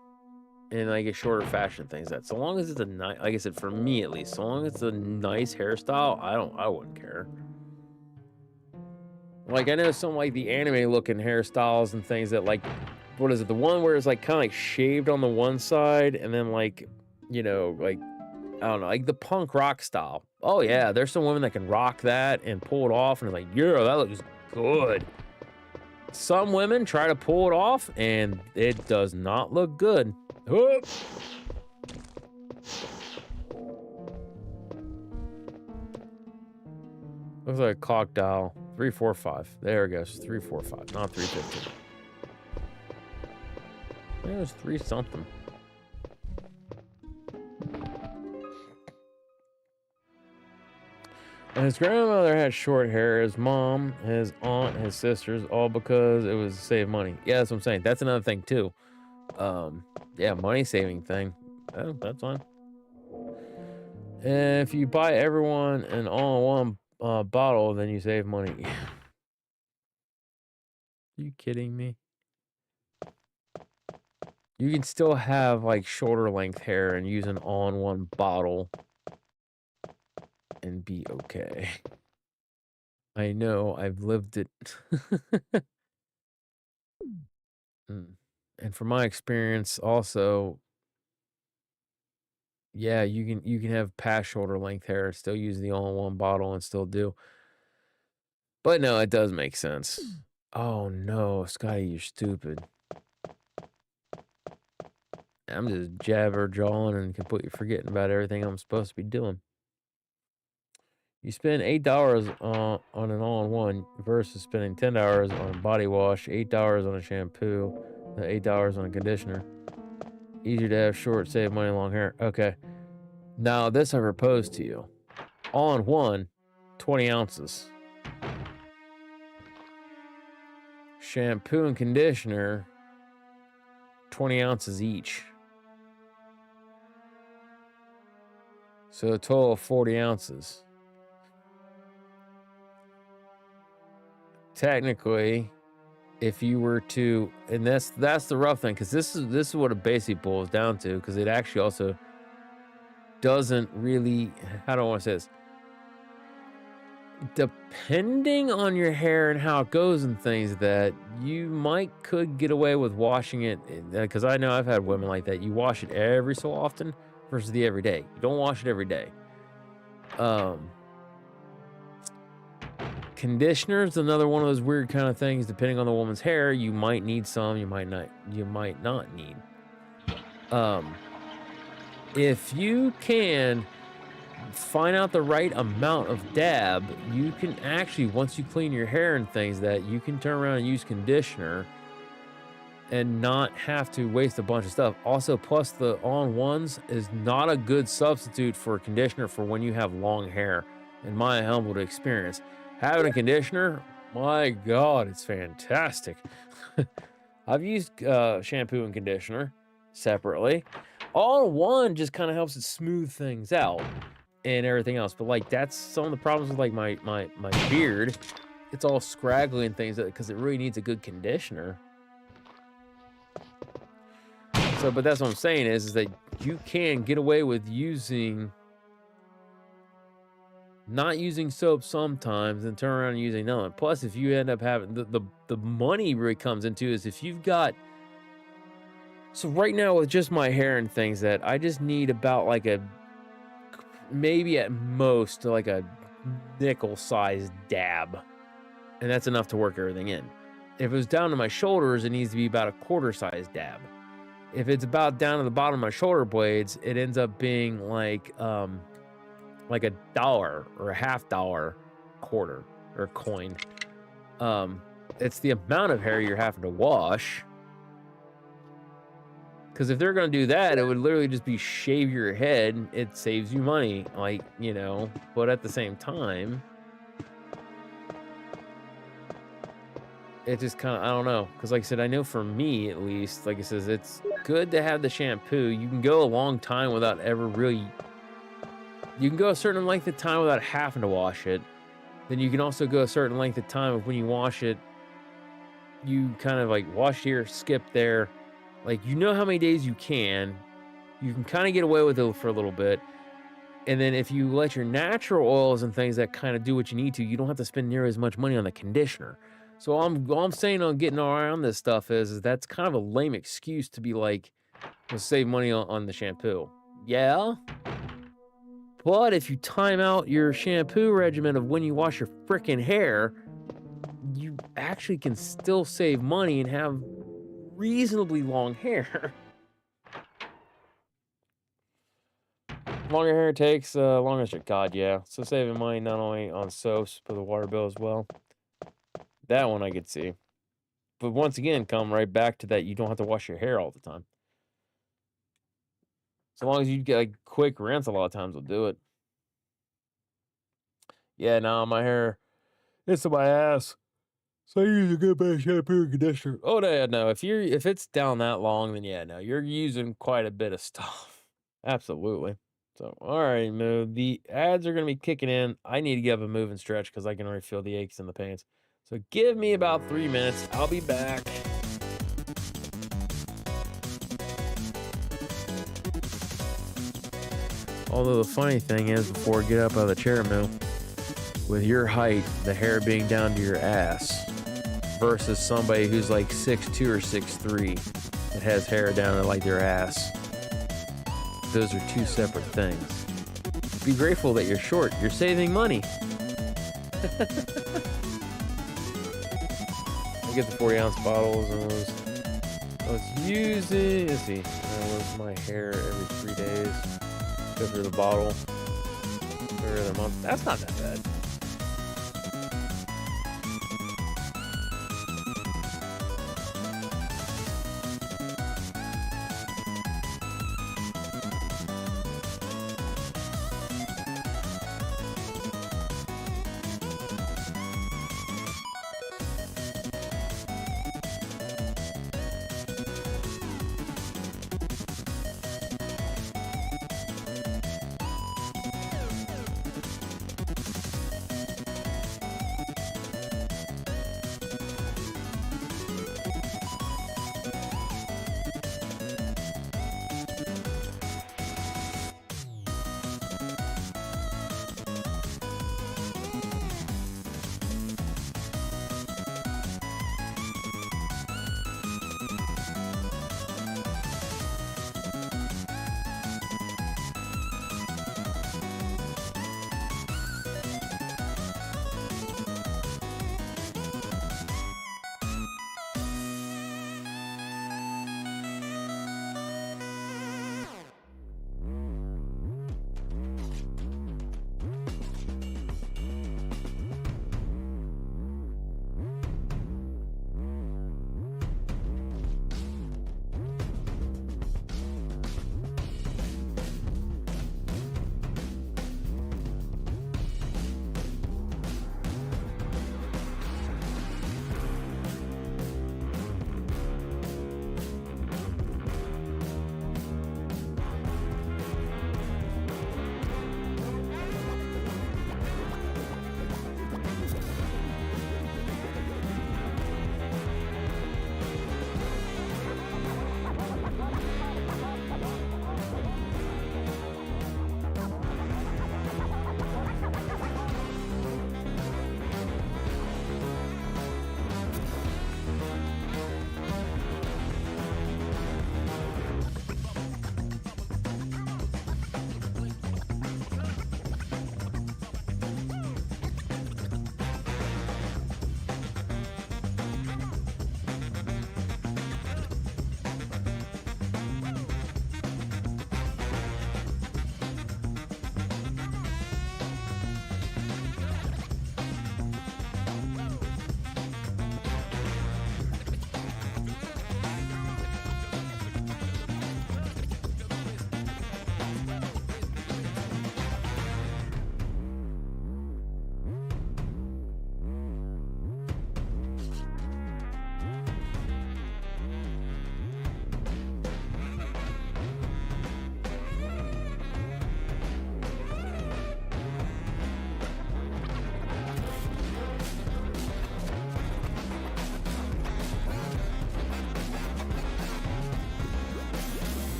in like a shorter fashion things, that so long as it's a nice, like I said, for me at least, so long as it's a nice hairstyle, I wouldn't care. Like I know some like the anime looking hairstyles and things that like, what is it? The one where it's like kind of like shaved on the one side and then like, you know, like, I don't know, like the punk rock style. Oh yeah, there's some women that can rock that and pull it off and it's like, yeah, that looks good. Some women try to pull it off and it does not look good. Looks like a clock dial. 345. There it goes. 345, not 315. It was 3 something. His grandmother had short hair, his mom, his aunt, his sisters, all because it was to save money. Yeah, that's what I'm saying. That's another thing too. Yeah, money saving thing. Oh, that's fine. And if you buy everyone an all-in-one bottle, then you save money. You kidding me? You can still have like shoulder length hair and use an all-in-one bottle and be okay. I know, I've lived it. And from my experience also, yeah, you can have past shoulder length hair, still use the all-in-one bottle and still do. But no, it does make sense. Oh no, Scotty, you're stupid. I'm just jabber jawing and completely forgetting about everything I'm supposed to be doing. You spend $8 on an all-in-one versus spending $10 on a body wash, $8 on a shampoo, and $8 on a conditioner. Easier to have short, save money, long hair. Okay. Now this I propose to you. All-in-one, 20 ounces. Shampoo and conditioner, 20 ounces each. So a total of 40 ounces. Technically, if you were to, and that's the rough thing, because this is what it basically boils down to, because it actually also doesn't really, how do I want to say this? Depending on your hair and how it goes and things, that you could get away with washing it, because I know I've had women like that. You wash it every so often versus the everyday. You don't wash it every day. Conditioner is another one of those weird kind of things. Depending on the woman's hair, you might need some, you might not need. If you can find out the right amount of dab, you can actually, once you clean your hair and things, that you can turn around and use conditioner and not have to waste a bunch of stuff. Also, plus the all-in-ones is not a good substitute for conditioner for when you have long hair, in my humble experience. Having a conditioner, my God, it's fantastic. I've used shampoo and conditioner separately. All-in-one just kind of helps it smooth things out and everything else. But like, that's some of the problems with like my beard. It's all scraggly and things because it really needs a good conditioner. So, but that's what I'm saying is that you can get away with not using soap sometimes and turn around and using none. Plus, if you end up having the money really comes into is if you've got So right now with just my hair and things, that I just need about like a, maybe at most like a nickel-sized dab, and that's enough to work everything in. If it was down to my shoulders, it needs to be about a quarter-sized dab. If it's about down to the bottom of my shoulder blades, it ends up being like $1 or a $half quarter or coin. It's the amount of hair you're having to wash. Because if they're going to do that, it would literally just be shave your head. It saves you money, like, you know, but at the same time, it just kind of, I don't know. Because like I said, I know for me, at least, like it says, it's good to have the shampoo. You can go a long time without ever really, you can go a certain length of time without having to wash it. Then you can also go a certain length of time of when you wash it, you kind of like wash here, skip there. Like, you know how many days you can kind of get away with it for a little bit. And then if you let your natural oils and things that kind of do what you need to, you don't have to spend near as much money on the conditioner. So all I'm saying on getting around this stuff is that's kind of a lame excuse to be like, to save money on the shampoo. Yeah. But if you time out your shampoo regimen of when you wash your freaking hair, you actually can still save money and have reasonably long hair. Longer hair takes longer shit. God, yeah. So saving money not only on soaps, but the water bill as well. That one I could see. But once again, come right back to that. You don't have to wash your hair all the time. So long as you get a quick rinse, a lot of times will do it. Yeah, now my hair, it's in my ass. So I use a good bit of shampoo and conditioner. Oh no, if it's down that long, then yeah, no, you're using quite a bit of stuff. Absolutely. So all right, Moo. The ads are gonna be kicking in. I need to get up and move and stretch because I can already feel the aches in the pains. So give me about 3 minutes. I'll be back. Although the funny thing is, before I get up out of the chair, Moo, with your height, the hair being down to your ass, versus somebody who's like 6'2" or 6'3" that has hair down to like their ass. Those are two separate things. Be grateful that you're short. You're saving money. I get the 40-ounce bottles and I was using, let's see, I was my hair every 3 days. Go through the bottle every other month. That's not that bad.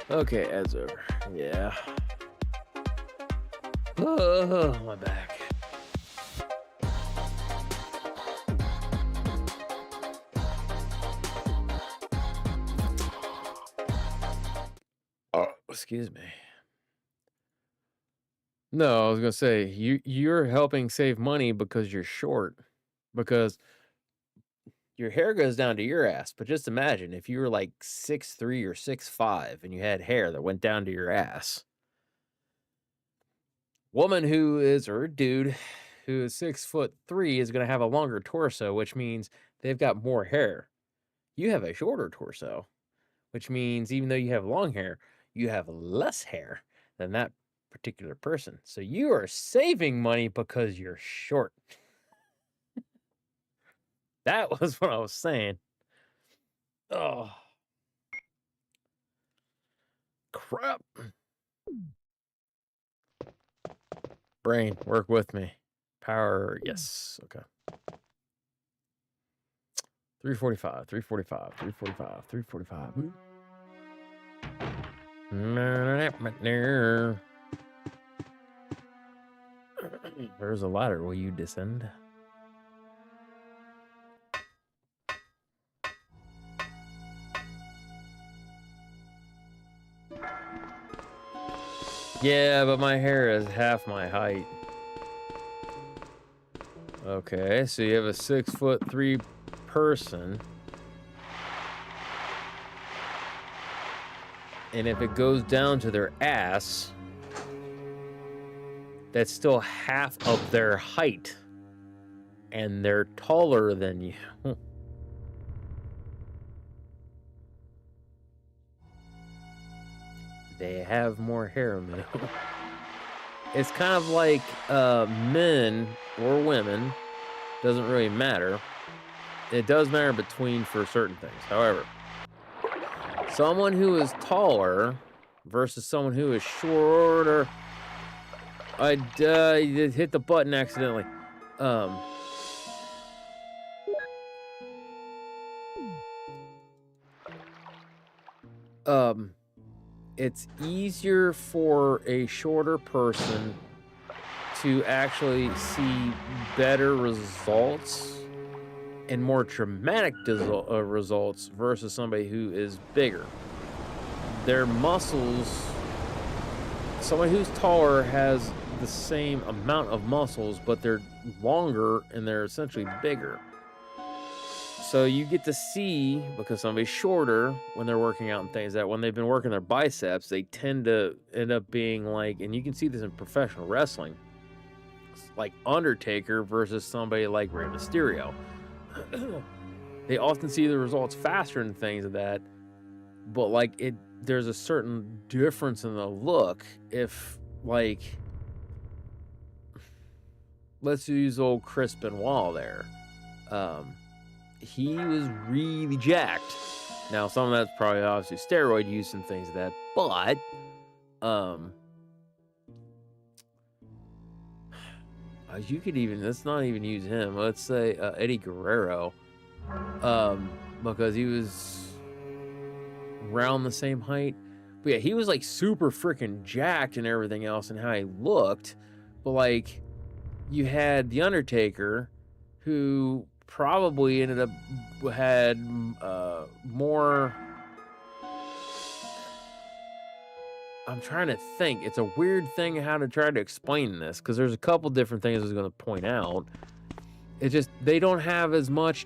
Okay, ad's over. Yeah. Oh, my back. Oh, excuse me. No, I was gonna say you're helping save money because you're short, because your hair goes down to your ass. But just imagine if you were like 6'3" or 6'5" and you had hair that went down to your ass. Woman who is, or a dude who is 6'3" is gonna have a longer torso, which means they've got more hair. You have a shorter torso, which means even though you have long hair, you have less hair than that particular person. So you are saving money because you're short. That was what I was saying. Oh, crap. Brain, work with me. Power, yes. Okay. 345, 345, 345, 345. There's a ladder. Will you descend? Yeah, but my hair is half my height. Okay, so you have a 6'3" person. And if it goes down to their ass, that's still half of their height. And they're taller than you. They have more hair than you. It's kind of like men or women. Doesn't really matter. It does matter between for certain things. However, someone who is taller versus someone who is shorter. I hit the button accidentally. It's easier for a shorter person to actually see better results and more dramatic results versus somebody who is bigger. Their muscles, someone who's taller has the same amount of muscles, but they're longer and they're essentially bigger. So you get to see, because somebody's shorter when they're working out and things, that when they've been working their biceps, they tend to end up being like, and you can see this in professional wrestling, like Undertaker versus somebody like Rey Mysterio. They often see the results faster and things of that, but like there's a certain difference in the look. If like, let's use old Chris Benoit there. He was really jacked. Now, some of that's probably obviously steroid use and things like that, but you could even, let's not even use him. Let's say Eddie Guerrero, because he was around the same height. But yeah, he was like super freaking jacked and everything else and how he looked. But like, you had The Undertaker, who probably ended up had more. I'm trying to think. It's a weird thing how to try to explain this, because there's a couple different things I was going to point out. It's just they don't have as much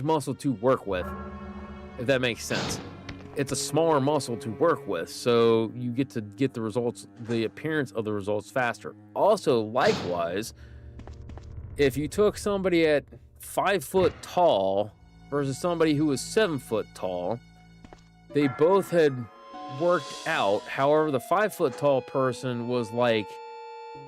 muscle to work with, if that makes sense. It's a smaller muscle to work with, so you get to get the results, the appearance of the results faster. Also, likewise, if you took somebody at 5 foot tall versus somebody who was 7 foot tall, they both had worked out. However, the 5 foot tall person was like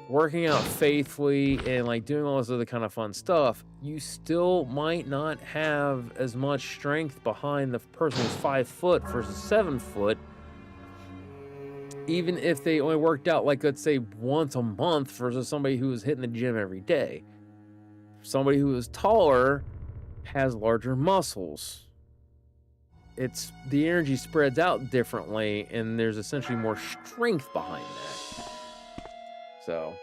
working out faithfully and like doing all this other kind of fun stuff. You still might not have as much strength behind the person who's 5 foot versus 7 foot, even if they only worked out like, let's say, once a month versus somebody who was hitting the gym every day. Somebody who is taller has larger muscles. the energy spreads out differently, and there's essentially more strength behind that. So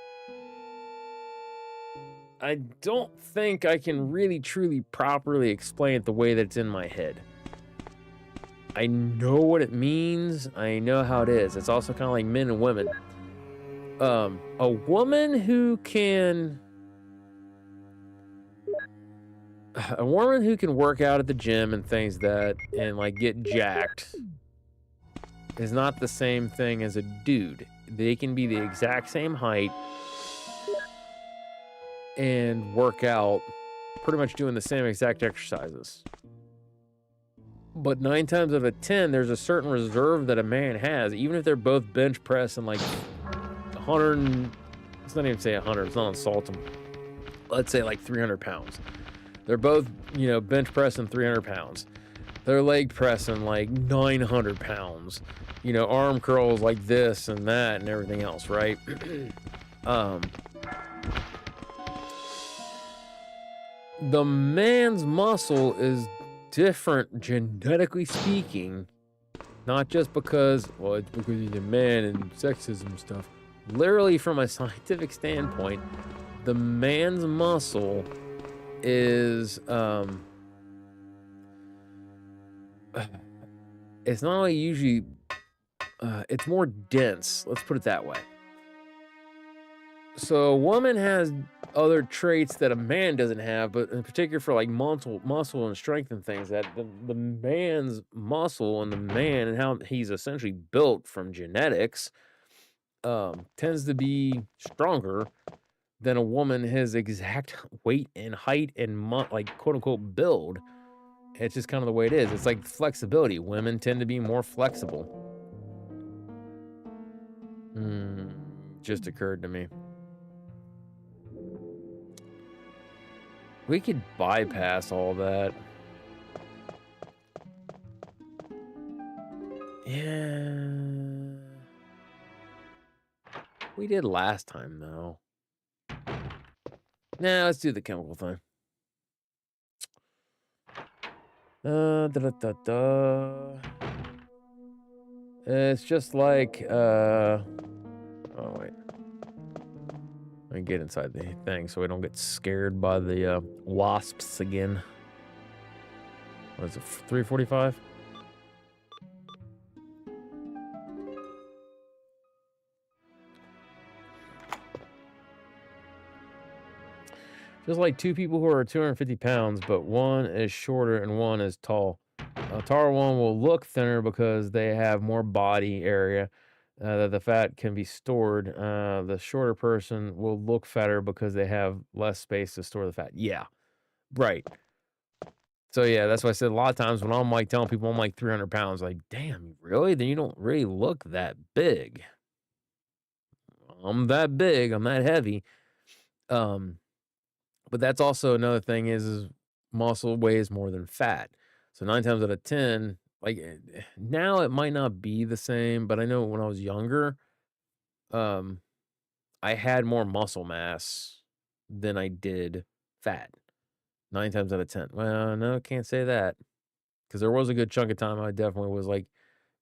I don't think I can really truly properly explain it the way that it's in my head. I know what it means. I know how it is. It's also kind of like men and women. A woman who can work out at the gym and things and like get jacked is not the same thing as a dude. They can be the exact same height and work out pretty much doing the same exact exercises. But 9 times out of 10, there's a certain reserve that a man has, even if they're both bench pressing like 100, let's not even say 100, it's not insult them. Let's say like 300 pounds. They're both, bench pressing 300 pounds. They're leg pressing like 900 pounds. Arm curls like this and that and everything else, right? The man's muscle is different, genetically speaking, not just because, well, it's because he's a man and sexism stuff. Literally, from a scientific standpoint, the man's muscle is, it's not only usually, it's more dense. Let's put it that way. So a woman has other traits that a man doesn't have, but in particular for like muscle and strength and things, that the man's muscle and the man and how he's essentially built from genetics tends to be stronger than a woman his exact weight and height and like quote unquote build. It's just kind of the way it is. It's like flexibility. Women tend to be more flexible. Just occurred to me. We could bypass all that. Yeah. We did last time, though. Nah, let's do the chemical thing. It's just like, oh, wait. Let me get inside the thing so we don't get scared by the wasps again. What is it, 345? Just like two people who are 250 pounds, but one is shorter and one is tall. A taller one will look thinner because they have more body area that the fat can be stored. The shorter person will look fatter because they have less space to store the fat. Yeah, right. So yeah, that's why I said a lot of times when I'm like telling people I'm like 300 pounds, like, damn, really? Then you don't really look that big. I'm that big. I'm that heavy. But that's also another thing is muscle weighs more than fat. So 9 times out of 10, like now it might not be the same, but I know when I was younger, I had more muscle mass than I did fat. 9 times out of 10. Well, no, can't say that. Because there was a good chunk of time I definitely was like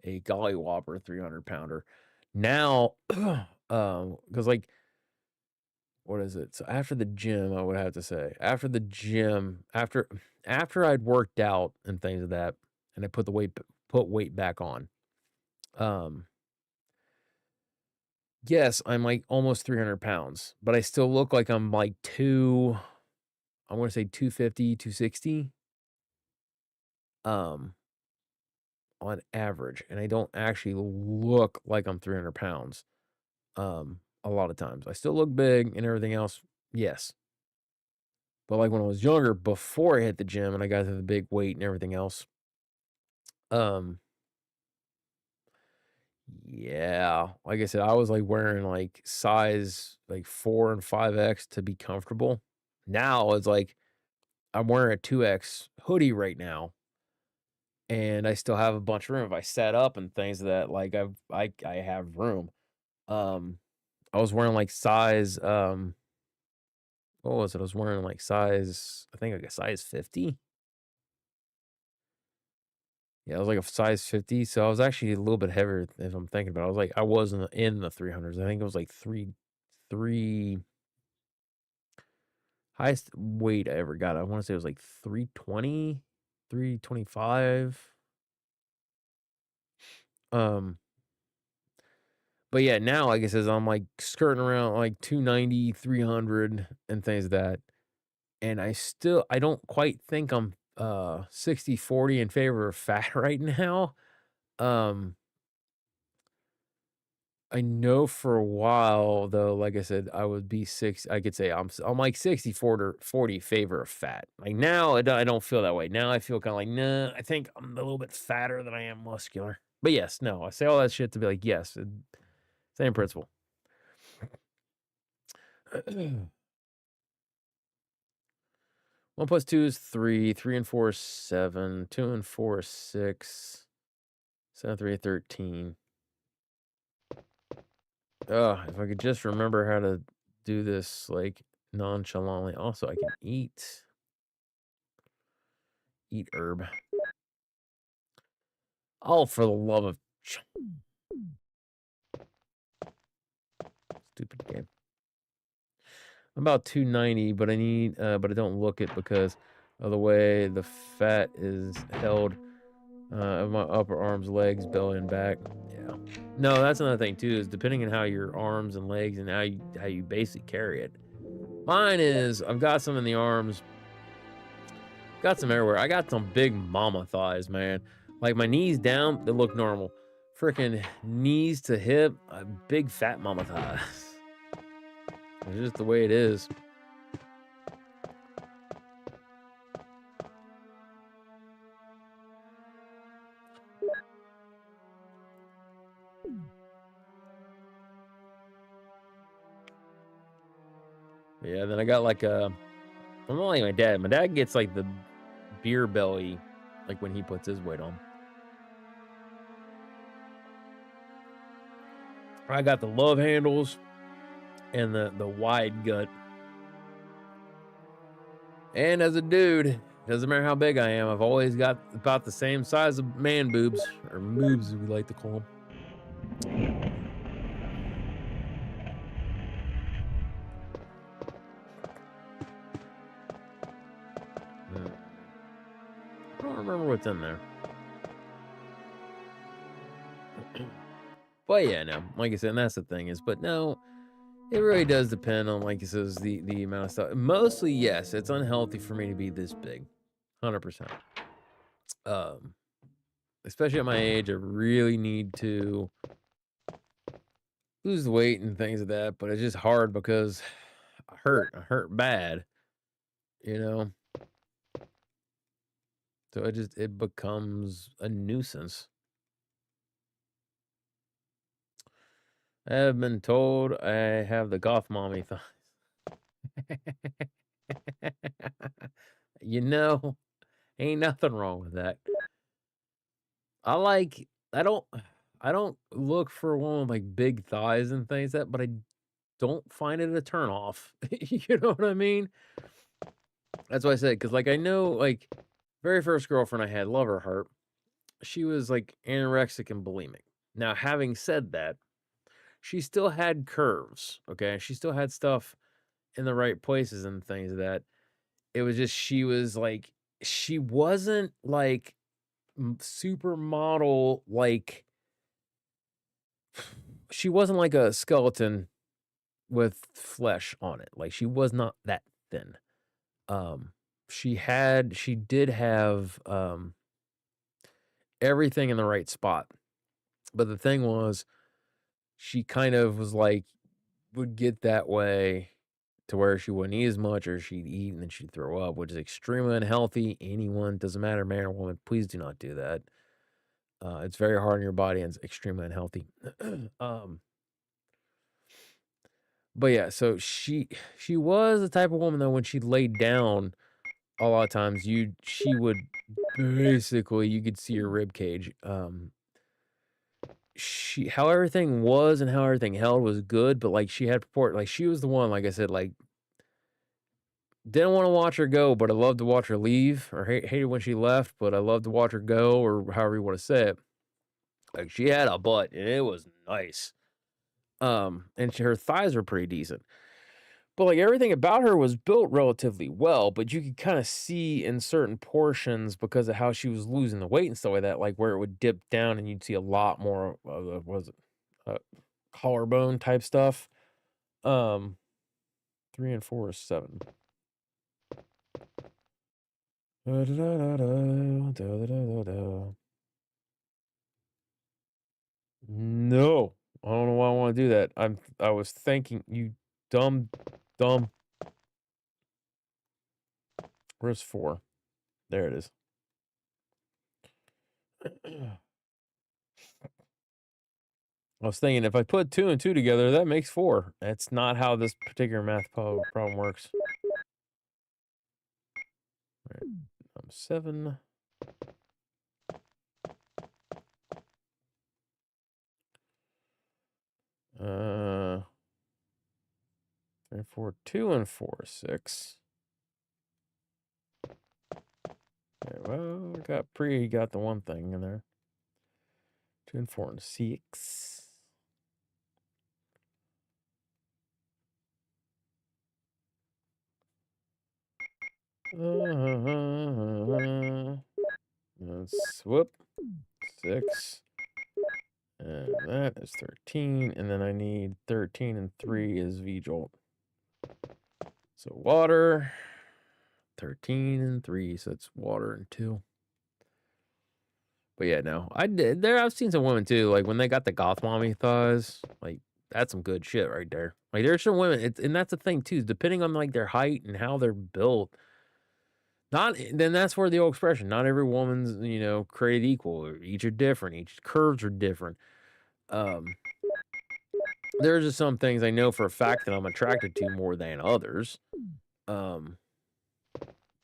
a golly whopper 300 pounder. Now, because like, what is it? So after the gym, I would have to say, after the gym, after I'd worked out and things of that, and I put weight back on. Yes, I'm like almost 300 pounds, but I still look like I'm like I want to say 250, 260. On average, and I don't actually look like I'm 300 pounds. A lot of times I still look big and everything else. Yes. But like when I was younger, before I hit the gym and I got to the big weight and everything else, yeah, like I said, I was like wearing like size like 4 and 5X to be comfortable. Now it's like I'm wearing a 2X hoodie right now, and I still have a bunch of room. If I set up and things that like I have room. I was wearing like size what was it? I was wearing like size, I think like a size 50. Yeah, I was like a size 50, so I was actually a little bit heavier if I'm thinking about it. I was in the 300s. I think it was like three highest weight I ever got. I want to say it was like 320, 325. But yeah, now like I says, I'm like skirting around like 290, 300 and things like that. And I don't quite think I'm 60-40 in favor of fat right now. I know for a while though, like I said, I would be I could say I'm like 60-40 favor of fat. Like now I don't feel that way. Now I feel kind of like, nah, I think I'm a little bit fatter than I am muscular. But yes, no, I say all that shit to be like, yes, same principle. 1 plus 2 is 3. 3 and 4 is 7. 2 and 4 is 6. 7, 3, 13. If I could just remember how to do this like nonchalantly. Also, I can eat herb. Oh, for the love of stupid game. I'm about 290, but I need but I don't look it because of the way the fat is held of my upper arms, legs, belly, and back. Yeah. No, that's another thing too, is depending on how your arms and legs and how you basically carry it. Mine is I've got some in the arms, got some everywhere. I got some big mama thighs, man. Like my knees down, they look normal. Freaking knees to hip, big fat mama thighs. It's just the way it is. Yeah, then I got like I'm not like my dad. My dad gets like the beer belly, like when he puts his weight on. I got the love handles and the wide gut. And as a dude, doesn't matter how big I am, I've always got about the same size of man boobs, or moobs as we like to call them. I don't remember what's in there. But yeah, no, like I said, and that's the thing is, but no, it really does depend on, like it says, the amount of stuff. Mostly, yes, it's unhealthy for me to be this big, 100%. Especially at my age, I really need to lose weight and things like that, but it's just hard because I hurt bad, you know? So it becomes a nuisance. I have been told I have the goth mommy thighs. You know, ain't nothing wrong with that. I don't look for one with like big thighs and things like that, but I don't find it a turn off. You know what I mean? That's why I said, because like I know, like very first girlfriend I had, love her heart, she was like anorexic and bulimic. Now, having said that, she still had curves, okay? She still had stuff in the right places and things like that. It was just she wasn't like supermodel, like she wasn't like a skeleton with flesh on it. Like she was not that thin. She did have everything in the right spot. But the thing was, she kind of was like, would get that way to where she wouldn't eat as much, or she'd eat and then she'd throw up, which is extremely unhealthy. Anyone, doesn't matter, man or woman, please do not do that. It's very hard on your body and it's extremely unhealthy. But yeah, so she was the type of woman though, when she laid down, a lot of times she would basically, you could see her rib cage. How everything was and how everything held was good, but like she had purport, like she was the one, like I said, like Didn't want to watch her go, but I loved to watch her leave. Or hated when she left, but I loved to watch her go, or however you want to say it. Like, she had a butt, and it was nice. And her thighs were pretty decent. But, like, everything about her was built relatively well, but you could kind of see in certain portions because of how she was losing the weight and stuff like that, like, where it would dip down and you'd see a lot more of the, collarbone type stuff. 3 and 4 is 7. No, I don't know why I want to do that. I was thinking, you dumb. Where's 4? There it is. I was thinking if I put 2 and 2 together, that makes 4. That's not how this particular math problem works. All right, 7. 3 and 4, 2 and 4, 6. Okay, well, got the one thing in there. 2 and 4 and 6. Let's whoop 6. And that is 13, and then I need 13 and 3 is V-Jolt. So water, 13 and 3, so it's water and 2. But yeah, no, I've seen some women too, like when they got the goth mommy thighs, like that's some good shit right there. Like there's some women, and that's the thing too, depending on like their height and how they're built. Then that's where the old expression, not every woman's, created equal. Each are different. Each curves are different. There's just some things I know for a fact that I'm attracted to more than others.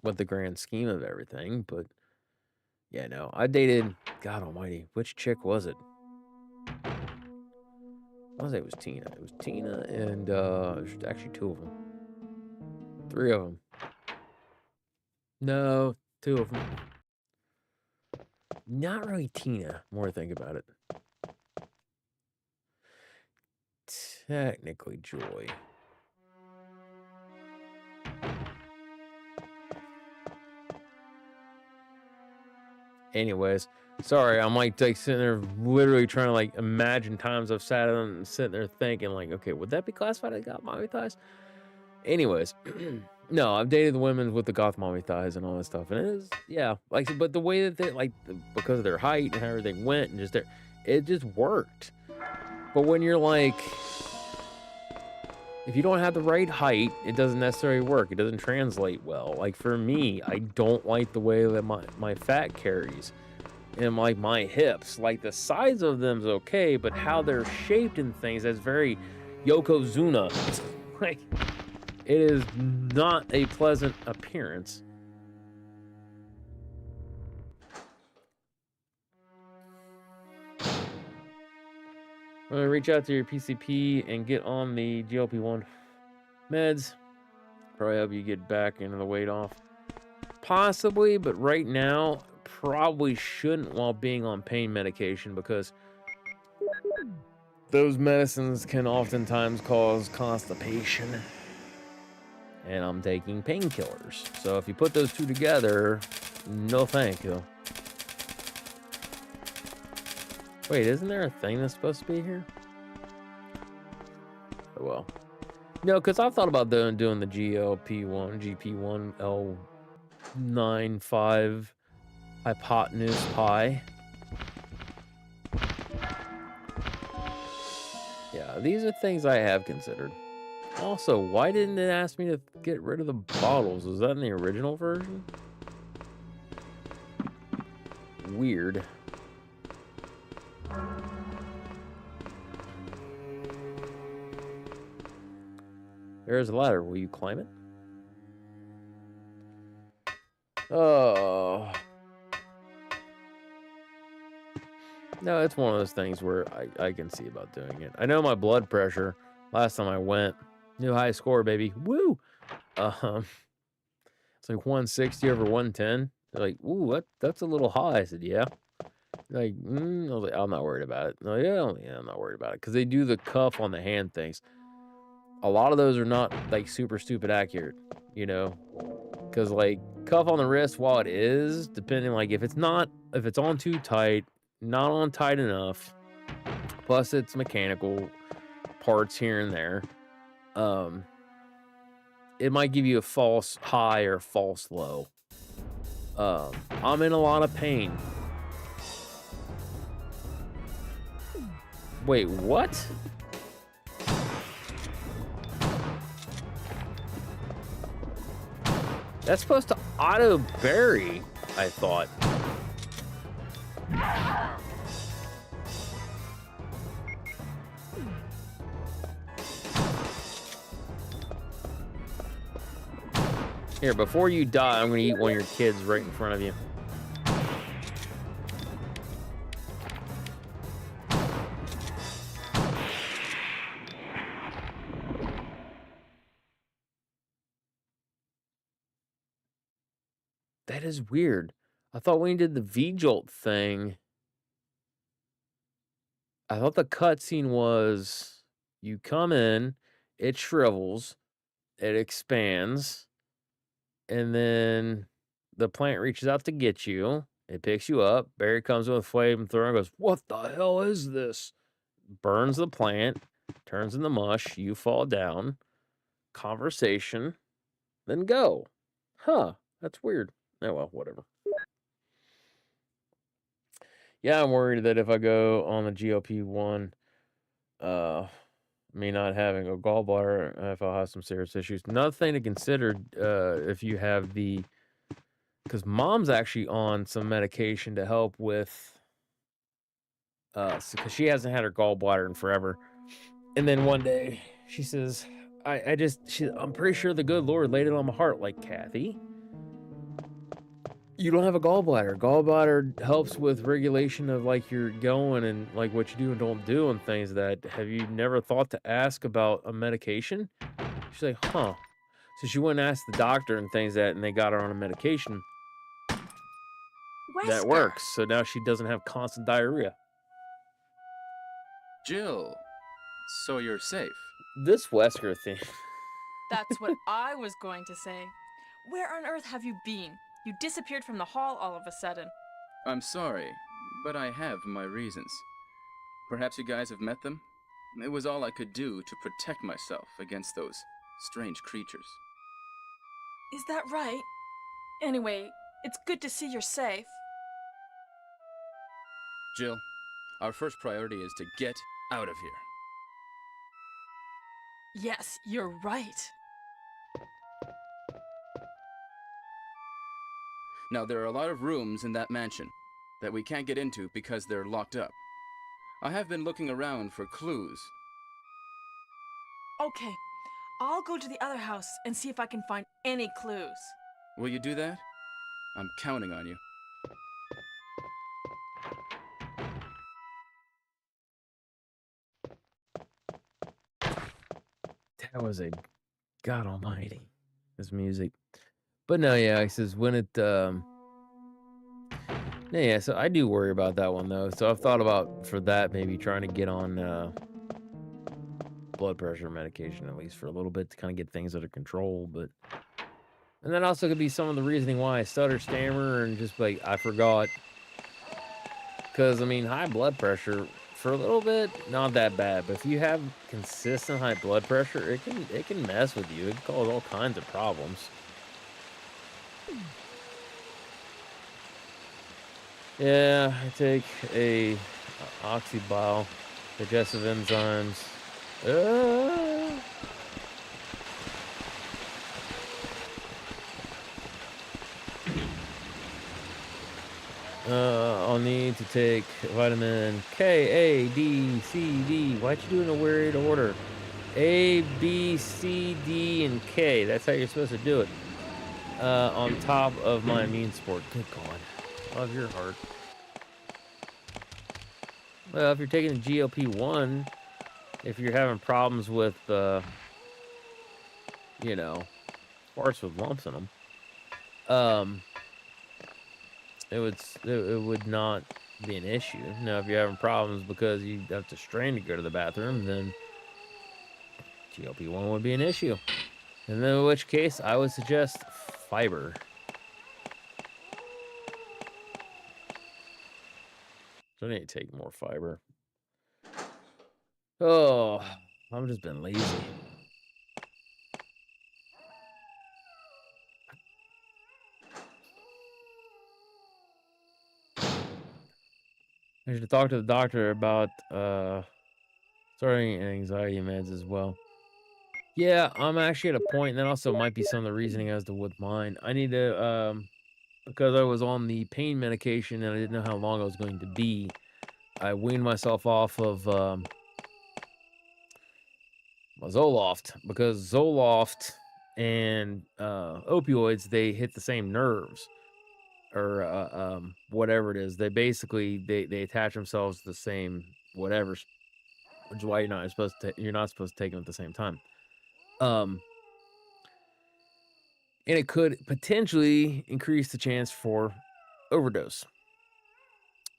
With the grand scheme of everything, but yeah, no, I dated, God almighty, which chick was it? I want to say it was Tina. It was Tina and, there's actually 2 of them. 3 of them. No, 2 of them. Not really Tina, more to think about it. Technically Joy. Anyways, sorry, I'm like sitting there literally trying to like imagine times I've sat and sitting there thinking like, okay, would that be classified as goth mommy thighs? Anyways, no, I've dated the women with the goth mommy thighs and all that stuff, and it is, yeah, like, but the way that they like, because of their height and how everything went and just it just worked. But when you're like, if you don't have the right height, it doesn't necessarily work. It doesn't translate well. Like for me, I don't like the way that my fat carries and like my hips. Like the size of them's okay, but how they're shaped and things, that's very Yokozuna. It's like, it is not a pleasant appearance. I'm gonna reach out to your PCP and get on the GLP-1 meds. Probably help you get back into the weight off. Possibly, but right now, probably shouldn't while being on pain medication because those medicines can oftentimes cause constipation. And I'm taking painkillers. So if you put those 2 together, no thank you. Wait, isn't there a thing that's supposed to be here? Oh, well. No, because I've thought about doing the GP1 L95 hypotenuse pi. Yeah, these are things I have considered. Also, why didn't it ask me to get rid of the bottles? Was that in the original version? Weird. There's a ladder. Will you climb it? Oh. No, it's one of those things where I can see about doing it. I know my blood pressure, last time I went, new high score, baby. Woo! It's like 160 over 110. They're like, ooh, that's a little high. I said, yeah. Like, I was like, I'm not worried about it. No, yeah, I'm not worried about it. Because they do the cuff on the hand things. A lot of those are not, like, super stupid accurate, you know? Because, like, cuff on the wrist, while it is, depending, like, if it's on too tight, not on tight enough, plus it's mechanical parts here and there, it might give you a false high or false low. I'm in a lot of pain. Wait, what? That's supposed to auto bury, I thought. Here, before you die, I'm gonna eat one of your kids right in front of you. That is weird. I thought when you did the V-Jolt thing, I thought the cutscene was you come in, it shrivels, it expands, and then the plant reaches out to get you. It picks you up. Barry comes in with flamethrower and goes, "What the hell is this?" Burns the plant, turns into mush. You fall down. Conversation, then go. Huh, that's weird. Oh, well, whatever. Yeah, I'm worried that if I go on the GLP-1, me not having a gallbladder, if I'll have some serious issues. Another thing to consider, if you have because mom's actually on some medication to help with, because she hasn't had her gallbladder in forever. And then one day she says, I'm pretty sure the good Lord laid it on my heart. Like, Kathy, you don't have a gallbladder. Gallbladder helps with regulation of like your going and like what you do and don't do and things. That have you never thought to ask about a medication? She's like, huh. So she went and asked the doctor and things and they got her on a medication that works. So now she doesn't have constant diarrhea. Jill, so you're safe. This Wesker thing. That's what I was going to say. Where on earth have you been? You disappeared from the hall all of a sudden. I'm sorry, but I have my reasons. Perhaps you guys have met them? It was all I could do to protect myself against those strange creatures. Is that right? Anyway, it's good to see you're safe. Jill, our first priority is to get out of here. Yes, you're right. Now, there are a lot of rooms in that mansion that we can't get into because they're locked up. I have been looking around for clues. Okay, I'll go to the other house and see if I can find any clues. Will you do that? I'm counting on you. That was a God almighty, this music. But no, yeah, he says when it, yeah, so I do worry about that one though. So I've thought about for that maybe trying to get on blood pressure medication at least for a little bit to kind of get things under control. But and that also could be some of the reasoning why I stutter, stammer, and just like I forgot. Because I mean, high blood pressure for a little bit not that bad, but if you have consistent high blood pressure, it can mess with you. It can cause all kinds of problems. Yeah, I take a oxybile, digestive enzymes. I'll need to take vitamin K, A, D, C, D. Why'd you do it in a weird order? A, B, C, D, and K. That's how you're supposed to do it. On top of my immune support. Good God. Love your heart. Well, if you're taking a GLP-1, if you're having problems with, you know, parts with lumps in them, it would not be an issue. Now, if you're having problems because you have to strain to go to the bathroom, then GLP-1 would be an issue. And then in which case, I would suggest fiber. So I need to take more fiber. Oh, I've just been lazy. I should talk to the doctor about starting anxiety meds as well. Yeah, I'm actually at a point, and that also might be some of the reasoning as to with mine. I need to, because I was on the pain medication and I didn't know how long I was going to be, I weaned myself off of my Zoloft, because Zoloft and opioids, they hit the same nerves, or whatever it is. They basically they attach themselves to the same whatever, which is why you're not supposed to take them at the same time. And it could potentially increase the chance for overdose.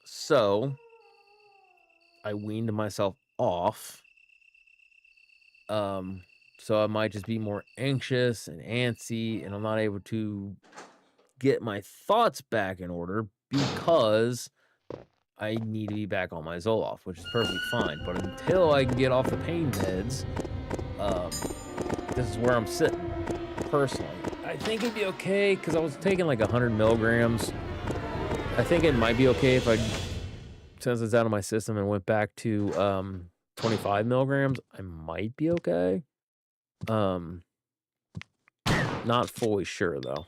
So I weaned myself off. So I might just be more anxious and antsy, and I'm not able to get my thoughts back in order because I need to be back on my Zoloft, which is perfectly fine. But until I can get off the pain meds, this is where I'm sitting, personally. I think it'd be okay, because I was taking like 100 milligrams. I think it might be okay if I, since it's out of my system, and went back to 25 milligrams, I might be okay. Not fully sure, though.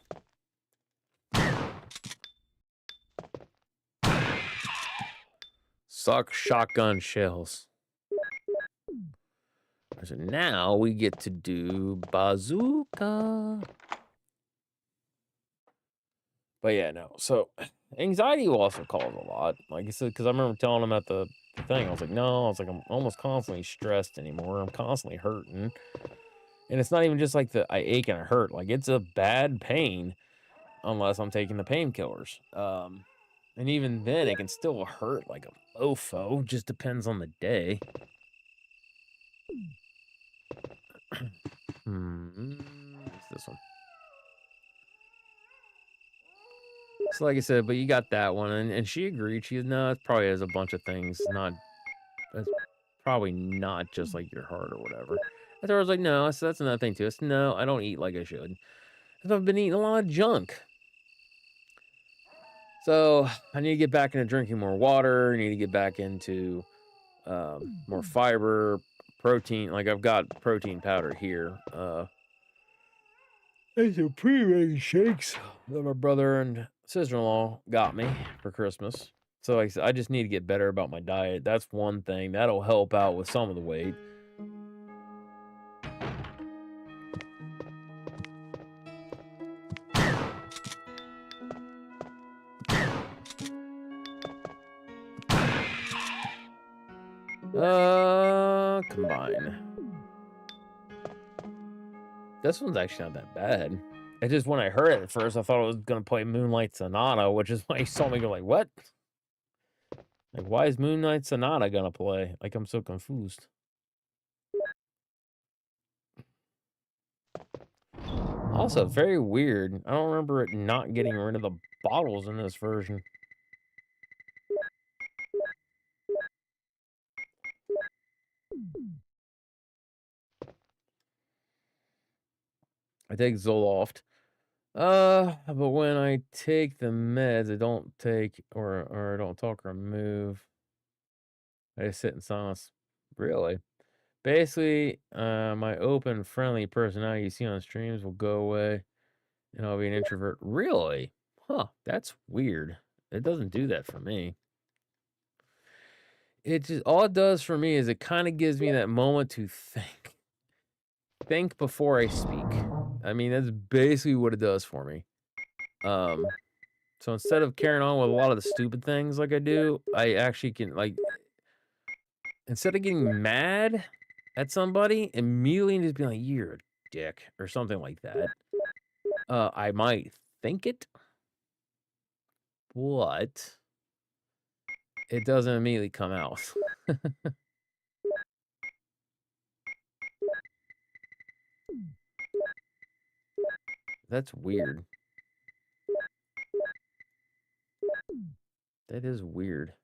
Suck shotgun shells. So now we get to do bazooka. But yeah, no. So anxiety will also cause a lot. Like I said, because I remember telling him at the thing, I was like, no, I was like, I'm almost constantly stressed anymore. I'm constantly hurting. And it's not even just like I ache and I hurt. Like, it's a bad pain unless I'm taking the painkillers. And even then, it can still hurt like a mofo. Just depends on the day. It's this one. So like I said, but you got that one, and she agreed. She no, it probably has a bunch of things. That's probably not just like your heart or whatever. And so I was like, no, so that's another thing too. It's no, I don't eat like I should. I've been eating a lot of junk. So I need to get back into drinking more water. I need to get back into more fiber, protein. Like, I've got protein powder here. And some pre-made shakes that my brother and sister-in-law got me for Christmas. So like I said, I just need to get better about my diet. That's one thing that'll help out with some of the weight. Combine. This one's actually not that bad. It's just when I heard it at first, I thought it was gonna play Moonlight Sonata, which is why you saw me go like, what? Like, why is Moonlight Sonata gonna play? Like, I'm so confused. Also, very weird. I don't remember it not getting rid of the bottles in this version. I take Zoloft. But when I take the meds, I don't take or I don't talk or move. I just sit in silence. Really? Basically, my open, friendly personality you see on streams will go away, and I'll be an introvert. Really? Huh, that's weird. It doesn't do that for me. It just, all it does for me is it kind of gives me that moment to think. Think before I speak. I mean, that's basically what it does for me. So instead of carrying on with a lot of the stupid things like I do, I actually can, like, instead of getting mad at somebody, immediately just be like, you're a dick, or something like that. I might think it, but it doesn't immediately come out. That's weird. That is weird.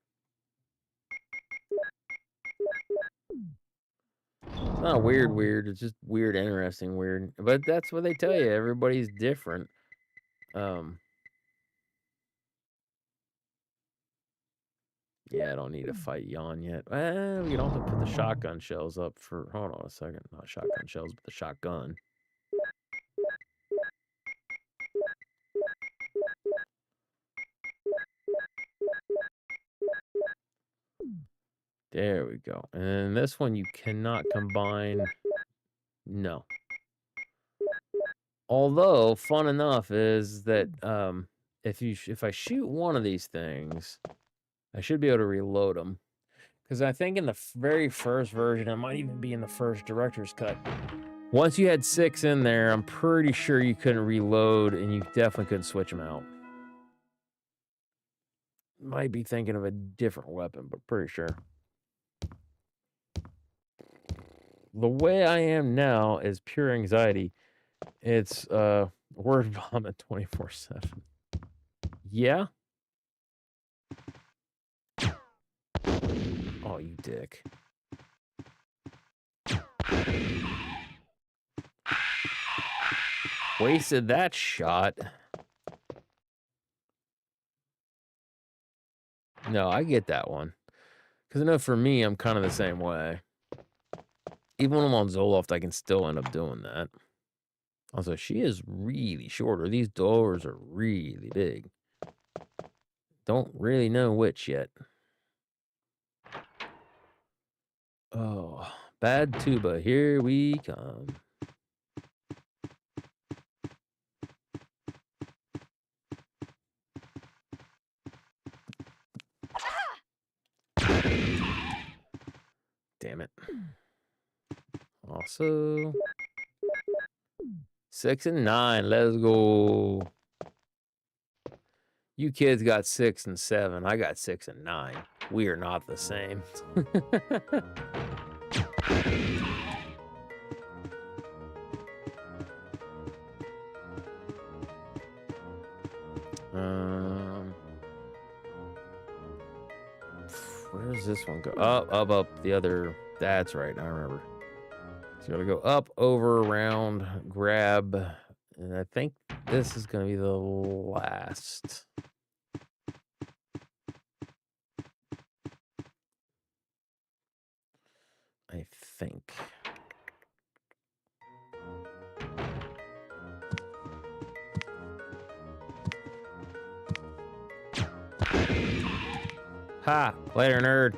It's not weird. It's just weird, interesting, weird. But that's what they tell you. Everybody's different. Yeah, I don't need to fight Yon yet. We don't have to put the shotgun shells up for... Hold on a second. Not shotgun shells, but the shotgun. There we go. And this one you cannot combine. No. Although, fun enough is that if I shoot one of these things, I should be able to reload them. Because I think in the very first version, it might even be in the first director's cut. Once you had 6 in there, I'm pretty sure you couldn't reload, and you definitely couldn't switch them out. Might be thinking of a different weapon, but pretty sure. The way I am now is pure anxiety. It's word vomit 24/7. Yeah? Oh, you dick. Wasted that shot. No, I get that one. Because I know for me, I'm kind of the same way. Even when I'm on Zoloft, I can still end up doing that. Also, she is really shorter. These doors are really big. Don't really know which yet. Oh, bad tuba. Here we come. Damn it. Also, 6 and 9. Let's go. You kids got 6 and 7. I got 6 and 9. We are not the same. Where does this one go? Up. The other. That's right. I remember. So you gotta go up, over, around, grab, and I think this is gonna be the last. I think. Ha! Later, nerd.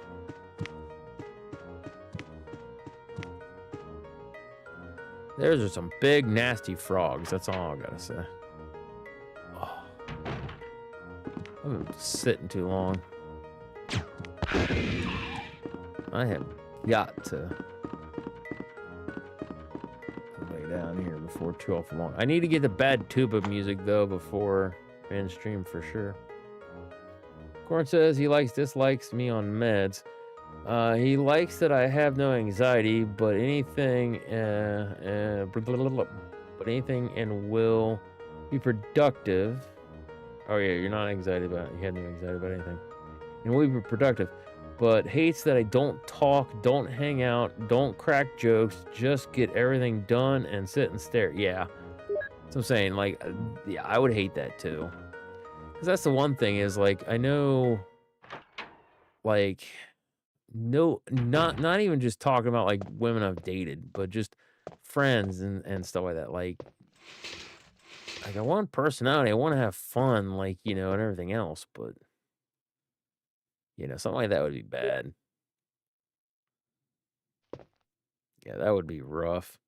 There's just some big, nasty frogs. That's all I gotta say. Oh. I've been sitting too long. I have got to lay down here before too awful long. I need to get the bad tuba music, though, before end stream for sure. Corn says he dislikes me on meds. He likes that I have no anxiety, but anything and will be productive. Oh yeah, you're not anxiety about it. You have no anxiety about anything. And will be productive, but hates that I don't talk, don't hang out, don't crack jokes, just get everything done and sit and stare. Yeah, that's what I'm saying. Like, yeah, I would hate that too. Because that's the one thing is, like, I know, like, no, not even just talking about, like, women I've dated, but just friends and stuff like that. Like, I want personality. I want to have fun, like, you know, and everything else. But, you know, something like that would be bad. Yeah, that would be rough.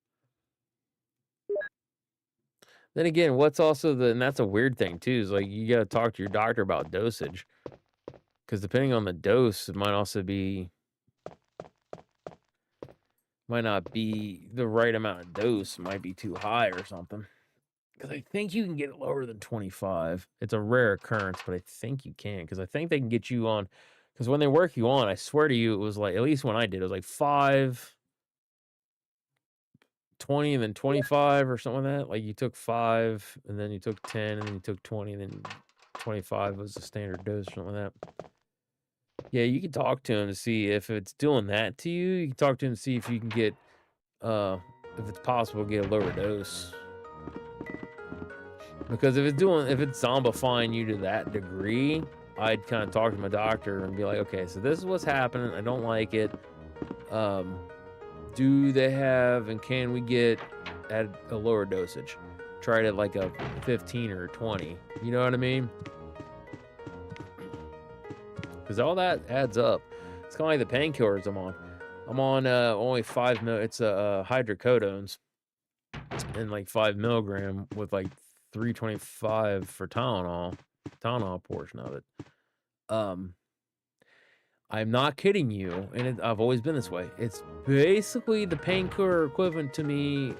Then again, what's also and that's a weird thing too, is like you got to talk to your doctor about dosage. Because depending on the dose, it might also be, might not be the right amount of dose, might be too high or something. Because I think you can get it lower than 25. It's a rare occurrence, but I think you can. Because I think they can get you on. Because when they work you on, I swear to you, it was like, at least when I did, it was like 5, 20, and then 25 or something like that. Like you took 5, and then you took 10, and then you took 20, and then 25 was the standard dose or something like that. Yeah, you can talk to him to see if it's doing that to you. You can talk to him to see if you can get, if it's possible to get a lower dose. Because if it's zombifying you to that degree, I'd kind of talk to my doctor and be like, okay, so this is what's happening. I don't like it. Do they have, and can we get at a lower dosage? Try it at like a 15 or 20. You know what I mean? Because all that adds up. It's kind of like the painkillers I'm on. I'm on only 5 mil. It's hydrocodones and like 5 milligram with like 325 for Tylenol portion of it. I'm not kidding you, and I've always been this way. It's basically the painkiller equivalent to me,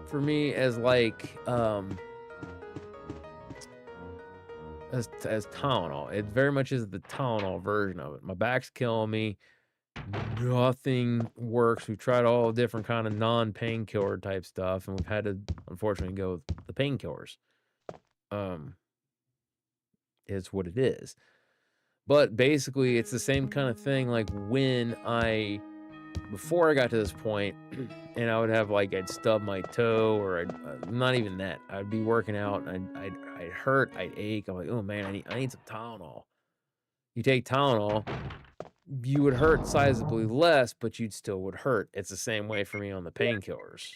for me, as like as Tylenol. It very much is the Tylenol version of it. My back's killing me. Nothing works. We've tried all different kind of non-painkiller type stuff, and we've had to unfortunately go with the painkillers. Is what it is. But basically, it's the same kind of thing. Like before I got to this point, and I would have like, I'd stub my toe, or not even that. I'd be working out, and I'd hurt, I'd ache. I'm like, oh man, I need some Tylenol. You take Tylenol, you would hurt sizably less, but you'd still would hurt. It's the same way for me on the painkillers.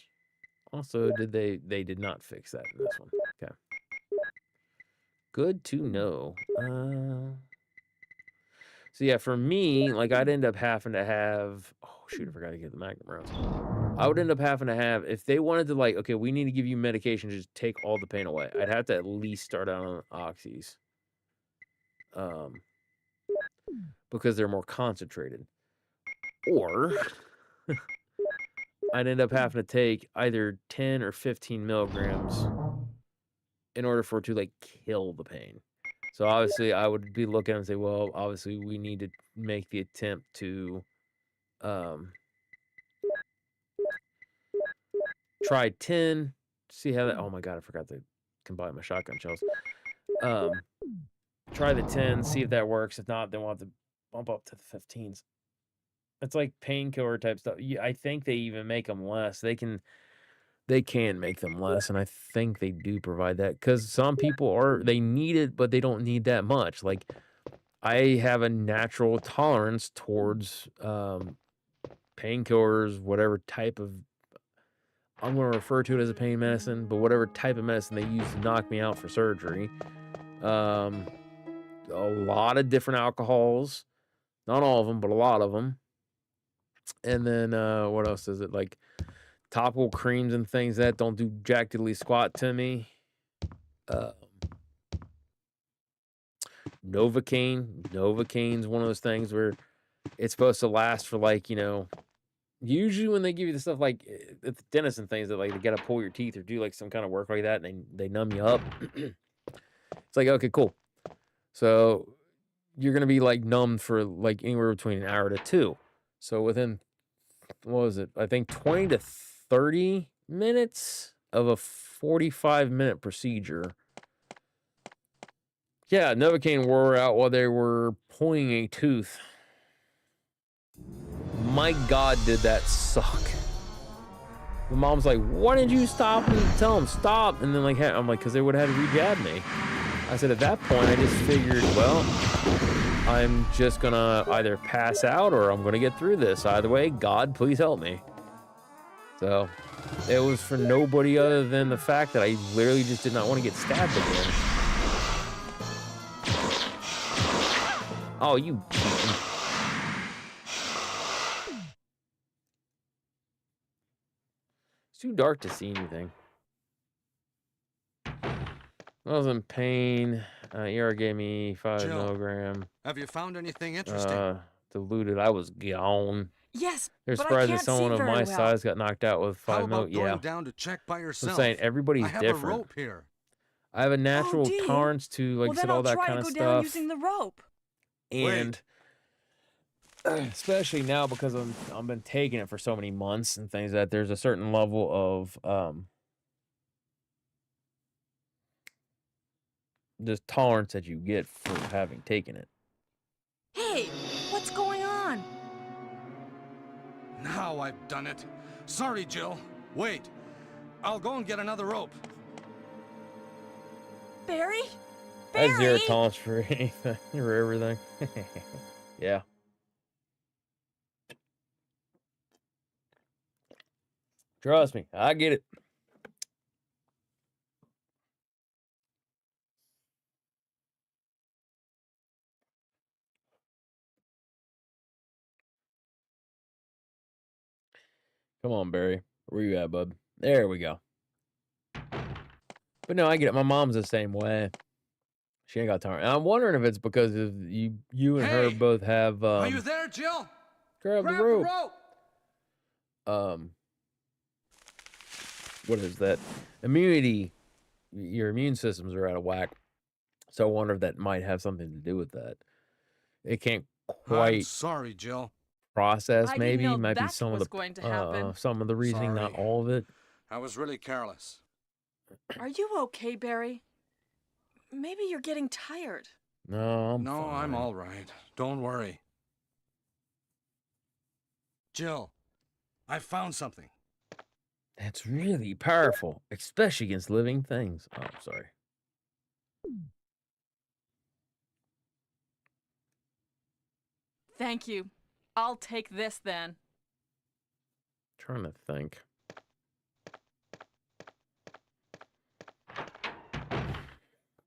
Also, they did not fix that in this one. Okay. Good to know. So yeah, for me, like I'd end up having to have, oh shoot, I forgot to get the Magnum rounds. I would end up having to have, if they wanted to like, okay, we need to give you medication to just take all the pain away, I'd have to at least start out on oxys. Because they're more concentrated. Or I'd end up having to take either 10 or 15 milligrams in order for it to like kill the pain. So obviously I would be looking and say, well, obviously we need to make the attempt to try 10, see how that, oh my God, I forgot to combine my shotgun shells. Try the 10, see if that works. If not, then we'll have to bump up to the 15s. It's like painkiller type stuff. I think they even make them less. They can make them less, and I think they do provide that, because some people they need it, but they don't need that much. Like I have a natural tolerance towards painkillers, whatever type of, I'm going to refer to it as a pain medicine, but whatever type of medicine they use to knock me out for surgery. A lot of different alcohols, not all of them, but a lot of them. And then what else is it? Like topical creams and things that don't do jack diddly squat to me. Novocaine's one of those things where it's supposed to last for like, usually when they give you the stuff like at the dentist and things that like they gotta pull your teeth or do like some kind of work like that, and they numb you up. It's like, okay, cool. So you're gonna be like numbed for like anywhere between an hour to 2. So within, what was it? I think 20 to 30 minutes of a 45-minute procedure. Yeah, Novocaine wore out while they were pulling a tooth. My God, did that suck. The mom's like, why didn't you stop and tell him stop? And then like, I'm like, because they would have had to re-jab me. I said, at that point, I just figured, well, I'm just gonna either pass out or I'm gonna get through this. Either way, God, please help me. So it was for nobody other than the fact that I literally just did not want to get stabbed again. Oh, you. It's too dark to see anything. I was in pain. ER gave me 5 milligram. Have you found anything interesting? Diluted. I was gone. Yes, They're but I surprised that can't see someone of very my well. size got knocked out with How 5 about mil. going Yeah, down to check by I'm yourself? saying everybody's I have different. a rope here. I have a Oh, natural do you? tolerance to, like Well, I then said, I'll all that try kind to of go down stuff. using the rope. And especially now because I've been taking it for so many months and things that there's a certain level of just tolerance that you get for having taken it. Hey, what's going on? Now I've done it. Sorry, Jill. Wait. I'll go and get another rope. Barry? I have zero Barry? tolerance for anything, for everything. Yeah. Trust me, I get it. Come on, Barry. Where you at, bub? There we go. But no, I get it. My mom's the same way. She ain't got time. And I'm wondering if it's because of you and her Hey! both have Are you there, Jill? grab the Grab the rope. rope! What is that? Immunity. Your immune systems are out of whack. So I wonder if that might have something to do with that. It can't I'm quite sorry, Jill. process, I maybe. didn't know Might be that some was of the going to happen. some of the reasoning, not Sorry. all of it. I was really careless. Are you okay, Barry? Maybe you're getting tired. No, I'm No, fine. I'm all right. Don't worry. Jill, I found something. That's really powerful, especially against living things. Oh, I'm sorry. Thank you. I'll take this then. Trying to think.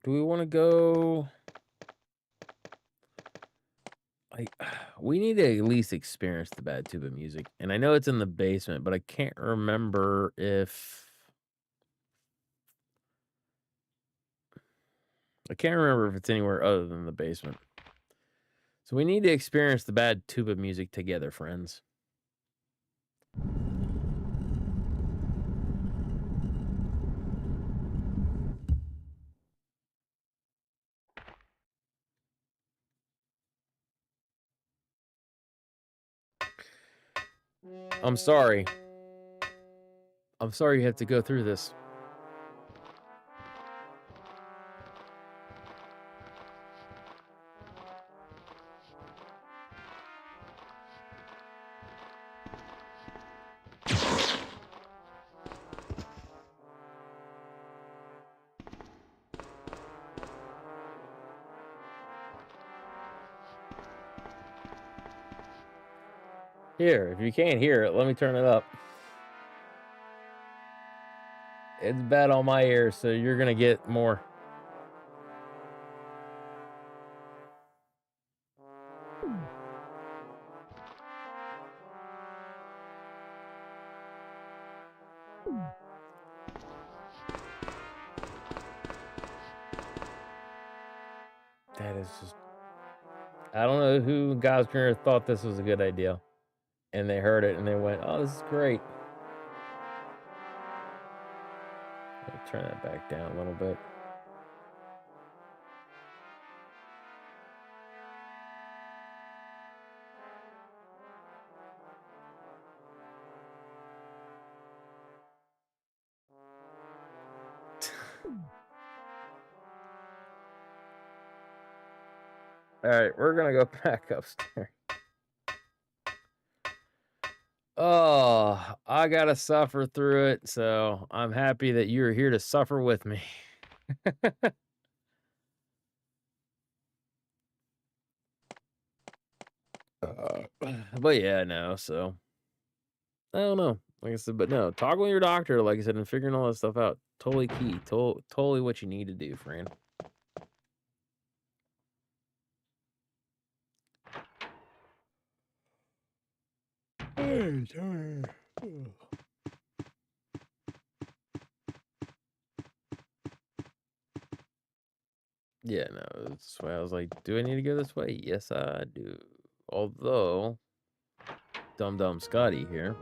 Do we want to go? We need to at least experience the bad tuba music. And I know it's in the basement, but I can't remember if... I can't remember if it's anywhere other than the basement. So we need to experience the bad tuba music together, friends. I'm sorry. I'm sorry you have to go through this. Here, if you can't hear it, let me turn it up. It's bad on my ears, so you're gonna get more. That is just... I don't know who God's creator thought this was a good idea. And they heard it and they went, oh, this is great. Let me turn that back down a little bit. All right, we're gonna go back upstairs. Oh, I gotta suffer through it, so I'm happy that you're here to suffer with me. But yeah, no, so I don't know. Like I said, but no, talk with your doctor, like I said, and figuring all that stuff out. Totally key. Totally what you need to do, friend. Yeah, no, that's why I was like, do I need to go this way? Yes, I do. Although, Dum Dum Scotty here.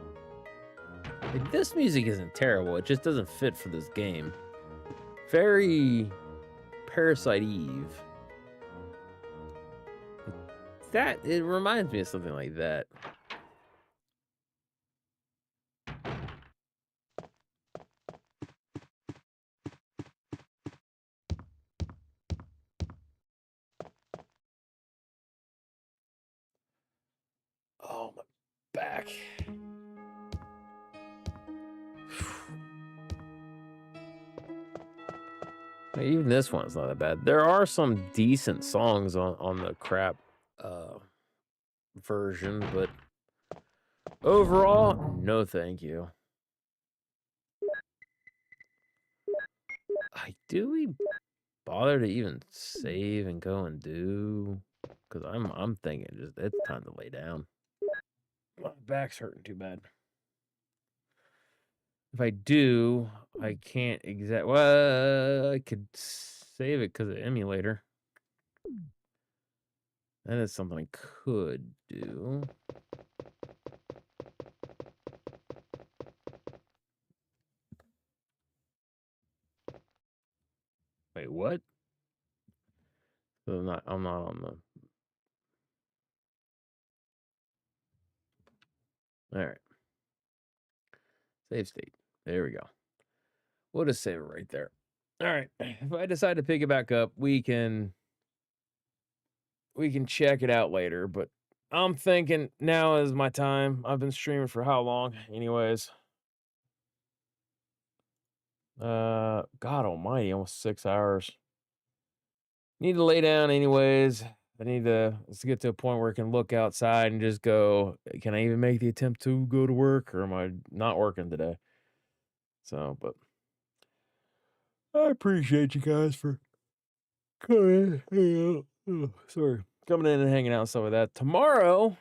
Like, this music isn't terrible. It just doesn't fit for this game. Very Parasite Eve. It reminds me of something like that. Oh, my back. Even this one's not that bad. There are some decent songs on the crap version, but overall, no thank you. Do we bother to even save and go and do? Because I'm thinking just it's time to lay down. My back's hurting too bad. If I do, I can't well, I could save it because of emulator. That is something I could do. Wait, what? So I'm not on the. All right. Save state. There we go. We'll just save it right there. All right. If I decide to pick it back up, we can check it out later, but I'm thinking now is my time. I've been streaming for how long? Anyways. God almighty, almost 6 hours. Need to lay down anyways. Let's get to a point where I can look outside and just go, can I even make the attempt to go to work, or am I not working today? So, but I appreciate you guys for coming in. Coming in and hanging out and stuff like that. Tomorrow,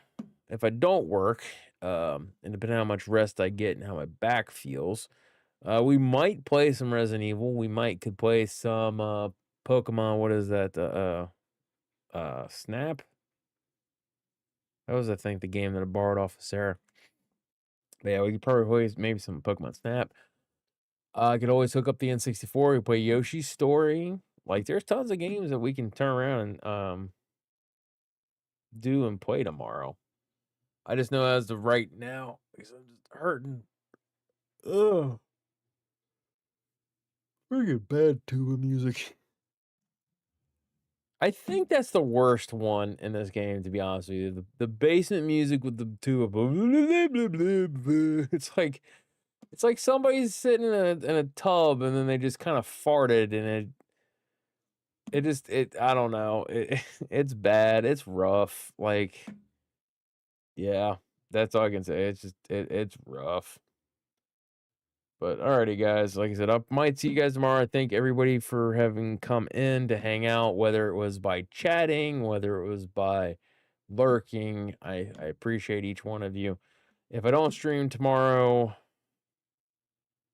if I don't work, and depending on how much rest I get and how my back feels, we might play some Resident Evil. We could play some Pokemon. What is that? Snap. That was, I think, the game that I borrowed off of Sarah. But yeah, we could probably play maybe some Pokemon Snap. I could always hook up the N64. We play Yoshi's Story. Like, there's tons of games that we can turn around and do and play tomorrow. I just know as of right now, because I'm just hurting. Ugh. Freaking bad tuba music. I think that's the worst one in this game, to be honest with you. The basement music with the tuba. It's like somebody's sitting in a tub and then they just kind of farted, and I don't know. It's bad. It's rough. Like, yeah, that's all I can say. It's rough. But alrighty, guys. Like I said, I might see you guys tomorrow. I thank everybody for having come in to hang out, whether it was by chatting, whether it was by lurking. I appreciate each one of you. If I don't stream tomorrow,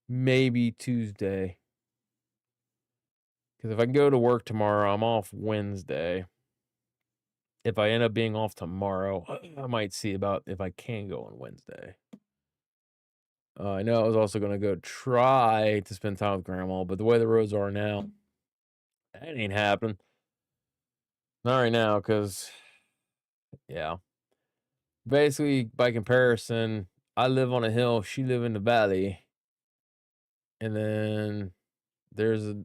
maybe Tuesday. Because if I can go to work tomorrow, I'm off Wednesday. If I end up being off tomorrow, I might see about if I can go on Wednesday. I know I was also going to go try to spend time with Grandma, but the way the roads are now, that ain't happening. Not right now, because, yeah. Basically, by comparison, I live on a hill, she live in the valley. And then there's a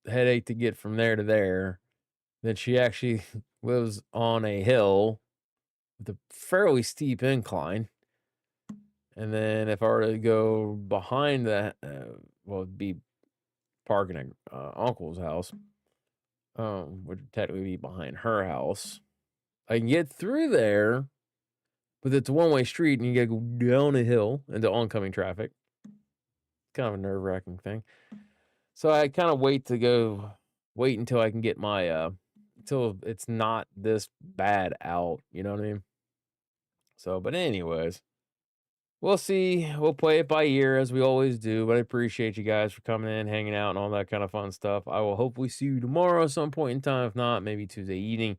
headache to get from there to there. Then she actually lives on a hill with a fairly steep incline. And then if I were to go behind that, well, it'd be parking at uncle's house, which would technically be behind her house. I can get through there, but it's a one-way street, and you gotta go down a hill into oncoming traffic. Kind of a nerve-wracking thing. So I kind of wait until I can get my until it's not this bad out. You know what I mean? So, but anyways. We'll see. We'll play it by ear as we always do, but I appreciate you guys for coming in, hanging out, and all that kind of fun stuff. I will hopefully see you tomorrow at some point in time. If not, maybe Tuesday evening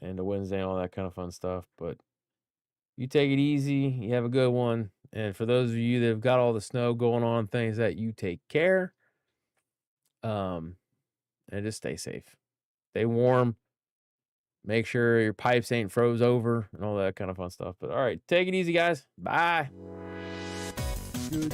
and a Wednesday and all that kind of fun stuff. But You take it easy. You have a good one. And for those of you that have got all the snow going on, things that you take care. And just stay safe. Stay warm. Make sure your pipes ain't froze over and all that kind of fun stuff. But all right, take it easy, guys. Bye. Good.